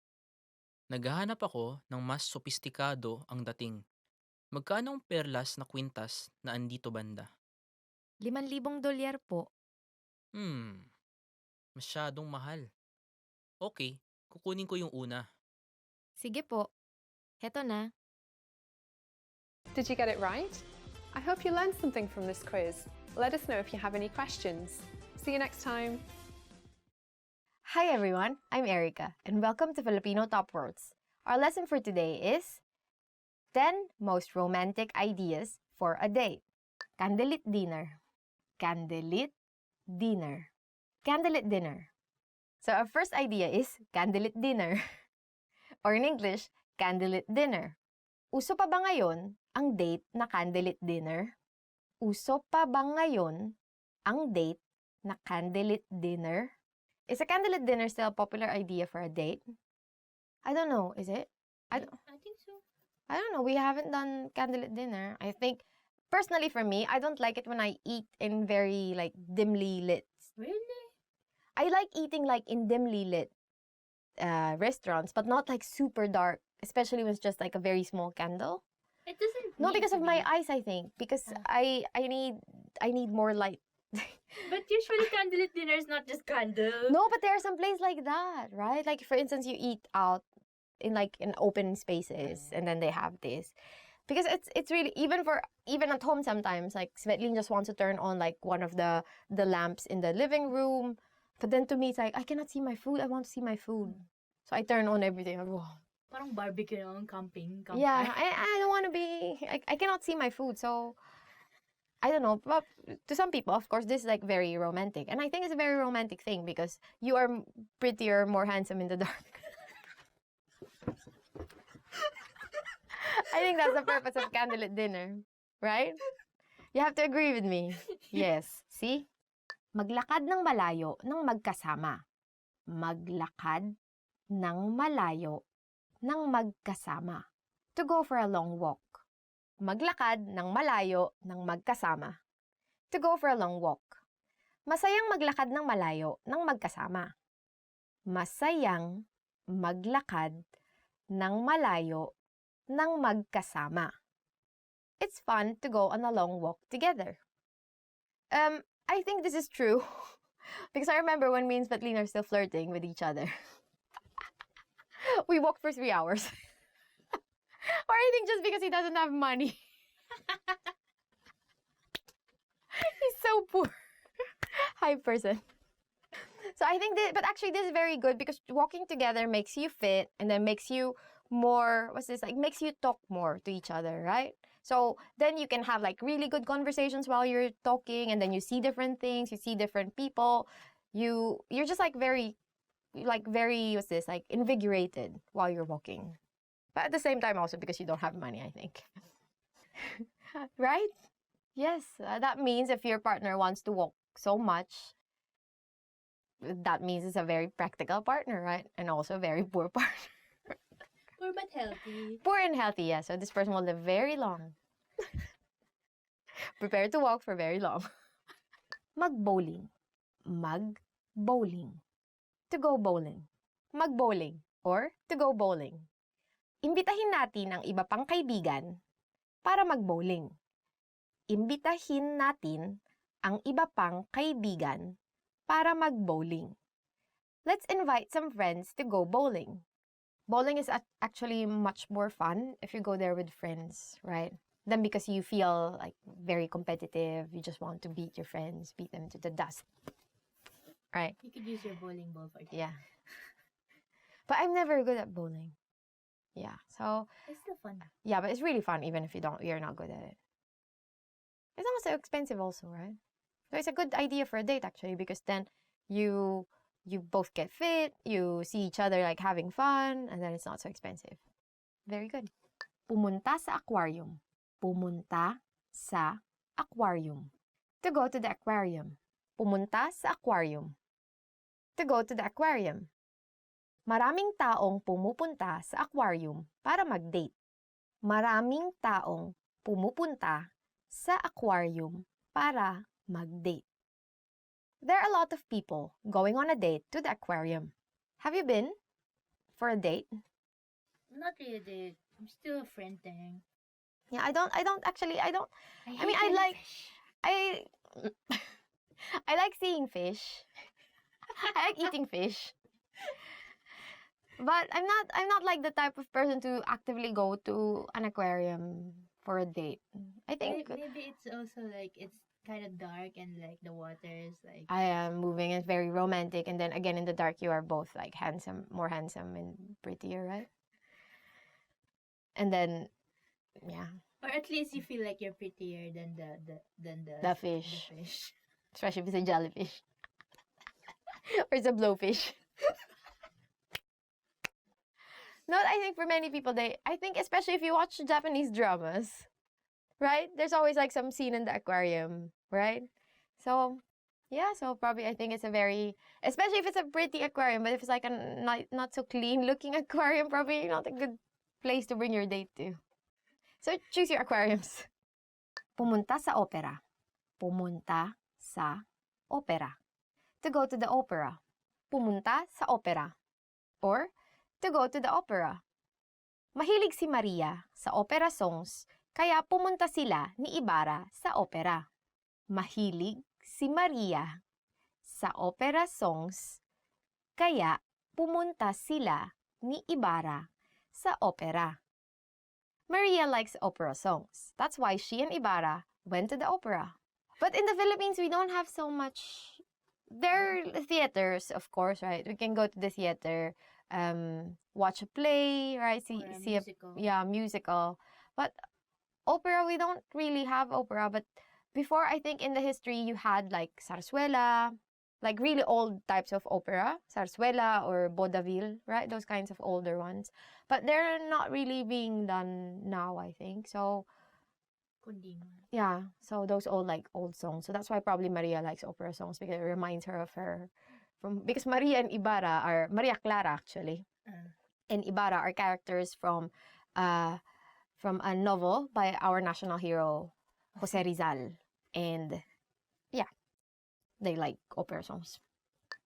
Naghahanap ako ng mas sopistikado ang dating. Magkano ang perlas na kwintas na andito banda? $5,000 po. Masyadong mahal. Okay, kukunin ko yung una. Sige po. Heto na. Did you get it right? I hope you learned something from this quiz. Let us know if you have any questions. See you next time. Hi everyone, I'm Erica, and welcome to Filipino Top Words. Our lesson for today is 10 most romantic ideas for a date. Candlelit dinner. Candlelit dinner. Candlelit dinner. So our first idea is candlelit dinner. Or in English, candlelit dinner. Uso pa ba ngayon ang date na candlelit dinner? Uso pa ba ngayon ang date na candlelit dinner? Is a candlelit dinner still a popular idea for a date? I don't know. Is it? I think so. I don't know. We haven't done candlelit dinner. I think Personally, for me, I don't like it when I eat in very like dimly lit. Really? I like eating like in dimly lit restaurants, but not like super dark, especially when it's just like a very small candle. It doesn't. No, need because to of my be. eyes, I think. Because I need more light. But usually candlelit dinner is not just candle. No, but there are some places like that, right? Like for instance, you eat out in like in open spaces, and then they have this. Because it's really even at home sometimes, like Svetlin just wants to turn on like one of the lamps in the living room, but then to me it's like I cannot see my food. I want to see my food, so I turn on everything. I go, Parang barbecue on camping. yeah, I don't want to be. I cannot see my food, so I don't know. But to some people, of course, this is like very romantic, and I think it's a very romantic thing because you are prettier, more handsome in the dark. I think that's the purpose of candlelit dinner, right? You have to agree with me. Yes. See? Maglakad ng malayo ng magkasama. Maglakad ng malayo ng magkasama. To go for a long walk. Maglakad ng malayo ng magkasama. To go for a long walk. Masayang maglakad ng malayo ng magkasama. Masayang maglakad ng malayo ng magkasama. It's fun to go on a long walk together. I think this is true because I remember when me and Svetlin are still flirting with each other. We walked for 3 hours. Or I think just because he doesn't have money. He's so poor. Hi, person. So I think but actually this is very good because walking together makes you fit and then makes you more, makes you talk more to each other, right? So then you can have like really good conversations while you're talking, and then you see different things, you see different people. You're just like very, invigorated while you're walking. But at the same time also because you don't have money, I think. Right? Yes, that means if your partner wants to walk so much, that means it's a very practical partner, right? And also a very poor partner. Poor but healthy. Poor and healthy, yeah. So this person will live very long. Prepare to walk for very long. Mag-bowling. Mag-bowling. To go bowling. Mag-bowling or to go bowling. Imbitahin natin ang iba pang kaibigan para mag-bowling. Imbitahin natin ang iba pang kaibigan para mag-bowling. Let's invite some friends to go bowling. Bowling is actually much more fun if you go there with friends, right? Then because you feel like very competitive, you just want to beat your friends, beat them to the dust, right? You could use your bowling ball for that. Yeah. But I'm never good at bowling. Yeah, so it's still fun. Yeah, but it's really fun even if you're not good at it. It's not so expensive also, right? So it's a good idea for a date actually because then you both get fit, you see each other like having fun, and then it's not so expensive. Very good. Pumunta sa aquarium. Pumunta sa aquarium. To go to the aquarium. Pumunta sa aquarium. To go to the aquarium. Maraming taong pumupunta sa aquarium para mag-date. Maraming taong pumupunta sa aquarium para mag-date. There are a lot of people going on a date to the aquarium. Have you been for a date? Not really a date. I'm still a friend thing. Yeah, I like seeing fish. I like eating fish. But I'm not like the type of person to actively go to an aquarium for a date. I think maybe it's also like it's kind of dark and like the water is like I am moving. It's very romantic, and then again in the dark you are both like more handsome and prettier, right? And then, yeah. Or at least you feel like you're prettier than the fish. Especially if it's a jellyfish. Or it's a blowfish. No, I think for many people, I think especially if you watch Japanese dramas, right? There's always like some scene in the aquarium, right? So, yeah, so probably I think it's a very, especially if it's a pretty aquarium, but if it's like a not so clean looking aquarium, probably not a good place to bring your date to. So choose your aquariums. Pumunta sa opera. Pumunta sa opera. To go to the opera. Pumunta sa opera. Or, to go to the opera. Mahilig si Maria sa opera songs, kaya pumunta sila ni Ibarra sa opera. Mahilig si Maria sa opera songs, kaya pumunta sila ni Ibarra sa opera. Maria likes opera songs. That's why she and Ibarra went to the opera. But in the Philippines, we don't have so much. There are theaters, of course, right? We can go to the theater, watch a play, right? See a musical. musical. But opera, we don't really have opera. But before, I think in the history, you had like zarzuela, like really old types of opera, zarzuela or vaudeville, right? Those kinds of older ones. But they're not really being done now, I think. So, yeah, so those old songs. So that's why probably Maria likes opera songs, because it reminds her of her because Maria and Ibarra are Maria Clara actually. And Ibarra are characters from a novel by our national hero Jose Rizal. And yeah, they like opera songs.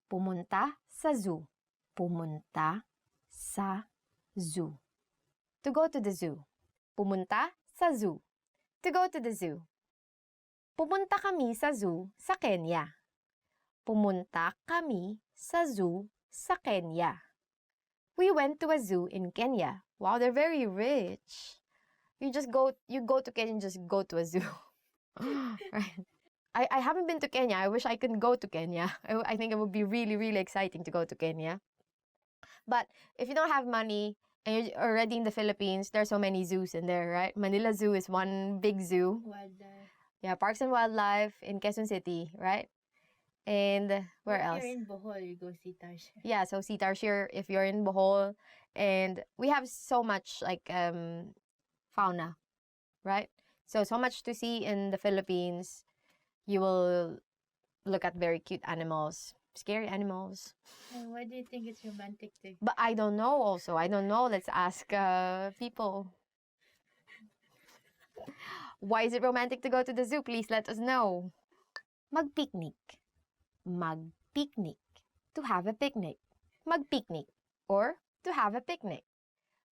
Pumunta sa zoo. Pumunta sa zoo. To go to the zoo. Pumunta sa zoo. To go to the zoo. Pumunta kami sa zoo sa Kenya. Pumunta kami sa zoo sa Kenya. We went to a zoo in Kenya. Wow, they're very rich. You go to Kenya and just go to a zoo. Right? I haven't been to Kenya. I wish I could go to Kenya. I think it would be really, really exciting to go to Kenya. But if you don't have money and you're already in the Philippines, there's so many zoos in there, right? Manila Zoo is one big zoo. Wildlife. Yeah, Parks and Wildlife in Quezon City, right? And where else? If you're in Bohol, you go see Tarsier. Yeah, so see Tarsier if you're in Bohol. And we have so much like fauna, right? So much to see in the Philippines. You will look at very cute animals, scary animals. And why do you think it's romantic to? But I don't know also. I don't know. Let's ask people. Why is it romantic to go to the zoo? Please let us know. Mag-picnic. Mag-picnic. To have a picnic. Mag-picnic. Or to have a picnic.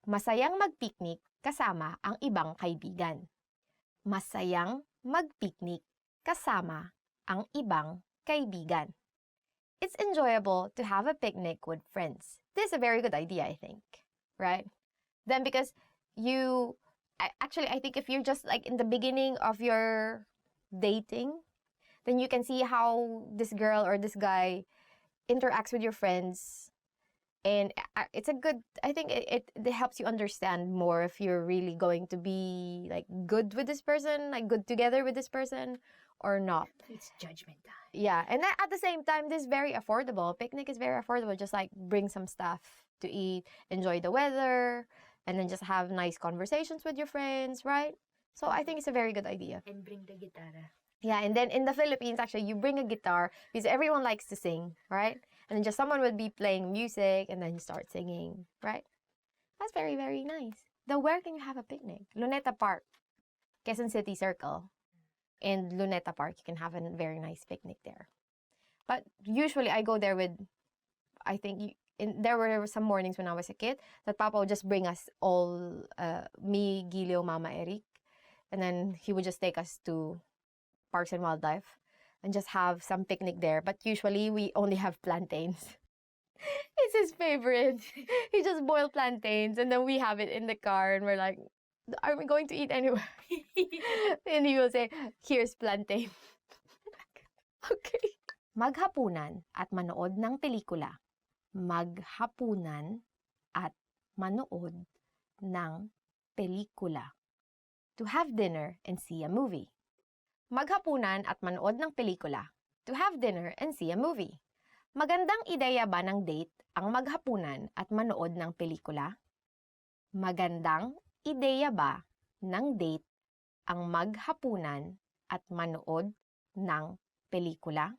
Masayang mag-picnic kasama ang ibang kaibigan. Masayang mag-picnic kasama ang ibang kaibigan. It's enjoyable to have a picnic with friends. This is a very good idea, I think. Right? Then because I think if you're just like in the beginning of your dating, then you can see how this girl or this guy interacts with your friends. And it's a good, I think it helps you understand more if you're really going to be like good with this person, like good together with this person or not. It's judgment time. Yeah, and then at the same time, this is very affordable. Picnic is very affordable. Just like bring some stuff to eat, enjoy the weather, and then just have nice conversations with your friends, right? So I think it's a very good idea. And bring the guitarra. Yeah, and then in the Philippines, actually, you bring a guitar because everyone likes to sing, right? And then just someone would be playing music and then you start singing, right? That's very, very nice. Then where can you have a picnic? Luneta Park, Quezon City Circle. And Luneta Park, you can have a very nice picnic there. But usually I go there with, I think, there were some mornings when I was a kid that Papa would just bring us all, me, Gilio, Mama, Eric. And then he would just take us to Parks and Wildlife and just have some picnic there. But usually we only have plantains. It's his favorite. He just boiled plantains and then we have it in the car and we're like, are we going to eat anywhere? And he will say, here's plantain. Okay. Maghapunan at manood ng pelikula. Maghapunan at manood ng pelikula. To have dinner and see a movie. Maghapunan at manood ng pelikula. To have dinner and see a movie. Magandang ideya ba ng date ang maghapunan at manood ng pelikula? Magandang ideya ba ng date ang maghapunan at manood ng pelikula?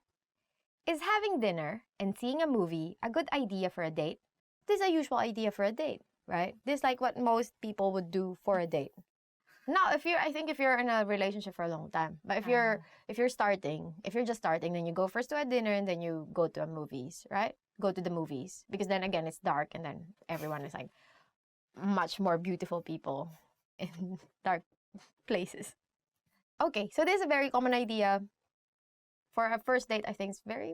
Is having dinner and seeing a movie a good idea for a date? This is a usual idea for a date, right? This is like what most people would do for a date. No, I think if you're in a relationship for a long time. But if you're just starting, then you go first to a dinner and then you go to a movies, right? Go to the movies. Because then again, it's dark and then everyone is like much more beautiful people in dark places. Okay, so this is a very common idea. For a first date, I think it's very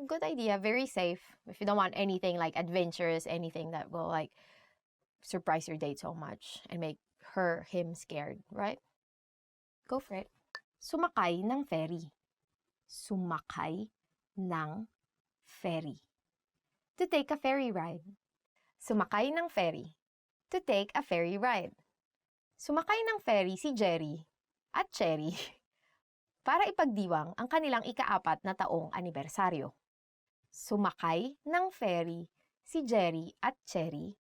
good idea, very safe. If you don't want anything like adventurous, anything that will like surprise your date so much and make him scared, right? Go for it. Sumakay ng ferry. Sumakay ng ferry. To take a ferry ride. Sumakay ng ferry. To take a ferry ride. Sumakay ng ferry si Jerry at Cherry para ipagdiwang ang kanilang ika-4 na taong anibersaryo. Sumakay ng ferry si Jerry at Cherry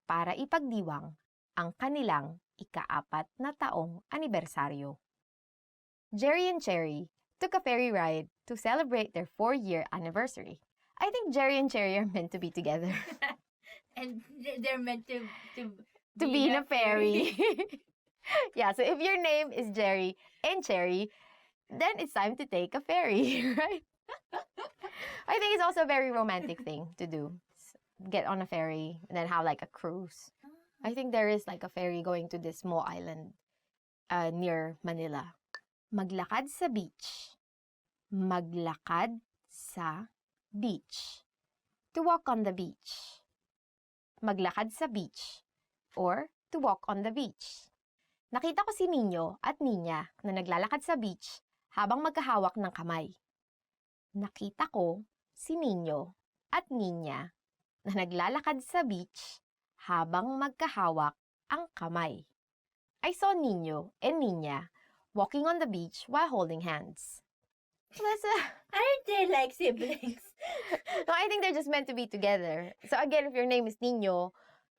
para ipagdiwang ang kanilang ika-4 na taong anibersaryo. Jerry and Cherry took a ferry ride to celebrate their 4-year anniversary. I think Jerry and Cherry are meant to be together. And they're meant to be in a ferry. Yeah, so if your name is Jerry and Cherry, then it's time to take a ferry, right? I think it's also a very romantic thing to do. Get on a ferry and then have like a cruise. I think there is like a ferry going to this small island near Manila. Maglakad sa beach. Maglakad sa beach. To walk on the beach. Maglakad sa beach. Or to walk on the beach. Nakita ko si Nino at Ninya na naglalakad sa beach habang magkahawak ng kamay. Nakita ko si Nino at Ninya na naglalakad sa beach habang magkahawak ang kamay. I saw Nino and Ninya walking on the beach while holding hands. Aren't they like siblings? No, I think they're just meant to be together. So again, if your name is Nino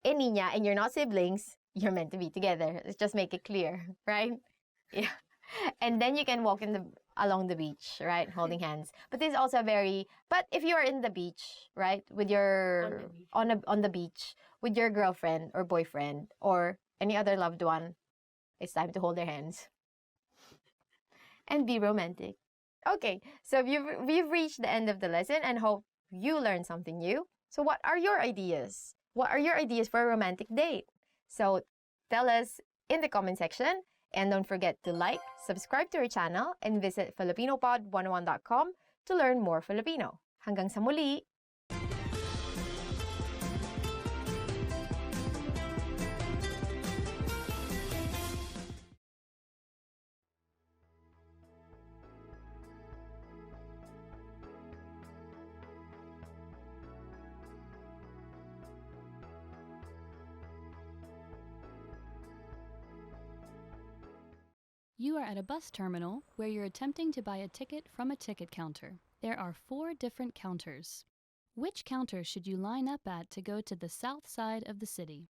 and Ninya and you're not siblings, you're meant to be together. Let's just make it clear, right? Yeah. And then you can walk along the beach, right? Holding hands. But this is also but if you are in the beach, right? With your, on the beach, with your girlfriend or boyfriend or any other loved one, it's time to hold their hands. And be romantic. Okay, so we've reached the end of the lesson and hope you learned something new. So what are your ideas? What are your ideas for a romantic date? So tell us in the comment section. And don't forget to like, subscribe to our channel, and visit filipinopod101.com to learn more Filipino. Hanggang sa muli! You are at a bus terminal where you're attempting to buy a ticket from a ticket counter. There are 4 different counters. Which counter should you line up at to go to the south side of the city?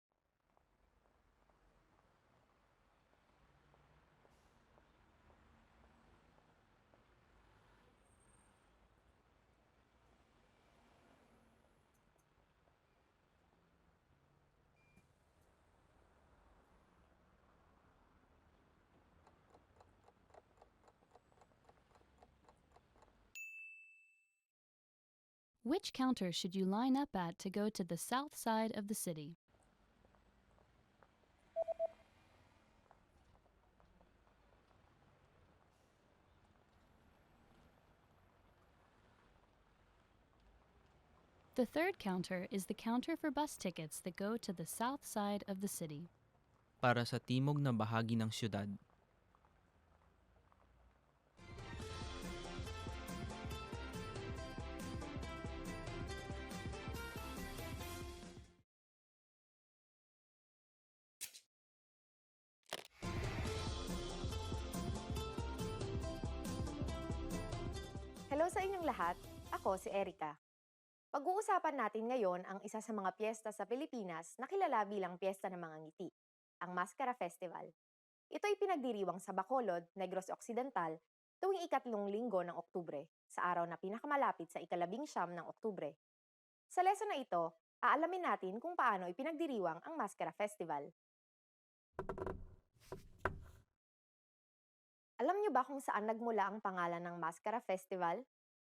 Which counter should you line up at to go to the south side of the city? The third counter is the counter for bus tickets that go to the south side of the city. Para sa timog na bahagi ng syudad. Hello sa inyong lahat, ako si Erica. Pag-uusapan natin ngayon ang isa sa mga piyesta sa Pilipinas na kilala bilang Piyesta ng Mga Ngiti, ang Mascara Festival. Ito ay pinagdiriwang sa Bacolod, Negros Occidental, tuwing ikatlong linggo ng Oktubre, sa araw na pinakamalapit sa ika-19 ng Oktubre. Sa lesson na ito, aalamin natin kung paano ipinagdiriwang ang Mascara Festival. Alam niyo ba kung saan nagmula ang pangalan ng Mascara Festival?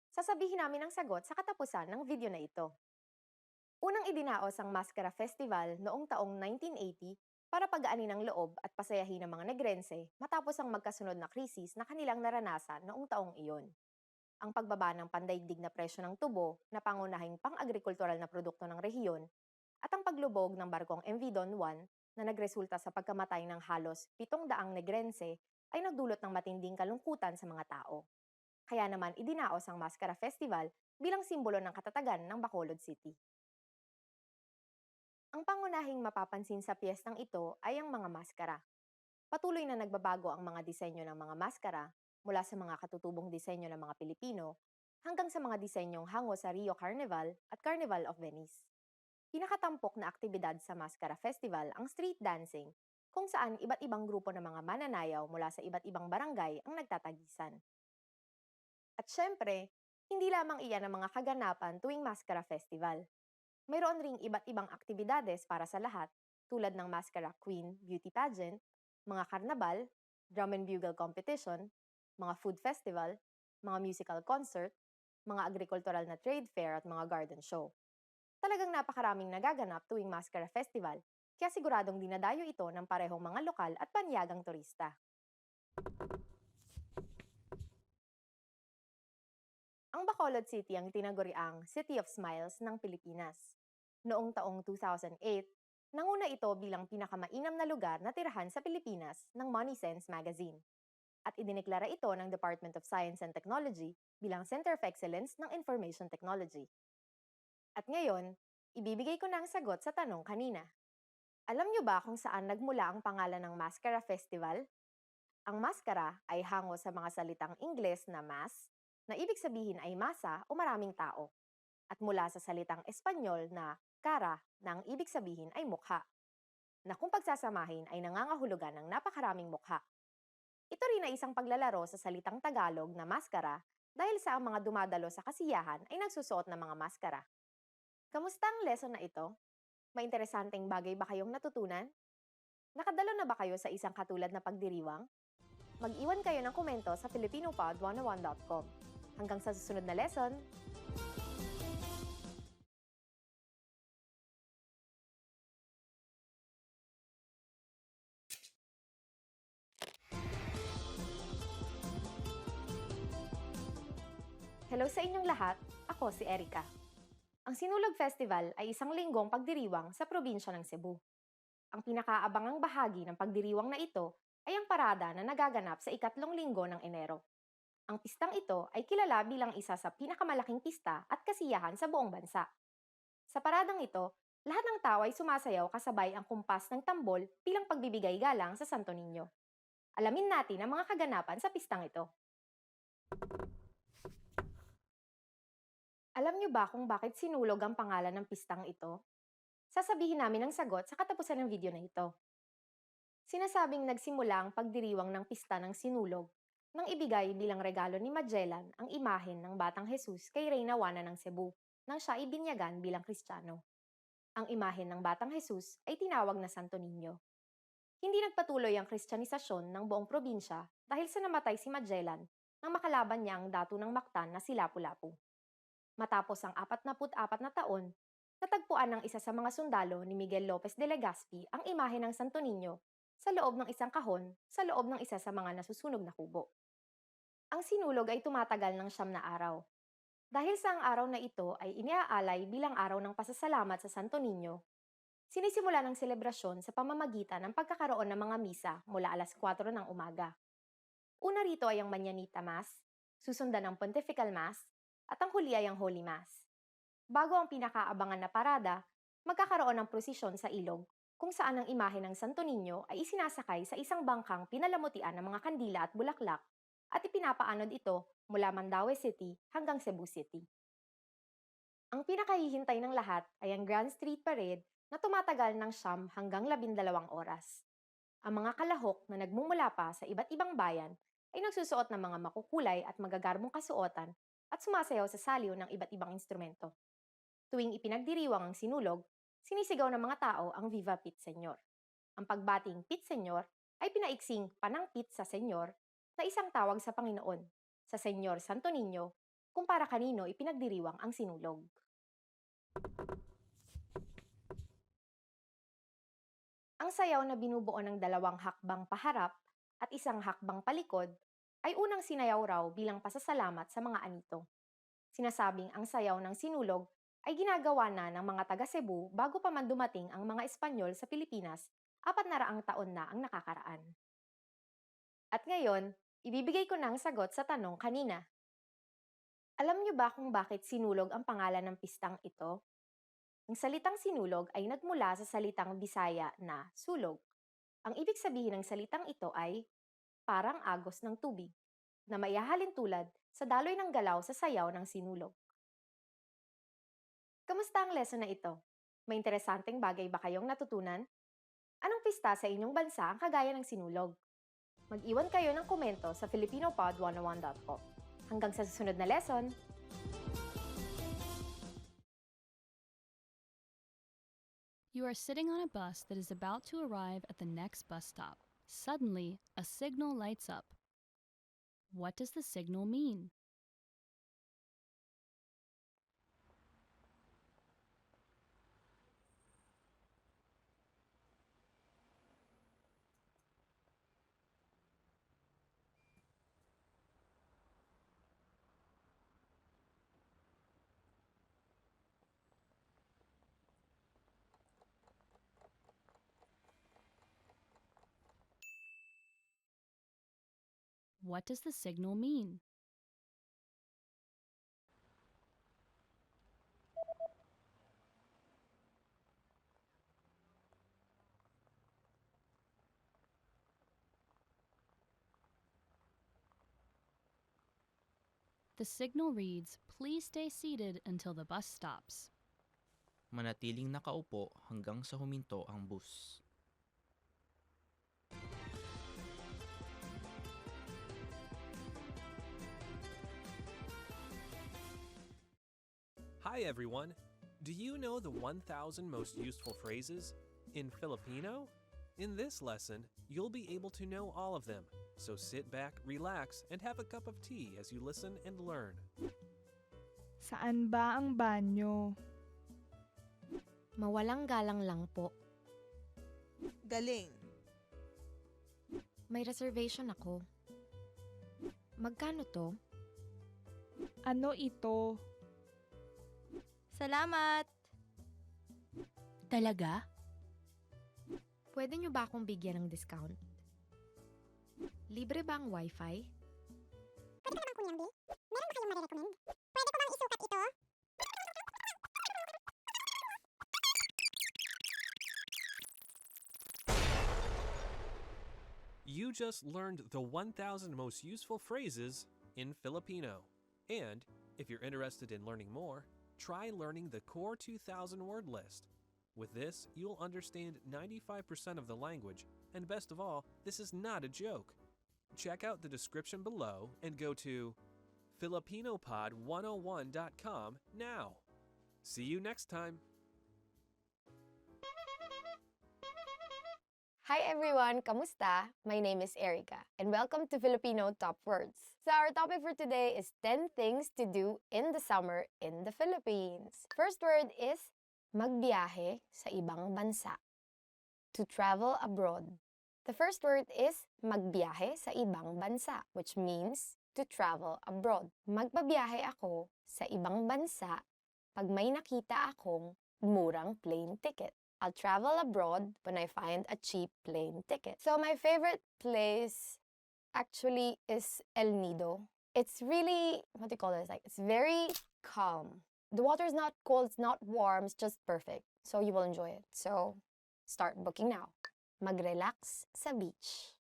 Sasabihin namin ang sagot sa katapusan ng video na ito. Unang idinaos ang Mascara Festival noong taong 1980 para pagaanin ang loob at pasayahin ng mga Negrense matapos ang magkasunod na krisis na kanilang naranasan noong taong iyon. Ang pagbaba ng pandaigdig na presyo ng tubo na pangunahing pang-agrikultural na produkto ng rehiyon at ang paglubog ng barkong MV Don Juan na nagresulta sa pagkamatay ng halos 700 Negrense ay nagdulot ng matinding kalungkutan sa mga tao. Kaya naman idinaos ang Mascara Festival bilang simbolo ng katatagan ng Bacolod City. Ang pangunahing mapapansin sa piyestang ito ay ang mga maskara. Patuloy na nagbabago ang mga disenyo ng mga maskara mula sa mga katutubong disenyo ng mga Pilipino hanggang sa mga disenyong hango sa Rio Carnival at Carnival of Venice. Pinakatampok na aktibidad sa Mascara Festival ang street dancing, kung saan iba't ibang grupo ng mga mananayaw mula sa iba't ibang barangay ang nagtatagisan. At syempre, hindi lamang iyan ang mga kaganapan tuwing Mascara Festival. Mayroon ring iba't ibang aktibidades para sa lahat tulad ng Mascara Queen Beauty Pageant, mga karnabal, drum and bugle competition, mga food festival, mga musical concert, mga agrikultural na trade fair at mga garden show. Talagang napakaraming nagaganap tuwing Mascara Festival, kaya siguradong dinadayo ito ng parehong mga lokal at panyagang turista. Ang Bacolod City ang tinaguriang City of Smiles ng Pilipinas. Noong taong 2008, nanguna ito bilang pinakamainam na lugar na tirahan sa Pilipinas ng Money Sense magazine. At idineklara ito ng Department of Science and Technology bilang Center of Excellence ng Information Technology. At ngayon, ibibigay ko na ang sagot sa tanong kanina. Alam niyo ba kung saan nagmula ang pangalan ng Mascara Festival? Ang maskara ay hango sa mga salitang Ingles na mass, na ibig sabihin ay masa o maraming tao, at mula sa salitang Espanyol na cara, na ang ibig sabihin ay mukha, na kung pagsasamahin ay nangangahulugan ng napakaraming mukha. Ito rin ay isang paglalaro sa salitang Tagalog na maskara dahil sa ang mga dumadalo sa kasiyahan ay nagsusuot ng mga maskara. Kamusta ang lesson na ito? May interesanteng bagay ba kayong natutunan? Nakadalo na ba kayo sa isang katulad na pagdiriwang? Mag-iwan kayo ng komento sa filipinopod101.com. Hanggang sa susunod na lesson! Hello sa inyong lahat, ako si Erica. Ang Sinulog Festival ay isang linggong pagdiriwang sa probinsya ng Cebu. Ang pinakaabangang bahagi ng pagdiriwang na ito ay ang parada na nagaganap sa ikatlong linggo ng Enero. Ang pistang ito ay kilala bilang isa sa pinakamalaking pista at kasiyahan sa buong bansa. Sa paradang ito, lahat ng tao ay sumasayaw kasabay ang kumpas ng tambol bilang pagbibigay galang sa Santo Niño. Alamin natin ang mga kaganapan sa pistang ito. Alam niyo ba kung bakit sinulog ang pangalan ng pistang ito? Sasabihin namin ang sagot sa katapusan ng video na ito. Sinasabing nagsimula ang pagdiriwang ng pista ng sinulog nang ibigay bilang regalo ni Magellan ang imahen ng Batang Jesus kay Reyna Juana ng Cebu nang siya ibinyagan bilang Kristiyano. Ang imahen ng Batang Jesus ay tinawag na Santo Niño. Hindi nagpatuloy ang kristyanisasyon ng buong probinsya dahil sa namatay si Magellan nang makalaban niya ang datu ng Mactan na si Lapu-Lapu. Matapos ang 44 na taon, natagpuan ng isa sa mga sundalo ni Miguel Lopez de Legazpi ang imahe ng Santo Niño sa loob ng isang kahon sa loob ng isa sa mga nasusunog na kubo. Ang sinulog ay tumatagal ng 9 na araw. Dahil sa ang araw na ito ay iniaalay bilang araw ng pasasalamat sa Santo Niño, sinisimula ng selebrasyon sa pamamagitan ng pagkakaroon ng mga misa mula alas 4 ng umaga. Una rito ay ang Mañanita Mass, susundan ng Pontifical Mass, at ang huli ay ang Holy Mass. Bago ang pinakaabangan na parada, magkakaroon ng prosesyon sa ilog, kung saan ang imahe ng Santo Niño ay isinasakay sa isang bangkang pinalamutian ng mga kandila at bulaklak at ipinapaanod ito mula Mandaue City hanggang Cebu City. Ang pinakahihintay ng lahat ay ang Grand Street Parade na tumatagal ng 9 hanggang 12 oras. Ang mga kalahok na nagmumula pa sa iba't ibang bayan ay nagsusuot ng mga makukulay at magagarbong kasuotan at sumasayaw sa saliw ng iba't ibang instrumento. Tuwing ipinagdiriwang ang sinulog, sinisigaw ng mga tao ang Viva Pit Señor. Ang pagbating Pit Señor ay pinaiksing Panang Pit sa Señor na isang tawag sa Panginoon, sa Senyor Santo Niño, kung para kanino ipinagdiriwang ang sinulog. Ang sayaw na binubuo ng dalawang hakbang paharap at isang hakbang palikod ay unang sinayaw raw bilang pasasalamat sa mga anito. Sinasabing ang sayaw ng sinulog ay ginagawa na ng mga taga Cebu bago pa man dumating ang mga Espanyol sa Pilipinas 400 taon na ang nakakaraan. At ngayon, ibibigay ko na ang sagot sa tanong kanina. Alam niyo ba kung bakit sinulog ang pangalan ng pistang ito? Ang salitang sinulog ay nagmula sa salitang Bisaya na sulog. Ang ibig sabihin ng salitang ito ay parang agos ng tubig, na maihahalin tulad sa daloy ng galaw sa sayaw ng sinulog. Kamusta ang lesson na ito? May interesanteng bagay ba kayong natutunan? Anong pista sa inyong bansa ang kagaya ng sinulog? Mag-iwan kayo ng komento sa filipinopod101.com. Hanggang sa susunod na lesson! You are sitting on a bus that is about to arrive at the next bus stop. Suddenly, a signal lights up. What does the signal mean? What does the signal mean? The signal reads, "Please stay seated until the bus stops." Manatiling nakaupo hanggang sa huminto ang bus. Hi everyone! Do you know the 1,000 most useful phrases in Filipino? In this lesson, you'll be able to know all of them. So sit back, relax, and have a cup of tea as you listen and learn. Saan ba ang banyo? Mawalang galang lang po. Galing. May reservation ako. Magkano to? Ano ito? Salamat! Talaga? Pwede niyo ba akong bigyan ng discount? Libre ba ang wifi? Pwede ko naman kunin ang bill? Meron ba kayong marirecommend? Pwede ko bang isukat ito? You just learned the 1,000 most useful phrases in Filipino. And if you're interested in learning more, try learning the core 2,000 word list. With this, you'll understand 95% of the language, and best of all, this is not a joke. Check out the description below and go to filipinopod101.com now. See you next time. Hi everyone! Kamusta? My name is Erica, and welcome to Filipino Top Words. So our topic for today is 10 things to do in the summer in the Philippines. First word is magbiyahe sa ibang bansa. To travel abroad. The first word is magbiyahe sa ibang bansa, which means to travel abroad. Magbabiyahe ako sa ibang bansa pag may nakita akong murang plane ticket. I'll travel abroad when I find a cheap plane ticket. So my favorite place actually is El Nido. It's really, what do you call this? Like, it's very calm. The water is not cold, it's not warm, it's just perfect. So you will enjoy it. So start booking now. Mag-relax sa beach.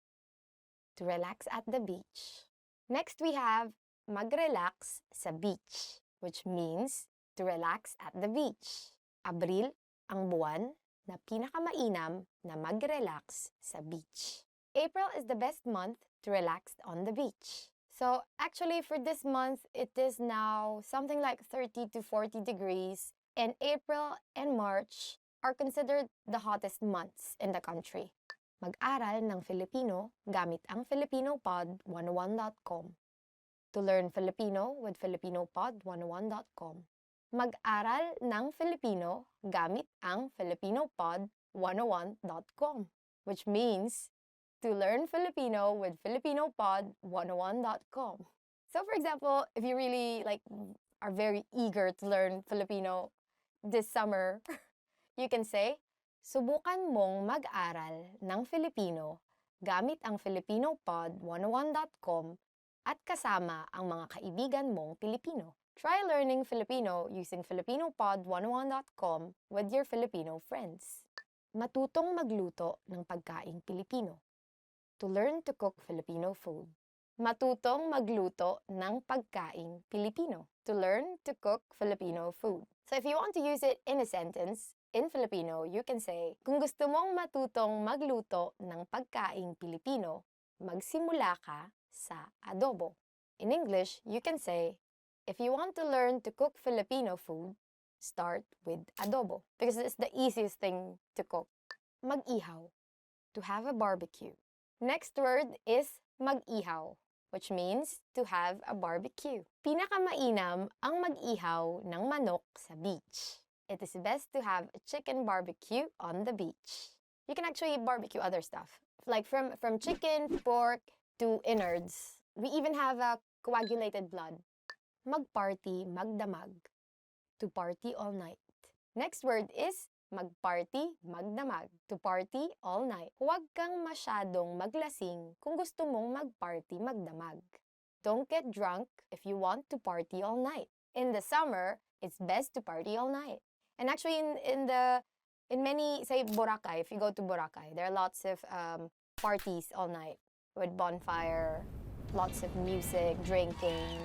To relax at the beach. Next we have mag-relax sa beach, which means to relax at the beach. Abril ang buwan na pinakamainam na mag-relax sa beach. April is the best month to relax on the beach. So actually for this month, it is now something like 30 to 40 degrees, and April and March are considered the hottest months in the country. Mag-aral ng Filipino gamit ang filipinopod101.com. To learn Filipino with filipinopod101.com. Mag-aral ng Filipino gamit ang filipinopod101.com, which means to learn Filipino with filipinopod101.com. So for example, if you really are very eager to learn Filipino this summer, you can say, subukan mong mag-aral ng Filipino gamit ang filipinopod101.com at kasama ang mga kaibigan mong Pilipino. Try learning Filipino using filipinopod101.com with your Filipino friends. Matutong magluto ng pagkaing Pilipino. To learn to cook Filipino food. Matutong magluto ng pagkaing Pilipino. To learn to cook Filipino food. So if you want to use it in a sentence, in Filipino, you can say, kung gusto mong matutong magluto ng pagkaing Pilipino, magsimula ka sa adobo. In English, you can say, if you want to learn to cook Filipino food, start with adobo because it's the easiest thing to cook. Mag-ihaw, to have a barbecue. Next word is mag-ihaw, which means to have a barbecue. Pinakamainam ang mag-ihaw ng manok sa beach. It is best to have a chicken barbecue on the beach. You can actually barbecue other stuff, like from chicken, pork, to innards. We even have a coagulated blood. Mag-party, magdamag. To party all night. Next word is mag-party, magdamag. To party all night. Huwag kang masyadong maglasing kung gusto mong mag-party, magdamag. Don't get drunk if you want to party all night. In the summer, it's best to party all night. And actually, in many, say, Boracay, if you go to Boracay, there are lots of parties all night with bonfire, lots of music, drinking.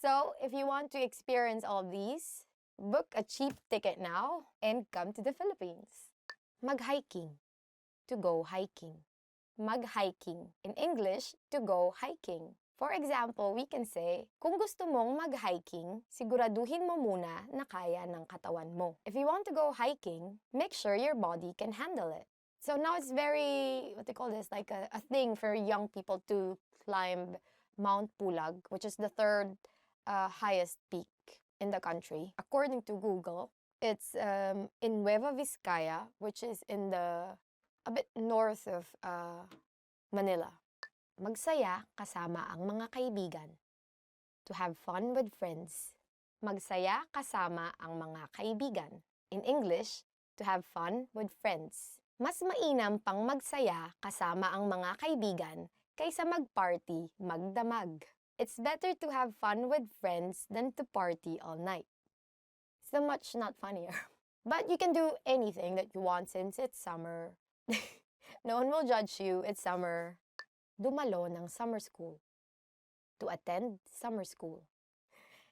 So, if you want to experience all of these, book a cheap ticket now and come to the Philippines. Mag-hiking, to go hiking. Mag-hiking. In English, to go hiking. For example, we can say, kung gusto mong mag-hiking, siguraduhin mo muna na kaya ng katawan mo. If you want to go hiking, make sure your body can handle it. So now it's very, what they call this, like a thing for young people to climb Mount Pulag, which is the third highest peak in the country. According to Google, it's in Nueva Vizcaya, which is in a bit north of Manila. Magsaya kasama ang mga kaibigan. To have fun with friends. Magsaya kasama ang mga kaibigan. In English, to have fun with friends. Mas mainam pang magsaya kasama ang mga kaibigan kaysa mag-party, magdamag. It's better to have fun with friends than to party all night. So much not funnier. But you can do anything that you want since it's summer. No one will judge you, it's summer. Dumalo ng summer school. To attend summer school.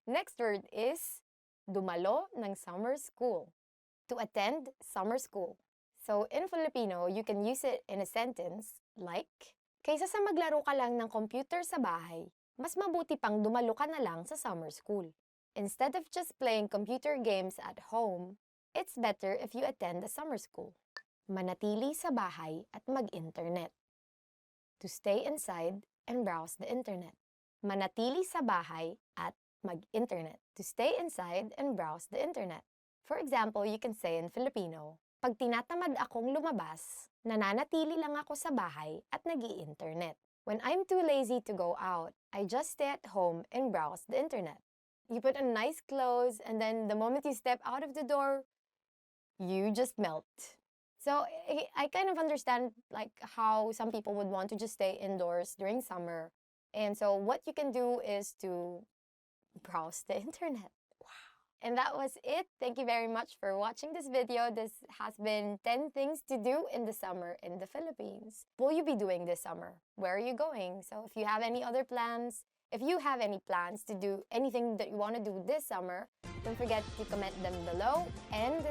Next word is dumalo ng summer school. To attend summer school. So in Filipino, you can use it in a sentence like, kaysa sa maglaro ka lang ng computer sa bahay, mas mabuti pang dumalo ka na lang sa summer school. Instead of just playing computer games at home, it's better if you attend a summer school. Manatili sa bahay at mag-internet. To stay inside and browse the internet. Manatili sa bahay at mag-internet. To stay inside and browse the internet. For example, you can say in Filipino, pag tinatamad akong lumabas, nananatili lang ako sa bahay at nag-i-internet. When I'm too lazy to go out, I just stay at home and browse the internet. You put on nice clothes and then the moment you step out of the door, you just melt. So I kind of understand like how some people would want to just stay indoors during summer. And so what you can do is to browse the internet. Wow. And that was it. Thank you very much for watching this video. This has been 10 things to do in the summer in the Philippines. What will you be doing this summer? Where are you going? So if you have any other plans, if you have any plans to do anything that you want to do this summer, don't forget to comment them below and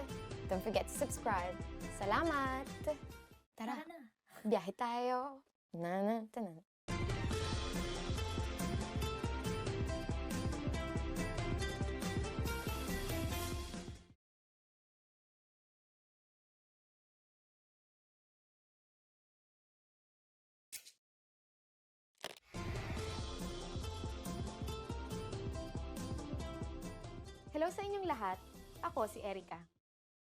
don't forget to subscribe. Salamat! Tara, biyahe tayo! Na. Hello sa inyong lahat. Ako si Erica.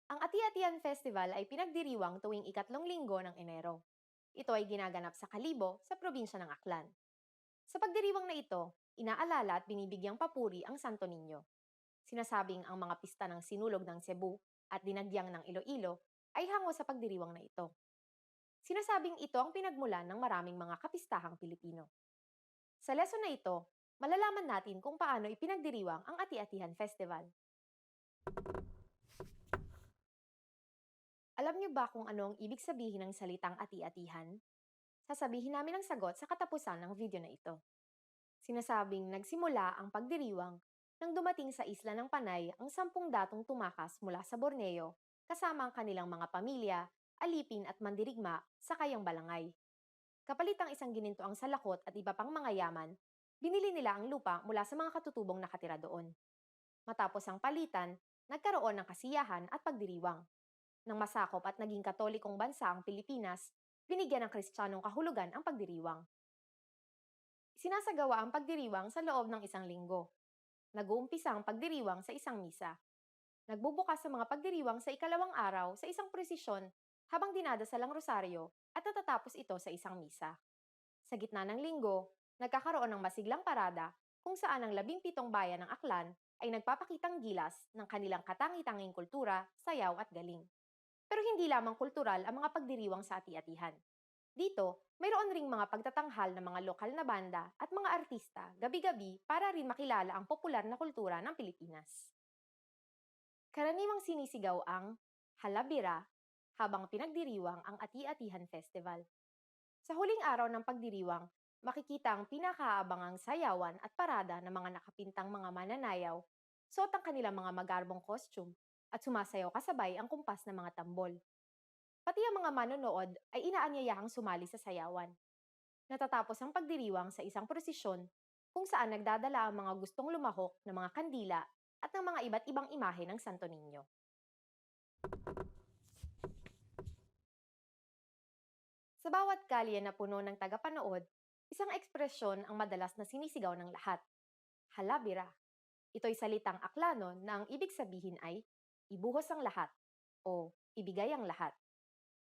Ang Ati-Atihan Festival ay pinagdiriwang tuwing ikatlong linggo ng Enero. Ito ay ginaganap sa Kalibo sa probinsya ng Aklan. Sa pagdiriwang na ito, inaalala at binibigyang papuri ang Santo Niño. Sinasabing ang mga pista ng Sinulog ng Cebu at Dinagyang ng Iloilo ay hango sa pagdiriwang na ito. Sinasabing ito ang pinagmulan ng maraming mga kapistahang Pilipino. Sa lesson na ito, malalaman natin kung paano ipinagdiriwang ang Ati-Atihan Festival. Alam niyo ba kung ano ang ibig sabihin ng salitang ati-atihan? Sasabihin namin ang sagot sa katapusan ng video na ito. Sinasabing nagsimula ang pagdiriwang nang dumating sa isla ng Panay ang 10 datong tumakas mula sa Borneo kasama ang kanilang mga pamilya, alipin at mandirigma sa kayang balangay. Kapalit ang isang gininto ang salakot at iba pang mga yaman, binili nila ang lupa mula sa mga katutubong nakatira doon. Matapos ang palitan, nagkaroon ng kasiyahan at pagdiriwang. Nang masakop at naging katolikong bansa ang Pilipinas, binigyan ng Kristiyanong kahulugan ang pagdiriwang. Sinasagawa ang pagdiriwang sa loob ng isang linggo. Nag-uumpisa ang pagdiriwang sa isang misa. Nagbubukas sa mga pagdiriwang sa ikalawang araw sa isang prosesyon habang dinadasal ang rosaryo at natatapos ito sa isang misa. Sa gitna ng linggo, nagkakaroon ng masiglang parada kung saan ang 17 bayan ng Aklan ay nagpapakitang gilas ng kanilang katangi-tanging kultura, sayaw at galing. Pero hindi lamang kultural ang mga pagdiriwang sa ati-atihan. Dito, mayroon ring mga pagtatanghal ng mga lokal na banda at mga artista gabi-gabi para rin makilala ang popular na kultura ng Pilipinas. Karaniwang sinisigaw ang halabira habang pinagdiriwang ang Ati-Atihan Festival. Sa huling araw ng pagdiriwang, makikita ang pinakaabangang sayawan at parada ng mga nakapintang mga mananayaw, suot ang kanilang mga magarbong costume, at sumasayaw kasabay ang kumpas ng mga tambol. Pati ang mga manonood ay inaanyayahang sumali sa sayawan. Natatapos ang pagdiriwang sa isang prosesyon kung saan nagdadala ang mga gustong lumahok ng mga kandila at ng mga iba't ibang imahe ng Santo Niño. Sa bawat kalye na puno ng tagapanood, isang ekspresyon ang madalas na sinisigaw ng lahat. Halabira. Ito'y salitang Aklanon na ang ibig sabihin ay ibuhos ang lahat o ibigay ang lahat.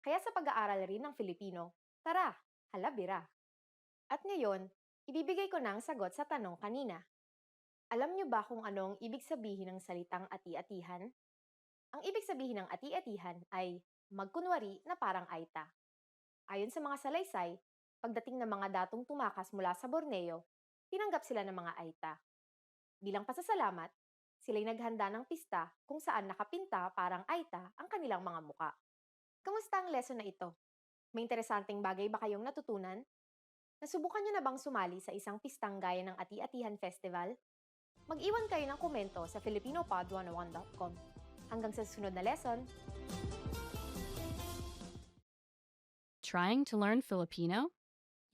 Kaya sa pag-aaral rin ng Filipino, tara, halabira. At ngayon, ibibigay ko na ang sagot sa tanong kanina. Alam niyo ba kung ano ang ibig sabihin ng salitang ati-atihan? Ang ibig sabihin ng ati-atihan ay magkunwari na parang aita. Ayon sa mga salaysay, pagdating ng mga datong tumakas mula sa Borneo, tinanggap sila ng mga aita. Bilang pasasalamat, sila'y naghanda ng pista kung saan nakapinta parang aita ang kanilang mga muka. Kamusta ang lesson na ito? May interesanteng bagay ba kayong natutunan? Nasubukan niyo na bang sumali sa isang pistang gaya ng Ati-Atihan Festival? Mag-iwan kayo ng komento sa filipinopod101.com. Hanggang sa susunod na lesson! Trying to learn Filipino?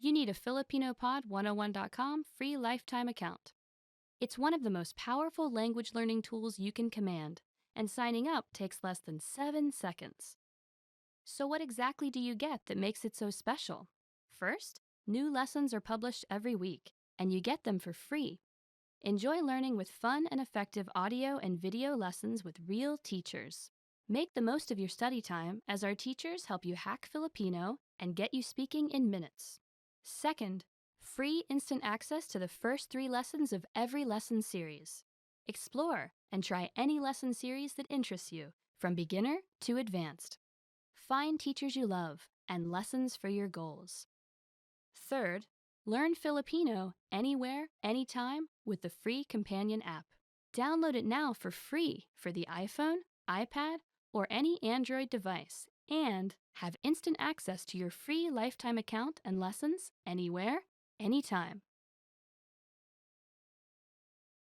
You need a filipinopod101.com free lifetime account. It's one of the most powerful language learning tools you can command, and signing up takes less than 7 seconds. So what exactly do you get that makes it so special? First, new lessons are published every week, and you get them for free. Enjoy learning with fun and effective audio and video lessons with real teachers. Make the most of your study time as our teachers help you hack Filipino and get you speaking in minutes. Second, free instant access to the first 3 lessons of every lesson series. Explore and try any lesson series that interests you, from beginner to advanced. Find teachers you love and lessons for your goals. Third, learn Filipino anywhere, anytime with the free companion app. Download it now for free for the iPhone, iPad, or any Android device, and have instant access to your free lifetime account and lessons anywhere, anytime.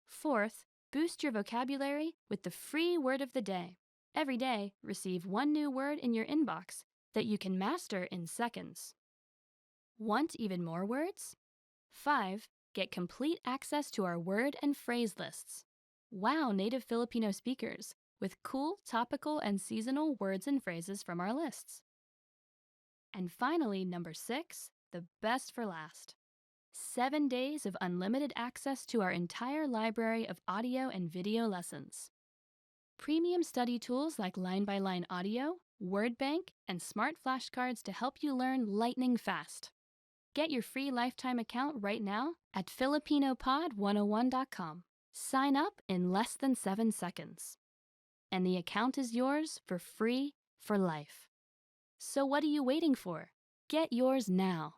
Fourth, boost your vocabulary with the free word of the day. Every day, receive 1 new word in your inbox that you can master in seconds. Want even more words? 5. Get complete access to our word and phrase lists. Wow native Filipino speakers with cool, topical, and seasonal words and phrases from our lists. And finally, number 6, the best for last. 7 days of unlimited access to our entire library of audio and video lessons. Premium study tools like line-by-line audio, word bank, and smart flashcards to help you learn lightning fast. Get your free lifetime account right now at filipinopod101.com. Sign up in less than 7 seconds. And the account is yours for free for life. So what are you waiting for? Get yours now.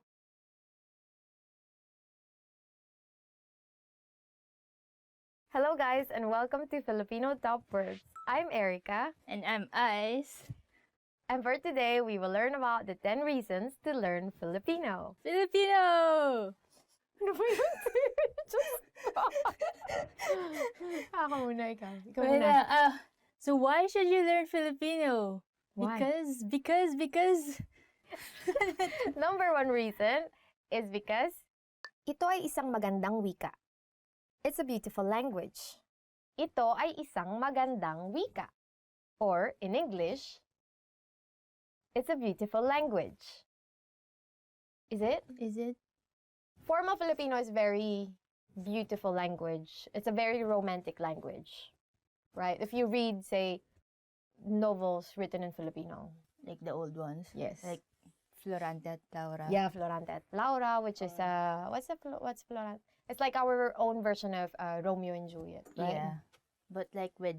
Hello guys and welcome to Filipino Top Words. I'm Erica. And I'm Ice. And for today, we will learn about the 10 reasons to learn Filipino. Filipino! Ano ba yun? Just stop. Ako muna, ikaw. Ikaw Wait, muna. so why should you learn Filipino? Why? Because. Number 1 reason is because ito ay isang magandang wika. It's a beautiful language. Ito ay isang magandang wika. Or, in English, it's a beautiful language. Is it? Is it? Formal Filipino is very beautiful language. It's a very romantic language. Right? If you read, say, novels written in Filipino. Like the old ones? Yes. Like Florante at Laura. Yeah, Florante at Laura, which is, what's Florante? It's like our own version of Romeo and Juliet, right? Yeah. But like with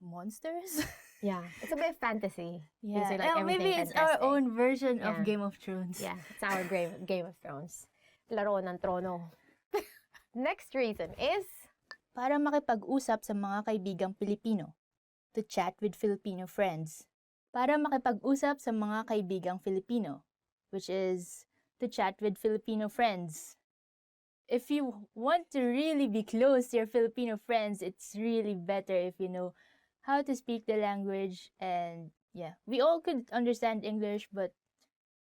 monsters? Yeah, it's a bit fantasy. Yeah. Say, like, Maybe it's our fantastic. own version Yeah. of Game of Thrones. Yeah, it's our Game of Thrones. Laro ng trono. Next reason is Para makipag-usap sa mga kaibigang Pilipino. To chat with Filipino friends. Para makipag-usap sa mga kaibigang Filipino. Which is to chat with Filipino friends. If you want to really be close to your Filipino friends, it's really better if you know how to speak the language. And yeah, we all could understand English, but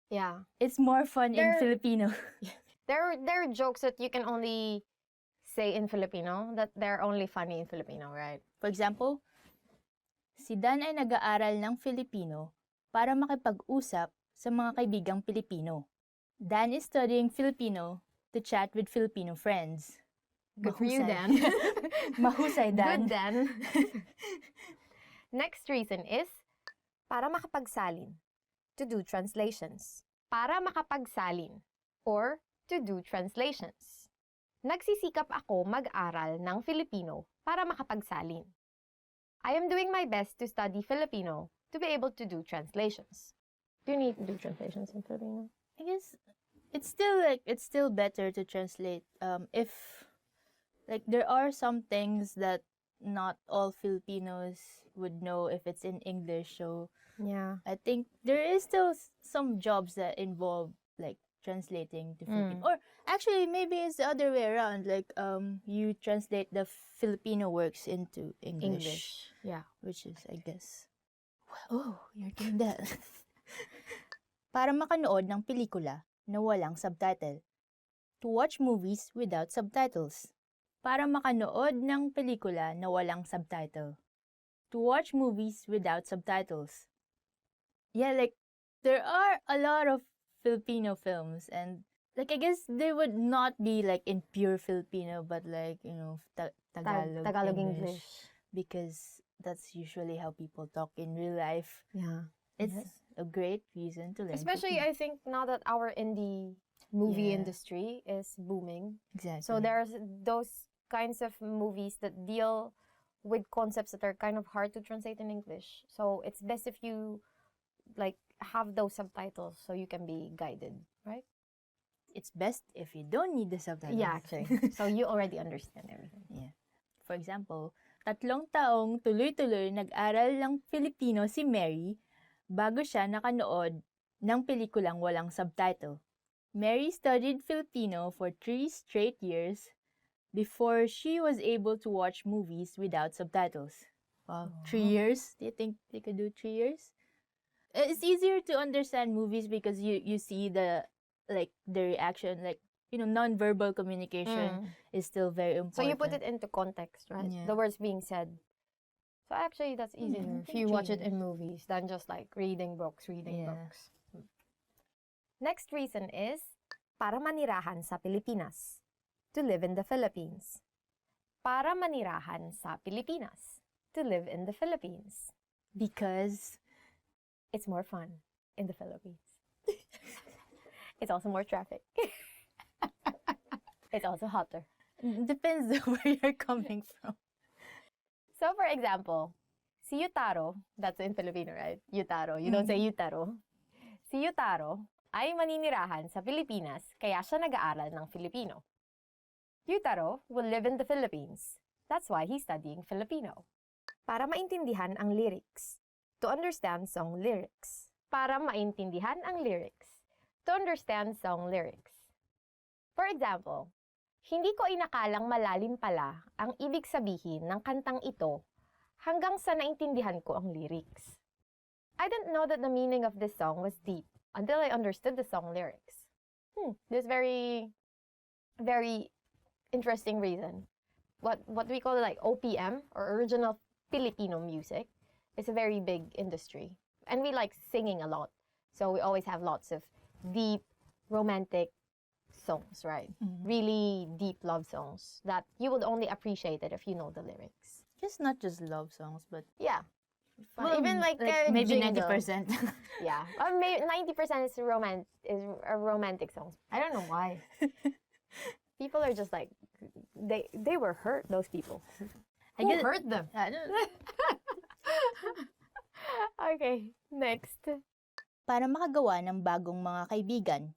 yeah, it's more fun in Filipino. there are jokes that you can only say in Filipino, that they're only funny in Filipino, right? For example, si Dan ay nag-aaral ng Filipino para makipag-usap sa mga kaibigang Pilipino. Dan is studying Filipino to chat with Filipino friends. Good for you, Dan. Mahusay, Dan. Good, Dan. Next reason is para makapagsalin, to do translations. Para makapagsalin, or to do translations. Nagsisikap ako mag-aral ng Filipino para makapagsalin. I am doing my best to study Filipino to be able to do translations. Do you need to do translations in Filipino? I guess it's still better to translate if like there are some things that not all Filipinos would know if it's in English, so yeah, I think there is still some jobs that involve like translating to Filipino. Or actually maybe it's the other way around, like you translate the Filipino works into English. Yeah, which is I guess you're doing that. Para makanood ng pelikula na walang subtitle. To watch movies without subtitles. Para makanood ng pelikula na walang subtitle. To watch movies without subtitles. Yeah, like, there are a lot of Filipino films, and, like, I guess they would not be, like, in pure Filipino, but, like, you know, Tagalog English. Because that's usually how people talk in real life. Yeah. It's a great reason to learn Especially, Filipino. I think, now that our indie movie industry is booming. Exactly. So there's those kinds of movies that deal with concepts that are kind of hard to translate in English. So it's best if you, like, have those subtitles so you can be guided, right? It's best if you don't need the subtitles. Yeah, actually. So you already understand everything. Yeah. For example, 3 taong tuloy-tuloy nag-aral ng Filipino si Mary bago siya nakanood ng pelikulang walang subtitle. Mary studied Filipino for 3 straight years before she was able to watch movies without subtitles. Wow, 3 years? Do you think they could do 3 years? It's easier to understand movies because you see the reaction, like, you know, non-verbal communication is still very important. So you put it into context, right? Yeah. The words being said. So actually, that's easier if you watch it in movies than just like reading books. Next reason is para manirahan sa Pilipinas. To live in the Philippines. Para manirahan sa Pilipinas. to live in the Philippines? Because it's more fun in the Philippines. It's also more traffic. It's also hotter. Depends on where you're coming from. So, for example, si Yutaro, that's in Filipino, right? Yutaro. You don't say Yutaro. Si Yutaro ay maninirahan sa Pilipinas kaya siya nag-aaral ng Filipino. Yutaro will live in the Philippines. That's why he's studying Filipino. Para maintindihan ang lyrics. To understand song lyrics. Para maintindihan ang lyrics. To understand song lyrics. For example, hindi ko inakalang malalim pala ang ibig sabihin ng kantang ito hanggang sa naintindihan ko ang lyrics. I didn't know that the meaning of this song was deep until I understood the song lyrics. This very, very interesting reason. What we call like OPM, or original Filipino music, is a very big industry. And we like singing a lot. So we always have lots of deep, romantic songs, right? Really deep love songs that you would only appreciate it if you know the lyrics. Just not just love songs, but yeah. Well, Even like maybe jingle. 90%. Yeah. Or maybe 90% is romantic songs. I don't know why. People are just like, they were hurt, those people. Who hurt them? I don't Okay, next. Para makagawa ng bagong mga kaibigan.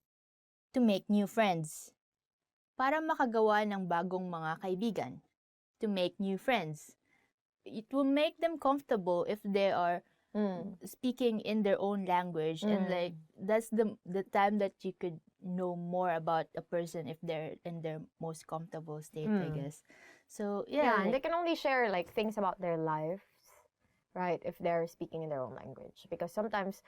To make new friends. Para makagawa ng bagong mga kaibigan. To make new friends. It will make them comfortable if they are speaking in their own language, and like that's the time that you could know more about a person if they're in their most comfortable state, I guess. So yeah, and they can only share like things about their lives, right, if they're speaking in their own language. Because sometimes,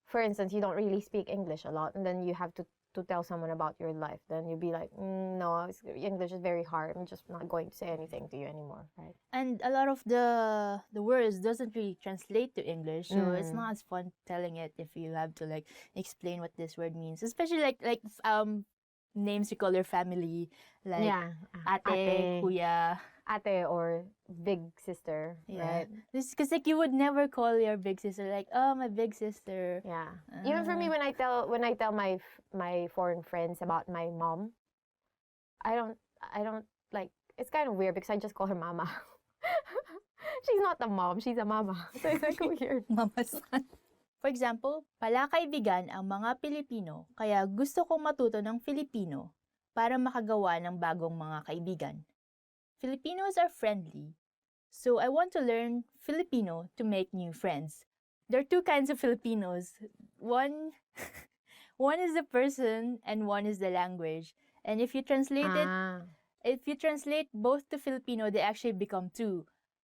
for instance, you don't really speak English a lot, and then you have to tell someone about your life. Then you'd be like, no, English is very hard. I'm just not going to say anything to you anymore, right? And a lot of the words doesn't really translate to English, so it's not as fun telling it if you have to like explain what this word means. Especially like names you call your family, like ate, kuya, ate, or big sister, right? Because like you would never call your big sister like, oh, my big sister. Yeah. Even for me, when I tell my foreign friends about my mom, I don't like, it's kind of weird because I just call her mama. She's not a mom, she's a mama. So it's like weird. Mama's son. For example, palakaibigan ang mga Pilipino, kaya gusto kong matuto ng Filipino para makagawa ng bagong mga kaibigan. Filipinos are friendly, so I want to learn Filipino to make new friends. There are two kinds of Filipinos. One is the person and one is the language. And if you translate both to Filipino, they actually become two.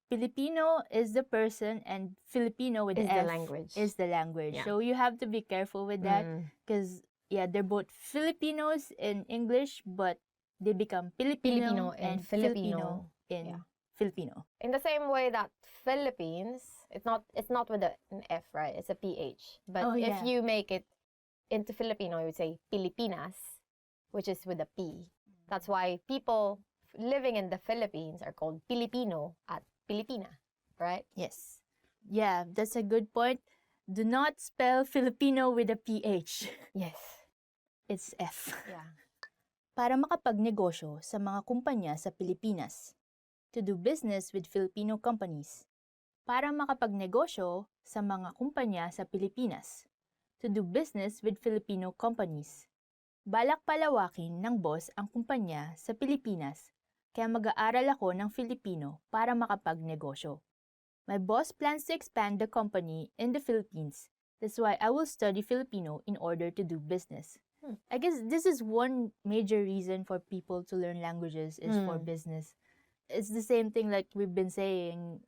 Filipino is the person and Filipino with is F the language. Is the language. Yeah. So you have to be careful with that because they're both Filipinos in English, but they become Filipino and Filipino in Filipino. In the same way that Philippines, it's not with an F, right? It's a PH. But if you make it into Filipino, you would say Pilipinas, which is with a P. That's why people living in the Philippines are called Filipino at Filipina, right? Yes. Yeah, that's a good point. Do not spell Filipino with a PH. Yes. It's F. Yeah. Para makapagnegosyo sa mga kumpanya sa Pilipinas. To do business with Filipino companies. Para makapagnegosyo sa mga kumpanya sa Pilipinas. To do business with Filipino companies. Balak palawakin ng boss ang kumpanya sa Pilipinas, kaya mag-aaral ako ng Filipino para makapagnegosyo. My boss plans to expand the company in the Philippines. That's why I will study Filipino in order to do business. I guess this is one major reason for people to learn languages is for business. It's the same thing like we've been saying.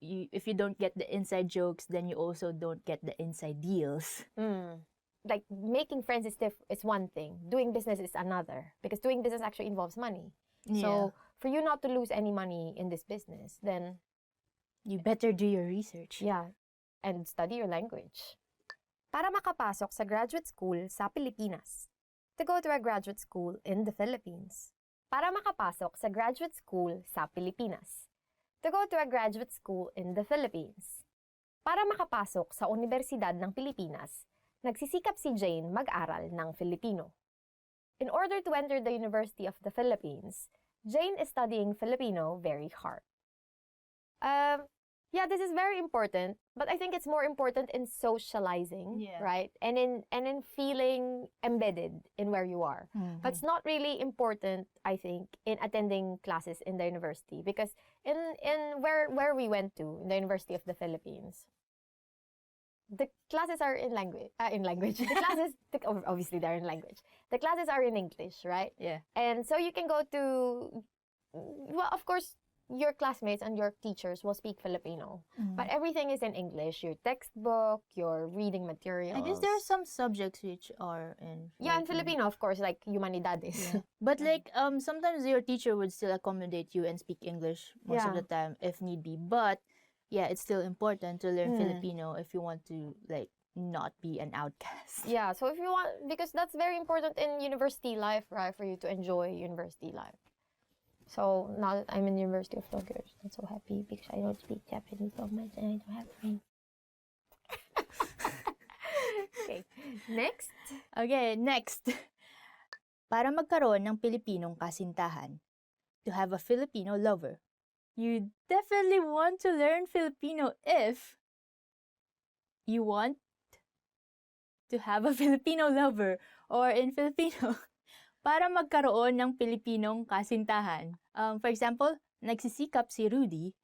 If you don't get the inside jokes, then you also don't get the inside deals. Like making friends is one thing. Doing business is another. Because doing business actually involves money. Yeah. So for you not to lose any money in this business, then you better do your research. Yeah. And study your language. Para makapasok sa graduate school sa Pilipinas. To go to a graduate school in the Philippines. Para makapasok sa graduate school sa Pilipinas. To go to a graduate school in the Philippines. Para makapasok sa Universidad ng Pilipinas, nagsisikap si Jane mag-aral ng Filipino. In order to enter the University of the Philippines, Jane is studying Filipino very hard. Yeah, this is very important, but I think it's more important in socializing, right? And in feeling embedded in where you are. But it's not really important, I think, in attending classes in the university, because in where we went to, in the University of the Philippines, the classes are in language. The classes, obviously, they're in language. The classes are in English, right? Yeah. And so you can go to, well, of course, your classmates and your teachers will speak Filipino, but everything is in English. Your textbook, your reading materials. I guess there are some subjects which are in in Filipino, of course, like humanidades. Yeah. But like sometimes your teacher would still accommodate you and speak English most of the time if need be. But yeah, it's still important to learn Filipino if you want to like not be an outcast. Yeah, so if you want, because that's very important in university life, right? For you to enjoy university life. So now that I'm in the University of Tokyo, I'm so happy because I don't speak Japanese so much and I don't have friends. Okay, next. Okay, next. Para magkaroon ng Pilipinong kasintahan, to have a Filipino lover, you definitely want to learn Filipino if you want to have a Filipino lover, or in Filipino, para magkaroon ng Pilipinong kasintahan. For example, nagsisikap si Rudy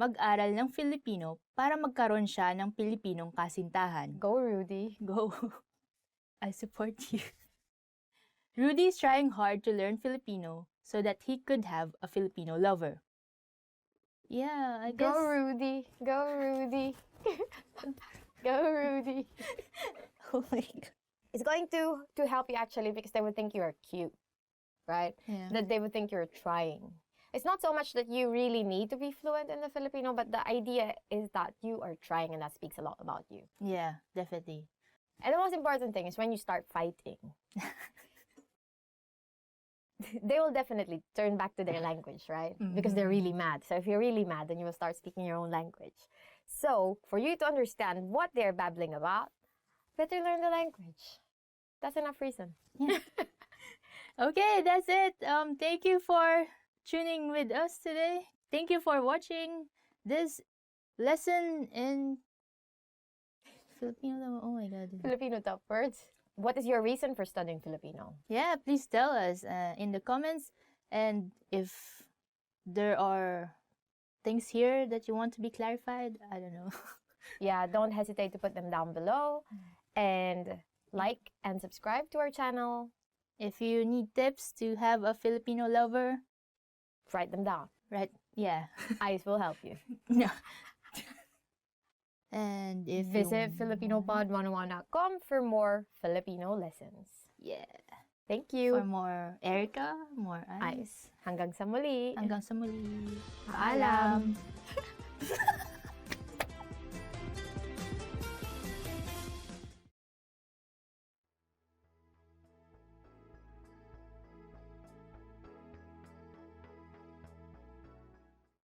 mag-aral ng Filipino para magkaroon siya ng Pilipinong kasintahan. Go, Rudy. Go. I support you. Rudy is trying hard to learn Filipino so that he could have a Filipino lover. Yeah, I guess... Go, Rudy. Go, Rudy. Go, Rudy. Oh my God. It's going to help you actually because they would think you are cute, right? Yeah. That they would think you're trying. It's not so much that you really need to be fluent in the Filipino, but the idea is that you are trying, and that speaks a lot about you. Yeah, definitely. And the most important thing is when you start fighting, they will definitely turn back to their language, right? Because they're really mad. So if you're really mad, then you will start speaking your own language. So for you to understand what they're babbling about, better learn the language. That's enough reason. Yeah. Okay, that's it. Thank you for tuning with us today. Thank you for watching this lesson in Filipino. Oh my God. Filipino top words. What is your reason for studying Filipino? Yeah, please tell us in the comments. And if there are things here that you want to be clarified, I don't know. Yeah, don't hesitate to put them down below. And like and subscribe to our channel. If you need tips to have a Filipino lover, write them down. Right? Yeah. Ice will help you. No. And if visit FilipinoPod101.com for more Filipino lessons. Yeah. Thank you. For more Erica, more Ice. Hanggang sa muli. Hanggang sa muli. Paalam.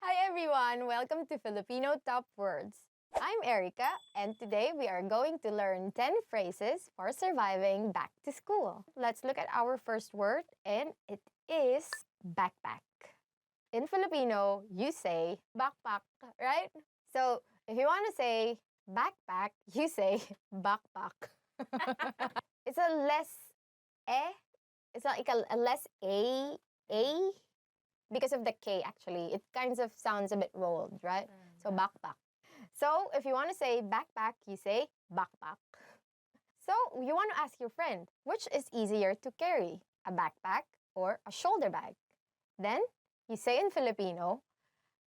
Hi everyone! Welcome to Filipino Top Words. I'm Erica, and today we are going to learn 10 phrases for surviving back to school. Let's look at our first word, and it is backpack. In Filipino, you say backpack, right? So, if you want to say backpack, you say backpack. It's a less it's like a less a, because of the K actually. It kind of sounds a bit rolled, right? So backpack. So if you want to say backpack, you say backpack. So you want to ask your friend, which is easier to carry, a backpack or a shoulder bag? Then you say in Filipino,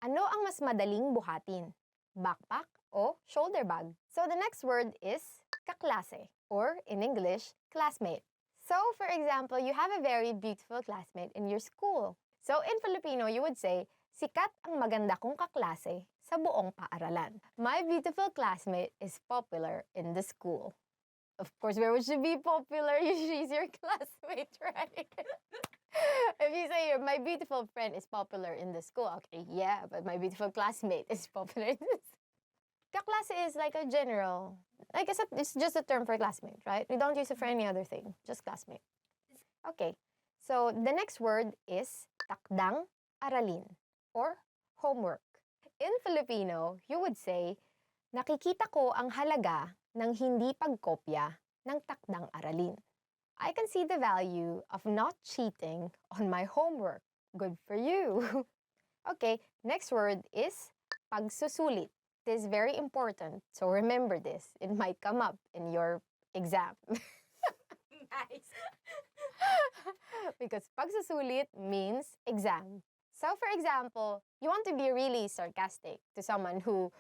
ano ang mas madaling buhatin, backpack o shoulder bag? So the next word is kaklase, or in English, classmate. So for example, you have a very beautiful classmate in your school. So in Filipino, you would say, sikat ang maganda kong kaklase sa buong paaralan. My beautiful classmate is popular in the school. Of course, where would she be popular? She's your classmate, right? If you say my beautiful friend is popular in the school, okay, yeah, but my beautiful classmate is popular in the school. Kaklase is like a general, I guess it's just a term for classmate, right? We don't use it for any other thing, just classmate. Okay, so the next word is takdang aralin or homework. In Filipino, you would say, nakikita ko ang halaga ng hindi pagkopya ng takdang aralin. I can see the value of not cheating on my homework. Good for you. Okay, next word is pagsusulit. This is very important, so remember this. It might come up in your exam. Nice. Because pagsusulit means exam. So for example, you want to be really sarcastic to someone who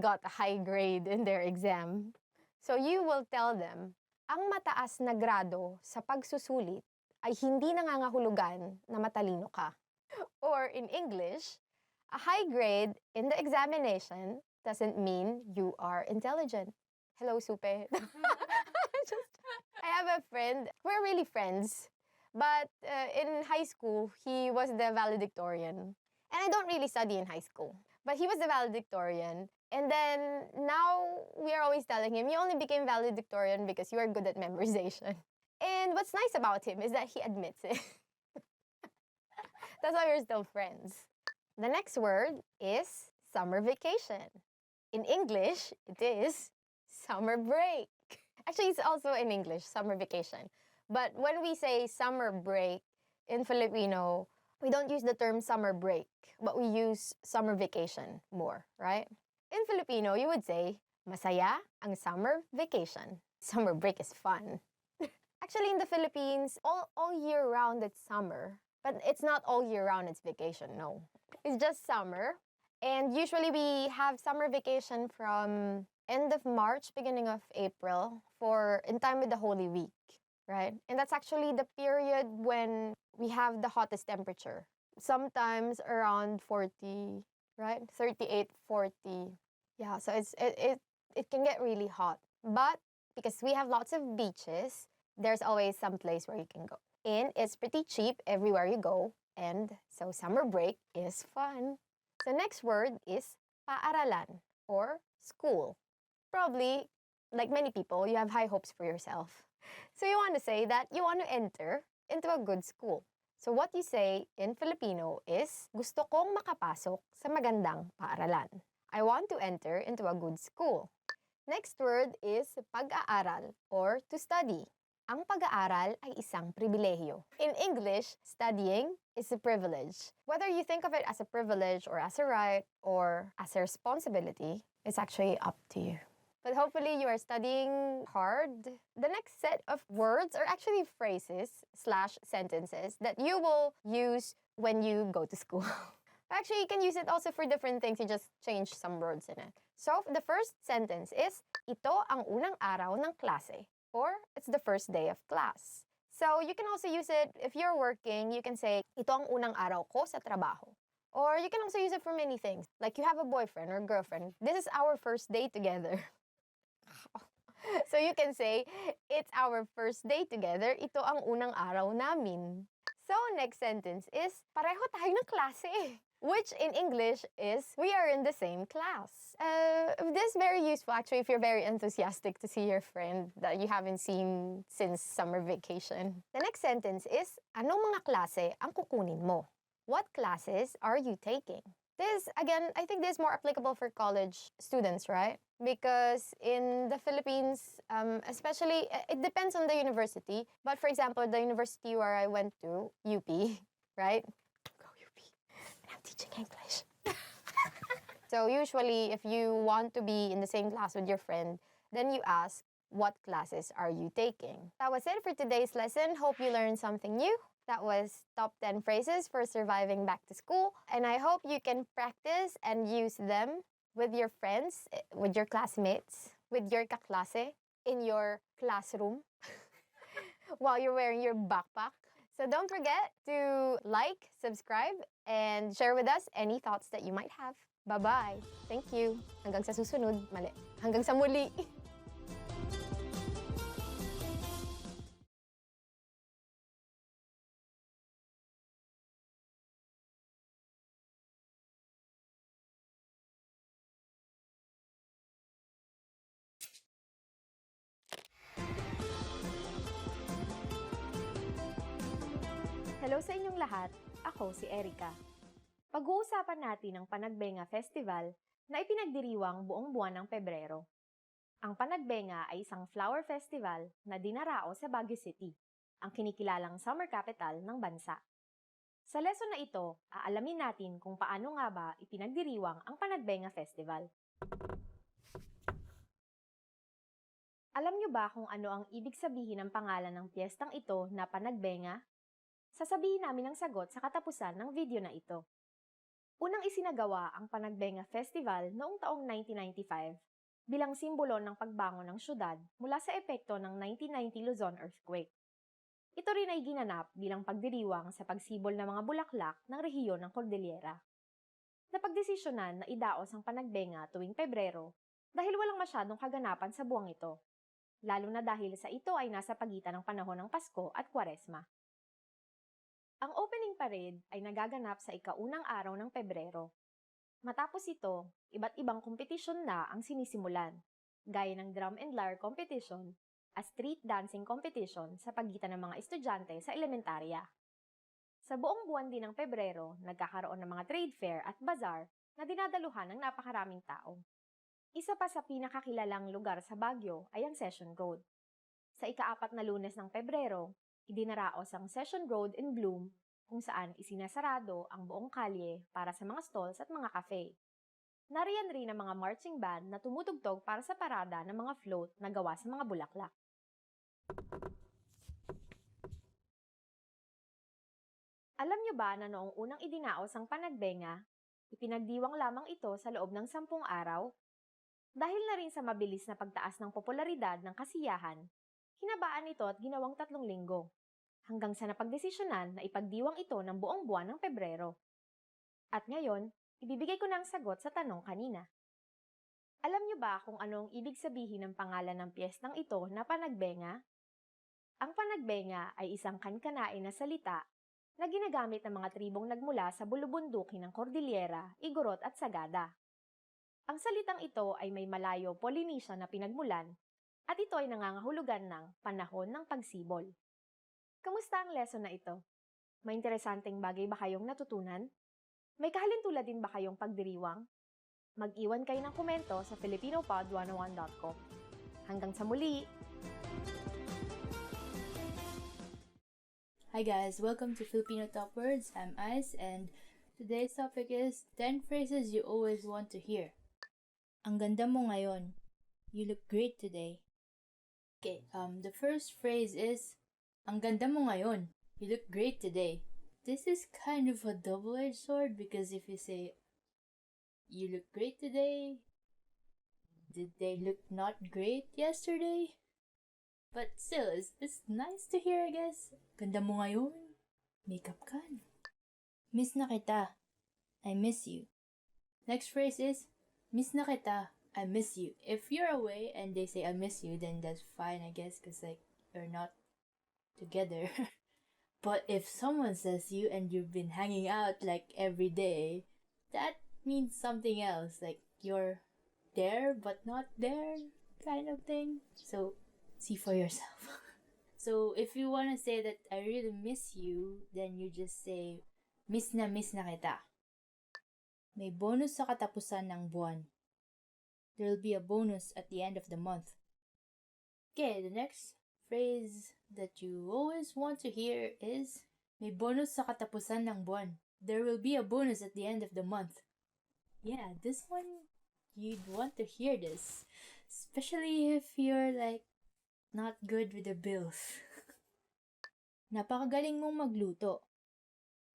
got a high grade in their exam. So you will tell them, ang mataas na grado sa pagsusulit ay hindi nangangahulugan na matalino ka. Or in English, a high grade in the examination doesn't mean you are intelligent. Hello, Supe. I have a friend, we're really friends, but in high school, he was the valedictorian. And I don't really study in high school, but he was the valedictorian. And then now we are always telling him, you only became valedictorian because you are good at memorization. And what's nice about him is that he admits it. That's why we're still friends. The next word is summer vacation. In English, it is summer break. Actually, it's also in English, summer vacation. But when we say summer break in Filipino, we don't use the term summer break, but we use summer vacation more, right? In Filipino, you would say, masaya ang summer vacation. Summer break is fun. Actually, in the Philippines, all year round it's summer. But it's not all year round, it's vacation, no. It's just summer. And usually we have summer vacation from end of March, beginning of April, in time with the Holy Week, right? And that's actually the period when we have the hottest temperature. Sometimes around 40, right? 38, 40. Yeah, so it can get really hot. But because we have lots of beaches, there's always some place where you can go. And it's pretty cheap everywhere you go. And so summer break is fun. The next word is paaralan or school. Probably, like many people, you have high hopes for yourself. So you want to say that you want to enter into a good school. So what you say in Filipino is, gusto kong makapasok sa magandang paaralan. I want to enter into a good school. Next word is pag-aaral or to study. Ang pag-aaral ay isang pribilehiyo. In English, studying is a privilege. Whether you think of it as a privilege or as a right or as a responsibility, it's actually up to you. But hopefully you are studying hard. The next set of words are actually phrases / sentences that you will use when you go to school. Actually, you can use it also for different things. You just change some words in it. So the first sentence is, ito ang unang araw ng klase. Or it's the first day of class. So you can also use it if you're working, you can say, ito ang unang araw ko sa trabaho. Or you can also use it for many things. Like you have a boyfriend or girlfriend. This is our first day together. So you can say, it's our first day together. Ito ang unang araw namin. So next sentence is, pareho tayo ng klase. Which in English is, we are in the same class. This is very useful actually if you're very enthusiastic to see your friend that you haven't seen since summer vacation. The next sentence is, anong mga klase ang kukunin mo? What classes are you taking? This, again, I think this is more applicable for college students, right? Because in the Philippines, especially, it depends on the university. But for example, the university where I went to, UP, right? Teaching English. So usually, if you want to be in the same class with your friend, then you ask, what classes are you taking? That was it for today's lesson. Hope you learned something new. That was top 10 phrases for surviving back to school. And I hope you can practice and use them with your friends, with your classmates, with your kaklase, in your classroom, while you're wearing your backpack. So don't forget to like, subscribe, and share with us any thoughts that you might have. Bye-bye. Thank you. Hanggang sa susunod. Mali. Hanggang sa muli. Hello sa inyong lahat, ako si Erica. Pag-uusapan natin ang Panagbenga Festival na ipinagdiriwang buong buwan ng Pebrero. Ang Panagbenga ay isang flower festival na dinarao sa Baguio City, ang kinikilalang summer capital ng bansa. Sa lesson na ito, aalamin natin kung paano nga ba ipinagdiriwang ang Panagbenga Festival. Alam niyo ba kung ano ang ibig sabihin ng pangalan ng piyestang ito na Panagbenga? Sasabihin namin ang sagot sa katapusan ng video na ito. Unang isinagawa ang Panagbenga Festival noong taong 1995 bilang simbolo ng pagbangon ng syudad mula sa epekto ng 1990 Luzon earthquake. Ito rin ay ginanap bilang pagdiriwang sa pagsibol ng mga bulaklak ng rehiyon ng Cordillera. Napagdesisyonan na idaos ang Panagbenga tuwing Pebrero dahil walang masyadong kaganapan sa buwang ito, lalo na dahil sa ito ay nasa pagitan ng panahon ng Pasko at Kwaresma. Ang opening parade ay nagaganap sa ikaunang araw ng Pebrero. Matapos ito, iba't ibang kompetisyon na ang sinisimulan, gaya ng drum and lyre competition at street dancing competition sa pagitan ng mga estudyante sa elementarya. Sa buong buwan din ng Pebrero, nagkakaroon ng mga trade fair at bazaar na dinadaluhan ng napakaraming tao. Isa pa sa pinakakilalang lugar sa Baguio ay ang Session Road. Sa ika-4 na Lunes ng Pebrero, idinaraos ang Session Road in Bloom kung saan isinasarado ang buong kalye para sa mga stalls at mga cafe. Nariyan rin ang mga marching band na tumutugtog para sa parada ng mga float na gawa sa mga bulaklak. Alam niyo ba na noong unang idinaos ang Panagbenga, ipinagdiwang lamang ito sa loob ng 10 araw? Dahil na rin sa mabilis na pagtaas ng popularidad ng kasiyahan, hinabaan ito at ginawang 3 linggo, hanggang sa napagdesisyonan na ipagdiwang ito ng buong buwan ng Pebrero. At ngayon, ibibigay ko na ang sagot sa tanong kanina. Alam niyo ba kung anong ibig sabihin ng pangalan ng piyestang ito na Panagbenga? Ang Panagbenga ay isang kankanain na salita na ginagamit ng mga tribong nagmula sa bulubundukin ng Cordillera, Igorot at Sagada. Ang salitang ito ay may Malayo-Polynesian na pinagmulan at ito ay nangangahulugan ng panahon ng pagsibol. Kamusta ang lesson na ito? May interesanteng bagay ba kayong natutunan? May kahalintulad din ba kayong pagdiriwang? Mag-iwan kayo ng komento sa filipinopod101.com. Hanggang sa muli! Hi guys, welcome to Filipino Top Words. I'm Ice and today's topic is 10 phrases you always want to hear. Ang ganda mo ngayon. You look great today. Okay, the first phrase is ang ganda mo ngayon. You look great today. This is kind of a double-edged sword because if you say you look great today, did they look not great yesterday? But still, it's nice to hear, I guess. Ganda mo ngayon. Makeup ka. Miss na kita. I miss you. Next phrase is miss na kita. I miss you. If you're away and they say I miss you, then that's fine, I guess, because like you're not together. But if someone says you and you've been hanging out like every day, that means something else. Like you're there but not there kind of thing. So see for yourself. So if you want to say that I really miss you, then you just say miss na kita. May bonus sa katapusan ng buwan. There will be a bonus at the end of the month. Okay, the next phrase that you always want to hear is may bonus sa katapusan ng buwan. There will be a bonus at the end of the month. Yeah, this one, you'd want to hear this. Especially if you're like not good with the bills. Napakagaling mong magluto.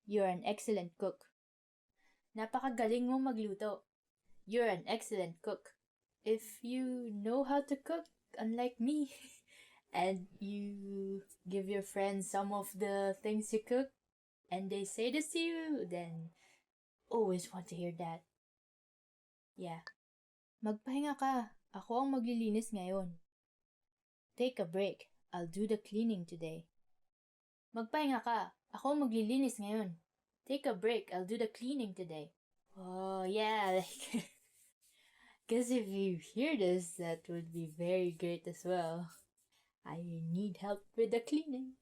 You're an excellent cook. Napakagaling mong magluto. You're an excellent cook. If you know how to cook, unlike me, and you give your friends some of the things you cook, and they say this to you, then always want to hear that. Yeah. Magpahinga ka. Ako ang maglilinis ngayon. Take a break. I'll do the cleaning today. Magpahinga ka. Ako ang maglilinis ngayon. Take a break. I'll do the cleaning today. Oh, yeah. Like, because if you hear this, that would be very great as well. I need help with the cleaning.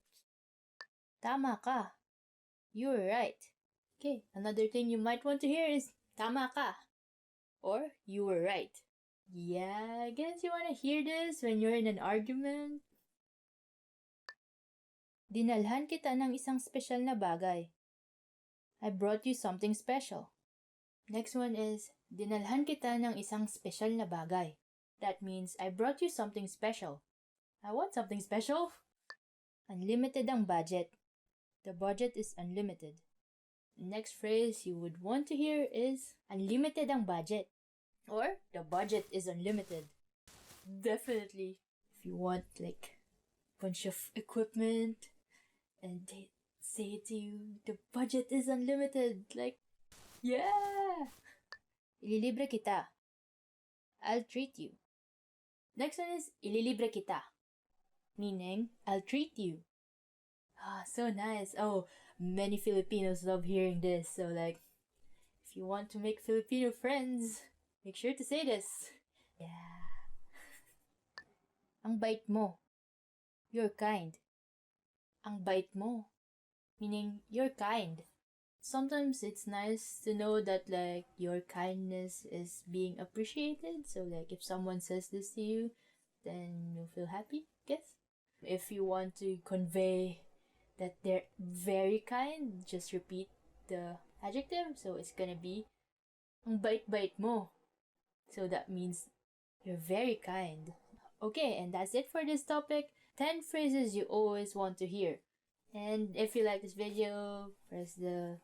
Tama ka. You were right. Okay, another thing you might want to hear is tama ka or you were right. Yeah, I guess you want to hear this when you're in an argument. Dinalhan kita ng isang special na bagay. I brought you something special. Next one is, dinalhan kita ng isang special na bagay. That means, I brought you something special. I want something special. Unlimited ang budget. The budget is unlimited. Next phrase you would want to hear is, unlimited ang budget. Or, the budget is unlimited. Definitely. If you want like bunch of equipment and they say to you, the budget is unlimited. Like, yeah! Ililibre kita. I'll treat you. Next one is, ililibre kita. Meaning, I'll treat you. Ah, so nice. Oh, many Filipinos love hearing this. So like, if you want to make Filipino friends, make sure to say this. Yeah. Ang bait mo. You're kind. Ang bait mo. Meaning, you're kind. Sometimes it's nice to know that like your kindness is being appreciated. So like if someone says this to you, then you'll feel happy, I guess. If you want to convey that they're very kind, just repeat the adjective. So it's gonna be ang bait-bait mo. So that means you're very kind. Okay, and that's it for this topic. 10 phrases you always want to hear. And if you like this video, press the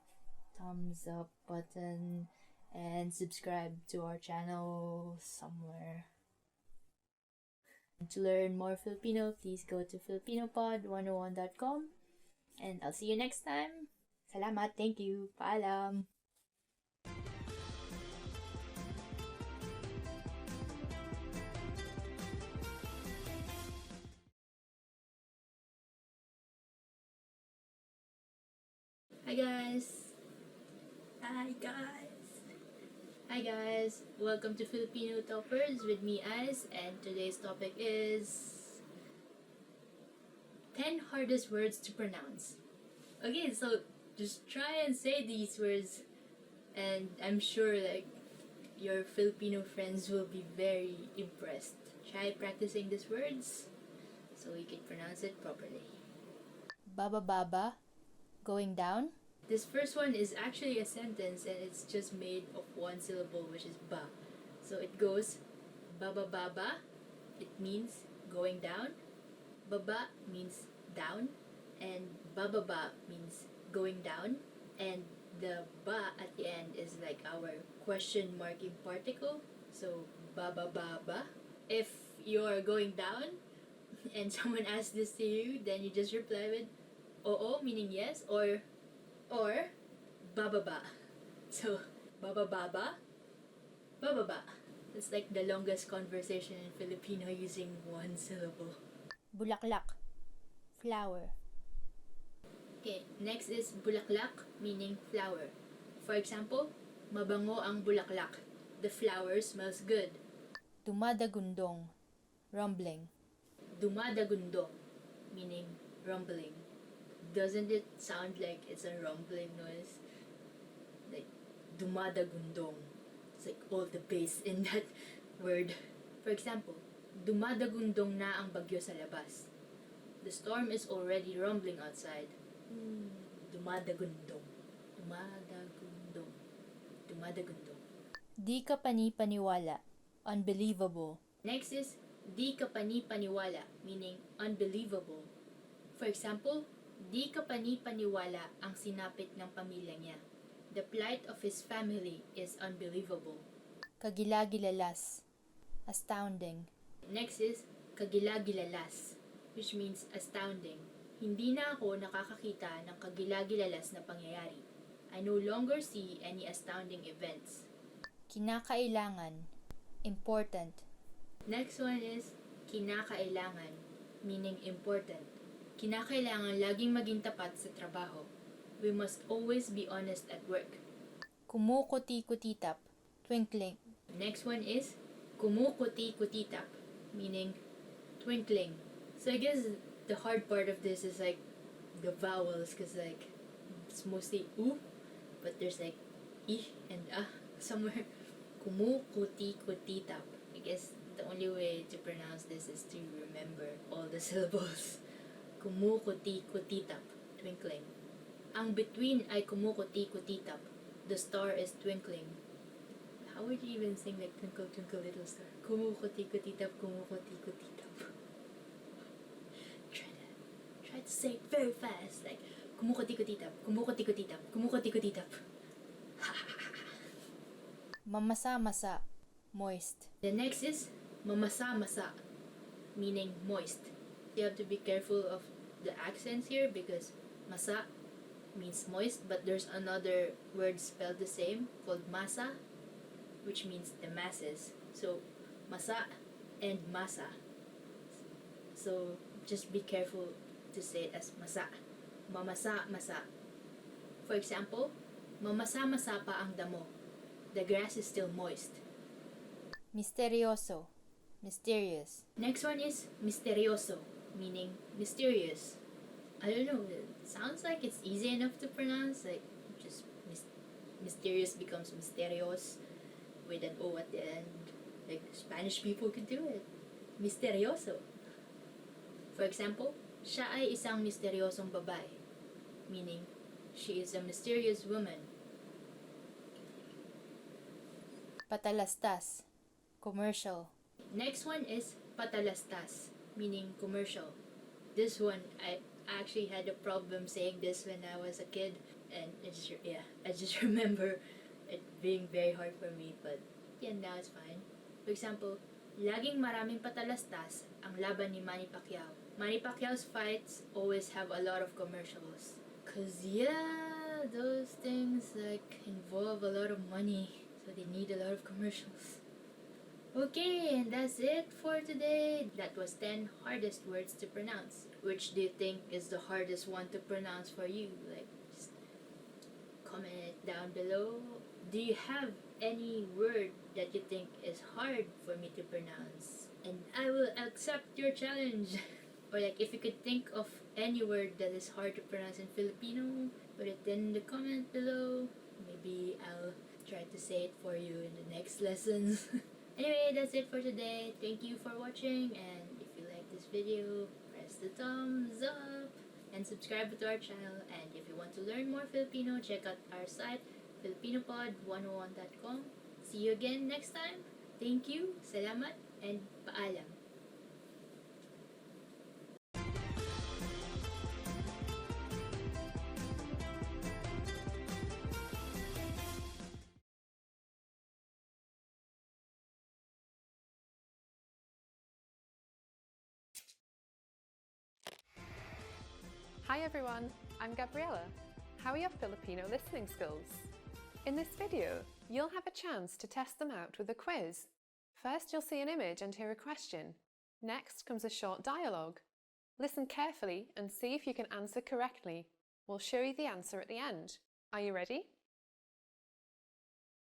thumbs up button and subscribe to our channel somewhere. And to learn more Filipino, please go to filipinopod101.com. And I'll see you next time. Salamat, thank you, paalam. Hi guys! Hi guys! Welcome to Filipino Toppers with me Ice, and today's topic is 10 hardest words to pronounce. Okay, so just try and say these words, and I'm sure like your Filipino friends will be very impressed. Try practicing these words so you can pronounce it properly. Baba baba, going down. This first one is actually a sentence and it's just made of one syllable, which is ba. So it goes baba baba, it means going down. Baba means down, and bababa means going down, and the ba at the end is like our question marking particle. So baba baba. If you're going down and someone asks this to you, then you just reply with oo, meaning yes, or bababa. So bababa, bababa. It's like the longest conversation in Filipino using one syllable. Bulaklak, flower. Okay, next is bulaklak, meaning flower. For example, mabango ang bulaklak. The flower smells good. Dumadagundong, rumbling. Dumadagundong, meaning rumbling. Doesn't it sound like it's a rumbling noise? Like, dumadagundong. It's like all the bass in that word. For example, dumadagundong na ang bagyo sa labas. The storm is already rumbling outside. Dumadagundong. Dumadagundong. Dumadagundong. Di ka pani-paniwala. Unbelievable. Next is di ka pani-paniwala, meaning unbelievable. For example, di ka pani-paniwala ang sinapit ng pamilya niya. The plight of his family is unbelievable. Kagilagilalas. Astounding. Next is kagilagilalas, which means astounding. Hindi na ako nakakakita ng kagilagilalas na pangyayari. I no longer see any astounding events. Kinakailangan. Important. Next one is kinakailangan, meaning important. Kinakailangan laging maging tapat sa trabaho. We must always be honest at work. Kumukuti-kutitap, twinkling. Next one is kumukuti-kutitap, meaning twinkling. So I guess the hard part of this is like the vowels, because like it's mostly u, but there's like I and somewhere. Kumukuti-kutitap. I guess the only way to pronounce this is to remember all the syllables. Kumukuti-kutitap, twinkling. Ang between ay kumukuti-kutitap. The star is twinkling. How would you even sing like Twinkle Twinkle Little Star? Kumukuti-kutitap, kumukuti-kutitap. Try to say it very fast, like kumukuti-kutitap, kumukuti-kutitap, kumukuti-kutitap. Mamasa-masa, moist. The next is mamasa-masa, meaning moist. You have to be careful of the accents here because masa means moist, but there's another word spelled the same called masa, which means the masses. So masa and masa. So just be careful to say it as masa. Mamasa-masa. For example, mamasa-masa pa ang damo. The grass is still moist. Misterioso, mysterious. Next one is misterioso, meaning mysterious. I don't know, it sounds like it's easy enough to pronounce, like just mysterious becomes misterios with an O at the end. Like Spanish people could do it. Misterioso. For example, siya ay isang misteriosong babae, meaning she is a mysterious woman. Patalastas, commercial. Next one is patalastas, meaning commercial. This one, I actually had a problem saying this when I was a kid, and I just remember it being very hard for me, but yeah, now it's fine. For example, laging maraming patalastas ang laban ni Manny Pacquiao. Manny Pacquiao's fights always have a lot of commercials. Cause yeah, those things like involve a lot of money. So they need a lot of commercials. Okay, and that's it for today. That was 10 hardest words to pronounce. Which do you think is the hardest one to pronounce for you? Like, just comment it down below. Do you have any word that you think is hard for me to pronounce? And I will accept your challenge. Or like, if you could think of any word that is hard to pronounce in Filipino, put it in the comment below. Maybe I'll try to say it for you in the next lessons. Anyway, that's it for today. Thank you for watching, and if you like this video, press the thumbs up and subscribe to our channel. And if you want to learn more Filipino, check out our site, filipinopod101.com. See you again next time. Thank you, salamat, and paalam. Hi everyone, I'm Gabriella. How are your Filipino listening skills? In this video, you'll have a chance to test them out with a quiz. First, you'll see an image and hear a question. Next comes a short dialogue. Listen carefully and see if you can answer correctly. We'll show you the answer at the end. Are you ready?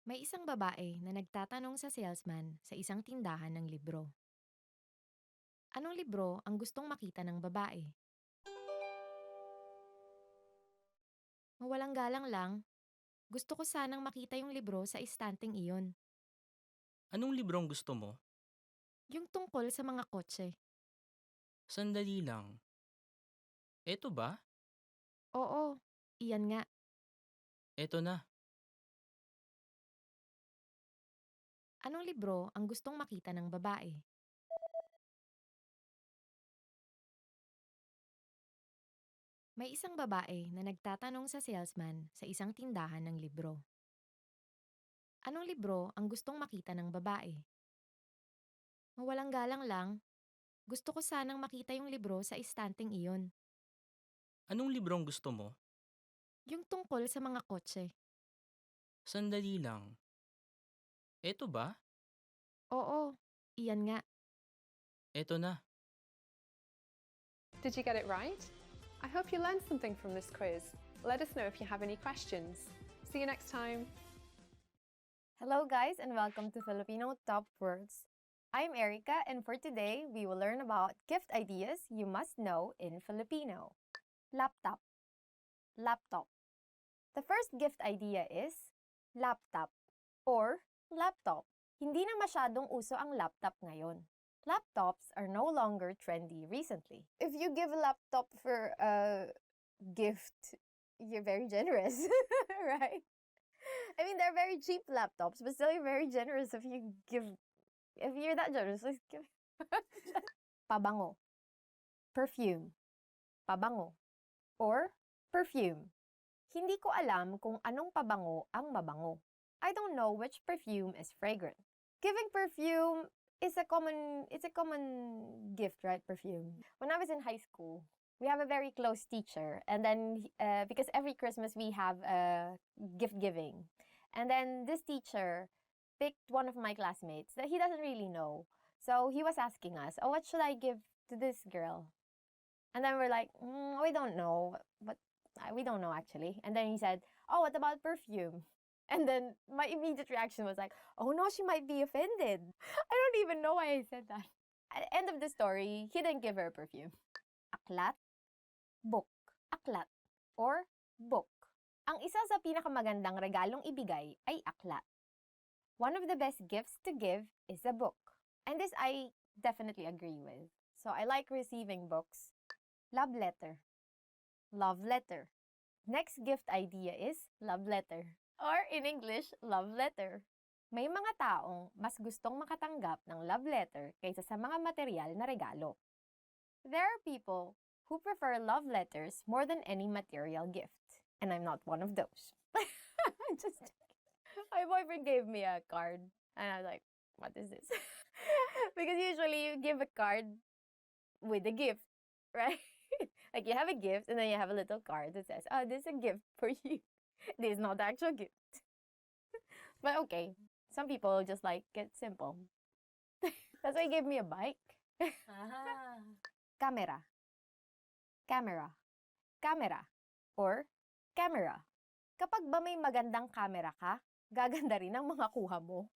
May isang babae na nagtatanong sa salesman sa isang tindahan ng libro. Anong libro ang gustong makita ng babae? Mawalang galang lang, gusto ko sanang makita yung libro sa istanteng iyon. Anong librong gusto mo? Yung tungkol sa mga kotse. Sandali lang. Eto ba? Oo, iyan nga. Eto na. Anong libro ang gustong makita ng babae? May isang babae na nagtatanong sa salesman sa isang tindahan ng libro. Anong libro ang gustong makita ng babae? Mawalang galang lang, gusto ko sanang makita yung libro sa istanteng iyon. Anong librong gusto mo? Yung tungkol sa mga kotse. Sandali lang. Eto ba? Oo, iyan nga. Eto na. Did you get it right? I hope you learned something from this quiz. Let us know if you have any questions. See you next time. Hello guys and welcome to Filipino Top Words. I'm Erica and for today we will learn about gift ideas you must know in Filipino. Laptop. Laptop. The first gift idea is laptop or laptop. Hindi na masyadong uso ang laptop ngayon. Laptops are no longer trendy recently. If you give a laptop for a gift, you're very generous, right? I mean, they're very cheap laptops, but still you're very generous if you're that generous, let's give. Pabango. Perfume. Pabango. Or perfume. Hindi ko alam kung anong pabango ang mabango. I don't know which perfume is fragrant. Giving perfume is a common gift, right? Perfume. When I was in high school, we have a very close teacher, and then because every Christmas we have gift giving, and then this teacher picked one of my classmates that he doesn't really know, so he was asking us, "Oh, what should I give to this girl?" And then we're like, "We don't know, but we don't know actually." And then he said, "Oh, what about perfume?" And then my immediate reaction was like, "Oh no, she might be offended." I don't even know why I said that. At the end of the story, he didn't give her perfume. Aklat, book. Aklat or book. Ang isa sa pinakamagandang regalong ibigay ay aklat. One of the best gifts to give is a book. And this I definitely agree with. So I like receiving books. Love letter. Love letter. Next gift idea is love letter. Or in English, love letter. May mga taong mas gustong makatanggap ng love letter kaysa sa mga material na regalo. There are people who prefer love letters more than any material gift. And I'm not one of those. Just my boyfriend gave me a card. And I was like, what is this? Because usually you give a card with a gift, right? Like you have a gift and then you have a little card that says, "Oh, this is a gift for you." This is not the actual gift. But okay, some people just like it simple. That's why he gave me a bike. Camera. Camera. Camera. Or camera. Kapag ba may magandang camera ka, gaganda rin ang mga kuha mo.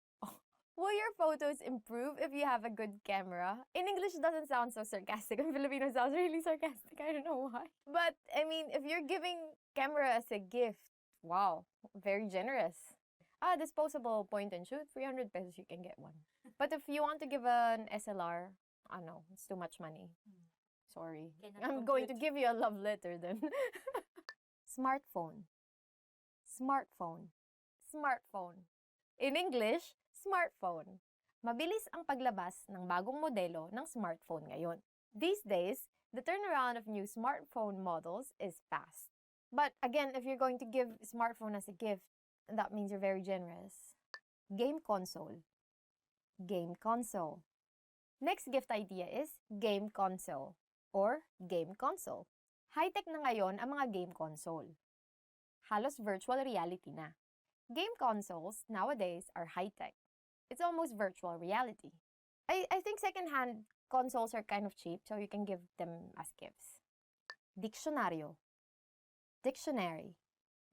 Will your photos improve if you have a good camera? In English, it doesn't sound so sarcastic. In Filipino, it sounds really sarcastic. I don't know why. But, I mean, if you're giving camera as a gift, wow, very generous. Disposable point and shoot, 300 pesos you can get one. But if you want to give an SLR, no, it's too much money. Sorry. I'm going to give you a love letter then. Smartphone. Smartphone. Smartphone. In English, smartphone. Mabilis ang paglabas ng bagong modelo ng smartphone ngayon. These days, the turnaround of new smartphone models is fast. But again, if you're going to give a smartphone as a gift, that means you're very generous. Game console. Game console. Next gift idea is game console or game console. High-tech na ngayon ang mga game console. Halos virtual reality na. Game consoles nowadays are high-tech. It's almost virtual reality. I think second-hand consoles are kind of cheap, so you can give them as gifts. Diccionario. Dictionary.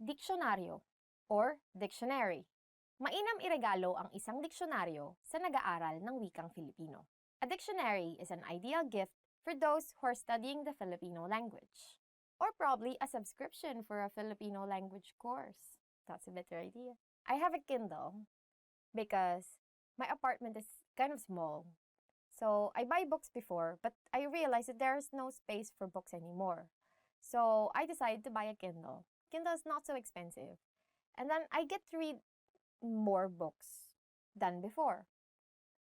Diccionario or dictionary. Mainam iregalo ang isang diksyonaryo sa nag-aaral ng wikang Filipino. A dictionary is an ideal gift for those who are studying the Filipino language. Or probably a subscription for a Filipino language course. That's a better idea. I have a Kindle because my apartment is kind of small. So I buy books before, but I realized that there's no space for books anymore. So I decided to buy a Kindle. Kindle is not so expensive. And then I get to read more books than before.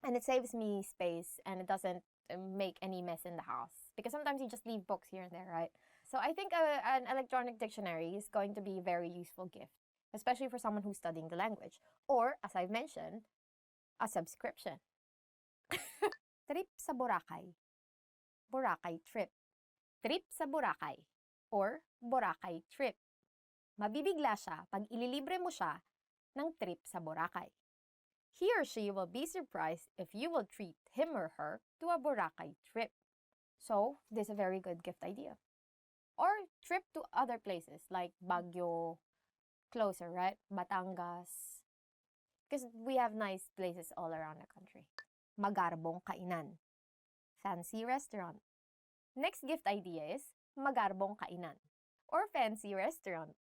And it saves me space and it doesn't make any mess in the house. Because sometimes you just leave books here and there, right? So I think an electronic dictionary is going to be a very useful gift, especially for someone who's studying the language. Or, as I've mentioned, a subscription. Trip sa Boracay. Boracay trip. Trip sa Boracay or Boracay trip. Mabibigla siya pag ililibre mo siya ng trip sa Boracay. He or she will be surprised if you will treat him or her to a Boracay trip. So, this is a very good gift idea. Or trip to other places like Baguio, closer, right? Batangas. Because we have nice places all around the country. Magarbong kainan. Fancy restaurant. Next gift idea is magarbong kainan or fancy restaurant.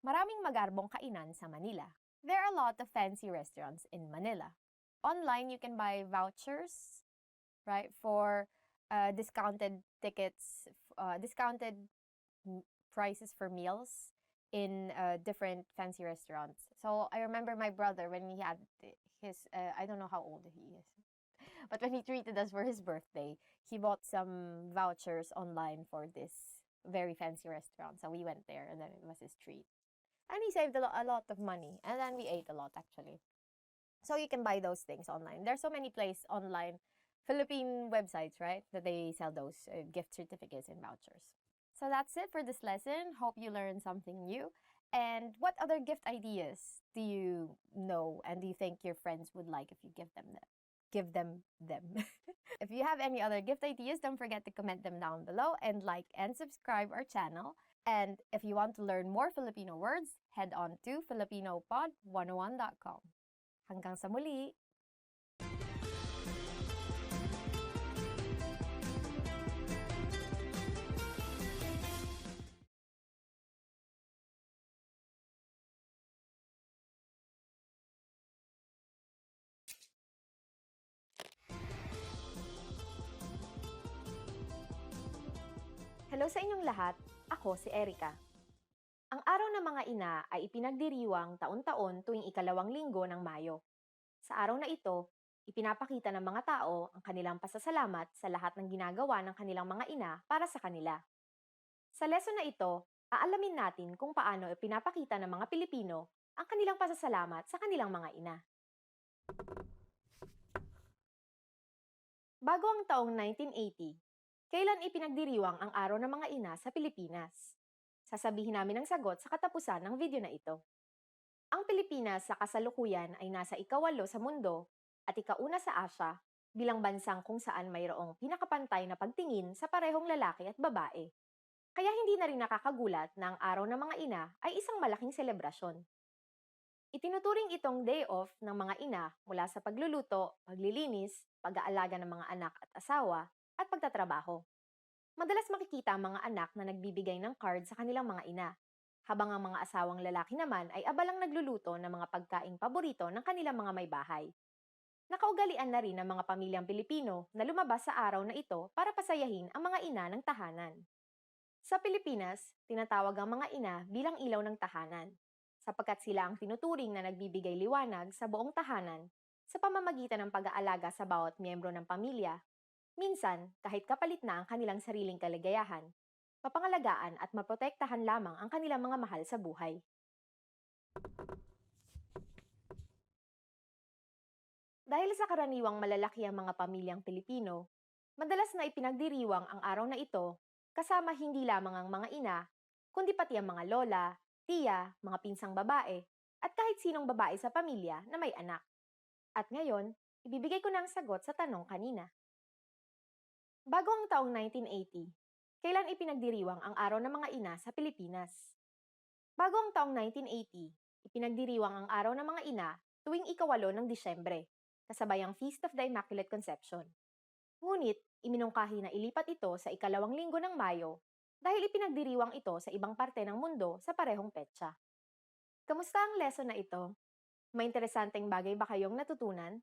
Maraming magarbong kainan sa Manila. There are a lot of fancy restaurants in Manila. Online, you can buy vouchers, right, for discounted tickets, discounted prices for meals in different fancy restaurants. So I remember my brother when he had his, I don't know how old he is, but when he treated us for his birthday, he bought some vouchers online for this very fancy restaurant. So we went there and then it was his treat. And he saved a lot of money. And then we ate a lot actually. So you can buy those things online. There's so many places online, Philippine websites, right, that they sell those gift certificates and vouchers. So that's it for this lesson. Hope you learned something new. And what other gift ideas do you know and do you think your friends would like if you give them them? Give them them. If you have any other gift ideas, don't forget to comment them down below and like and subscribe our channel. And if you want to learn more Filipino words, head on to filipinopod101.com. Hanggang sa muli! Hello sa inyong lahat, ako si Erica. Ang araw ng mga ina ay ipinagdiriwang taon-taon tuwing ikalawang linggo ng Mayo. Sa araw na ito, ipinapakita ng mga tao ang kanilang pasasalamat sa lahat ng ginagawa ng kanilang mga ina para sa kanila. Sa lesson na ito, aalamin natin kung paano ipinapakita ng mga Pilipino ang kanilang pasasalamat sa kanilang mga ina. Bago ang taong 1980, kailan ipinagdiriwang ang araw ng mga ina sa Pilipinas? Sasabihin namin ang sagot sa katapusan ng video na ito. Ang Pilipinas sa kasalukuyan ay nasa ika-8 sa mundo at ika-1 sa Asia bilang bansang kung saan mayroong pinakapantay na pagtingin sa parehong lalaki at babae. Kaya hindi na rin nakakagulat na ang araw ng mga ina ay isang malaking selebrasyon. Itinuturing itong day off ng mga ina mula sa pagluluto, paglilinis, pag-aalaga ng mga anak at asawa, at pagtatrabaho. Madalas makikita ang mga anak na nagbibigay ng card sa kanilang mga ina, habang ang mga asawang lalaki naman ay abalang nagluluto ng mga pagkaing paborito ng kanilang mga may bahay. Nakaugalian na rin ng mga pamilyang Pilipino na lumabas sa araw na ito para pasayahin ang mga ina ng tahanan. Sa Pilipinas, tinatawag ang mga ina bilang ilaw ng tahanan, sapagkat sila ang tinuturing na nagbibigay liwanag sa buong tahanan sa pamamagitan ng pag-aalaga sa bawat miyembro ng pamilya. Minsan, kahit kapalit na ang kanilang sariling kaligayahan, mapangalagaan at maprotektahan lamang ang kanilang mga mahal sa buhay. Dahil sa karaniwang malalaki ang mga pamilyang Pilipino, madalas na ipinagdiriwang ang araw na ito kasama hindi lamang ang mga ina, kundi pati ang mga lola, tiya, mga pinsang babae, at kahit sinong babae sa pamilya na may anak. At ngayon, ibibigay ko na ang sagot sa tanong kanina. Bago ang taong 1980, kailan ipinagdiriwang ang araw ng mga ina sa Pilipinas? Bago ang taong 1980, ipinagdiriwang ang araw ng mga ina tuwing ika-8 ng Disyembre, kasabay ang Feast of the Immaculate Conception. Ngunit, iminungkahi na ilipat ito sa ika-2 linggo ng Mayo dahil ipinagdiriwang ito sa ibang parte ng mundo sa parehong petsa. Kamusta ang lesson na ito? May interesanteng bagay ba kayong natutunan?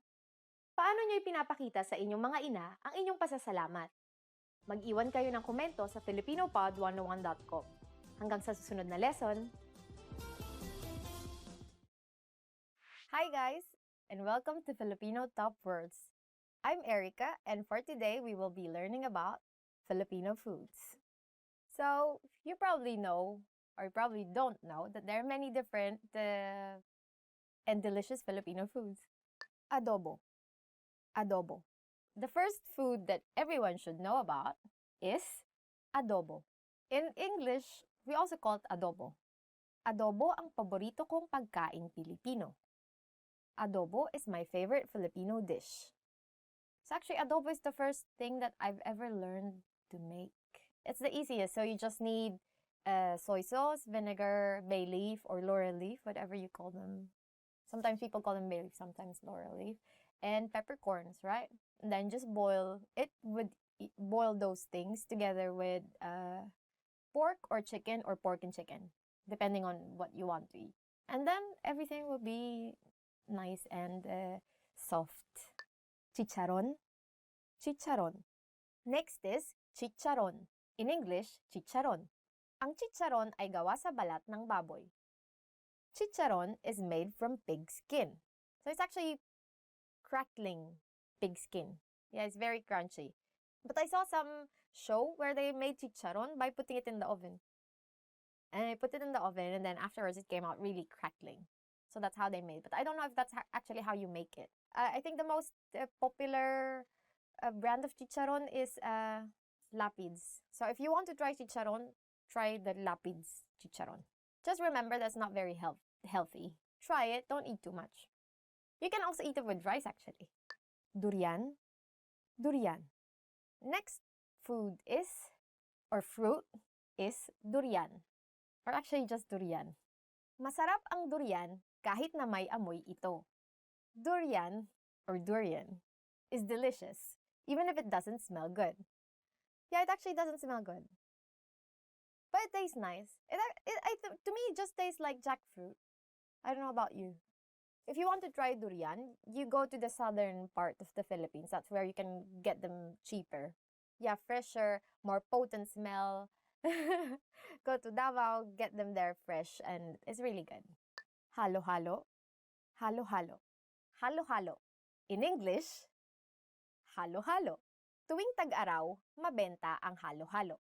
Paano nyo ipinapakita sa inyong mga ina ang inyong pasasalamat? Mag-iwan kayo ng komento sa filipinopod101.com. Hanggang sa susunod na lesson! Hi guys! And welcome to Filipino Top Words. I'm Erica, and for today we will be learning about Filipino foods. So, you probably know, or probably don't know, that there are many different and delicious Filipino foods. Adobo. Adobo. The first food that everyone should know about is adobo. In English, we also call it adobo. Adobo ang paborito kong pagkaing Pilipino. Adobo is my favorite Filipino dish. So actually, adobo is the first thing that I've ever learned to make. It's the easiest, so you just need soy sauce, vinegar, bay leaf, or laurel leaf, whatever you call them. Sometimes people call them bay leaf, sometimes laurel leaf. And peppercorns, right? And then just boil those things together with pork or chicken or pork and chicken. depending on what you want to eat. And then everything will be nice and soft. Chicharon. Chicharon. Next is chicharon. In English, chicharon. Ang chicharon ay gawa sa balat ng baboy. Chicharon is made from pig skin. So it's actually crackling pig skin. Yeah, it's very crunchy. But I saw some show where they made chicharon by putting it in the oven. And I put it in the oven, and then afterwards it came out really crackling. So that's how they made it. But I don't know if that's actually how you make it. I think the most popular brand of chicharon is Lapids. So if you want to try chicharon, try the Lapids chicharon. Just remember that's not very healthy. Try it, don't eat too much. You can also eat it with rice actually. Durian. Durian. Next food is, or fruit is durian. Or actually just durian. Masarap ang durian kahit na may amoy ito. Durian, or durian, is delicious, even if it doesn't smell good. Yeah, it actually doesn't smell good. But it tastes nice. To me, it just tastes like jackfruit. I don't know about you. If you want to try durian, you go to the southern part of the Philippines. That's where you can get them cheaper. Yeah, fresher, more potent smell. Go to Davao, get them there fresh, and it's really good. Halo-halo. Halo-halo. Halo-halo. In English, halo-halo. Tuwing tag-araw, mabenta ang halo-halo.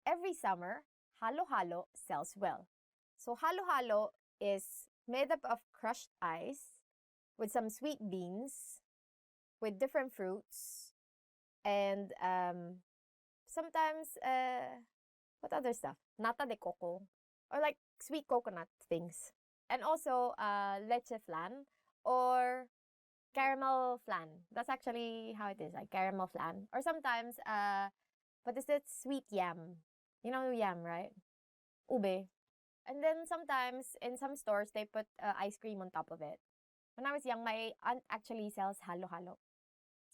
Every summer, halo-halo sells well. So halo-halo is made up of crushed ice with some sweet beans, with different fruits, and sometimes, what other stuff? Nata de coco, or like sweet coconut things. And also leche flan or caramel flan. That's actually how it is, like caramel flan. Or sometimes, what is it? Sweet yam. You know yam, right? Ube. And then sometimes in some stores, they put ice cream on top of it. When I was young, my aunt actually sells halo-halo.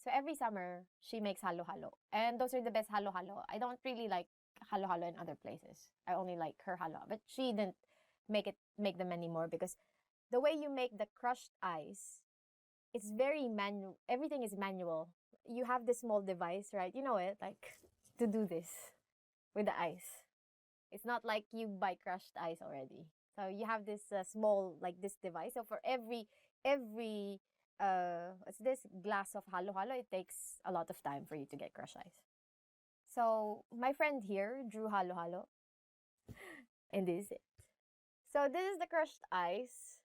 So every summer, she makes halo-halo. And those are the best halo-halo. I don't really like halo-halo in other places. I only like her halo. But she didn't make them anymore because the way you make the crushed ice, it's very manual. Everything is manual. You have this small device, right? You know it, like to do this with the ice. It's not like you buy crushed ice already. So you have this small, like this device. So for every what's this glass of halo-halo, it takes a lot of time for you to get crushed ice. So my friend here drew halo-halo. And this is it. So this is the crushed ice.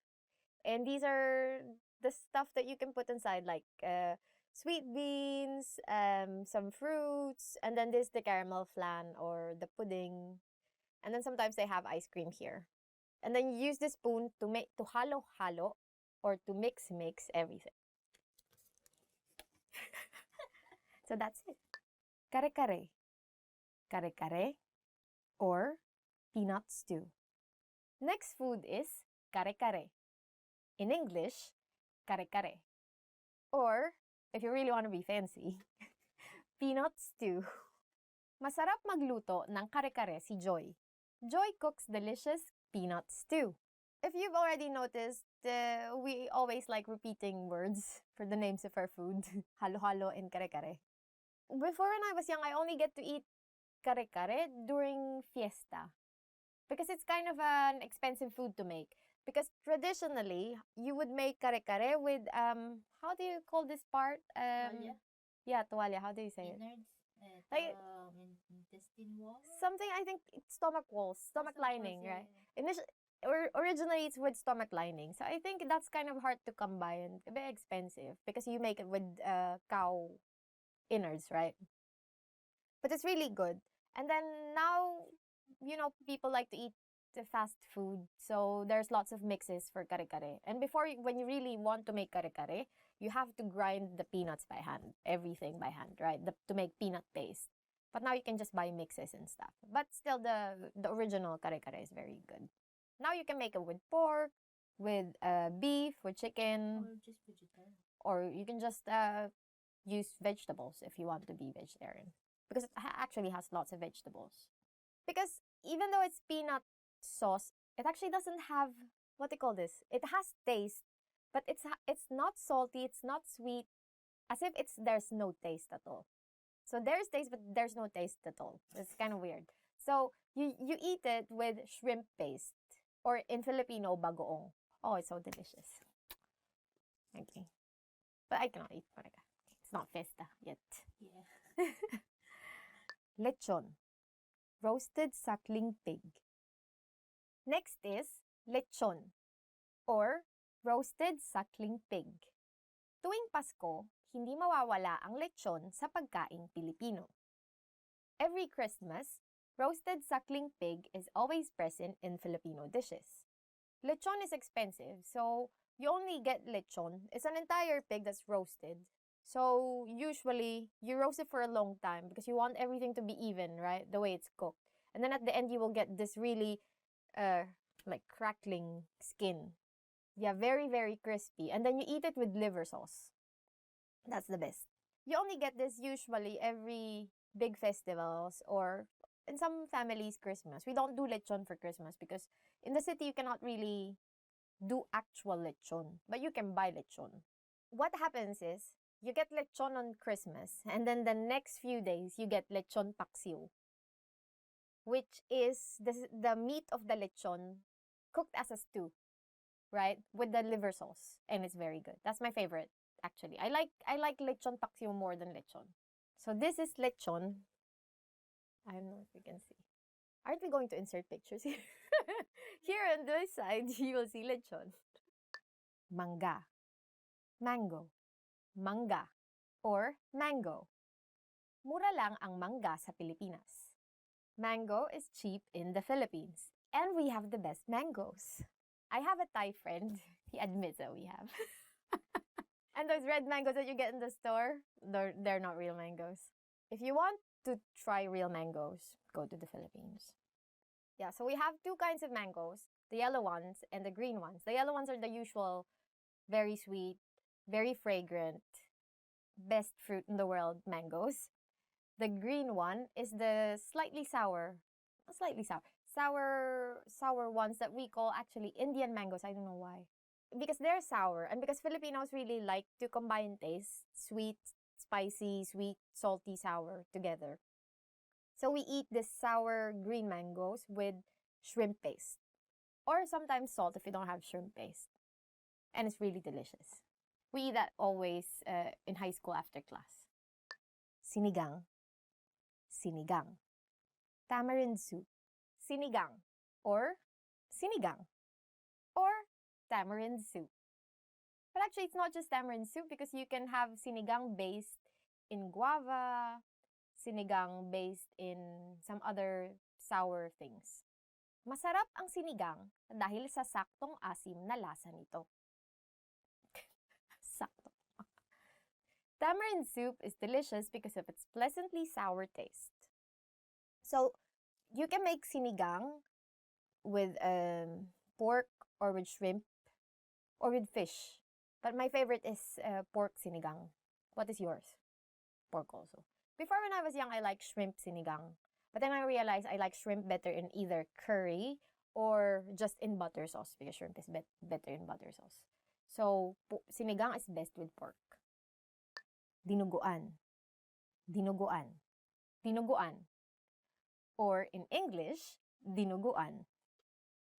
And these are the stuff that you can put inside, like sweet beans, some fruits, and then this the caramel flan or the pudding. And then sometimes they have ice cream here. And then you use the spoon to halo-halo or to mix everything. So that's it. Kare-kare. Kare-kare or peanut stew. Next food is kare-kare. In English, kare-kare. Or, if you really want to be fancy, peanut stew. Masarap magluto ng kare-kare si Joy. Joy cooks delicious peanut stew. If you've already noticed, we always like repeating words for the names of our food. Halo-halo and kare-kare. Before when I was young, I only get to eat kare-kare during fiesta. Because it's kind of an expensive food to make. Because traditionally, you would make kare-kare with, how do you call this part? Tuwalya? Yeah, tuwalya. How do you say it? Innards, Like, intestine wall? something, I think, it's stomach walls, stomach lining, right? Originally, it's with stomach lining. So I think that's kind of hard to come by and a bit expensive because you make it with cow innards, right? But it's really good. And then now, people like to eat the fast food. So there's lots of mixes for kare-kare. And when you really want to make kare-kare, you have to grind the peanuts by hand, everything by hand, right? To make peanut paste. But now you can just buy mixes and stuff. But still, the original kare-kare is very good. Now you can make it with pork, with beef, with chicken. Or just vegetarian. Or you can just use vegetables if you want to be vegetarian. Because it actually has lots of vegetables. Because even though it's peanut sauce It actually doesn't have, what do you call this? It has taste, but it's not salty, it's not sweet, as if there's no taste at all. So there's taste, but there's no taste at all. It's kind of weird. So you eat it with shrimp paste, or in Filipino, bagoong. Oh, it's so delicious. Okay. But I cannot eat paraga. It's not festa yet. Yeah. Lechon. Roasted suckling pig. Next is lechon, or roasted suckling pig. Tuwing Pasko, hindi mawawala ang lechon sa pagkaing Pilipino. Every Christmas, roasted suckling pig is always present in Filipino dishes. Lechon is expensive, so you only get lechon. It's an entire pig that's roasted. So usually, you roast it for a long time because you want everything to be even, right? The way it's cooked. And then at the end, you will get this really like crackling skin. Yeah, very, very crispy. And then you eat it with liver sauce. That's the best. You only get this usually every big festivals, or in some families, Christmas. We don't do lechon for Christmas because in the city, you cannot really do actual lechon, but you can buy lechon. What happens is, you get lechon on Christmas, and then the next few days, you get lechon paksiw, which is the meat of the lechon cooked as a stew, right? With the liver sauce, and it's very good. That's my favorite, actually. I like lechon paksiw more than lechon. So this is lechon. I don't know if you can see. Aren't we going to insert pictures here? Here on this side, you will see lechon. Mangga. Mango. Mangga. Or mango. Mura lang ang mangga sa Pilipinas. Mango is cheap in the Philippines. And we have the best mangoes. I have a Thai friend. He admits that we have. And those red mangoes that you get in the store, they're not real mangoes. If you want to try real mangoes, go to the Philippines. Yeah, so we have two kinds of mangoes, the yellow ones and the green ones. The yellow ones are the usual, very sweet, very fragrant, best fruit in the world mangoes. The green one is the slightly sour ones that we call actually Indian mangoes. I don't know why. Because they're sour, and because Filipinos really like to combine tastes, sweet, spicy, sweet, salty, sour together. So we eat this sour green mangoes with shrimp paste, or sometimes salt if you don't have shrimp paste. And it's really delicious. We eat that always in high school after class. Sinigang. Sinigang. Tamarind soup. Sinigang. Or sinigang. Or tamarind soup. But actually, it's not just tamarind soup because you can have sinigang based in guava, sinigang based in some other sour things. Masarap ang sinigang dahil sa saktong asim na lasa nito. Sakto. Tamarind soup is delicious because of its pleasantly sour taste. So, you can make sinigang with pork or with shrimp or with fish. But my favorite is pork sinigang. What is yours? Pork also. Before, when I was young, I liked shrimp sinigang. But then I realized I like shrimp better in either curry or just in butter sauce because shrimp is better in butter sauce. So, sinigang is best with pork. Dinuguan. Dinuguan. Dinuguan. Or in English, dinuguan.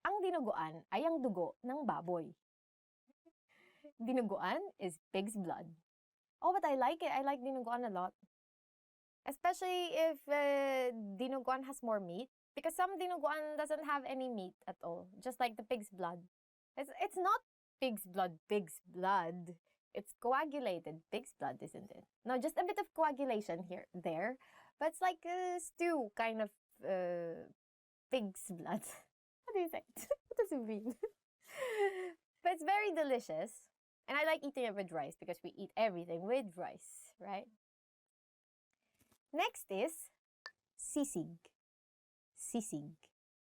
Ang dinuguan ay ang dugo ng baboy. Dinuguan is pig's blood. Oh, but I like it. I like dinuguan a lot. Especially if dinuguan has more meat. Because some dinuguan doesn't have any meat at all. Just like the pig's blood. It's not pig's blood. It's coagulated pig's blood, isn't it? No, just a bit of coagulation there. But it's like a stew kind of pig's blood. What do you think? What does it mean? But it's very delicious. And I like eating it with rice because we eat everything with rice, right? Next is sisig. Sisig.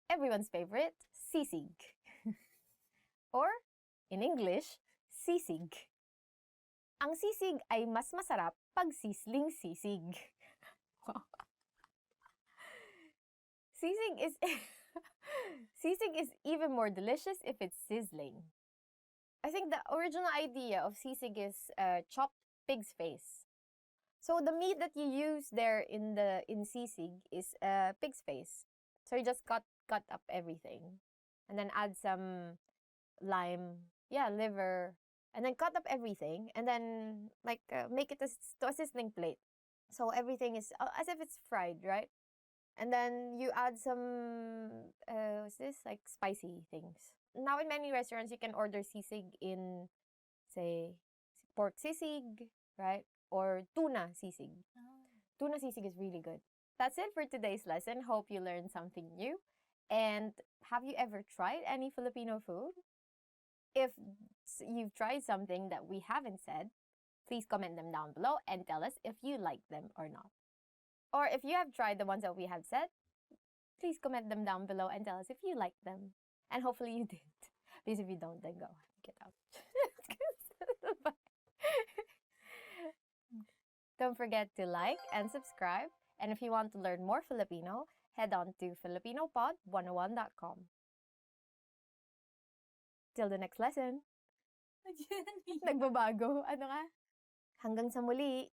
Everyone's favorite, sisig. Or, in English, sisig. Ang sisig ay mas masarap pag sisling sisig. Sisig is Sisig is even more delicious if it's sizzling. I think the original idea of sisig is chopped pig's face. So the meat that you use there in sisig is pig's face. So you just cut up everything, and then add some lime, liver, and then cut up everything, and then make it to a sizzling plate. So everything is as if it's fried, right? And then you add some what's this, like spicy things. Now in many restaurants you can order sisig in, say, pork sisig, right? Or tuna sisig. Tuna sisig is really good. That's it for today's lesson. Hope you learned something new. And have you ever tried any Filipino food? If you've tried something that we haven't said, please comment them down below and tell us if you like them or not. Or if you have tried the ones that we have said, please comment them down below and tell us if you like them. And hopefully you did. Because if you don't, then go. Get out. Don't forget to like and subscribe. And if you want to learn more Filipino, head on to filipinopod101.com. Till the next lesson. Nagbabago. Ano nga? Hanggang sa muli.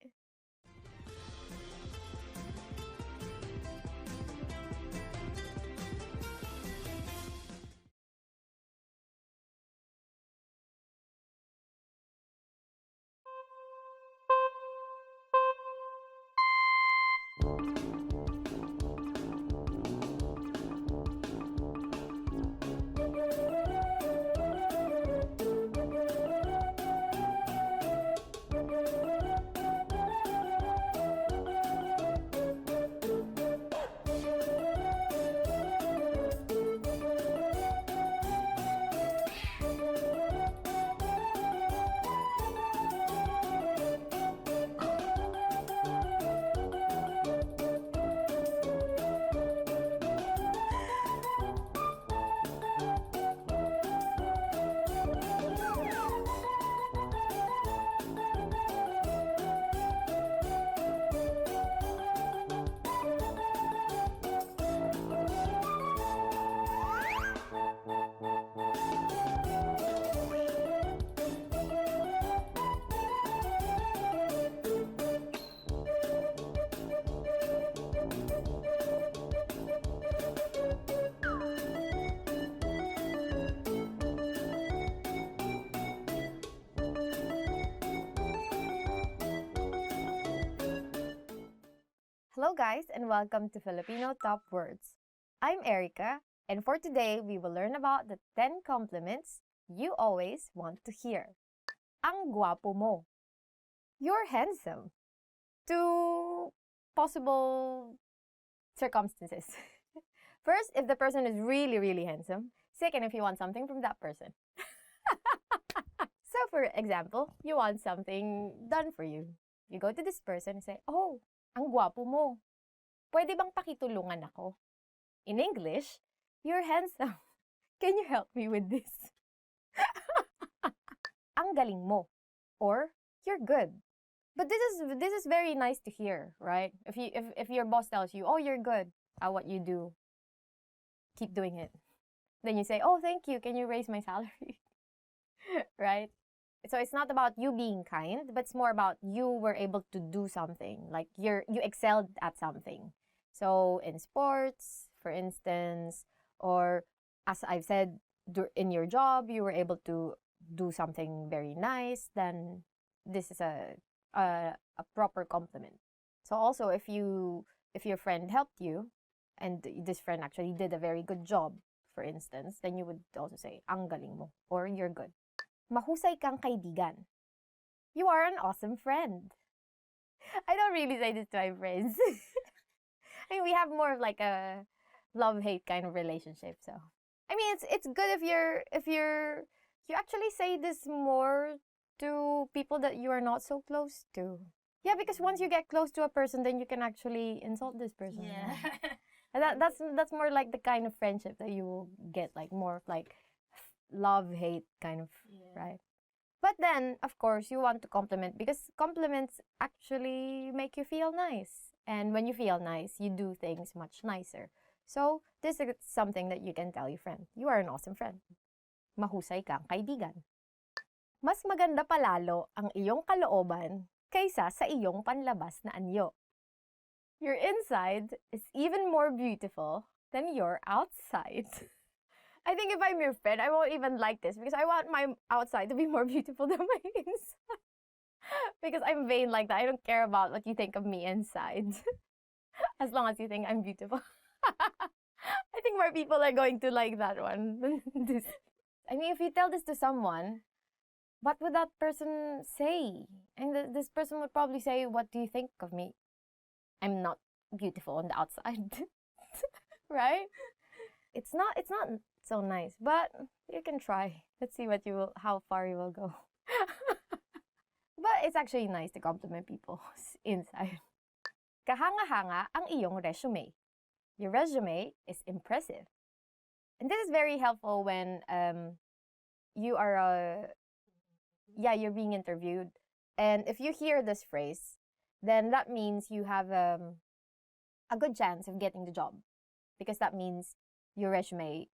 Hello guys, and welcome to Filipino Top Words. I'm Erica, and for today, we will learn about the 10 compliments you always want to hear. Ang guwapo mo. You're handsome. Two possible circumstances. First, if the person is really, really handsome. Second, if you want something from that person. So for example, you want something done for you. You go to this person and say, "Oh, ang guwapo mo. Pwede bang pakitulungan ako?" In English, "You're handsome. Can you help me with this?" Ang galing mo, or "You're good." But this is very nice to hear, right? If your boss tells you, "Oh, you're good at what you do. Keep doing it." Then you say, "Oh, thank you. Can you raise my salary?" Right? So it's not about you being kind, but it's more about you were able to do something. Like you excelled at something. So in sports, for instance, or as I've said, in your job, you were able to do something very nice, then this is a proper compliment. So also if your friend helped you and this friend actually did a very good job, for instance, then you would also say, "Ang galing mo," or "You're good." Mahusay kang kaibigan. You are an awesome friend. I don't really say this to my friends. I mean, we have more of like a love-hate kind of relationship. So, I mean, it's good if you actually say this more to people that you are not so close to. Yeah, because once you get close to a person, then you can actually insult this person. Yeah. And that's more like the kind of friendship that you will get, like more of like love-hate kind of, right? But then, of course, you want to compliment because compliments actually make you feel nice. And when you feel nice, you do things much nicer. So, this is something that you can tell your friend. You are an awesome friend. Mahusay kang kaibigan. Mas maganda palalo ang iyong kalooban kaysa sa iyong panlabas na anyo. Your inside is even more beautiful than your outside. I think if I'm your friend, I won't even like this because I want my outside to be more beautiful than my inside. Because I'm vain like that. I don't care about what you think of me inside. As long as you think I'm beautiful. I think more people are going to like that one. I mean, if you tell this to someone, what would that person say? And this person would probably say, what do you think of me? I'm not beautiful on the outside. Right? It's not so nice, but you can try. Let's see how far you will go. But it's actually nice to compliment people's inside. Kahanga-hanga ang iyong resume. Your resume is impressive. And this is very helpful when you are you're being interviewed. And if you hear this phrase, then that means you have a good chance of getting the job. Because that means your resume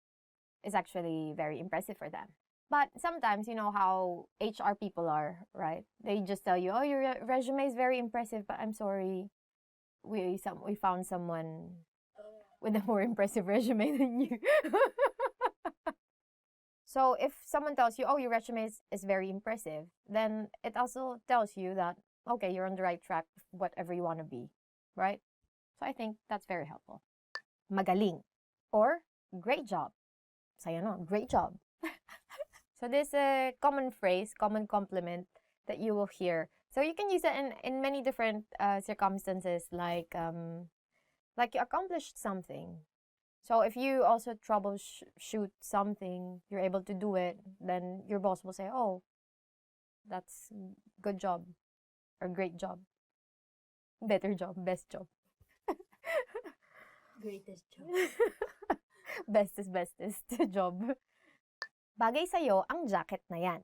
is actually very impressive for them. But sometimes, you know how HR people are, right? They just tell you, oh, your resume is very impressive, but I'm sorry, we found someone with a more impressive resume than you. So if someone tells you, oh, your resume is very impressive, then it also tells you that, okay, you're on the right track with whatever you want to be, right? So I think that's very helpful. Magaling or great job. Saya no, great job. So this is a common phrase, common compliment that you will hear. So you can use it in many different circumstances, like you accomplished something. So if you also troubleshoot something, you're able to do it, then your boss will say, oh, that's good job or great job, better job, best job. Greatest job. Bestest job. Bagay sa'yo ang jacket na yan.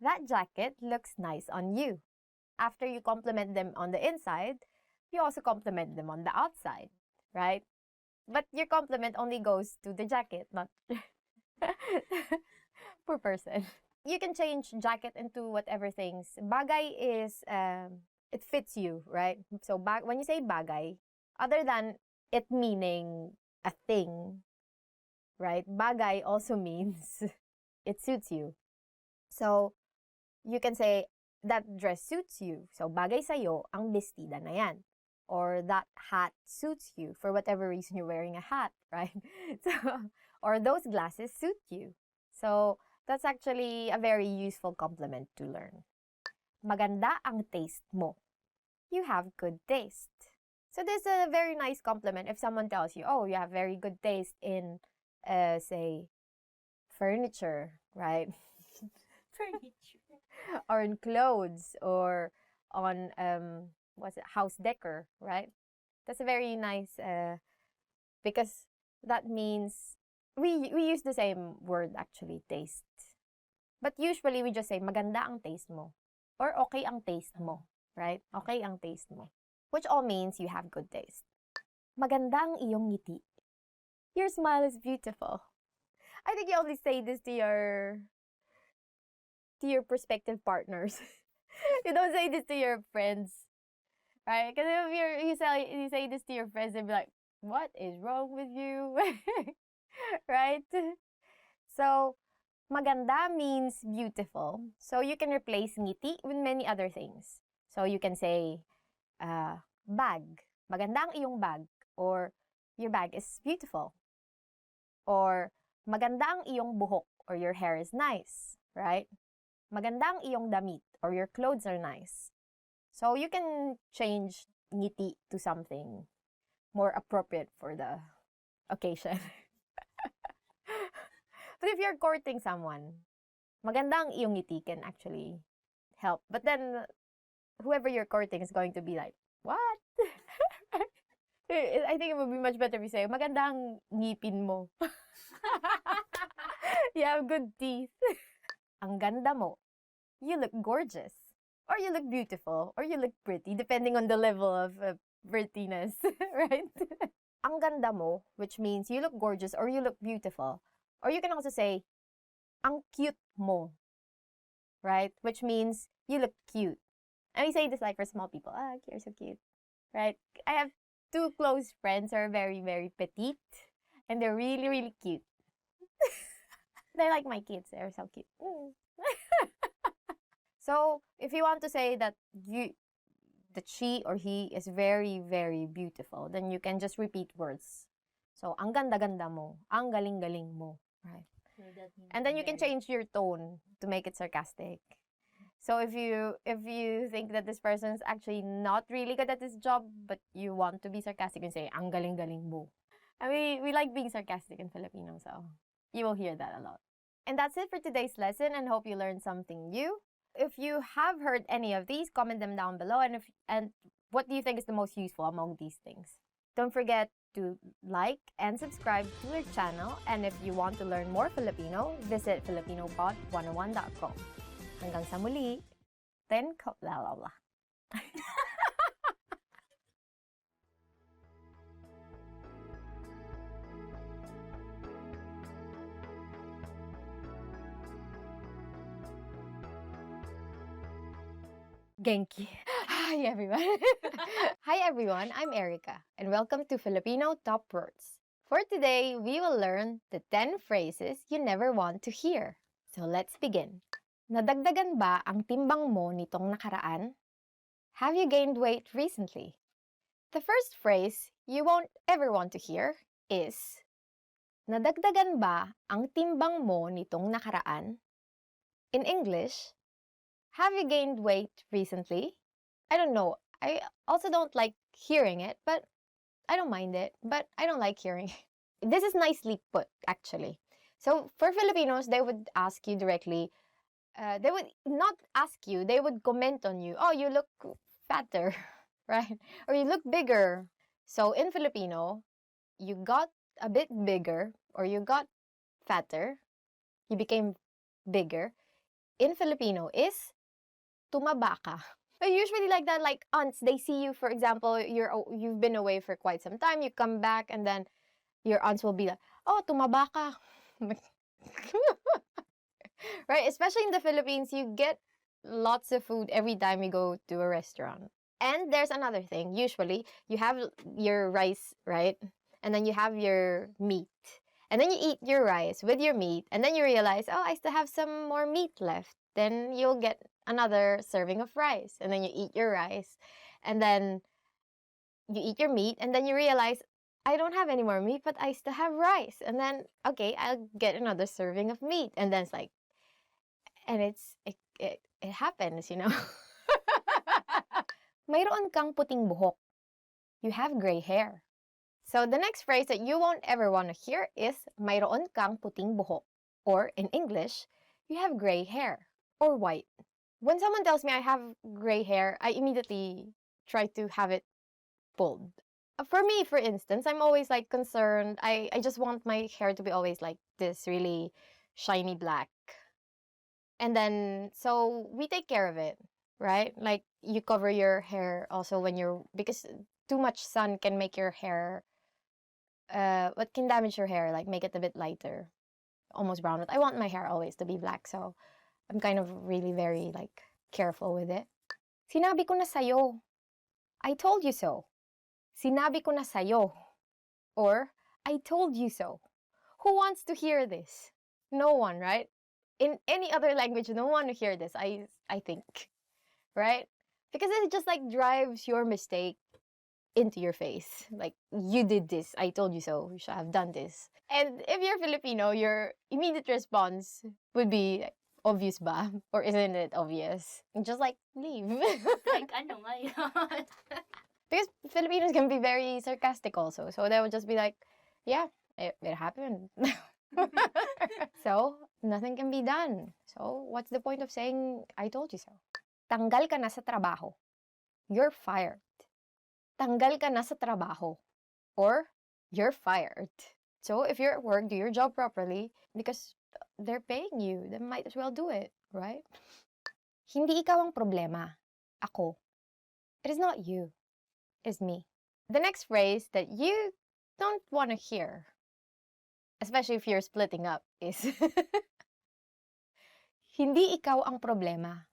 That jacket looks nice on you. After you compliment them on the inside, you also compliment them on the outside, right? But your compliment only goes to the jacket, not per person. You can change jacket into whatever things. Bagay is, it fits you, right? So when you say bagay, other than it meaning a thing, right? Bagay also means it suits you. So you can say, that dress suits you. So bagay sa'yo ang bestida na yan. Or that hat suits you for whatever reason you're wearing a hat, right? So, or those glasses suit you. So that's actually a very useful compliment to learn. Maganda ang taste mo. You have good taste. So this is a very nice compliment if someone tells you, oh, you have very good taste in, say, furniture, right? Furniture. Or in clothes, or on, house decor, right? That's a very nice, because that means, we use the same word actually, taste. But usually we just say, maganda ang taste mo. Or okay ang taste mo, right? Okay ang taste mo. Which all means you have good taste. Maganda ang iyong ngiti. Your smile is beautiful. I think you only say this to your prospective partners. You don't say this to your friends, right? Because if you say this to your friends, they'll be like, what is wrong with you? Right? So, maganda means beautiful. So you can replace ngiti with many other things. So you can say, bag. Maganda ang iyong bag. Or, your bag is beautiful. Or, maganda ang iyong buhok. Or, your hair is nice. Right? Maganda ang iyong damit. Or, your clothes are nice. So you can change ngiti to something more appropriate for the occasion. But if you're courting someone, maganda ang iyong ngiti can actually help. But then, whoever you're courting is going to be like, what? I think it would be much better if you say, maganda ang ngipin mo. You have good teeth. Ang ganda mo. You look gorgeous. Or you look beautiful. Or you look pretty, depending on the level of prettiness, right? ang ganda mo, which means you look gorgeous or you look beautiful. Or you can also say, ang cute mo, right? Which means you look cute. And we say this like for small people. Ah, you're so cute, right? I have two close friends who are very, very petite. And they're really, really cute. They're like my kids. They're so cute. So, if you want to say that she or he is very, very beautiful, then you can just repeat words. So, ang ganda-ganda mo, ang galing-galing mo, right? And then you can change your tone to make it sarcastic. So if you think that this person is actually not really good at this job, but you want to be sarcastic and say, ang galing-galing mo. And we like being sarcastic in Filipino, so you will hear that a lot. And that's it for today's lesson, and hope you learned something new. If you have heard any of these, comment them down below, and what do you think is the most useful among these things? Don't forget to like and subscribe to our channel, and if you want to learn more Filipino, visit filipinopod101.com. Hanggang sa muli, blah blah blah. Genki. Hi everyone. Hi everyone, I'm Erica, and welcome to Filipino Top Words. For today, we will learn the 10 phrases you never want to hear. So let's begin. Nadagdagan ba ang timbang mo nitong nakaraan? Have you gained weight recently? The first phrase you won't ever want to hear is, nadagdagan ba ang timbang mo nitong nakaraan? In English, have you gained weight recently? I don't know. I also don't like hearing it, but I don't mind it. But I don't like hearing it. This is nicely put, actually. So for Filipinos, they would ask you directly, they would not ask you, they would comment on you. Oh, you look fatter, right? Or you look bigger. So in Filipino, you got a bit bigger or you got fatter, you became bigger. In Filipino is tumaba ka. Usually like that, like aunts, they see you, for example, you've been away for quite some time, you come back, and then your aunts will be like, oh, tumaba ka. Right? Especially in the Philippines, you get lots of food every time you go to a restaurant. And there's another thing. Usually, you have your rice, right? And then you have your meat. And then you eat your rice with your meat. And then you realize, oh, I still have some more meat left. Then you'll get another serving of rice. And then you eat your rice. And then you eat your meat. And then you realize, I don't have any more meat, but I still have rice. And then, okay, I'll get another serving of meat. And then it's like, and it happens, you know. Mayroon kang puting buhok. You have gray hair. So the next phrase that you won't ever want to hear is mayroon kang puting buhok. Or in English, you have gray hair or white. When someone tells me I have gray hair, I immediately try to have it pulled. For me, for instance, I'm always like concerned. I just want my hair to be always like this really shiny black. And then, so we take care of it, right? Like you cover your hair also because too much sun can make your hair, what can damage your hair, like make it a bit lighter, almost brown. But I want my hair always to be black, so I'm kind of really very like careful with it. Sinabi ko na sayo. I told you so. Sinabi ko na sayo. Or, I told you so. Who wants to hear this? No one, right? In any other language, no one to hear this, I think. Right? Because it just like drives your mistake into your face. Like, you did this. I told you so. You should have done this. And if you're Filipino, your immediate response would be, like, obvious ba? Or isn't it obvious? And just like, leave. Like, ano nga yun? Because Filipinos can be very sarcastic also. So they would just be like, yeah, it happened. So, nothing can be done. So, what's the point of saying, I told you so? Tanggal ka na sa trabaho. You're fired. Tanggal ka na sa trabaho. Or, you're fired. So, if you're at work, do your job properly because they're paying you. They might as well do it, right? Hindi ikaw ang problema. Ako. It is not you. It is me. The next phrase that you don't want to hear, especially if you're splitting up, is hindi ikaw ang problema.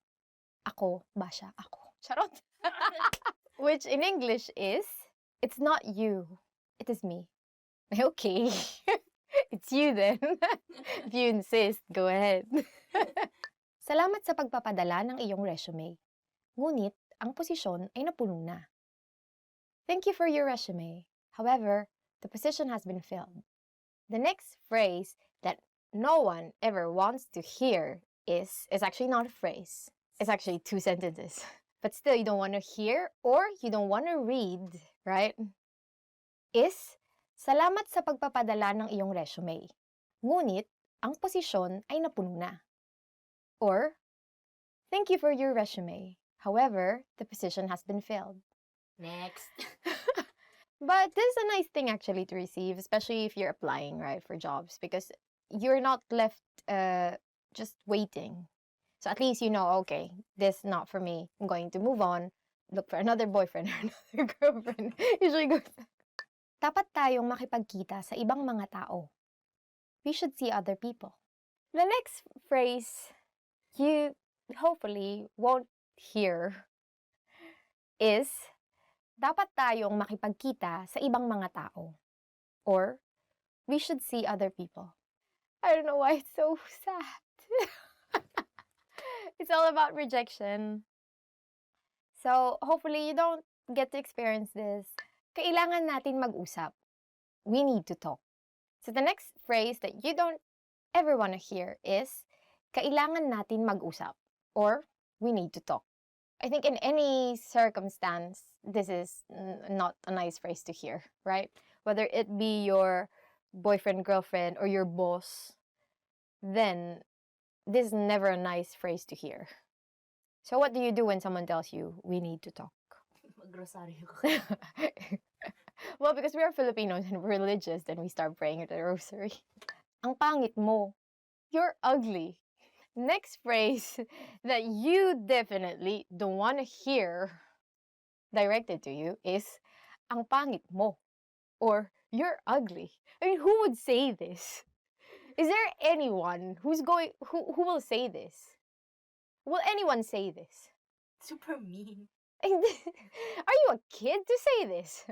Ako, basya, ako. Charot. Which in English is, it's not you, it is me. Okay. It's you then. If you insist, go ahead. Salamat sa pagpapadala ng iyong resume. Ngunit, ang posisyon ay napuno na. Thank you for your resume. However, the position has been filled. The next phrase that no one ever wants to hear is actually not a phrase. It's actually 2 sentences. But still, you don't want to hear or you don't want to read, right? Is, salamat sa pagpapadala ng iyong resume. Ngunit, ang posisyon ay napuno na. Or, thank you for your resume. However, the position has been filled. Next. But this is a nice thing actually to receive, especially if you're applying, right, for jobs, because you're not left just waiting. So at least you know, okay, this is not for me. I'm going to move on, look for another boyfriend or another girlfriend. Usually goes. Dapat tayong makipagkita sa ibang mga tao. We should see other people. The next phrase you hopefully won't hear is, dapat tayong makipagkita sa ibang mga tao. Or, we should see other people. I don't know why it's so sad. It's all about rejection. So, hopefully you don't get to experience this. Kailangan natin mag-usap. We need to talk. So, the next phrase that you don't ever want to hear is, kailangan natin mag-usap. Or, we need to talk. I think in any circumstance, this is not a nice phrase to hear, right? Whether it be your boyfriend, girlfriend, or your boss, then this is never a nice phrase to hear. So what do you do when someone tells you, we need to talk? Magrosaryo. Well, because we are Filipinos and we're religious, then we start praying at the rosary. Ang pangit mo. You're ugly. Next phrase that you definitely don't want to hear directed to you is, ang pangit mo. Or, you're ugly. I mean, who would say this? Is there anyone who will say this? Will anyone say this? Super mean. Are you a kid to say this?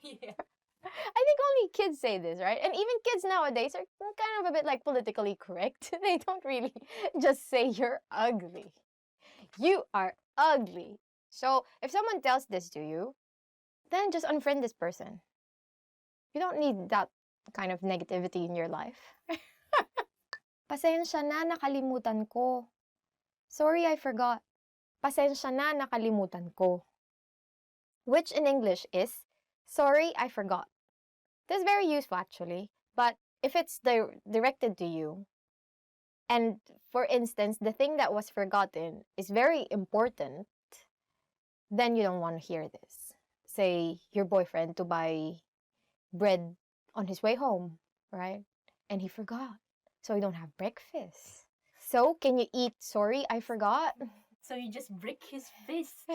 Yeah. I think only kids say this, right? And even kids nowadays are kind of a bit like politically correct. They don't really just say you're ugly. You are ugly. So if someone tells this to you, then just unfriend this person. You don't need that kind of negativity in your life. Pasensya na, nakalimutan ko. Sorry, I forgot. Pasensya na, nakalimutan ko. Which in English is, sorry, I forgot. This is very useful actually, but if it's directed to you, and for instance, the thing that was forgotten is very important, then you don't want to hear this. Say, your boyfriend to buy bread on his way home, right? And he forgot, so you don't have breakfast. So, can you eat, sorry, I forgot? So you just break his fist.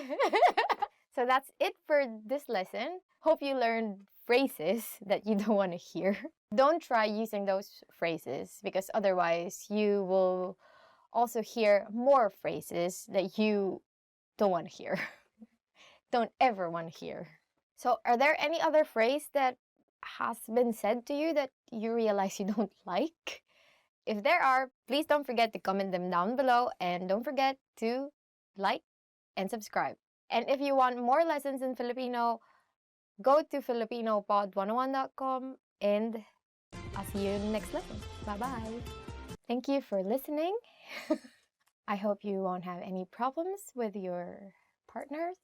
So that's it for this lesson. Hope you learned phrases that you don't want to hear. Don't try using those phrases because otherwise you will also hear more phrases that you don't want to hear. Don't ever want to hear. So are there any other phrase that has been said to you that you realize you don't like? If there are, please don't forget to comment them down below and don't forget to like and subscribe. And if you want more lessons in Filipino, go to filipinopod101.com and I'll see you in the next lesson. Bye-bye. Thank you for listening. I hope you won't have any problems with your partners.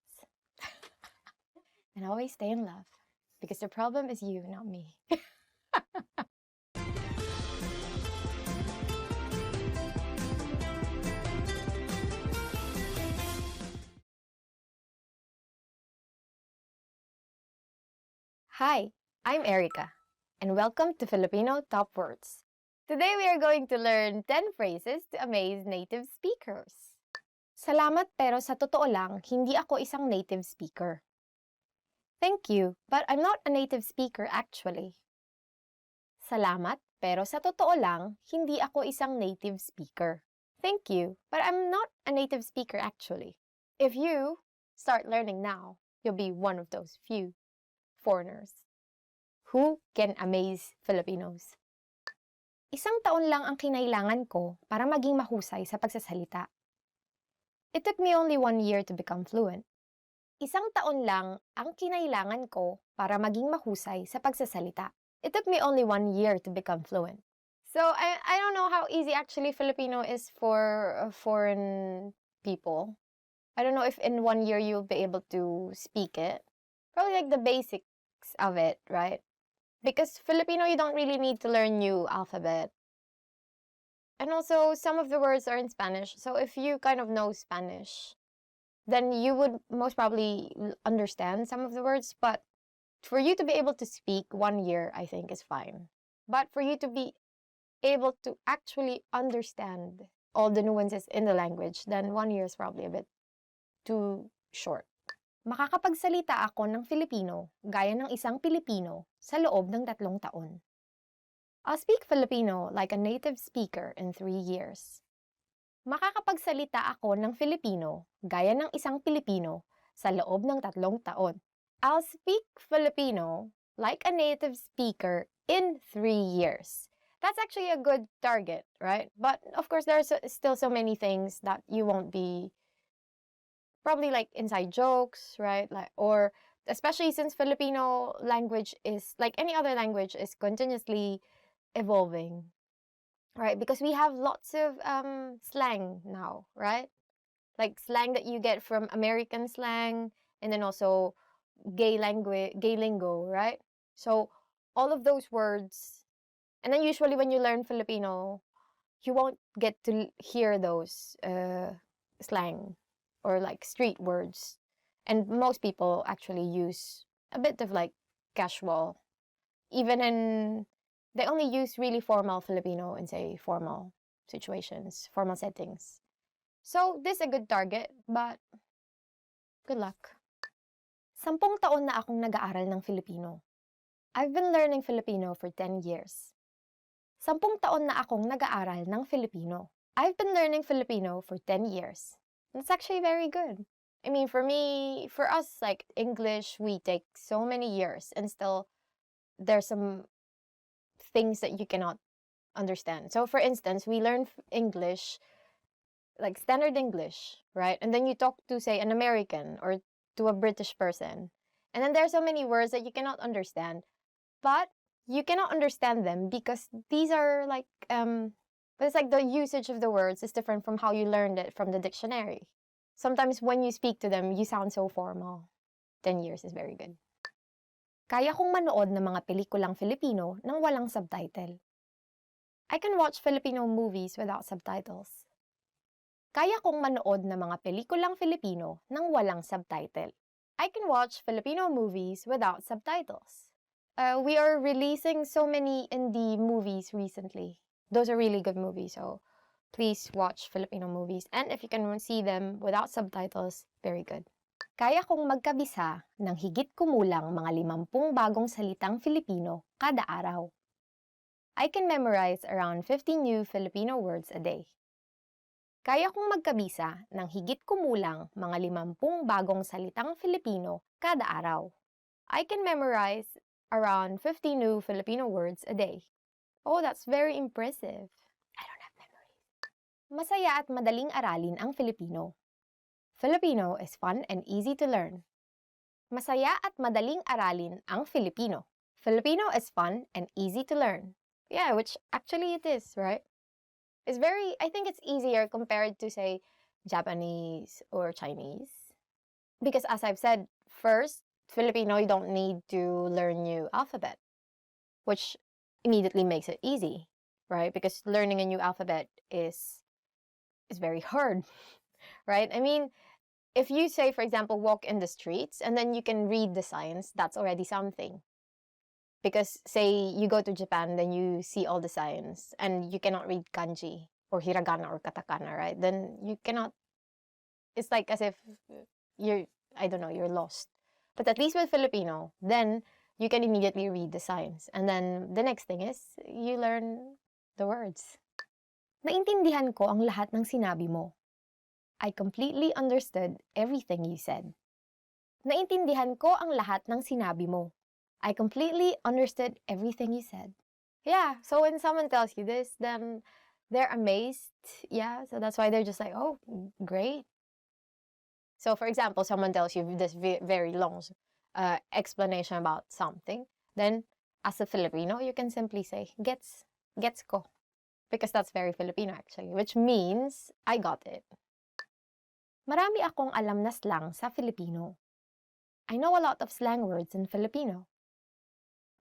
And always stay in love because the problem is you, not me. Hi, I'm Erica, and welcome to Filipino Top Words. Today we are going to learn 10 phrases to amaze native speakers. Salamat pero sa totoo lang, hindi ako isang native speaker. Thank you, but I'm not a native speaker actually. Salamat, pero sa totoo lang, hindi ako isang native speaker. Thank you, but I'm not a native speaker actually. If you start learning now, you'll be one of those few foreigners who can amaze Filipinos. Isang taon lang ang kinailangan ko para maging mahusay sa pagsasalita. It took me only 1 year to become fluent. Isang taon lang ang kinailangan ko para maging mahusay sa pagsasalita. It took me only 1 year to become fluent. So I don't know how easy actually Filipino is for foreign people. I don't know if in 1 year you'll be able to speak it. Probably like the basics of it, right? Because Filipino, you don't really need to learn new alphabet. And also, some of the words are in Spanish. So if you kind of know Spanish, then you would most probably understand some of the words. But for you to be able to speak 1 year, I think is fine. But for you to be able to actually understand all the nuances in the language, then 1 year is probably a bit too short. Makakapagsalita ako ng Filipino gaya ng isang Pilipino sa loob ng 3 taon. I'll speak Filipino like a native speaker in 3 years. Makakapagsalita ako ng Filipino gaya ng isang Pilipino sa loob ng 3 taon. I'll speak Filipino like a native speaker in 3 years. That's actually a good target, right? But of course, there's still so many things that you won't be, probably like inside jokes, right? Like, or especially since Filipino language is, like any other language, is continuously evolving, right? Because we have lots of slang now, right? Like slang that you get from American slang, and then also gay language, gay lingo, right? So all of those words, and then usually when you learn Filipino, you won't get to hear those slang or like street words. And most people actually use a bit of like casual, even in, they only use really formal Filipino in say formal situations, formal settings. So this is a good target, but good luck. 10 taon na akong nag-aaral ng Filipino. I've been learning Filipino for 10 years. 10 taon na akong nag-aaral ng Filipino. I've been learning Filipino for 10 years. That's actually very good. I mean, for me, for us, like English, we take so many years and still there's some things that you cannot understand. So for instance, we learn English, like standard English, right? And then you talk to, say, an American or to a British person. And then there are so many words that you cannot understand. But you cannot understand them because these are like, but it's like the usage of the words is different from how you learned it from the dictionary. Sometimes when you speak to them, you sound so formal. 10 years is very good. Kaya kong manood ng mga pelikulang Filipino nang walang subtitle. I can watch Filipino movies without subtitles. Kaya kong manood ng mga pelikulang Filipino nang walang subtitle. I can watch Filipino movies without subtitles. We are releasing so many indie movies recently. Those are really good movies, so please watch Filipino movies. And if you can see them without subtitles, very good. Kaya kong magkabisa ng higit kumulang mga 50 bagong salitang Filipino kada araw. I can memorize around 50 new Filipino words a day. Kaya kong magkabisa ng higit kumulang mga 50 bagong salitang Filipino kada araw. I can memorize around 50 new Filipino words a day. Oh, that's very impressive. I don't have memory. Masaya at madaling aralin ang Filipino. Filipino is fun and easy to learn. Masaya at madaling aralin ang Filipino. Filipino is fun and easy to learn. Yeah, which actually it is, right? It's very, I think it's easier compared to, say, Japanese or Chinese. Because as I've said, first, Filipino, you don't need to learn new alphabet, which immediately makes it easy, right? Because learning a new alphabet is very hard, right? I mean, if you say, for example, walk in the streets and then you can read the signs, that's already something. Because say you go to Japan, then you see all the signs and you cannot read kanji or hiragana or katakana, right? Then you cannot, it's like as if you're, I don't know, you're lost. But at least with Filipino, then you can immediately read the signs. And then the next thing is, you learn the words. Naintindihan ko ang lahat ng sinabi mo. I completely understood everything you said. Naintindihan ko ang lahat ng sinabi mo. I completely understood everything you said. Yeah, so when someone tells you this, then they're amazed. Yeah, so that's why they're just like, oh, great. So for example, someone tells you this very long explanation about something. Then, as a Filipino, you can simply say, gets ko. Because that's very Filipino actually, which means, I got it. Marami akong alam na slang sa Filipino. I know a lot of slang words in Filipino.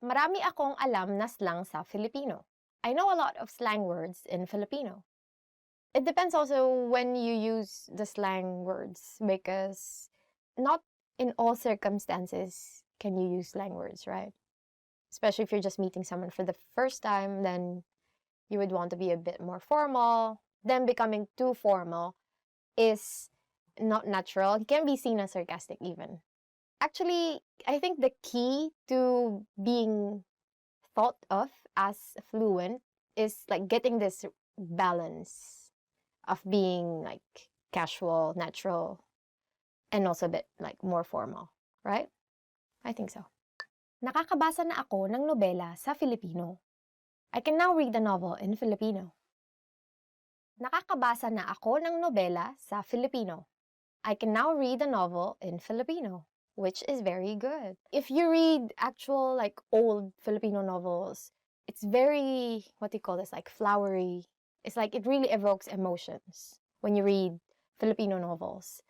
Marami akong alam na slang sa Filipino. I know a lot of slang words in Filipino. It depends also when you use the slang words, because not in all circumstances can you use slang words, right? Especially if you're just meeting someone for the first time, then you would want to be a bit more formal. Then becoming too formal is not natural. It can be seen as sarcastic even. Actually, I think the key to being thought of as fluent is like getting this balance of being like casual, natural, and also a bit like more formal, right? I think so. Nakakabasa na ako ng nobela sa Filipino. I can now read a novel in Filipino. Nakakabasa na ako ng nobela sa Filipino. I can now read a novel in Filipino, which is very good. If you read actual like old Filipino novels, it's very, what do you call this, like flowery. It's like it really evokes emotions when you read Filipino novels.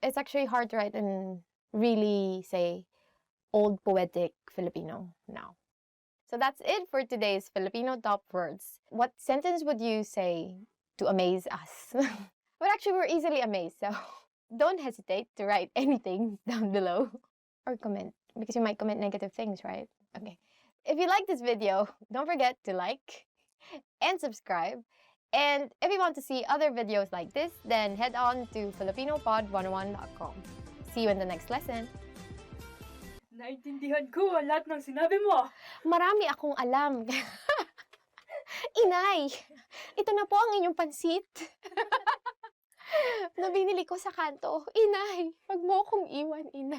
It's actually hard to write and really say old poetic Filipino now. So that's it for today's Filipino top words. What sentence would you say to amaze us? But actually, we're easily amazed, so don't hesitate to write anything down below or comment, because you might comment negative things, right? Okay. If you like this video, don't forget to like and subscribe. And if you want to see other videos like this, then head on to filipinopod101.com. See you in the next lesson. Naintindihan ko ang lahat ng sinabi mo. Marami akong alam. Inay, ito na po ang inyong pansit. Na binili ko sa kanto. Inay, wag mo akong iwan, ina.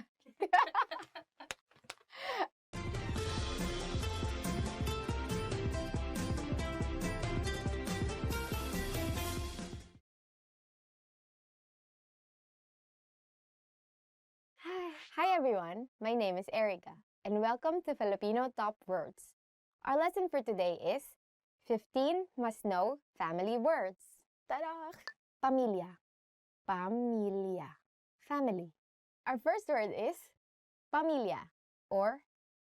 Hi everyone, my name is Erica, and welcome to Filipino Top Words. Our lesson for today is 15 must-know family words. Ta-da! Pamilya. Pamilya. Family. Our first word is pamilya or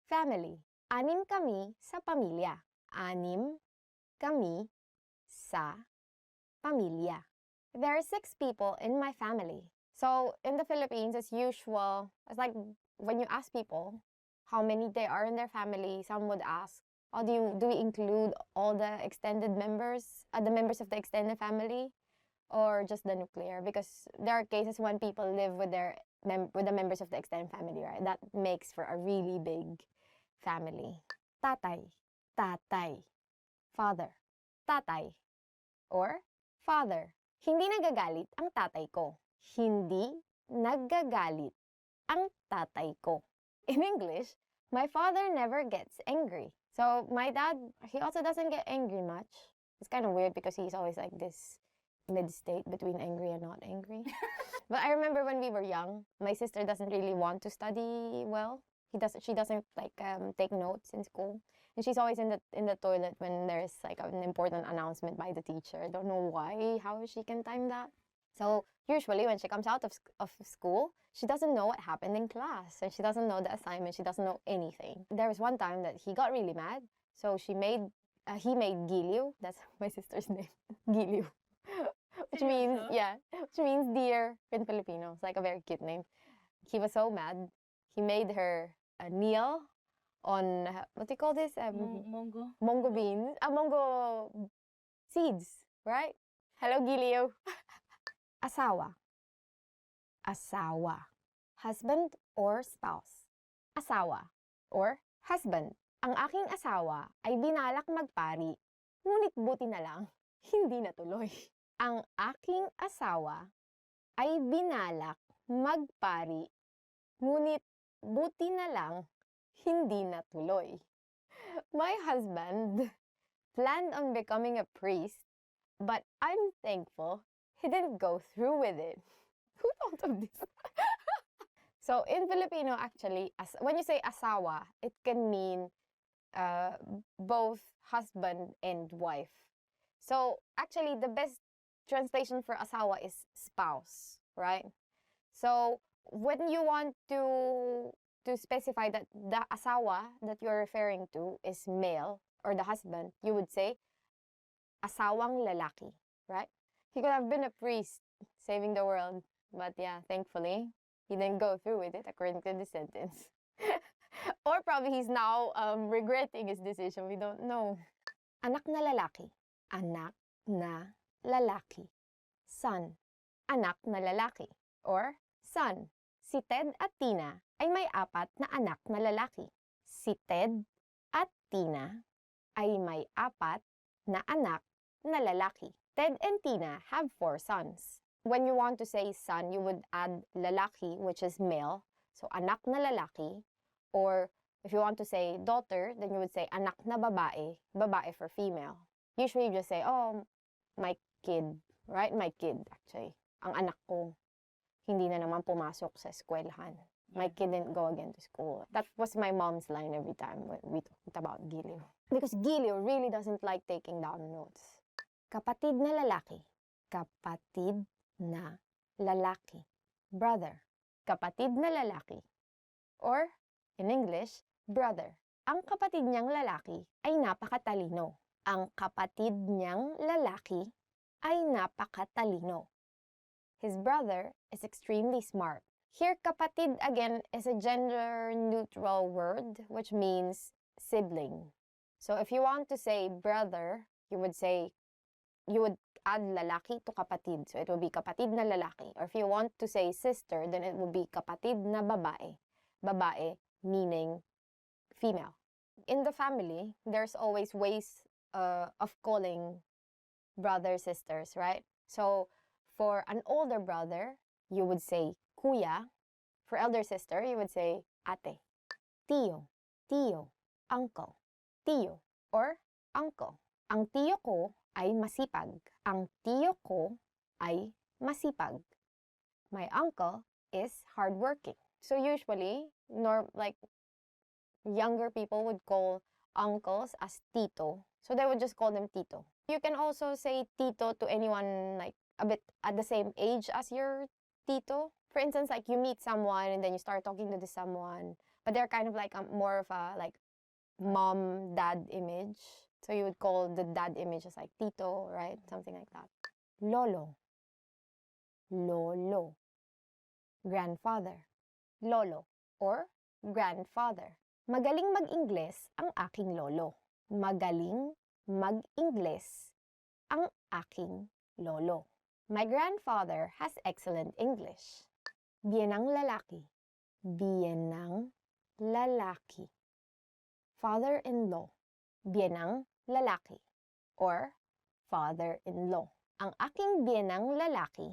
family. Anim kami sa pamilya. Anim kami sa pamilya. There are 6 people in my family. So in the Philippines, as usual, it's like when you ask people how many they are in their family, some would ask, oh, do we include all the extended members, the members of the extended family, or just the nuclear? Because there are cases when people live with with the members of the extended family, right? That makes for a really big family. Tatay, tatay, father, tatay, or father. Hindi nagagalit ang tatay ko. Hindi nagagalit ang tatay ko. In English, my father never gets angry. So my dad, he also doesn't get angry much. It's kind of weird because he's always like this mid-state between angry and not angry. But I remember when we were young, my sister doesn't really want to study well. She doesn't like take notes in school. And she's always in the toilet when there's like an important announcement by the teacher. I don't know why, how she can time that. So usually when she comes out of school, she doesn't know what happened in class, and she doesn't know the assignment, she doesn't know anything. There was one time that he got really mad, so he made Giliw, that's my sister's name, Giliw, which means dear in Filipino. It's like a very cute name. He was so mad, he made her kneel on, what do you call this? Mongo beans, mongo seeds, right? Hello, Giliw. Asawa. Asawa. husband or spouse. Asawa or husband. Ang aking asawa ay binalak magpari, ngunit buti na lang, hindi natuloy. Ang aking asawa ay binalak magpari, ngunit buti na lang, hindi natuloy. My husband planned on becoming a priest, but I'm thankful he didn't go through with it. Who thought of this? So in Filipino, actually, when you say asawa, it can mean both husband and wife. So actually, the best translation for asawa is spouse, right? So when you want to specify that the asawa that you're referring to is male or the husband, you would say asawang lalaki, right? He could have been a priest saving the world, but yeah, thankfully, he didn't go through with it according to the sentence. Or probably he's now regretting his decision. We don't know. Anak na lalaki. Anak na lalaki. Son. Anak na lalaki. Or son. Si Ted at Tina ay may 4 na anak na lalaki. Si Ted at Tina ay may 4 na anak na lalaki. Ted and Tina have 4 sons. When you want to say son, you would add lalaki, which is male. So, anak na lalaki. Or, if you want to say daughter, then you would say anak na babae. Babae for female. Usually, you just say, oh, my kid. Right? My kid, actually. Ang anak ko, hindi na naman pumasok sa eskwelahan. My kid didn't go again to school. That was my mom's line every time when we talked about Giliw. Because Giliw really doesn't like taking down notes. Kapatid na lalaki. Kapatid na lalaki. Brother. Kapatid na lalaki. Or, in English, brother. Ang kapatid niyang lalaki ay napakatalino. Ang kapatid niyang lalaki ay napakatalino. His brother is extremely smart. Here, kapatid again is a gender-neutral word, which means sibling. So if you want to say brother, you would add lalaki to kapatid. So it would be kapatid na lalaki. Or if you want to say sister, then it would be kapatid na babae. Babae meaning female. In the family, there's always ways of calling brothers, sisters, right? So for an older brother, you would say kuya. For elder sister, you would say ate. Tío, tío, uncle. Tío or uncle. Ang tío ko ay masipag. Ang tío ko ay masipag. My uncle is hardworking. So usually, younger people would call uncles as tito. So they would just call them tito. You can also say tito to anyone like a bit at the same age as your tito. For instance, like you meet someone and then you start talking to this someone, but they're kind of like more of a like mom-dad image. So you would call the dad image as like tito, right? Something like that. Lolo. Lolo. Grandfather. Lolo or grandfather. Magaling mag-Ingles ang aking lolo. Magaling mag-Ingles ang aking lolo. My grandfather has excellent English. Biyenang lalaki. Biyenang lalaki. Father-in-law. Biyenang lalaki. Or father-in-law. Ang aking biyenang lalaki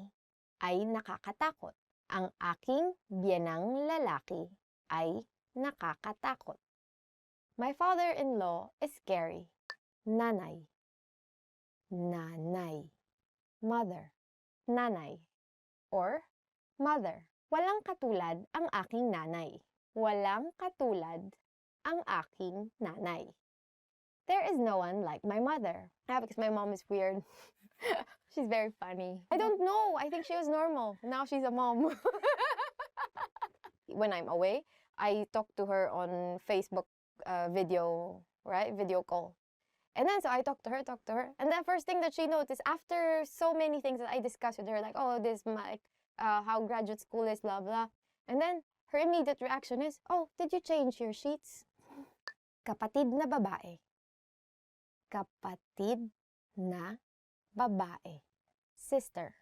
ay nakakatakot. Ang aking biyenang lalaki ay nakakatakot. My father-in-law is scary. Nanay. Nanay. Mother. Nanay. Or mother. Walang katulad ang aking nanay. Walang katulad ang aking nanay. There is no one like my mother. Because my mom is weird. She's very funny. I don't know. I think she was normal. Now she's a mom. When I'm away, I talk to her on Facebook video, right? Video call. And then so I talk to her. And the first thing that she noticed after so many things that I discussed with her, like, oh, this how graduate school is, blah, blah. And then her immediate reaction is, oh, did you change your sheets? Kapatid na babae. Kapatid na babae. Sister.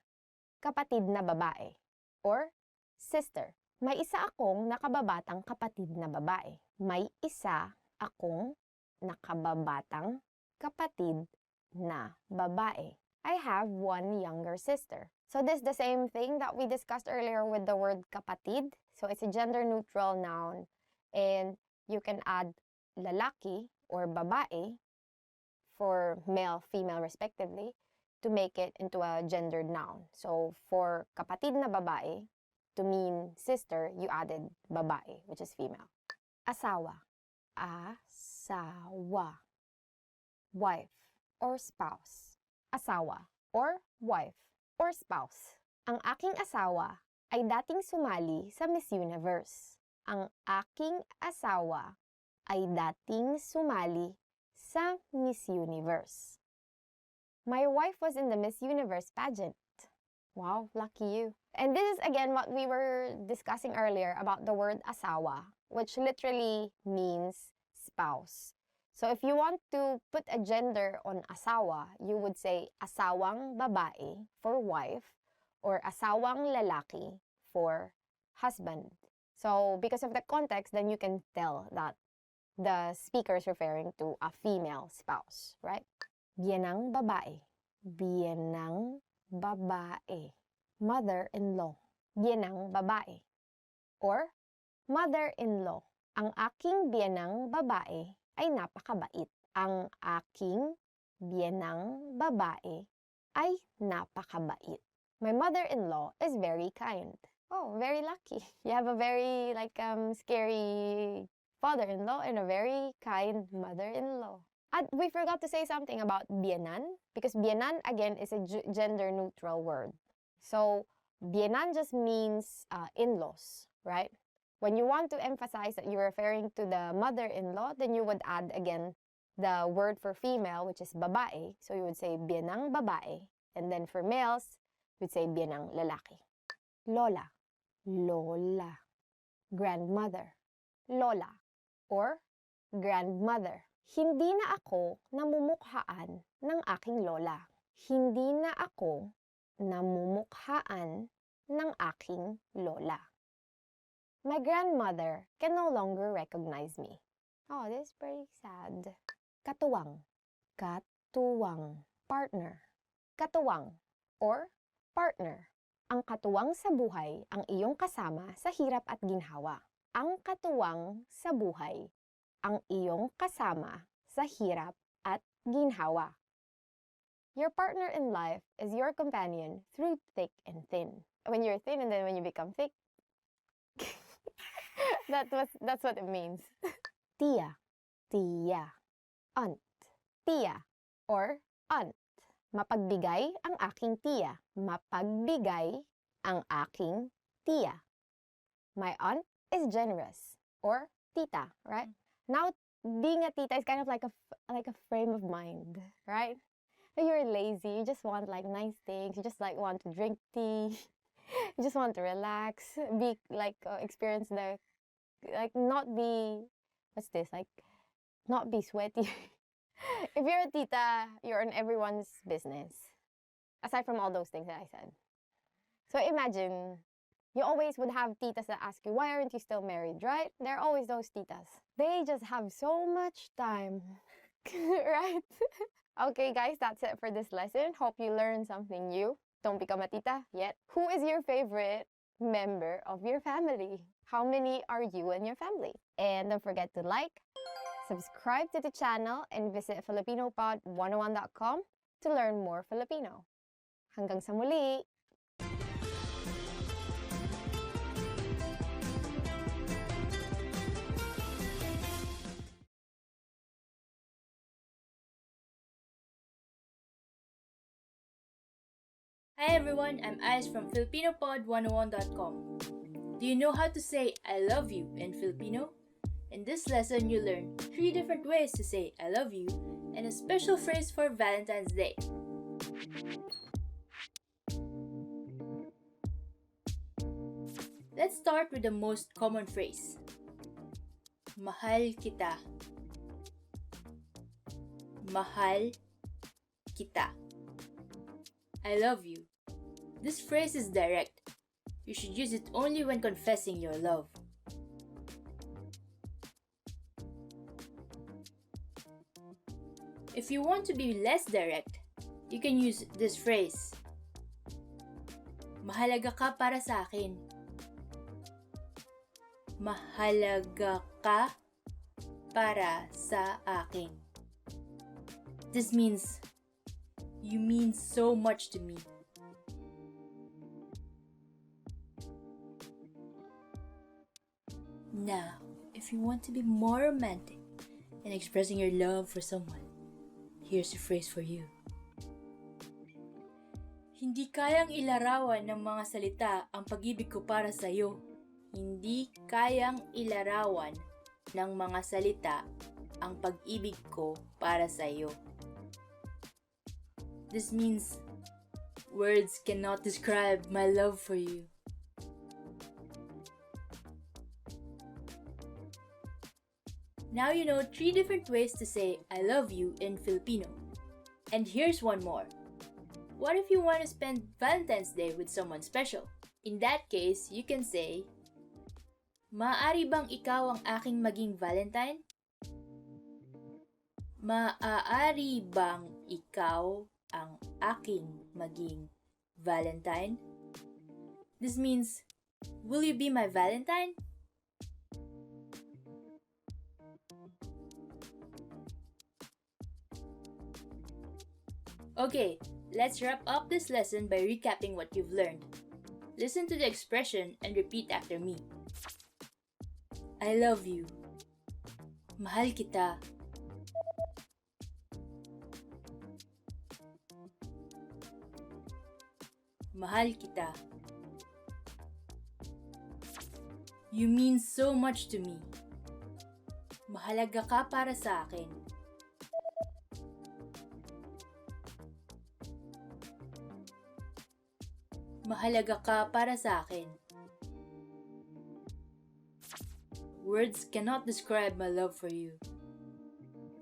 Kapatid na babae. Or sister. May isa akong nakababatang kapatid na babae. May isa akong nakababatang kapatid na babae. I have one younger sister. So this is the same thing that we discussed earlier with the word kapatid. So it's a gender-neutral noun. And you can add lalaki or babae for male, female respectively to make it into a gendered noun. So for kapatid na babae, to mean sister, you added babae, which is female. Asawa. Asawa. Wife or spouse. Asawa or wife or spouse. Ang aking asawa ay dating sumali sa Miss Universe. Ang aking asawa ay dating sumali sa Miss Universe. My wife was in the Miss Universe pageant. Wow, lucky you. And this is again what we were discussing earlier about the word asawa, which literally means spouse. So if you want to put a gender on asawa, you would say asawang babae for wife or asawang lalaki for husband. So because of the context, then you can tell that the speaker is referring to a female spouse, right? Biyenang babae. Biyenang babae. Mother-in-law. Biyenang babae. Or mother-in-law. Ang aking biyenang babae ay napakabait. Ang aking biyenang babae ay napakabait. My mother-in-law is very kind. Oh, very lucky. You have a very scary father-in-law and a very kind mother-in-law. And we forgot to say something about biyenan, because biyenan again is a gender-neutral word. So biyenan just means in-laws, right? When you want to emphasize that you're referring to the mother-in-law, then you would add again the word for female, which is babae. So you would say biyenang babae. And then for males, you'd say biyenang lalaki. Lola. Lola. Grandmother. Lola. Or grandmother. Hindi na ako namumukhaan ng aking lola. Hindi na ako namumukhaan ng aking lola. My grandmother can no longer recognize me. Oh, this is pretty sad. Katuwang. Katuwang. Partner. Katuwang or partner. Ang katuwang sa buhay ang iyong kasama sa hirap at ginhawa. Ang katuwang sa buhay ang iyong kasama sa hirap at ginhawa. Your partner in life is your companion through thick and thin. When you're thin and then when you become thick, that's what it means. Tia. Tia. Aunt. Tia or aunt. Mapagbigay ang aking tiya. Mapagbigay ang aking tiya. My aunt is generous or tita, right? Now, being a tita is kind of like a frame of mind, right? You're lazy, you just want nice things, you just want to drink tea, you just want to relax, be experience not be, not be sweaty. If you're a tita, you're in everyone's business. Aside from all those things that I said. So imagine, you always would have titas that ask you, why aren't you still married, right? There are always those titas. They just have so much time, right? Okay, guys, that's it for this lesson. Hope you learned something new. Don't become a tita yet. Who is your favorite member of your family? How many are you and your family? And don't forget to like, subscribe to the channel, and visit FilipinoPod101.com to learn more Filipino. Hanggang sa muli! Hi everyone, I'm Ice from FilipinoPod101.com. Do you know how to say I love you in Filipino? In this lesson, you learn 3 different ways to say I love you and a special phrase for Valentine's Day. Let's start with the most common phrase. Mahal kita. Mahal kita. I love you. This phrase is direct. You should use it only when confessing your love. If you want to be less direct, you can use this phrase. Mahalaga ka para sa akin. Mahalaga ka para sa akin. This means you mean so much to me. Now, if you want to be more romantic in expressing your love for someone, here's a phrase for you. Hindi kayang ilarawan ng mga salita ang pag-ibig ko para sa iyo. Hindi kayang ilarawan ng mga salita ang pag-ibig ko para sa iyo. This means words cannot describe my love for you. Now you know 3 different ways to say I love you in Filipino. And here's one more. What if you want to spend Valentine's Day with someone special? In that case, you can say, maaari bang ikaw ang aking maging Valentine? Maaari bang ikaw ang aking maging Valentine? This means, will you be my Valentine? Okay, let's wrap up this lesson by recapping what you've learned. Listen to the expression and repeat after me. I love you. Mahal kita. Mahal kita. You mean so much to me. Mahalaga ka para sa akin. Mahalaga ka para sa akin. Words cannot describe my love for you.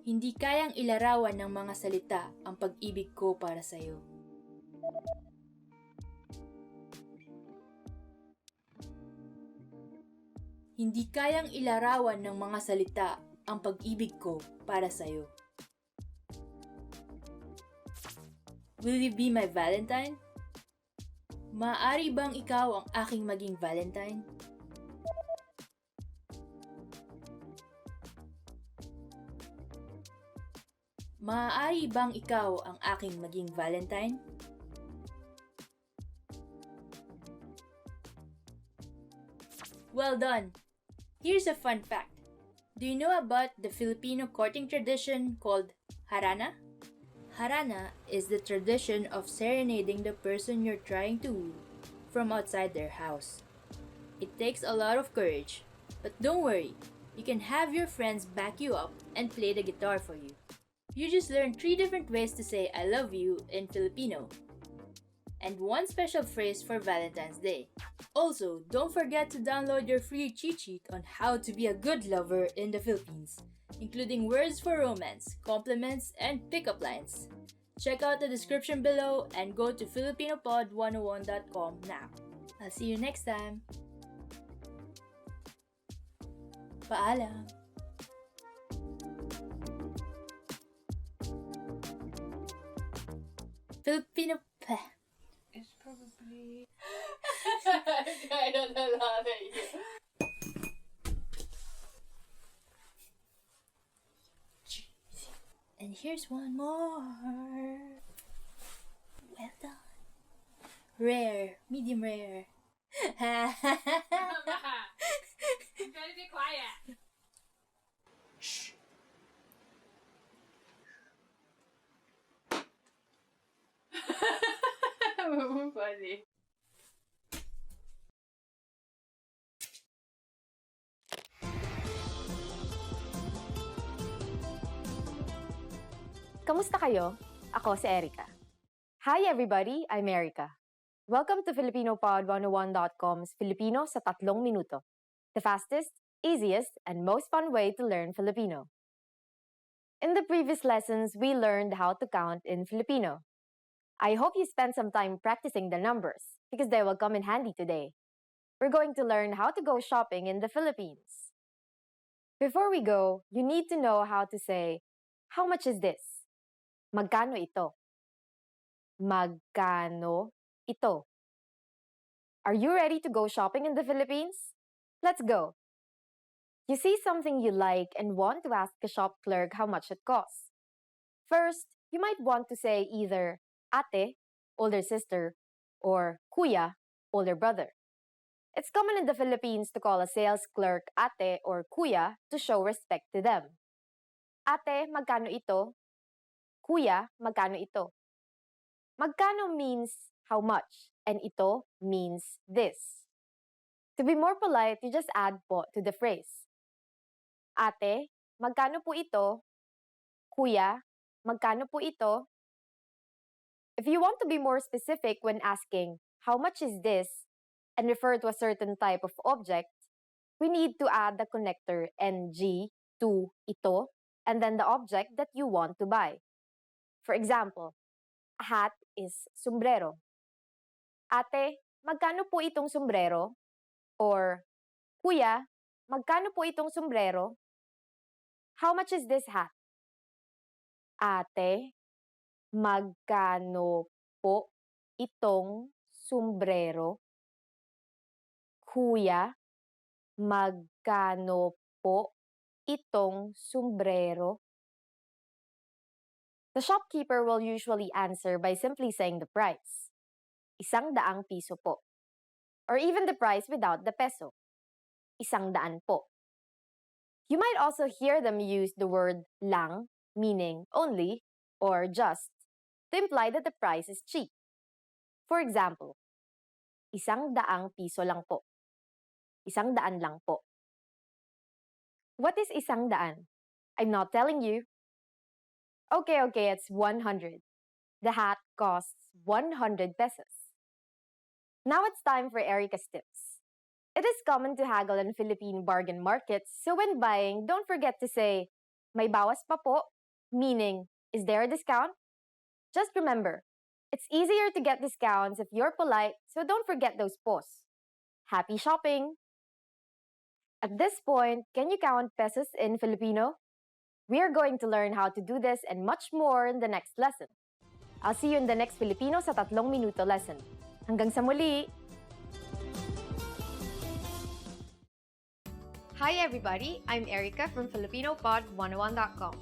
Hindi kayang ilarawan ng mga salita ang pag-ibig ko para sa iyo. Hindi kayang ilarawan ng mga salita ang pag-ibig ko para sa iyo. Will you be my Valentine? Maaari bang ikaw ang aking maging Valentine? Maaari bang ikaw ang aking maging Valentine? Well done! Here's a fun fact. Do you know about the Filipino courting tradition called harana? Harana is the tradition of serenading the person you're trying to woo from outside their house. It takes a lot of courage, but don't worry, you can have your friends back you up and play the guitar for you. You just learned 3 different ways to say I love you in Filipino, and 1 special phrase for Valentine's Day. Also, don't forget to download your free cheat sheet on how to be a good lover in the Philippines, including words for romance, compliments, and pickup lines. Check out the description below and go to filipinopod101.com now. I'll see you next time. Paalam! Filipino It's probably... I don't know how to use. And here's one more. Well done. Rare, medium rare. You gotta be quiet. Shh. Funny. Kamusta kayo? Ako si Erica. Hi everybody, I'm Erica. Welcome to FilipinoPod101.com's Filipino sa 3 minuto. The fastest, easiest, and most fun way to learn Filipino. In the previous lessons, we learned how to count in Filipino. I hope you spent some time practicing the numbers because they will come in handy today. we're going to learn how to go shopping in the Philippines. Before we go, you need to know how to say, how much is this? Magkano ito? Magkano ito? Are you ready to go shopping in the Philippines? Let's go! You see something you like and want to ask the shop clerk how much it costs. First, you might want to say either ate, older sister, or kuya, older brother. It's common in the Philippines to call a sales clerk ate or kuya to show respect to them. Ate, magkano ito? Kuya, magkano ito? Magkano means how much, and ito means this. To be more polite, you just add po to the phrase. Ate, magkano po ito? Kuya, magkano po ito? If you want to be more specific when asking, how much is this, and refer to a certain type of object, we need to add the connector ng to ito, and then the object that you want to buy. For example, a hat is sombrero. Ate, magkano po itong sombrero? Or, Kuya, magkano po itong sombrero? How much is this hat? Ate, magkano po itong sombrero? Kuya, magkano po itong sombrero? The shopkeeper will usually answer by simply saying the price. 100 piso po. Or even the price without the peso. 100 po. You might also hear them use the word lang, meaning only, or just, to imply that the price is cheap. For example, 100 piso lang po. 100 lang po. What is 100? I'm not telling you. Okay, it's 100. The hat costs 100 pesos. Now it's time for Erica's tips. It is common to haggle in Philippine bargain markets, so when buying, don't forget to say, may bawas pa po, meaning, is there a discount? Just remember, it's easier to get discounts if you're polite, so don't forget those pos. Happy shopping! At this point, can you count pesos in Filipino? We are going to learn how to do this and much more in the next lesson. I'll see you in the next Filipino sa 3 minuto lesson. Hanggang sa muli! Hi everybody, I'm Erica from FilipinoPod101.com.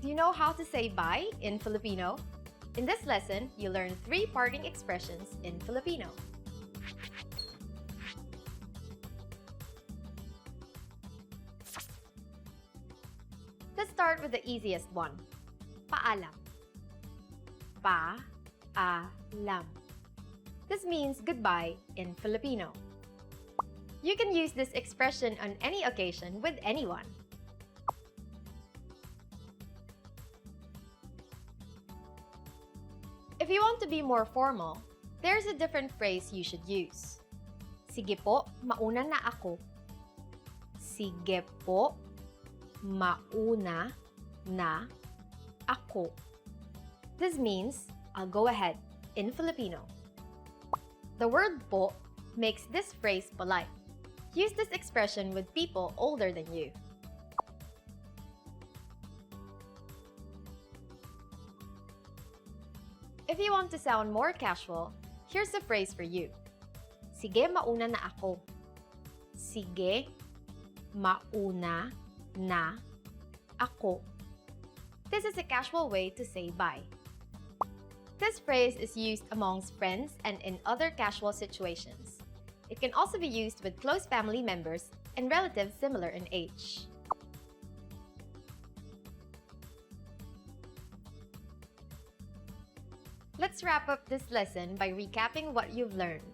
Do you know how to say bye in Filipino? In this lesson, you learn 3 parting expressions in Filipino. Let's start with the easiest one. Paalam. Paalam. This means goodbye in Filipino. You can use this expression on any occasion with anyone. If you want to be more formal, there's a different phrase you should use. Sige po, mauna na ako. Sige po, mauna na ako. This means, I'll go ahead, in Filipino. The word po makes this phrase polite. Use this expression with people older than you. If you want to sound more casual, here's a phrase for you. Sige, mauna na ako. Sige, mauna na ako. This is a casual way to say bye. This phrase is used amongst friends and in other casual situations. It can also be used with close family members and relatives similar in age. Let's wrap up this lesson by recapping what you've learned.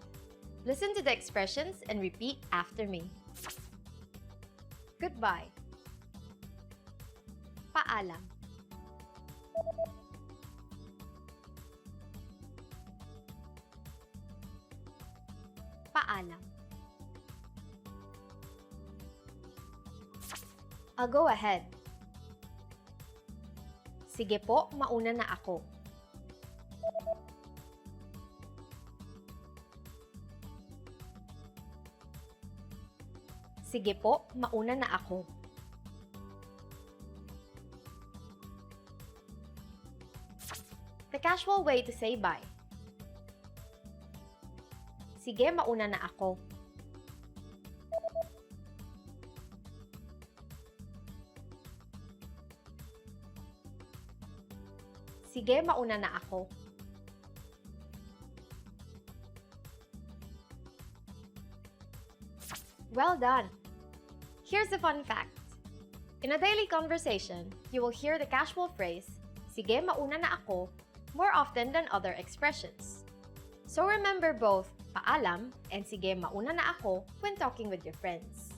Listen to the expressions and repeat after me. Goodbye. Paalam. Paalam. I'll go ahead. Sige po, mauna na ako. Sige po, mauna na ako. The casual way to say bye. Sige, mauna na ako. Sige, mauna na ako. Well done! Here's a fun fact. In a daily conversation, you will hear the casual phrase, sige, mauna na ako, more often than other expressions. So remember both paalam and sige, mauna na ako when talking with your friends.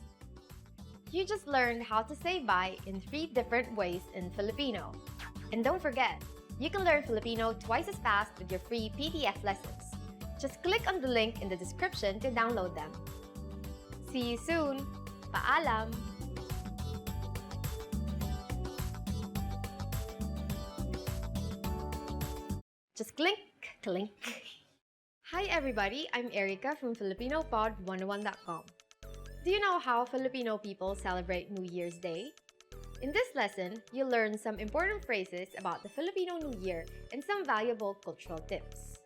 You just learned how to say bye in 3 different ways in Filipino. And don't forget, you can learn Filipino twice as fast with your free PDF lessons. Just click on the link in the description to download them. See you soon! Paalam! Just clink, clink. Hi everybody, I'm Erica from FilipinoPod101.com. Do you know how Filipino people celebrate New Year's Day? In this lesson, you'll learn some important phrases about the Filipino New Year and some valuable cultural tips.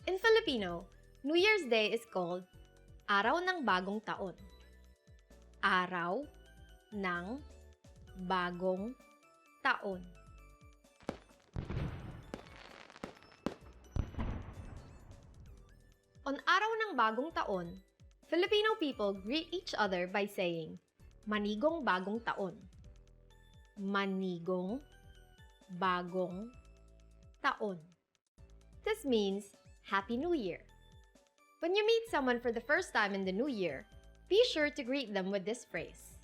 In Filipino, New Year's Day is called Araw ng Bagong Taon. Araw ng Bagong Taon. On Araw ng Bagong Taon, Filipino people greet each other by saying, Manigong Bagong Taon. Manigong Bagong Taon. This means Happy New Year. When you meet someone for the first time in the new year, be sure to greet them with this phrase.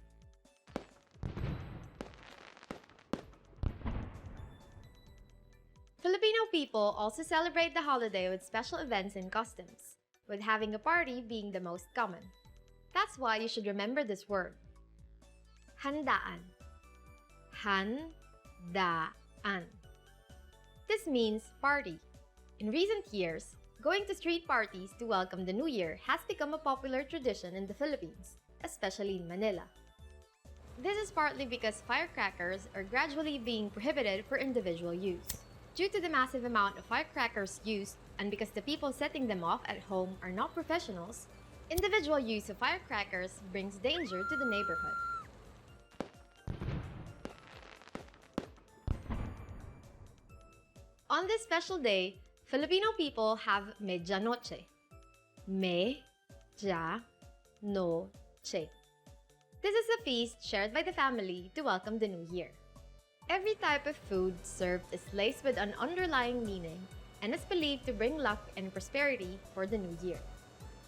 Filipino people also celebrate the holiday with special events and customs, with having a party being the most common. That's why you should remember this word. Handaan. Handaan. This means party. In recent years, going to street parties to welcome the new year has become a popular tradition in the Philippines, especially in Manila. This is partly because firecrackers are gradually being prohibited for individual use. Due to the massive amount of firecrackers used and because the people setting them off at home are not professionals, individual use of firecrackers brings danger to the neighborhood. On this special day, Filipino people have medianoche. Medianoche. This is a feast shared by the family to welcome the new year. Every type of food served is laced with an underlying meaning and is believed to bring luck and prosperity for the new year.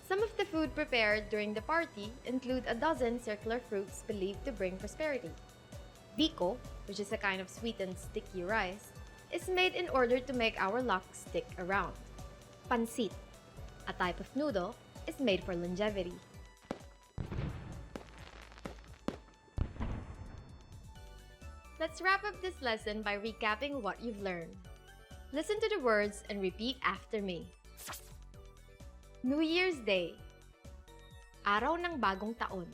Some of the food prepared during the party include a dozen circular fruits believed to bring prosperity. Biko, which is a kind of sweetened sticky rice, is made in order to make our luck stick around. Pansit, a type of noodle, is made for longevity. Let's wrap up this lesson by recapping what you've learned. Listen to the words and repeat after me. New Year's Day. Araw ng Bagong Taon.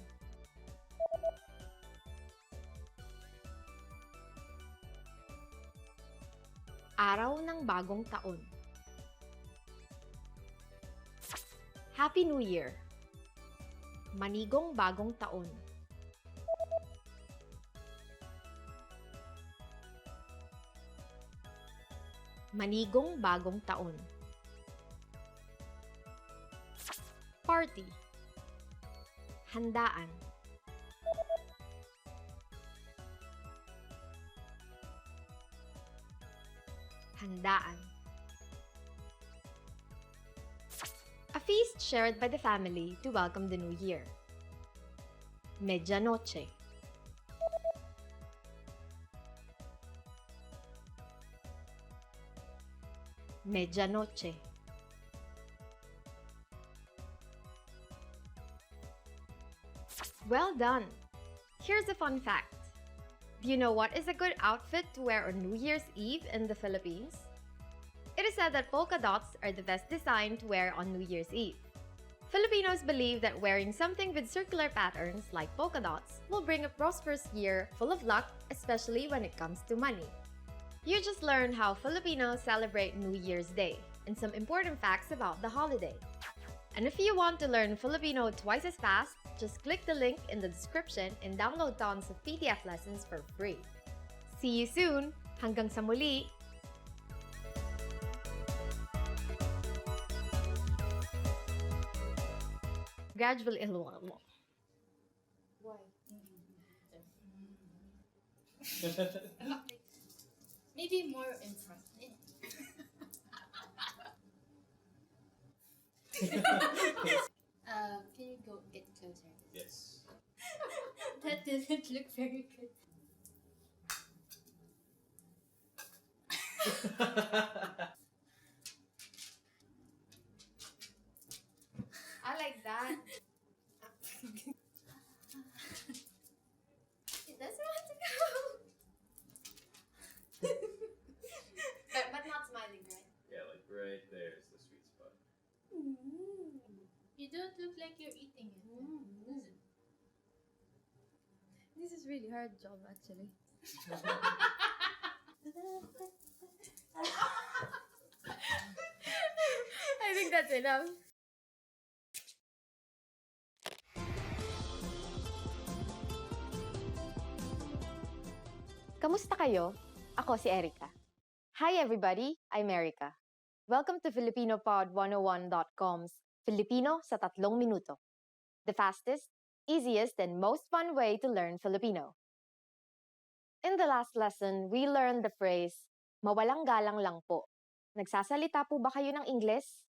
Araw ng Bagong Taon. Happy New Year. Manigong Bagong Taon. Manigong Bagong Taon. Party. Handaan. Handaan. A feast shared by the family to welcome the new year. Medianoche. Medianoche. Well done! Here's a fun fact. Do you know what is a good outfit to wear on New Year's Eve in the Philippines? It is said that polka dots are the best design to wear on New Year's Eve. Filipinos believe that wearing something with circular patterns like polka dots will bring a prosperous year full of luck, especially when it comes to money. You just learned how Filipinos celebrate New Year's Day and some important facts about the holiday. And if you want to learn Filipino twice as fast, just click the link in the description and download tons of PDF lessons for free. See you soon! Hanggang sa muli! Gradual ilong. Maybe more in front. Can you go get closer? Yes. That didn't look very good. I like that. It doesn't want to go. but not smiling, right? Yeah, like right there is the sweet spot. You don't look like you're eating it. This is really hard job actually. I think that's enough. Kamusta kayo? Ako si Erica. Hi everybody, I'm Erica. Welcome to FilipinoPod101.com's Filipino sa 3 minuto. The fastest, easiest, and most fun way to learn Filipino. In the last lesson, we learned the phrase, mawalang galang lang po. Nagsasalita po ba kayo ng Ingles?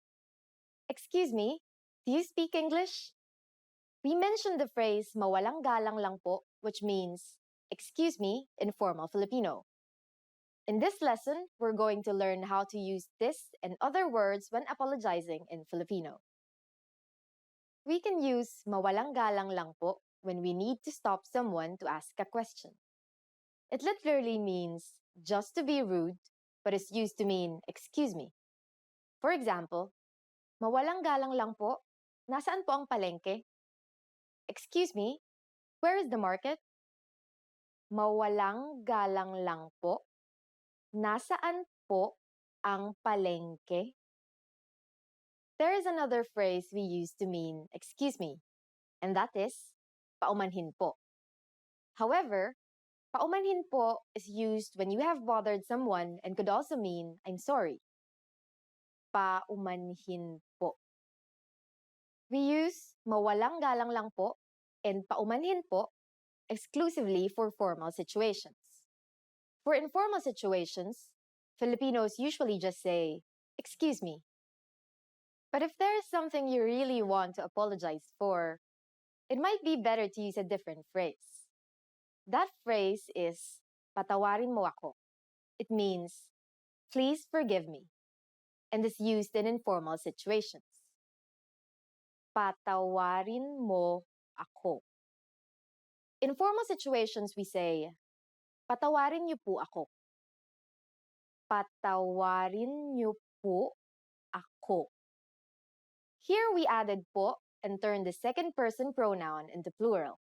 Excuse me, do you speak English? We mentioned the phrase, mawalang galang lang po, which means, excuse me, in formal Filipino. In this lesson, we're going to learn how to use this and other words when apologizing in Filipino. We can use mawalang galang lang po when we need to stop someone to ask a question. It literally means just to be rude, but is used to mean excuse me. For example, mawalang galang lang po, nasaan po ang palengke? Excuse me, where is the market? Mawalang galang lang po, nasaan po ang palengke? There is another phrase we use to mean excuse me, and that is paumanhin po. However, paumanhin po is used when you have bothered someone and could also mean I'm sorry. Paumanhin po. We use mawalang galang lang po and paumanhin po exclusively for formal situations. For informal situations, Filipinos usually just say, excuse me. But if there is something you really want to apologize for, it might be better to use a different phrase. That phrase is, patawarin mo ako. It means, please forgive me, and is used in informal situations. Patawarin mo ako. In formal situations, we say, patawarin niyo po ako. Patawarin niyo po ako. Here we added po and turned the second person pronoun into plural.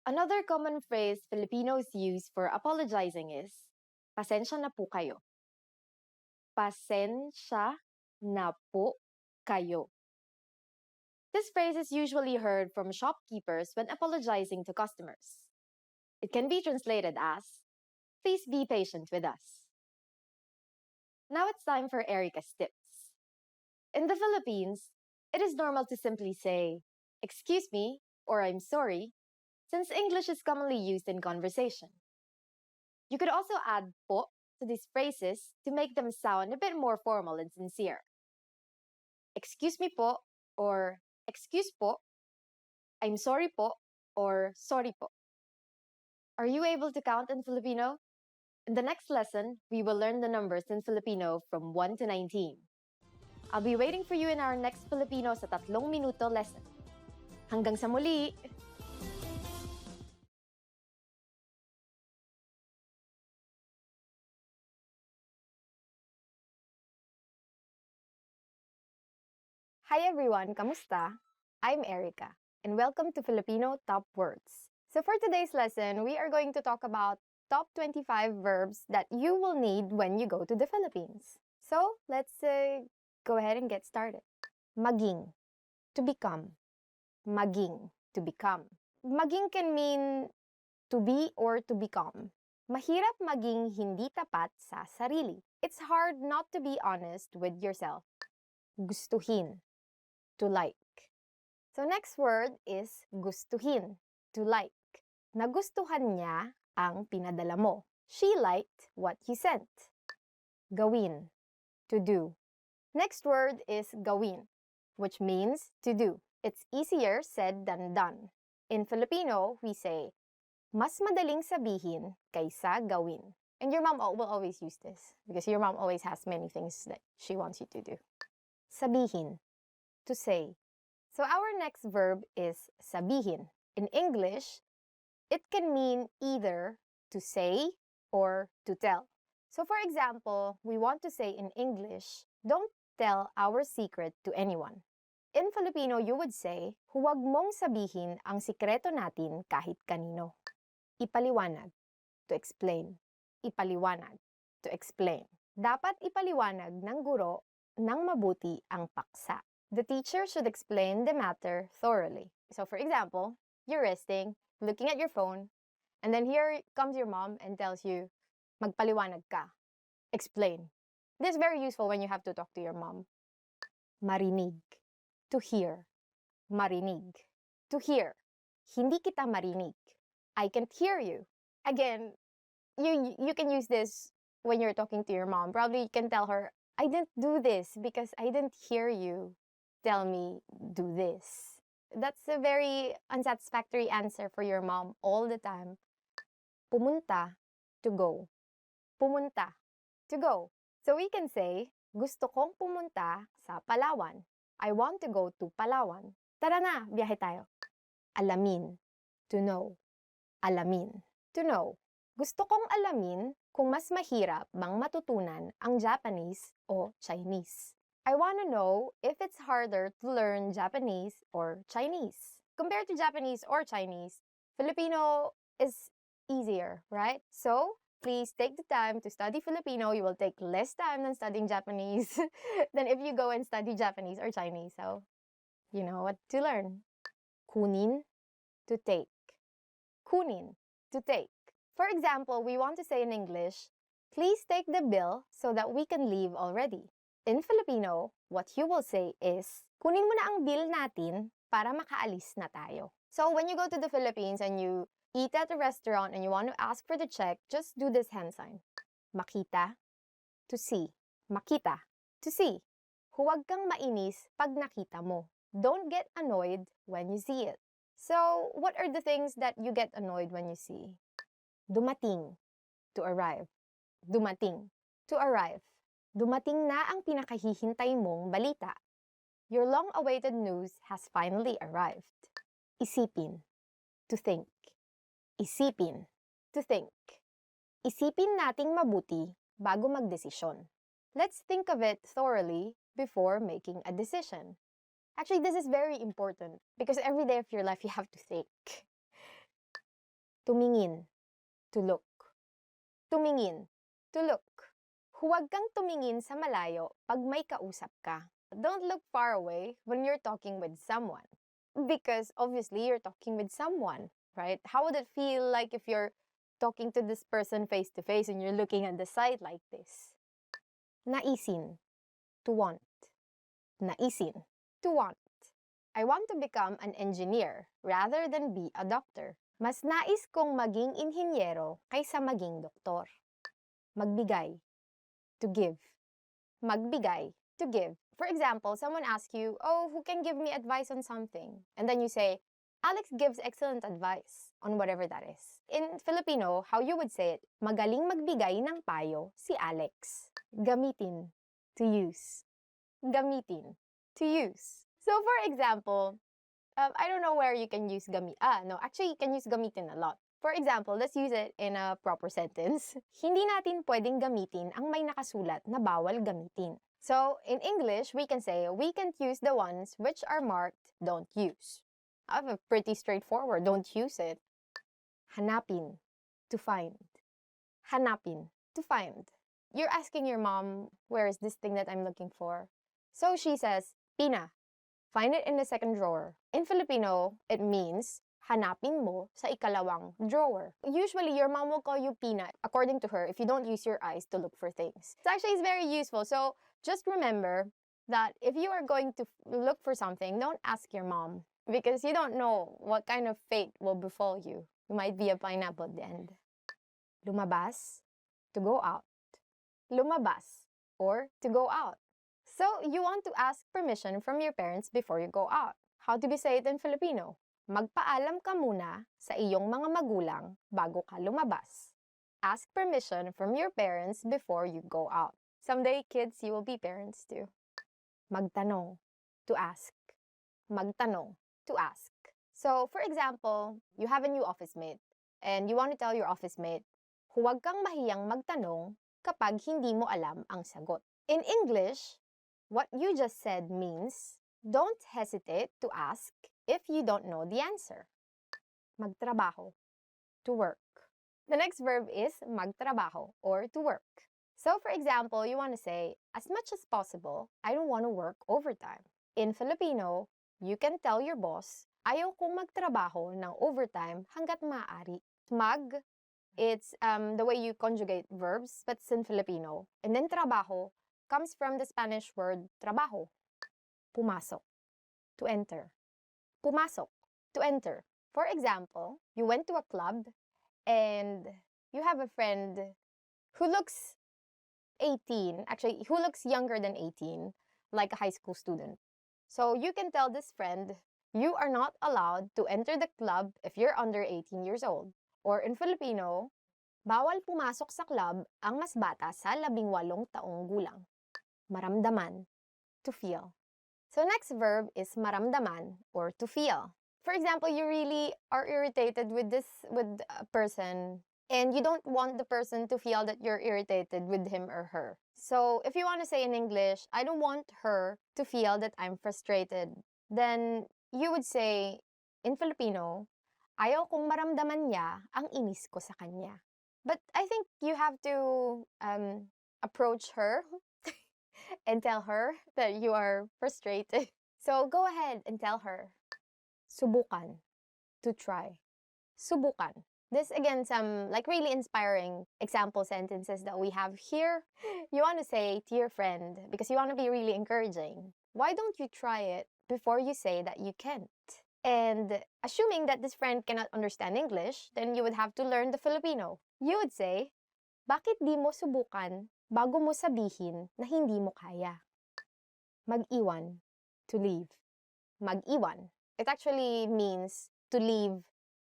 Another common phrase Filipinos use for apologizing is, pasensya na po kayo. Pasensya na po kayo. This phrase is usually heard from shopkeepers when apologizing to customers. It can be translated as, please be patient with us. Now it's time for Erica's tips. In the Philippines, it is normal to simply say, excuse me, or I'm sorry, since English is commonly used in conversation. You could also add po to these phrases to make them sound a bit more formal and sincere. Excuse me po, or excuse po, I'm sorry po, or sorry po. Are you able to count in Filipino? In the next lesson, we will learn the numbers in Filipino from 1 to 19. I'll be waiting for you in our next Filipino sa 3 minuto lesson. Hanggang sa muli! Hi everyone, kamusta? I'm Erica, and welcome to Filipino Top Words. So for today's lesson, we are going to talk about top 25 verbs that you will need when you go to the Philippines. So let's go ahead and get started. Maging, to become. Maging, to become. Maging can mean to be or to become. Mahirap maging hindi tapat sa sarili. It's hard not to be honest with yourself. Gustuhin, to like. So next word is gustuhin, to like. Nagustuhan niya ang pinadala mo. She liked what you sent. Gawin, to do. Next word is gawin, which means to do. It's easier said than done. In Filipino, we say, mas madaling sabihin kaysa gawin. And your mom will always use this because your mom always has many things that she wants you to do. Sabihin, to say. So our next verb is sabihin. In English, it can mean either to say or to tell. So for example, we want to say in English, don't tell our secret to anyone. In Filipino, you would say, huwag mong sabihin ang sikreto natin kahit kanino. Ipaliwanag, to explain. Ipaliwanag, to explain. Dapat ipaliwanag ng guro ng mabuti ang paksa. The teacher should explain the matter thoroughly. So for example, you're resting, looking at your phone, and then here comes your mom and tells you, magpaliwanag ka. Explain. This is very useful when you have to talk to your mom. Marinig, to hear. Marinig, to hear. Hindi kita marinig. I can't hear you. Again, you can use this when you're talking to your mom. Probably you can tell her, I didn't do this because I didn't hear you tell me do this. That's a very unsatisfactory answer for your mom all the time. Pumunta, to go. Pumunta, to go. So we can say, gusto kong pumunta sa Palawan. I want to go to Palawan. Tara na, biyahe tayo. Alamin, to know. Alamin, to know. Gusto kong alamin kung mas mahirap bang matutunan ang Japanese o Chinese. I want to know if it's harder to learn Japanese or Chinese. Compared to Japanese or Chinese, Filipino is easier, right? So, please take the time to study Filipino. You will take less time than studying Japanese than if you go and study Japanese or Chinese. So, you know what to learn. Kunin, to take. Kunin, to take. For example, we want to say in English, please take the bill so that we can leave already. In Filipino, what you will say is, kunin mo na ang bill natin para makaalis na tayo. So when you go to the Philippines and you eat at a restaurant and you want to ask for the check, just do this hand sign. Makita, to see. Makita, to see. Huwag kang mainis pag nakita mo. Don't get annoyed when you see it. So, what are the things that you get annoyed when you see? Dumating, to arrive. Dumating, to arrive. Dumating na ang pinakahihintay mong balita. Your long-awaited news has finally arrived. Isipin, to think. Isipin, to think. Isipin nating mabuti bago magdesisyon. Let's think of it thoroughly before making a decision. Actually, this is very important because every day of your life you have to think. Tumingin, to look. Tumingin, to look. Huwag kang tumingin sa malayo pag may kausap ka. Don't look far away when you're talking with someone. Because obviously you're talking with someone, right? How would it feel like if you're talking to this person face to face and you're looking at the side like this? Naisin, to want. Naisin, to want. I want to become an engineer rather than be a doctor. Mas nais kong maging inhinyero kaysa maging doktor. Magbigay, to give. Magbigay, to give. For example, someone asks you, oh, who can give me advice on something? And then you say, Alex gives excellent advice on whatever that is. In Filipino, how you would say it, magaling magbigay ng payo si Alex. Gamitin, to use. Gamitin, to use. So for example, I don't know where you can use actually you can use gamitin a lot. For example, let's use it in a proper sentence. Hindi natin pwedeng gamitin ang may nakasulat na bawal gamitin. So in English, we can say we can't use the ones which are marked don't use. I have a pretty straightforward, don't use it. Hanapin, to find. Hanapin, to find. You're asking your mom, where is this thing that I'm looking for? So she says, Pina, find it in the second drawer. In Filipino, it means hanapin mo sa ikalawang drawer. Usually, your mom will call you Pina, according to her, if you don't use your eyes to look for things. It's actually very useful. So just remember that if you are going to look for something, don't ask your mom because you don't know what kind of fate will befall you. You might be a pineapple at the end. Lumabas, to go out. Lumabas, or to go out. So you want to ask permission from your parents before you go out. How do we say it in Filipino? Magpaalam ka muna sa iyong mga magulang bago ka lumabas. Ask permission from your parents before you go out. Someday, kids, you will be parents too. Magtanong, to ask. Magtanong, to ask. So, for example, you have a new office mate and you want to tell your office mate, huwag kang mahiyang magtanong kapag hindi mo alam ang sagot. In English, what you just said means, don't hesitate to ask if you don't know the answer. Magtrabaho, to work. The next verb is magtrabaho, or to work. So, for example, you want to say, as much as possible, I don't want to work overtime. In Filipino, you can tell your boss, ayaw kong magtrabaho ng overtime hanggat maaari. Mag, it's the way you conjugate verbs, but it's in Filipino. And then trabaho comes from the Spanish word trabajo. Pumasok, to enter. Pumasok, to enter. For example, you went to a club and you have a friend who looks 18, actually, who looks younger than 18, like a high school student. So you can tell this friend, you are not allowed to enter the club if you're under 18 years old. Or in Filipino, bawal pumasok sa club ang mas bata sa 18 taong gulang. Maramdaman, to feel. So next verb is maramdaman, or to feel. For example, you really are irritated with a person and you don't want the person to feel that you're irritated with him or her. So if you want to say in English, I don't want her to feel that I'm frustrated, then you would say in Filipino, ayaw kong maramdaman niya ang inis ko sa kanya. But I think you have to approach her and tell her that you are frustrated. So go ahead and tell her. Subukan, to try. Subukan. This again, some like really inspiring example sentences that we have here. You want to say to your friend, because you want to be really encouraging, why don't you try it before you say that you can't? And assuming that this friend cannot understand English, then you would have to learn the Filipino. You would say, bakit di mo subukan bago mo sabihin na hindi mo kaya? Mag-iwan, to leave. Mag-iwan. It actually means to leave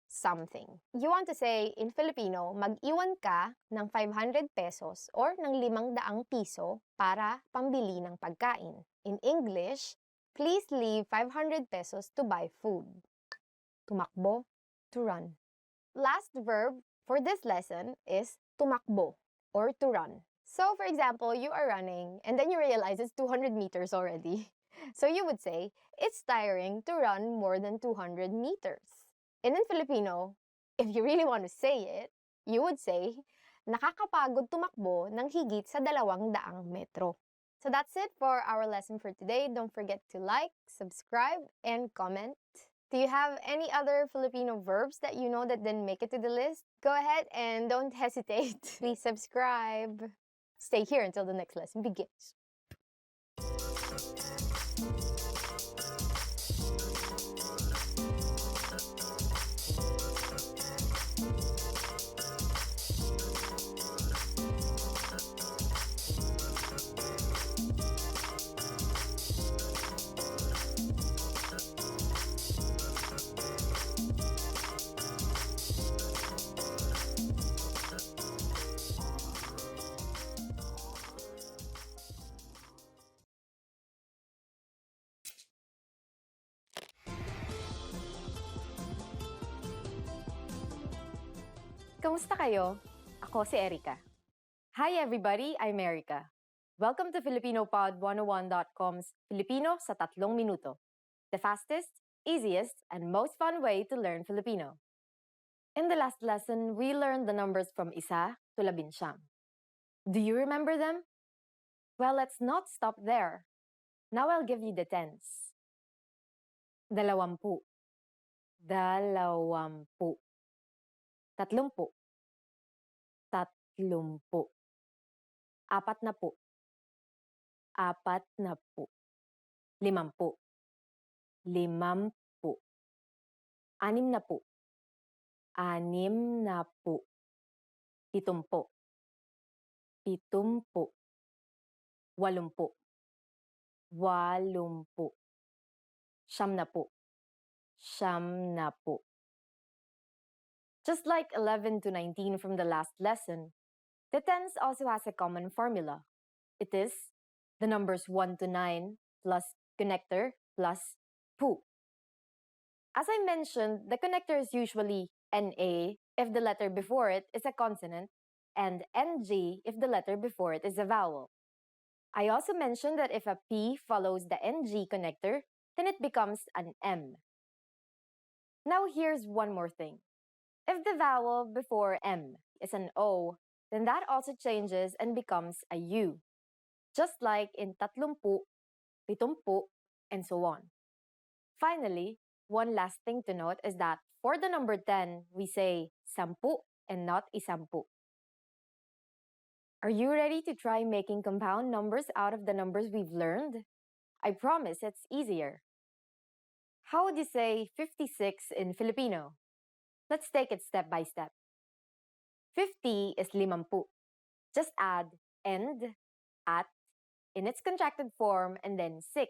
something. You want to say in Filipino, mag-iwan ka ng 500 pesos or ng 500 piso para pambili ng pagkain. In English, please leave 500 pesos to buy food. Tumakbo, to run. Last verb for this lesson is tumakbo, or to run. So, for example, you are running and then you realize it's 200 meters already. So you would say, it's tiring to run more than 200 meters. And in Filipino, if you really want to say it, you would say, nakakapagod tumakbo ng higit sa 200 metro. So that's it for our lesson for today. Don't forget to like, subscribe, and comment. Do you have any other Filipino verbs that you know that didn't make it to the list? Go ahead and don't hesitate. Please subscribe. Stay here until the next lesson begins. Kamusta kayo? Ako si Erica. Hi everybody, I'm Erica. Welcome to FilipinoPod101.com's Filipino sa 3 minuto, the fastest, easiest, and most fun way to learn Filipino. In the last lesson, we learned the numbers from 1 to 19. Do you remember them? Well, let's not stop there. Now I'll give you the tens. 20, 20, 30, 30, 40, 40, 50, 50, 60, 60, 70, 70, 80, 80, 90, 90. Just like 11 to 19 from the last lesson, the tens also has a common formula. It is the numbers 1 to 9 plus connector plus pu. As I mentioned, the connector is usually NA if the letter before it is a consonant and NG if the letter before it is a vowel. I also mentioned that if a P follows the NG connector, then it becomes an M. Now here's one more thing. If the vowel before M is an O, then that also changes and becomes a U, just like in 30, 70, and so on. Finally, one last thing to note is that for the number 10, we say 10 and not 10. Are you ready to try making compound numbers out of the numbers we've learned? I promise it's easier. How would you say 56 in Filipino? Let's take it step by step. 50 is 50. Just add and, at, in its contracted form, and then 6,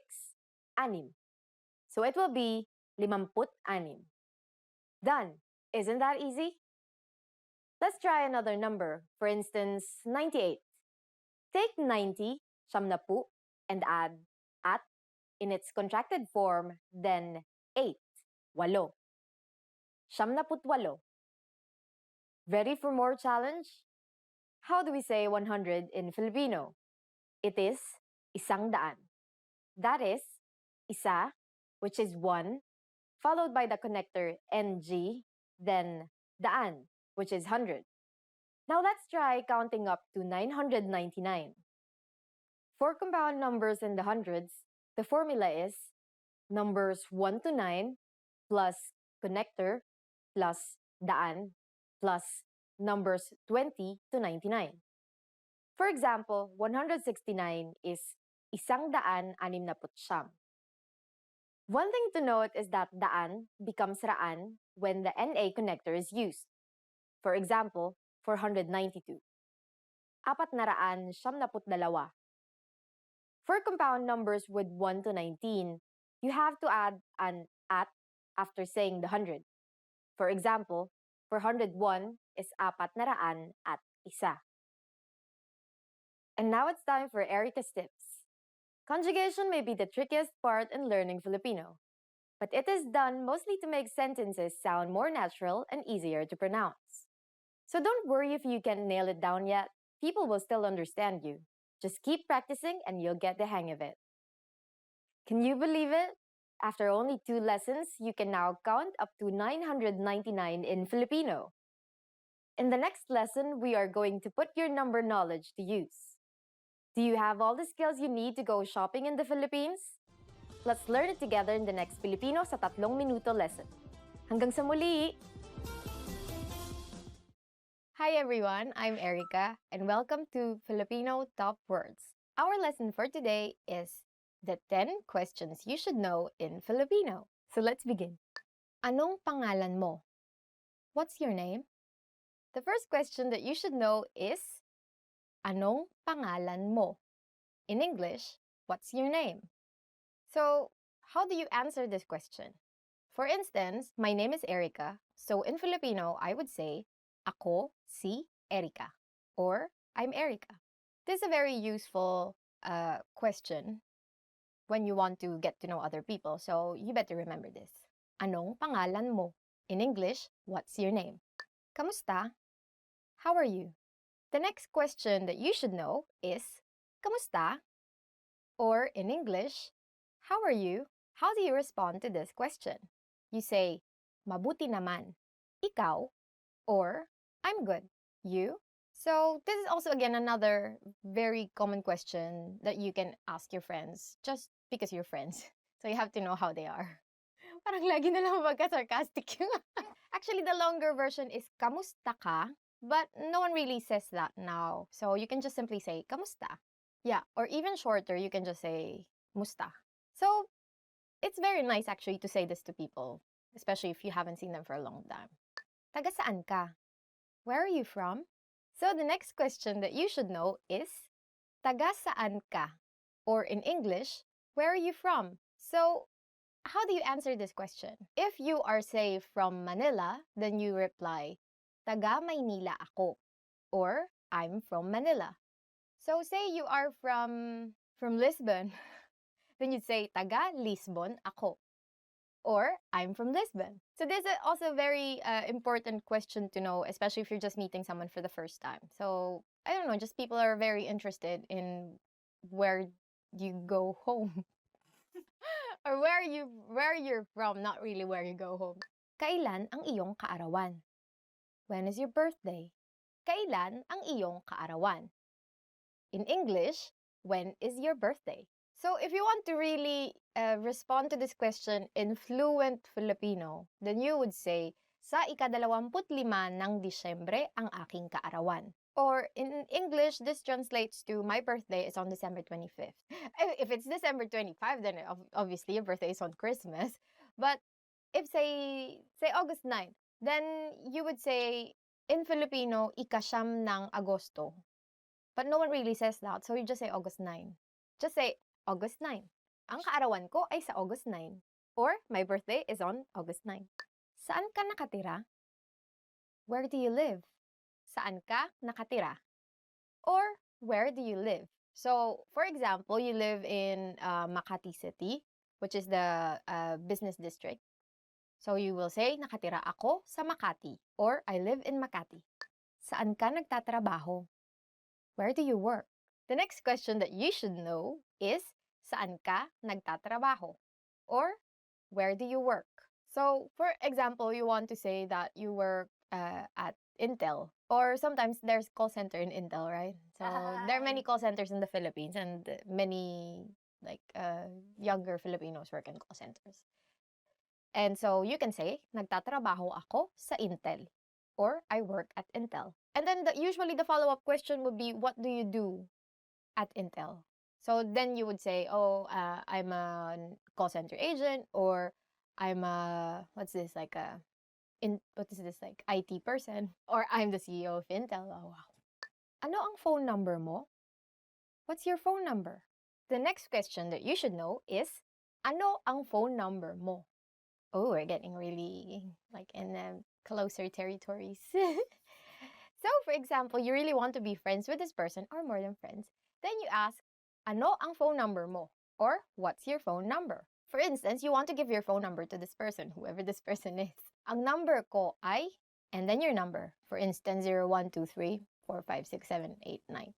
anim. So it will be 56. Done. Isn't that easy? Let's try another number. For instance, 98. Take 90, 90, and add at, in its contracted form, then 8, 8. 98. Ready for more challenge? How do we say 100 in Filipino? It is 100. That is, isa, which is 1, followed by the connector NG, then daan, which is 100. Now let's try counting up to 999. For compound numbers in the hundreds, the formula is numbers 1 to 9 plus connector plus daan plus numbers 20 to 99. For example, 169 is 169. One thing to note is that daan becomes raan when the NA connector is used. For example, 492. 492. For compound numbers with 1 to 19, you have to add an at after saying the 100. For example, 401 is 400 at isa. And now it's time for Erica's tips. Conjugation may be the trickiest part in learning Filipino, but it is done mostly to make sentences sound more natural and easier to pronounce. So don't worry if you can't nail it down yet. People will still understand you. Just keep practicing and you'll get the hang of it. Can you believe it? After only 2 lessons, you can now count up to 999 in Filipino. In the next lesson, we are going to put your number knowledge to use. Do you have all the skills you need to go shopping in the Philippines? Let's learn it together in the next Filipino sa 3 minuto lesson. Hanggang sa muli! Hi everyone, I'm Erica, and welcome to Filipino Top Words. Our lesson for today is the 10 questions you should know in Filipino. So let's begin. Anong pangalan mo? What's your name? The first question that you should know is, anong pangalan mo? In English, what's your name? So, how do you answer this question? For instance, my name is Erica, so in Filipino, I would say, ako si Erica, or I'm Erica. This is a very useful question when you want to get to know other people, so you better remember this. Anong pangalan mo? In English, what's your name? Kamusta? How are you? The next question that you should know is, kamusta? Or in English, how are you? How do you respond to this question? You say, mabuti naman. Ikaw? Or, I'm good. You? So this is also again another very common question that you can ask your friends just because you're friends. So you have to know how they are. Parang lagi na lang magka-sarcastic yung Actually, the longer version is kamusta ka? But no one really says that now. So you can just simply say kamusta. Yeah, or even shorter, you can just say musta. So it's very nice actually to say this to people, especially if you haven't seen them for a long time. Taga saan ka? Where are you from? So the next question that you should know is taga saan ka? Or in English, where are you from? So how do you answer this question? If you are, say, from Manila, then you reply, taga Maynila ako, or I'm from Manila. So say you are from Lisbon, then you'd say, taga Lisbon ako, or I'm from Lisbon. So this is also a very important question to know, especially if you're just meeting someone for the first time. So I don't know, just people are very interested in where you go home. Or where you're from, not really where you go home. Kailan ang iyong kaarawan? When is your birthday? Kailan ang iyong kaarawan? In English, when is your birthday? So if you want to really respond to this question in fluent Filipino, then you would say, sa ika-25 ng Disyembre ang aking kaarawan. Or in English, this translates to my birthday is on December 25th. If it's December 25, then obviously your birthday is on Christmas. But if say August 9, then you would say in Filipino, ika-siyam ng Agosto. But no one really says that, so you just say August 9. Just say August 9. Ang kaarawan ko ay sa August 9. Or my birthday is on August 9. Saan ka nakatira? Where do you live? Saan ka nakatira? Or where do you live? So, for example, you live in Makati City, which is the business district. So you will say, nakatira ako sa Makati, or I live in Makati. Saan ka nagtatrabaho? Where do you work? The next question that you should know is, saan ka nagtatrabaho? Or where do you work? So, for example, you want to say that you work at Intel. Or sometimes there's call center in Intel, right? So there are many call centers in the Philippines, and many younger Filipinos work in call centers. And so you can say, nagtatrabaho ako sa Intel, or I work at Intel. And then usually the follow-up question would be, what do you do at Intel? So then you would say, I'm a call center agent, or I'm a, IT person, or I'm the CEO of Intel. Oh, wow. Ano ang phone number mo? What's your phone number? The next question that you should know is, ano ang phone number mo? Oh, we're getting really in closer territories. So, for example, you really want to be friends with this person or more than friends. Then you ask, ano ang phone number mo? Or, what's your phone number? For instance, you want to give your phone number to this person, whoever this person is. Ang number ko ay, and then your number. For instance, 0123456789.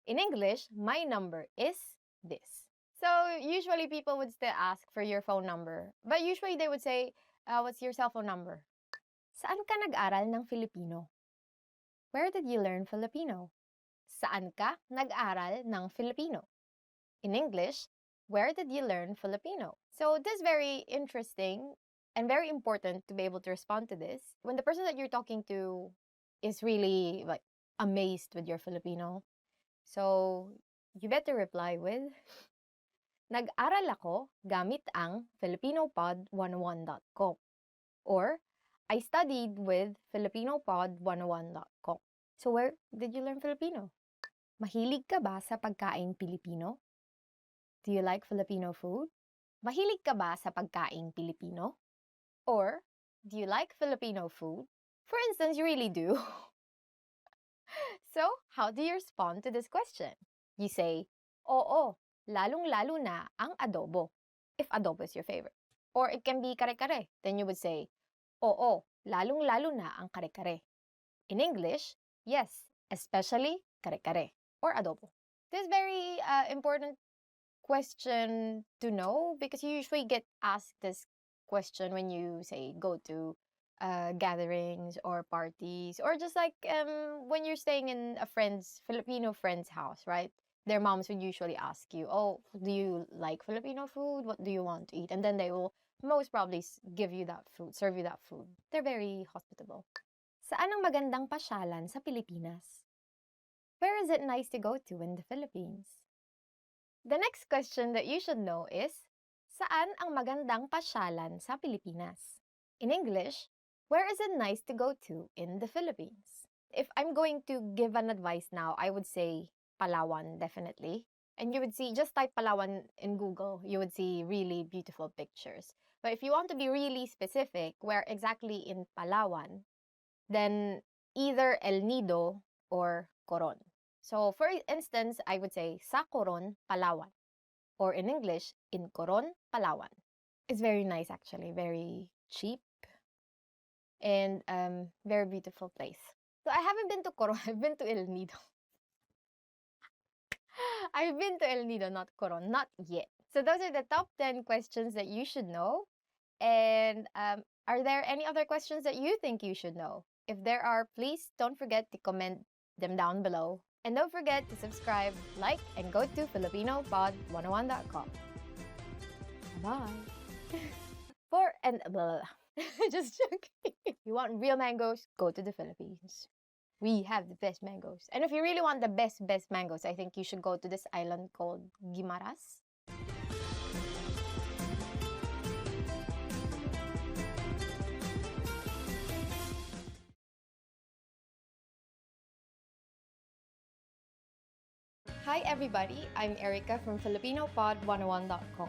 In English, my number is this. So usually people would still ask for your phone number. But usually they would say, what's your cell phone number? Saan ka nag-aral ng Filipino? Where did you learn Filipino? Saan ka nag-aral ng Filipino? In English, where did you learn Filipino? So this is very interesting and very important to be able to respond to this. When the person that you're talking to is really amazed with your Filipino, so you better reply with, nag-aral ako gamit ang filipinopod101.com, or I studied with filipinopod101.com. So where did you learn Filipino? Mahilig ka ba sa pagkaing Pilipino? Do you like Filipino food? Mahilig ka ba sa pagkaing Pilipino? Or, do you like Filipino food? For instance, you really do. So, how do you respond to this question? You say, oo, lalong-lalo na ang adobo, if adobo is your favorite. Or it can be kare-kare. Then you would say, oo, lalong-lalo na ang kare-kare. In English, yes, especially kare-kare or adobo. This is very important question to know because you usually get asked this question when you say go to gatherings or parties or just like when you're staying in a Filipino friend's house, right? Their moms would usually ask you, oh, do you like Filipino food? What do you want to eat? And then they will most probably give you that food, serve you that food. They're very hospitable. Saan ang magandang pasyalan sa Pilipinas? Where is it nice to go to in the Philippines? The next question that you should know is, saan ang magandang pasyalan sa Pilipinas? In English, where is it nice to go to in the Philippines? If I'm going to give an advice now, I would say Palawan, definitely. And you would see, just type Palawan in Google, you would see really beautiful pictures. But if you want to be really specific, where exactly in Palawan, then either El Nido or Coron. So for instance, I would say sa Coron, Palawan. Or in English, in Coron, Palawan. It's very nice actually, very cheap and very beautiful place. So I haven't been to Coron, I've been to El Nido. I've been to El Nido, not Coron, not yet. So those are the top 10 questions that you should know. And are there any other questions that you think you should know? If there are, please don't forget to comment them down below. And don't forget to subscribe, like, and go to FilipinoPod101.com. Bye. Just joking. If you want real mangoes, go to the Philippines. We have the best mangoes. And if you really want the best mangoes, I think you should go to this island called Guimaras. Hi everybody, I'm Erica from FilipinoPod101.com.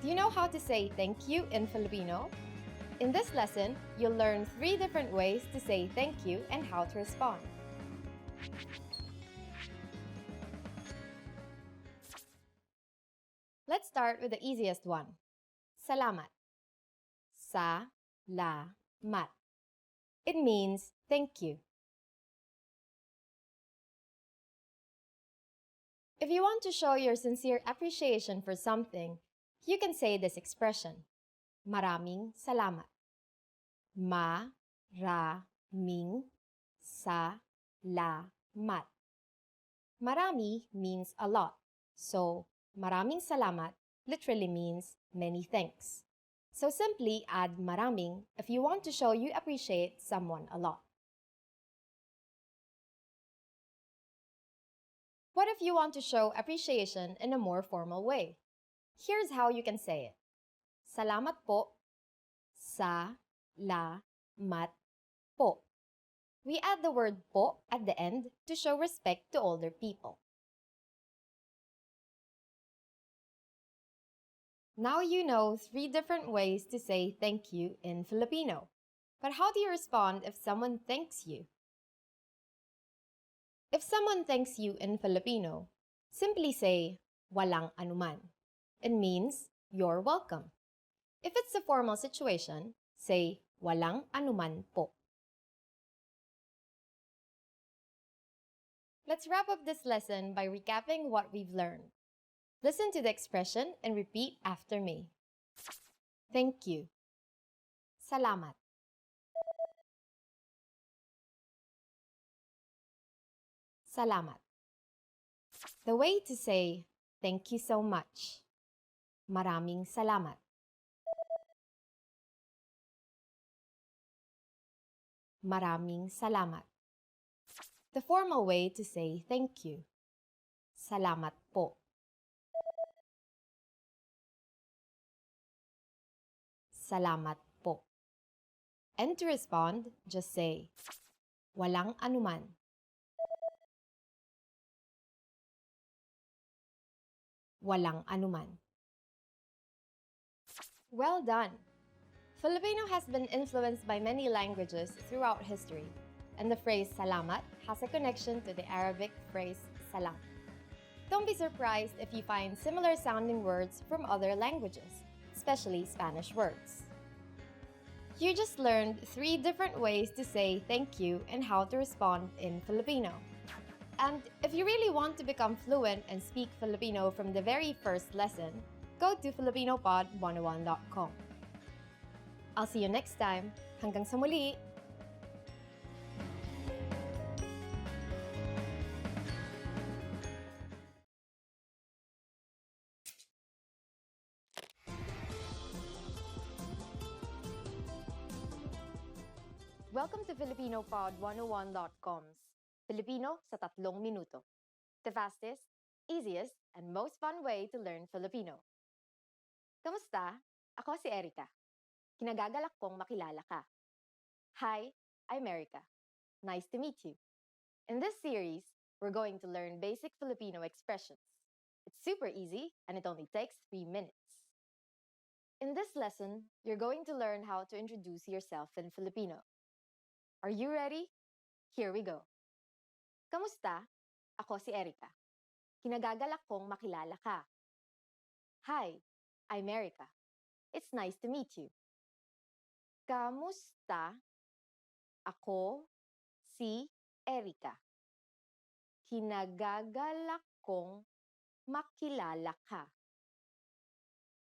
Do you know how to say thank you in Filipino? In this lesson, you'll learn 3 different ways to say thank you and how to respond. Let's start with the easiest one. Salamat. Sa-la-mat. It means thank you. If you want to show your sincere appreciation for something, you can say this expression. Maraming salamat. Ma-ra-ming sa-la-mat. Marami means a lot, so maraming salamat literally means many thanks. So simply add maraming if you want to show you appreciate someone a lot. What if you want to show appreciation in a more formal way? Here's how you can say it. Salamat po. Sa-la-mat po. We add the word po at the end to show respect to older people. Now you know 3 different ways to say thank you in Filipino. But how do you respond if someone thanks you? If someone thanks you in Filipino, simply say, walang anuman. It means, you're welcome. If it's a formal situation, say, walang anuman po. Let's wrap up this lesson by recapping what we've learned. Listen to the expression and repeat after me. Thank you. Salamat. Salamat. The way to say thank you so much. Maraming salamat. Maraming salamat. The formal way to say thank you. Salamat po. Salamat po. And to respond, just say, walang anuman. Walang anuman. Well done! Filipino has been influenced by many languages throughout history, and the phrase salamat has a connection to the Arabic phrase salam. Don't be surprised if you find similar sounding words from other languages, especially Spanish words. You just learned 3 different ways to say thank you and how to respond in Filipino. And if you really want to become fluent and speak Filipino from the very first lesson, go to filipinopod101.com. I'll see you next time. Hanggang sa muli! Welcome to FilipinoPod101.com's Filipino sa 3 minuto. The fastest, easiest, and most fun way to learn Filipino. Kamusta? Ako si Erica. Kinagagalak kong makilala ka. Hi, I'm Erica. Nice to meet you. In this series, we're going to learn basic Filipino expressions. It's super easy and it only takes 3 minutes. In this lesson, you're going to learn how to introduce yourself in Filipino. Are you ready? Here we go. Kamusta? Ako si Erica. Kinagagalak kong makilala ka. Hi, I'm Erica. It's nice to meet you. Kamusta? Ako si Erica. Kinagagalak kong makilala ka.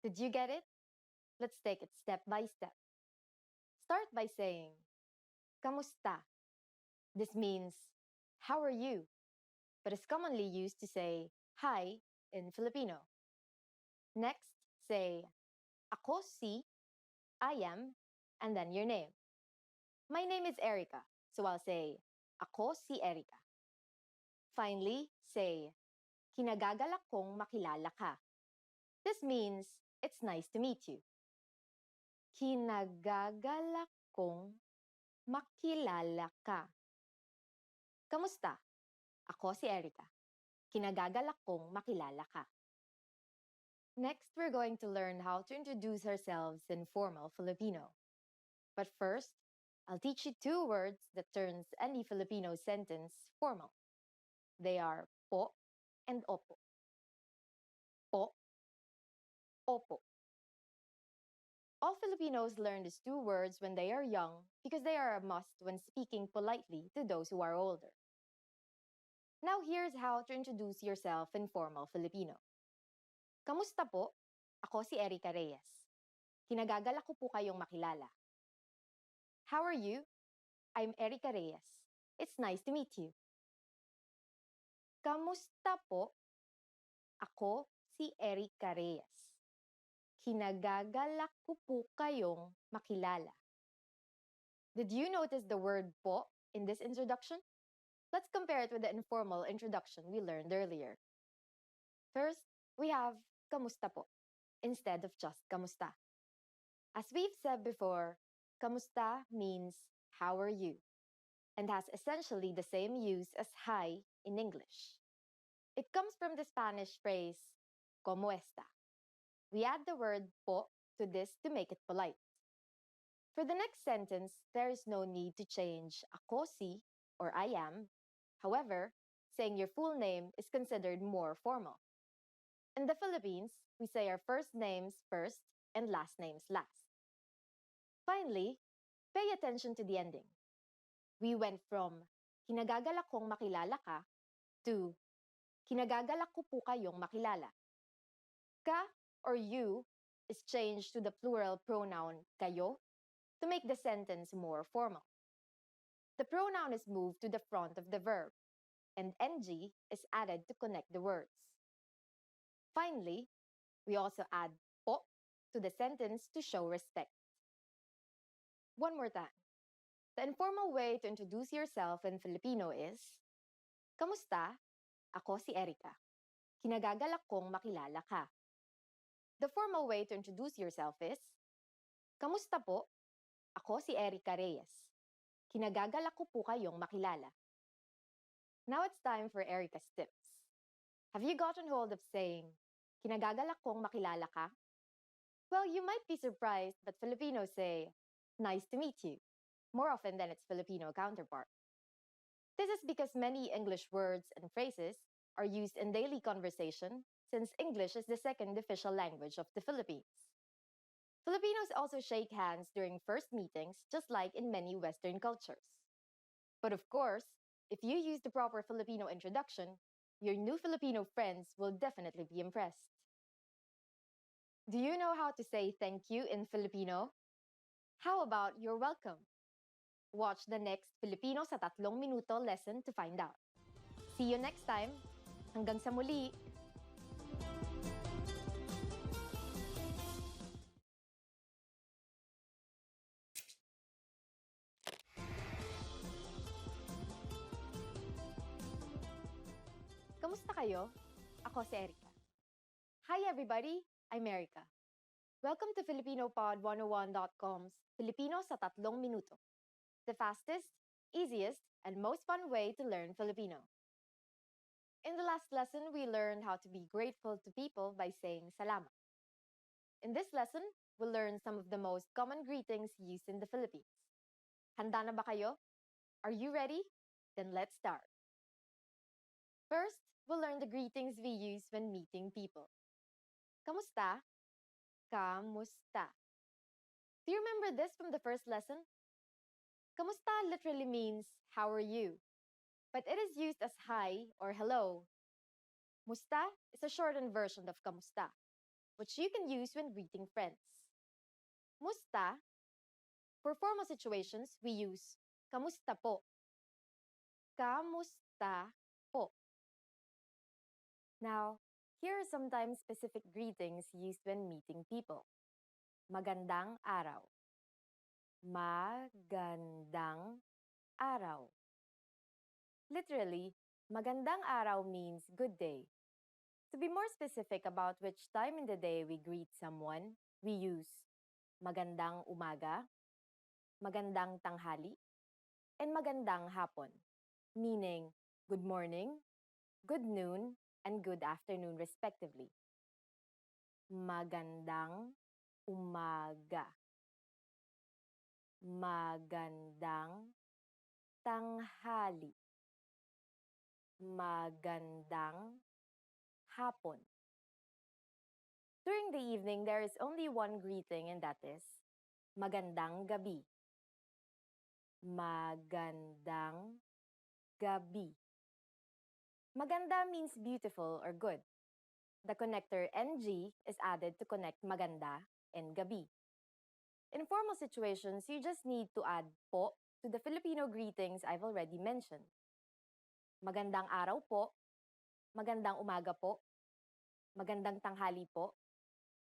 Did you get it? Let's take it step by step. Start by saying, Kamusta? This means, how are you? But is commonly used to say, hi in Filipino. Next, say, Ako si, I am, and then your name. My name is Erica, so I'll say, Ako si Erica. Finally, say, Kinagagalak kong makilala ka. This means, it's nice to meet you. Kinagagalak kong makilala ka. Kamusta? Ako si Erica. Kinagagalak kong makilala ka. Next, we're going to learn how to introduce ourselves in formal Filipino. But first, I'll teach you 2 words that turns any Filipino sentence formal. They are po and opo. Po, opo. All Filipinos learn these 2 words when they are young because they are a must when speaking politely to those who are older. Now here's how to introduce yourself in formal Filipino. Kamusta po? Ako si Erica Reyes. Kinagagalak ko po kayong makilala. How are you? I'm Erica Reyes. It's nice to meet you. Kamusta po? Ako si Erica Reyes. Kinagagalak ko po kayong makilala. Did you notice the word po in this introduction? Let's compare it with the informal introduction we learned earlier. First, we have kamusta po instead of just kamusta. As we've said before, kamusta means how are you and has essentially the same use as hi in English. It comes from the Spanish phrase como esta. We add the word po to this to make it polite. For the next sentence, there is no need to change ako si or I am. However, saying your full name is considered more formal. In the Philippines, we say our first names first and last names last. Finally, pay attention to the ending. We went from kinagagalak kong makilala ka to kinagagalak ko po kayong makilala. Ka or you is changed to the plural pronoun kayo to make the sentence more formal. The pronoun is moved to the front of the verb, and ng is added to connect the words. Finally, we also add po to the sentence to show respect. One more time. The informal way to introduce yourself in Filipino is, Kamusta? Ako si Erica. Kinagagalak kong makilala ka. The formal way to introduce yourself is, Kamusta po? Ako si Erica Reyes. Kinagagalak ko po kayong makilala. Now it's time for Erica's tips. Have you gotten hold of saying, Kinagagalak kong makilala ka? Well, you might be surprised, but Filipinos say, Nice to meet you, more often than its Filipino counterpart. This is because many English words and phrases are used in daily conversation since English is the second official language of the Philippines. Filipinos also shake hands during first meetings, just like in many Western cultures. But of course, If you use the proper Filipino introduction, your new Filipino friends will definitely be impressed. Do you know how to say thank you in Filipino? How about you're welcome? Watch the next Filipino sa 3 minuto lesson to find out. See you next time. Hanggang sa muli. Kamusta kayo? Ako si Erica. Hi everybody, I'm Erica. Welcome to FilipinoPod101.com's Filipino sa 3 minuto. The fastest, easiest, and most fun way to learn Filipino. In the last lesson, we learned how to be grateful to people by saying salamat. In this lesson, we'll learn some of the most common greetings used in the Philippines. Handa na ba kayo? Are you ready? Then let's start. First, we'll learn the greetings we use when meeting people. Kamusta? Kamusta. Do you remember this from the first lesson? Kamusta literally means, how are you? But it is used as hi or hello. Musta is a shortened version of kamusta, which you can use when greeting friends. Musta, for formal situations, we use kamusta po. Kamusta po. Now, here are sometimes specific greetings used when meeting people. Magandang araw. Magandang araw. Literally, magandang araw means good day. To be more specific about which time in the day we greet someone, we use magandang umaga, magandang tanghali, and magandang hapon, meaning good morning, good noon, and good afternoon respectively. Magandang umaga. Magandang tanghali. Magandang hapon. During the evening, there is only one greeting, and that is magandang gabi. Magandang gabi. Maganda means beautiful or good. The connector NG is added to connect maganda and gabi. In formal situations, you just need to add po to the Filipino greetings I've already mentioned. Magandang araw po, magandang umaga po, magandang tanghali po,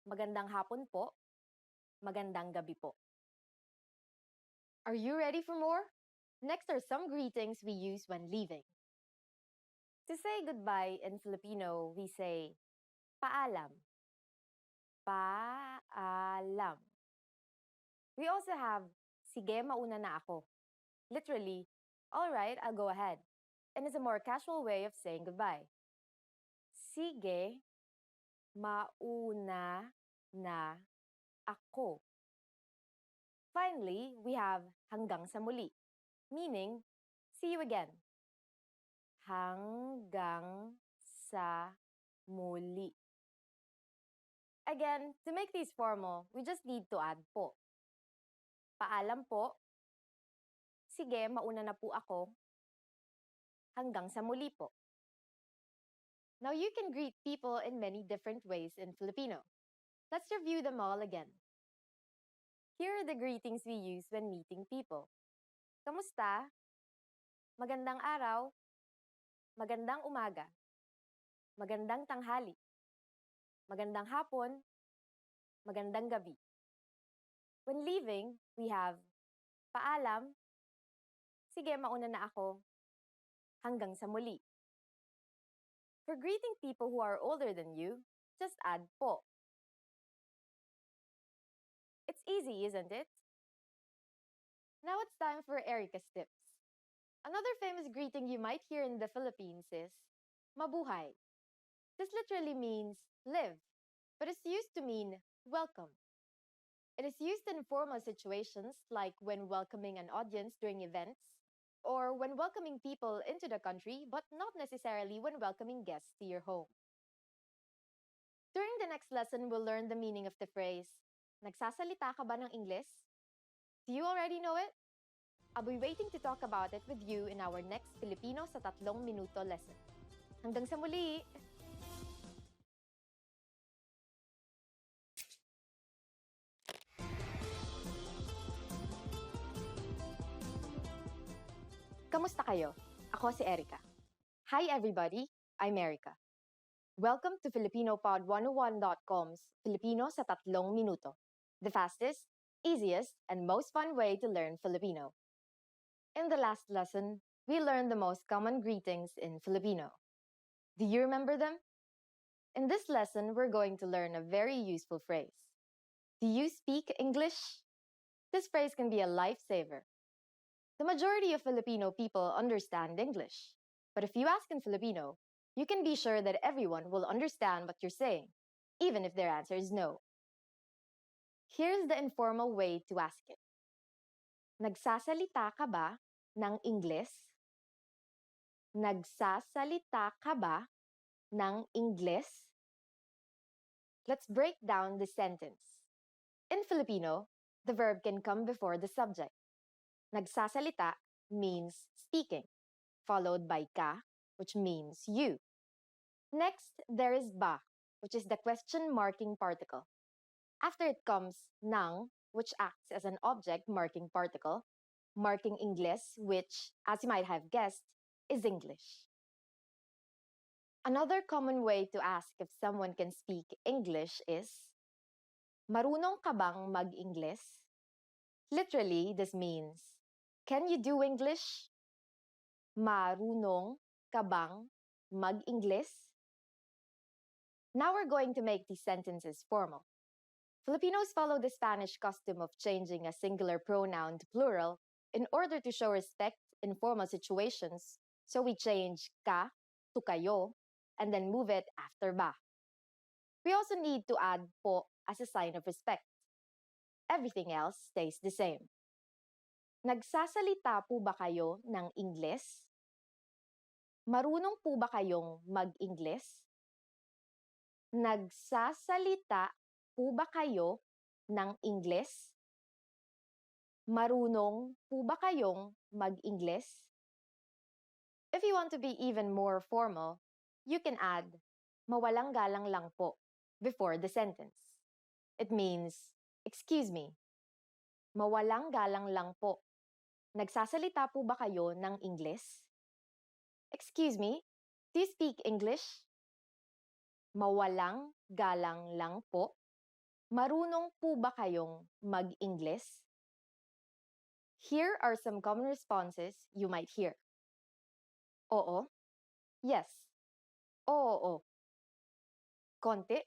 magandang hapon po, magandang gabi po. Are you ready for more? Next are some greetings we use when leaving. To say goodbye in Filipino, we say paalam. Paalam. We also have sige, mauna na ako. Literally, all right, I'll go ahead. And is a more casual way of saying goodbye. Sige, mauna na ako. Finally, we have hanggang sa muli, meaning see you again. Hanggang sa muli. Again, to make these formal, we just need to add po. Paalam po. Sige, mauna na po ako. Hanggang sa muli po. Now you can greet people in many different ways in Filipino. Let's review them all again. Here are the greetings we use when meeting people. Kamusta? Magandang araw. Magandang umaga. Magandang tanghali. Magandang hapon. Magandang gabi. When leaving, we have paalam. Sige, mauna na ako. Hanggang sa muli. For greeting people who are older than you, just add po. It's easy, isn't it? Now it's time for Erica's tips. Another famous greeting you might hear in the Philippines is mabuhay. This literally means live, but it's used to mean welcome. It is used in formal situations like when welcoming an audience during events, or when welcoming people into the country, but not necessarily when welcoming guests to your home. During the next lesson, we'll learn the meaning of the phrase, nagsasalita ka ba ng Ingles? Do you already know it? I'll be waiting to talk about it with you in our next Filipino sa 3 minuto lesson. Hanggang sa muli! Kamusta kayo? Ako si Erica. Hi everybody, I'm Erica. Welcome to FilipinoPod101.com's Filipino sa 3 minuto, the fastest, easiest, and most fun way to learn Filipino. In the last lesson, we learned the most common greetings in Filipino. Do you remember them? In this lesson, we're going to learn a very useful phrase. Do you speak English? This phrase can be a lifesaver. The majority of Filipino people understand English. But if you ask in Filipino, you can be sure that everyone will understand what you're saying, even if their answer is no. Here's the informal way to ask it. Nagsasalita ka ba ng Ingles? Nagsasalita ka ba ng Ingles? Let's break down the sentence. In Filipino, the verb can come before the subject. Nagsasalita means speaking, followed by ka, which means you. Next, there is ba, which is the question marking particle. After it comes nang, which acts as an object marking particle, marking Ingles, which, as you might have guessed, is English. Another common way to ask if someone can speak English is, marunong ka bang mag-Ingles? Literally, this means, can you do English? Marunong ka bang mag-Ingles? Now we're going to make these sentences formal. Filipinos follow the Spanish custom of changing a singular pronoun to plural in order to show respect in formal situations, so we change ka to kayo and then move it after ba. We also need to add po as a sign of respect. Everything else stays the same. Nagsasalita po ba kayo ng Ingles? Marunong po ba kayong mag-Ingles? Nagsasalita po ba kayo ng Ingles? Marunong po ba kayong mag-Ingles? If you want to be even more formal, you can add mawalang galang lang po before the sentence. It means, excuse me, mawalang galang lang po. Nagsasalita po ba kayo ng Ingles? Excuse me, do you speak English? Mawalang galang lang po. Marunong po ba kayong mag-Ingles? Here are some common responses you might hear. Oo. Yes. Oo. Konti.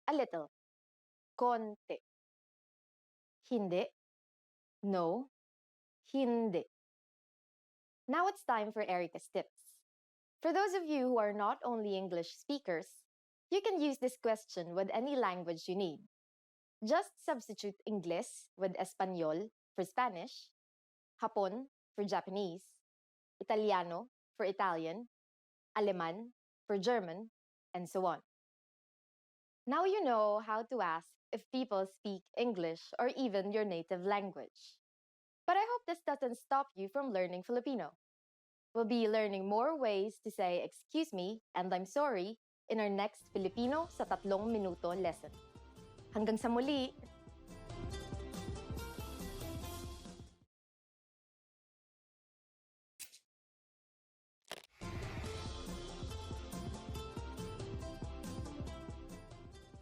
A little. Konti. Hindi. No. Hindi. Now it's time for Erica's tips. For those of you who are not only English speakers, you can use this question with any language you need. Just substitute Ingles with Español for Spanish, Hapon for Japanese, Italiano for Italian, Aleman for German, and so on. Now you know how to ask if people speak English or even your native language. But I hope this doesn't stop you from learning Filipino. We'll be learning more ways to say excuse me and I'm sorry in our next Filipino sa 3 minuto lesson. Hanggang sa muli!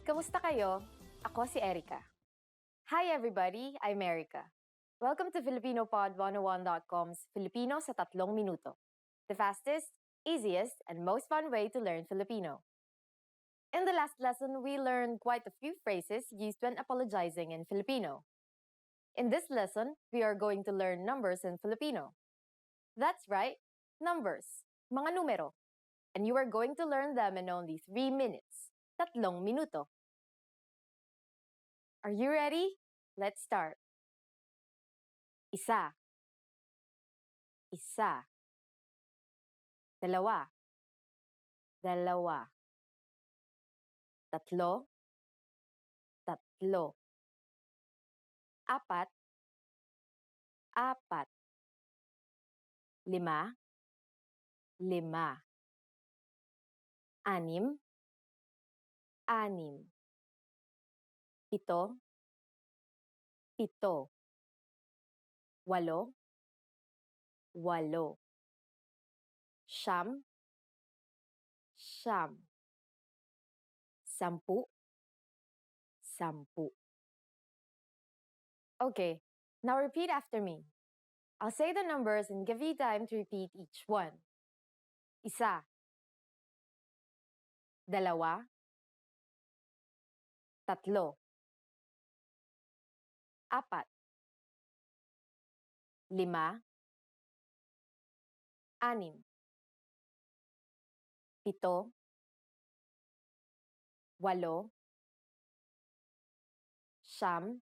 Kamusta kayo? Ako si Erica. Hi everybody, I'm Erica. Welcome to FilipinoPod101.com's Filipino sa 3 minuto, the fastest, easiest, and most fun way to learn Filipino. In the last lesson, we learned quite a few phrases used when apologizing in Filipino. In this lesson, we are going to learn numbers in Filipino. That's right, numbers, mga numero. And you are going to learn them in only 3 minutes, 3 minuto. Are you ready? Let's start. Isa. Isa. Dalawa. Dalawa. Tatlo. Tatlo. Apat. Apat. lima, lima. Anim, anim. Pito, pito. Walo, walo. Siyam, siyam. Sampu, sampu. Okay, now repeat after me. I'll say the numbers and give you time to repeat each one. Isa, dalawa, tatlo, apat, lima, anim, pito, walo, siyam,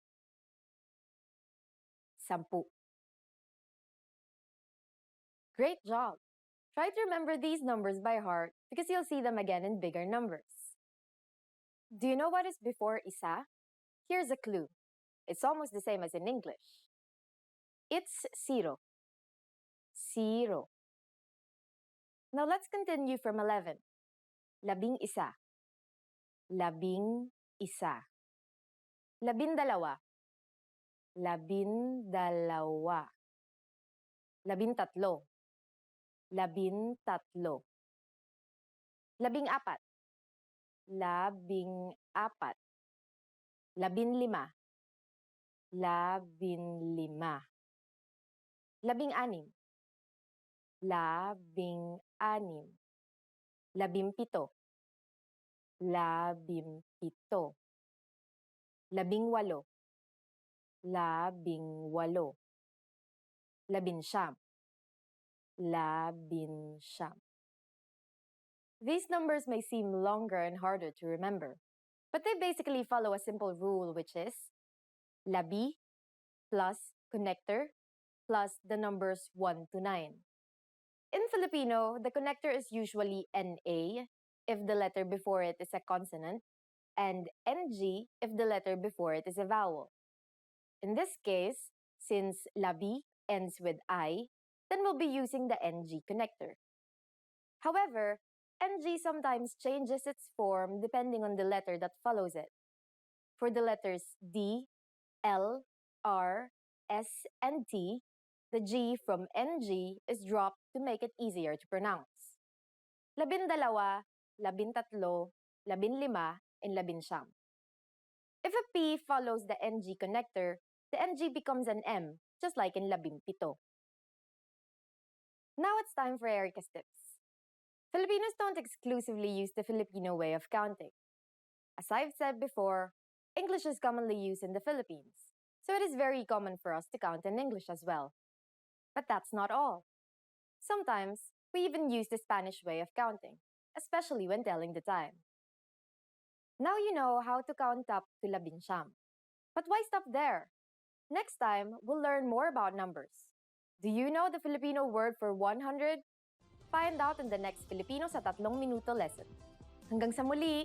sampu. Great job! Try to remember these numbers by heart because you'll see them again in bigger numbers. Do you know what is before isa? Here's a clue. It's almost the same as in English. It's zero. Zero. Now let's continue from 11. Labing isa. Labing isa. Labindalawa. Labindalawa. Labintatlo. Labintatlo. Labing apat. Labing apat. Labinlima. Labinlima. Labing anim. Labing anim. Labimpito. Labimpito. Labing walo. Labing walo. Labinsyam. Labinsyam. These numbers may seem longer and harder to remember, but they basically follow a simple rule, which is labi plus connector plus the numbers 1 to 9. In Filipino, the connector is usually NA if the letter before it is a consonant, and NG if the letter before it is a vowel. In this case, since labi ends with I, then we'll be using the NG connector. However, NG sometimes changes its form depending on the letter that follows it. For the letters D, L, R, S, and T, the G from NG is dropped to make it easier to pronounce. Labindalawa, labintatlo, labinlima, and labinsyam. If a P follows the NG connector, the NG becomes an M, just like in labimpito. Now it's time for Erica's tips. Filipinos don't exclusively use the Filipino way of counting. As I've said before, English is commonly used in the Philippines, so it is very common for us to count in English as well. But that's not all. Sometimes, we even use the Spanish way of counting, especially when telling the time. Now you know how to count up to labinsyam. But why stop there? Next time, we'll learn more about numbers. Do you know the Filipino word for 100? Find out in the next Filipino sa 3 minuto lesson. Hanggang sa muli!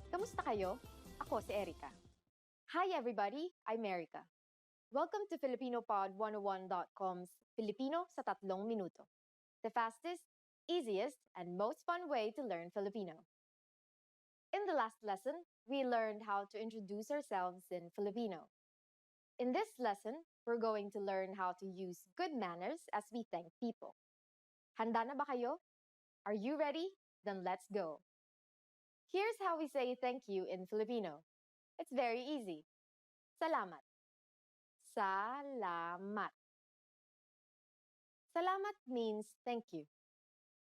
Kamusta kayo? Ako si Erica. Hi everybody, I'm Erica. Welcome to FilipinoPod101.com's Filipino sa 3 minuto. The fastest, easiest, and most fun way to learn Filipino. In the last lesson, we learned how to introduce ourselves in Filipino. In this lesson, we're going to learn how to use good manners as we thank people. Handa na ba kayo? Are you ready? Then let's go. Here's how we say thank you in Filipino. It's very easy. Salamat. Salamat. Salamat means thank you.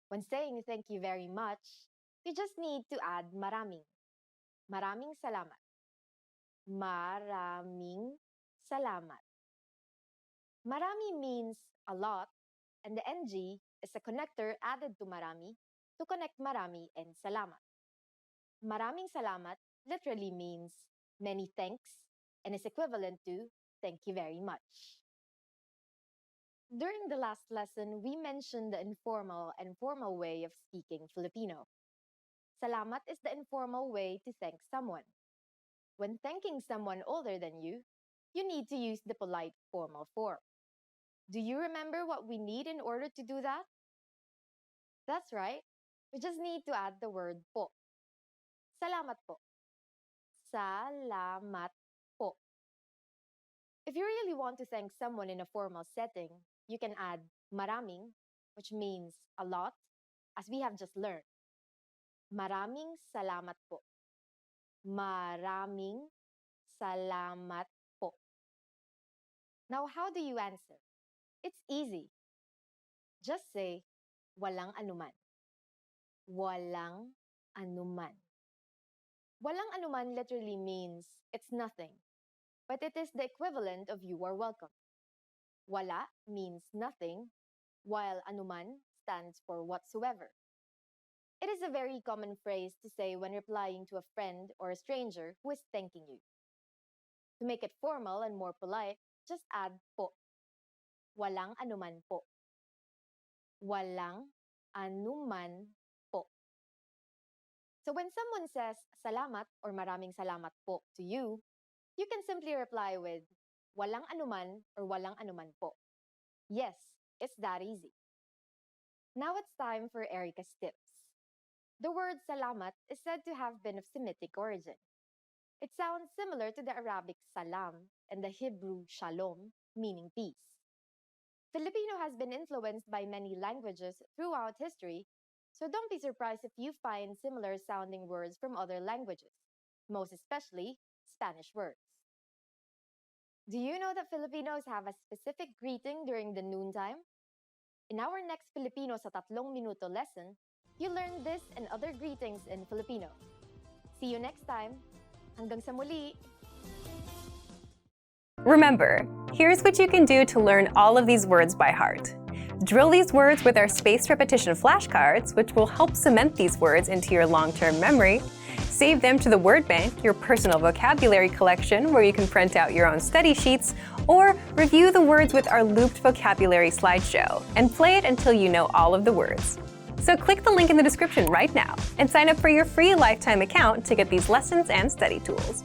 When saying thank you very much, you just need to add maraming. Maraming salamat. Maraming salamat. Marami means a lot, and the NG is a connector added to marami to connect marami and salamat. Maraming salamat literally means many thanks and is equivalent to thank you very much. During the last lesson, we mentioned the informal and formal way of speaking Filipino. Salamat is the informal way to thank someone. When thanking someone older than you need to use the polite formal form. Do you remember what we need in order to do that? That's right. We just need to add the word po. Salamat po. Salamat po. If you really want to thank someone in a formal setting, you can add maraming, which means a lot, as we have just learned. Maraming salamat po. Maraming salamat po. Now, how do you answer? It's easy. Just say, walang anuman. Walang anuman. Walang anuman literally means it's nothing, but it is the equivalent of you are welcome. Wala means nothing, while anuman stands for whatsoever. It is a very common phrase to say when replying to a friend or a stranger who is thanking you. To make it formal and more polite, just add po. Walang anuman po. Walang anuman po. So when someone says salamat or maraming salamat po to you, you can simply reply with walang anuman or walang anuman po. Yes, it's that easy. Now it's time for Erica's tips. The word salamat is said to have been of Semitic origin. It sounds similar to the Arabic salam and the Hebrew shalom, meaning peace. Filipino has been influenced by many languages throughout history, so don't be surprised if you find similar sounding words from other languages, most especially Spanish words. Do you know that Filipinos have a specific greeting during the noontime? In our next Filipino sa 3 minuto lesson, you learn this and other greetings in Filipino. See you next time. Hanggang sa muli! Remember, here's what you can do to learn all of these words by heart. Drill these words with our spaced repetition flashcards, which will help cement these words into your long-term memory. Save them to the word bank, your personal vocabulary collection, where you can print out your own study sheets, or review the words with our looped vocabulary slideshow, and play it until you know all of the words. So click the link in the description right now and sign up for your free lifetime account to get these lessons and study tools.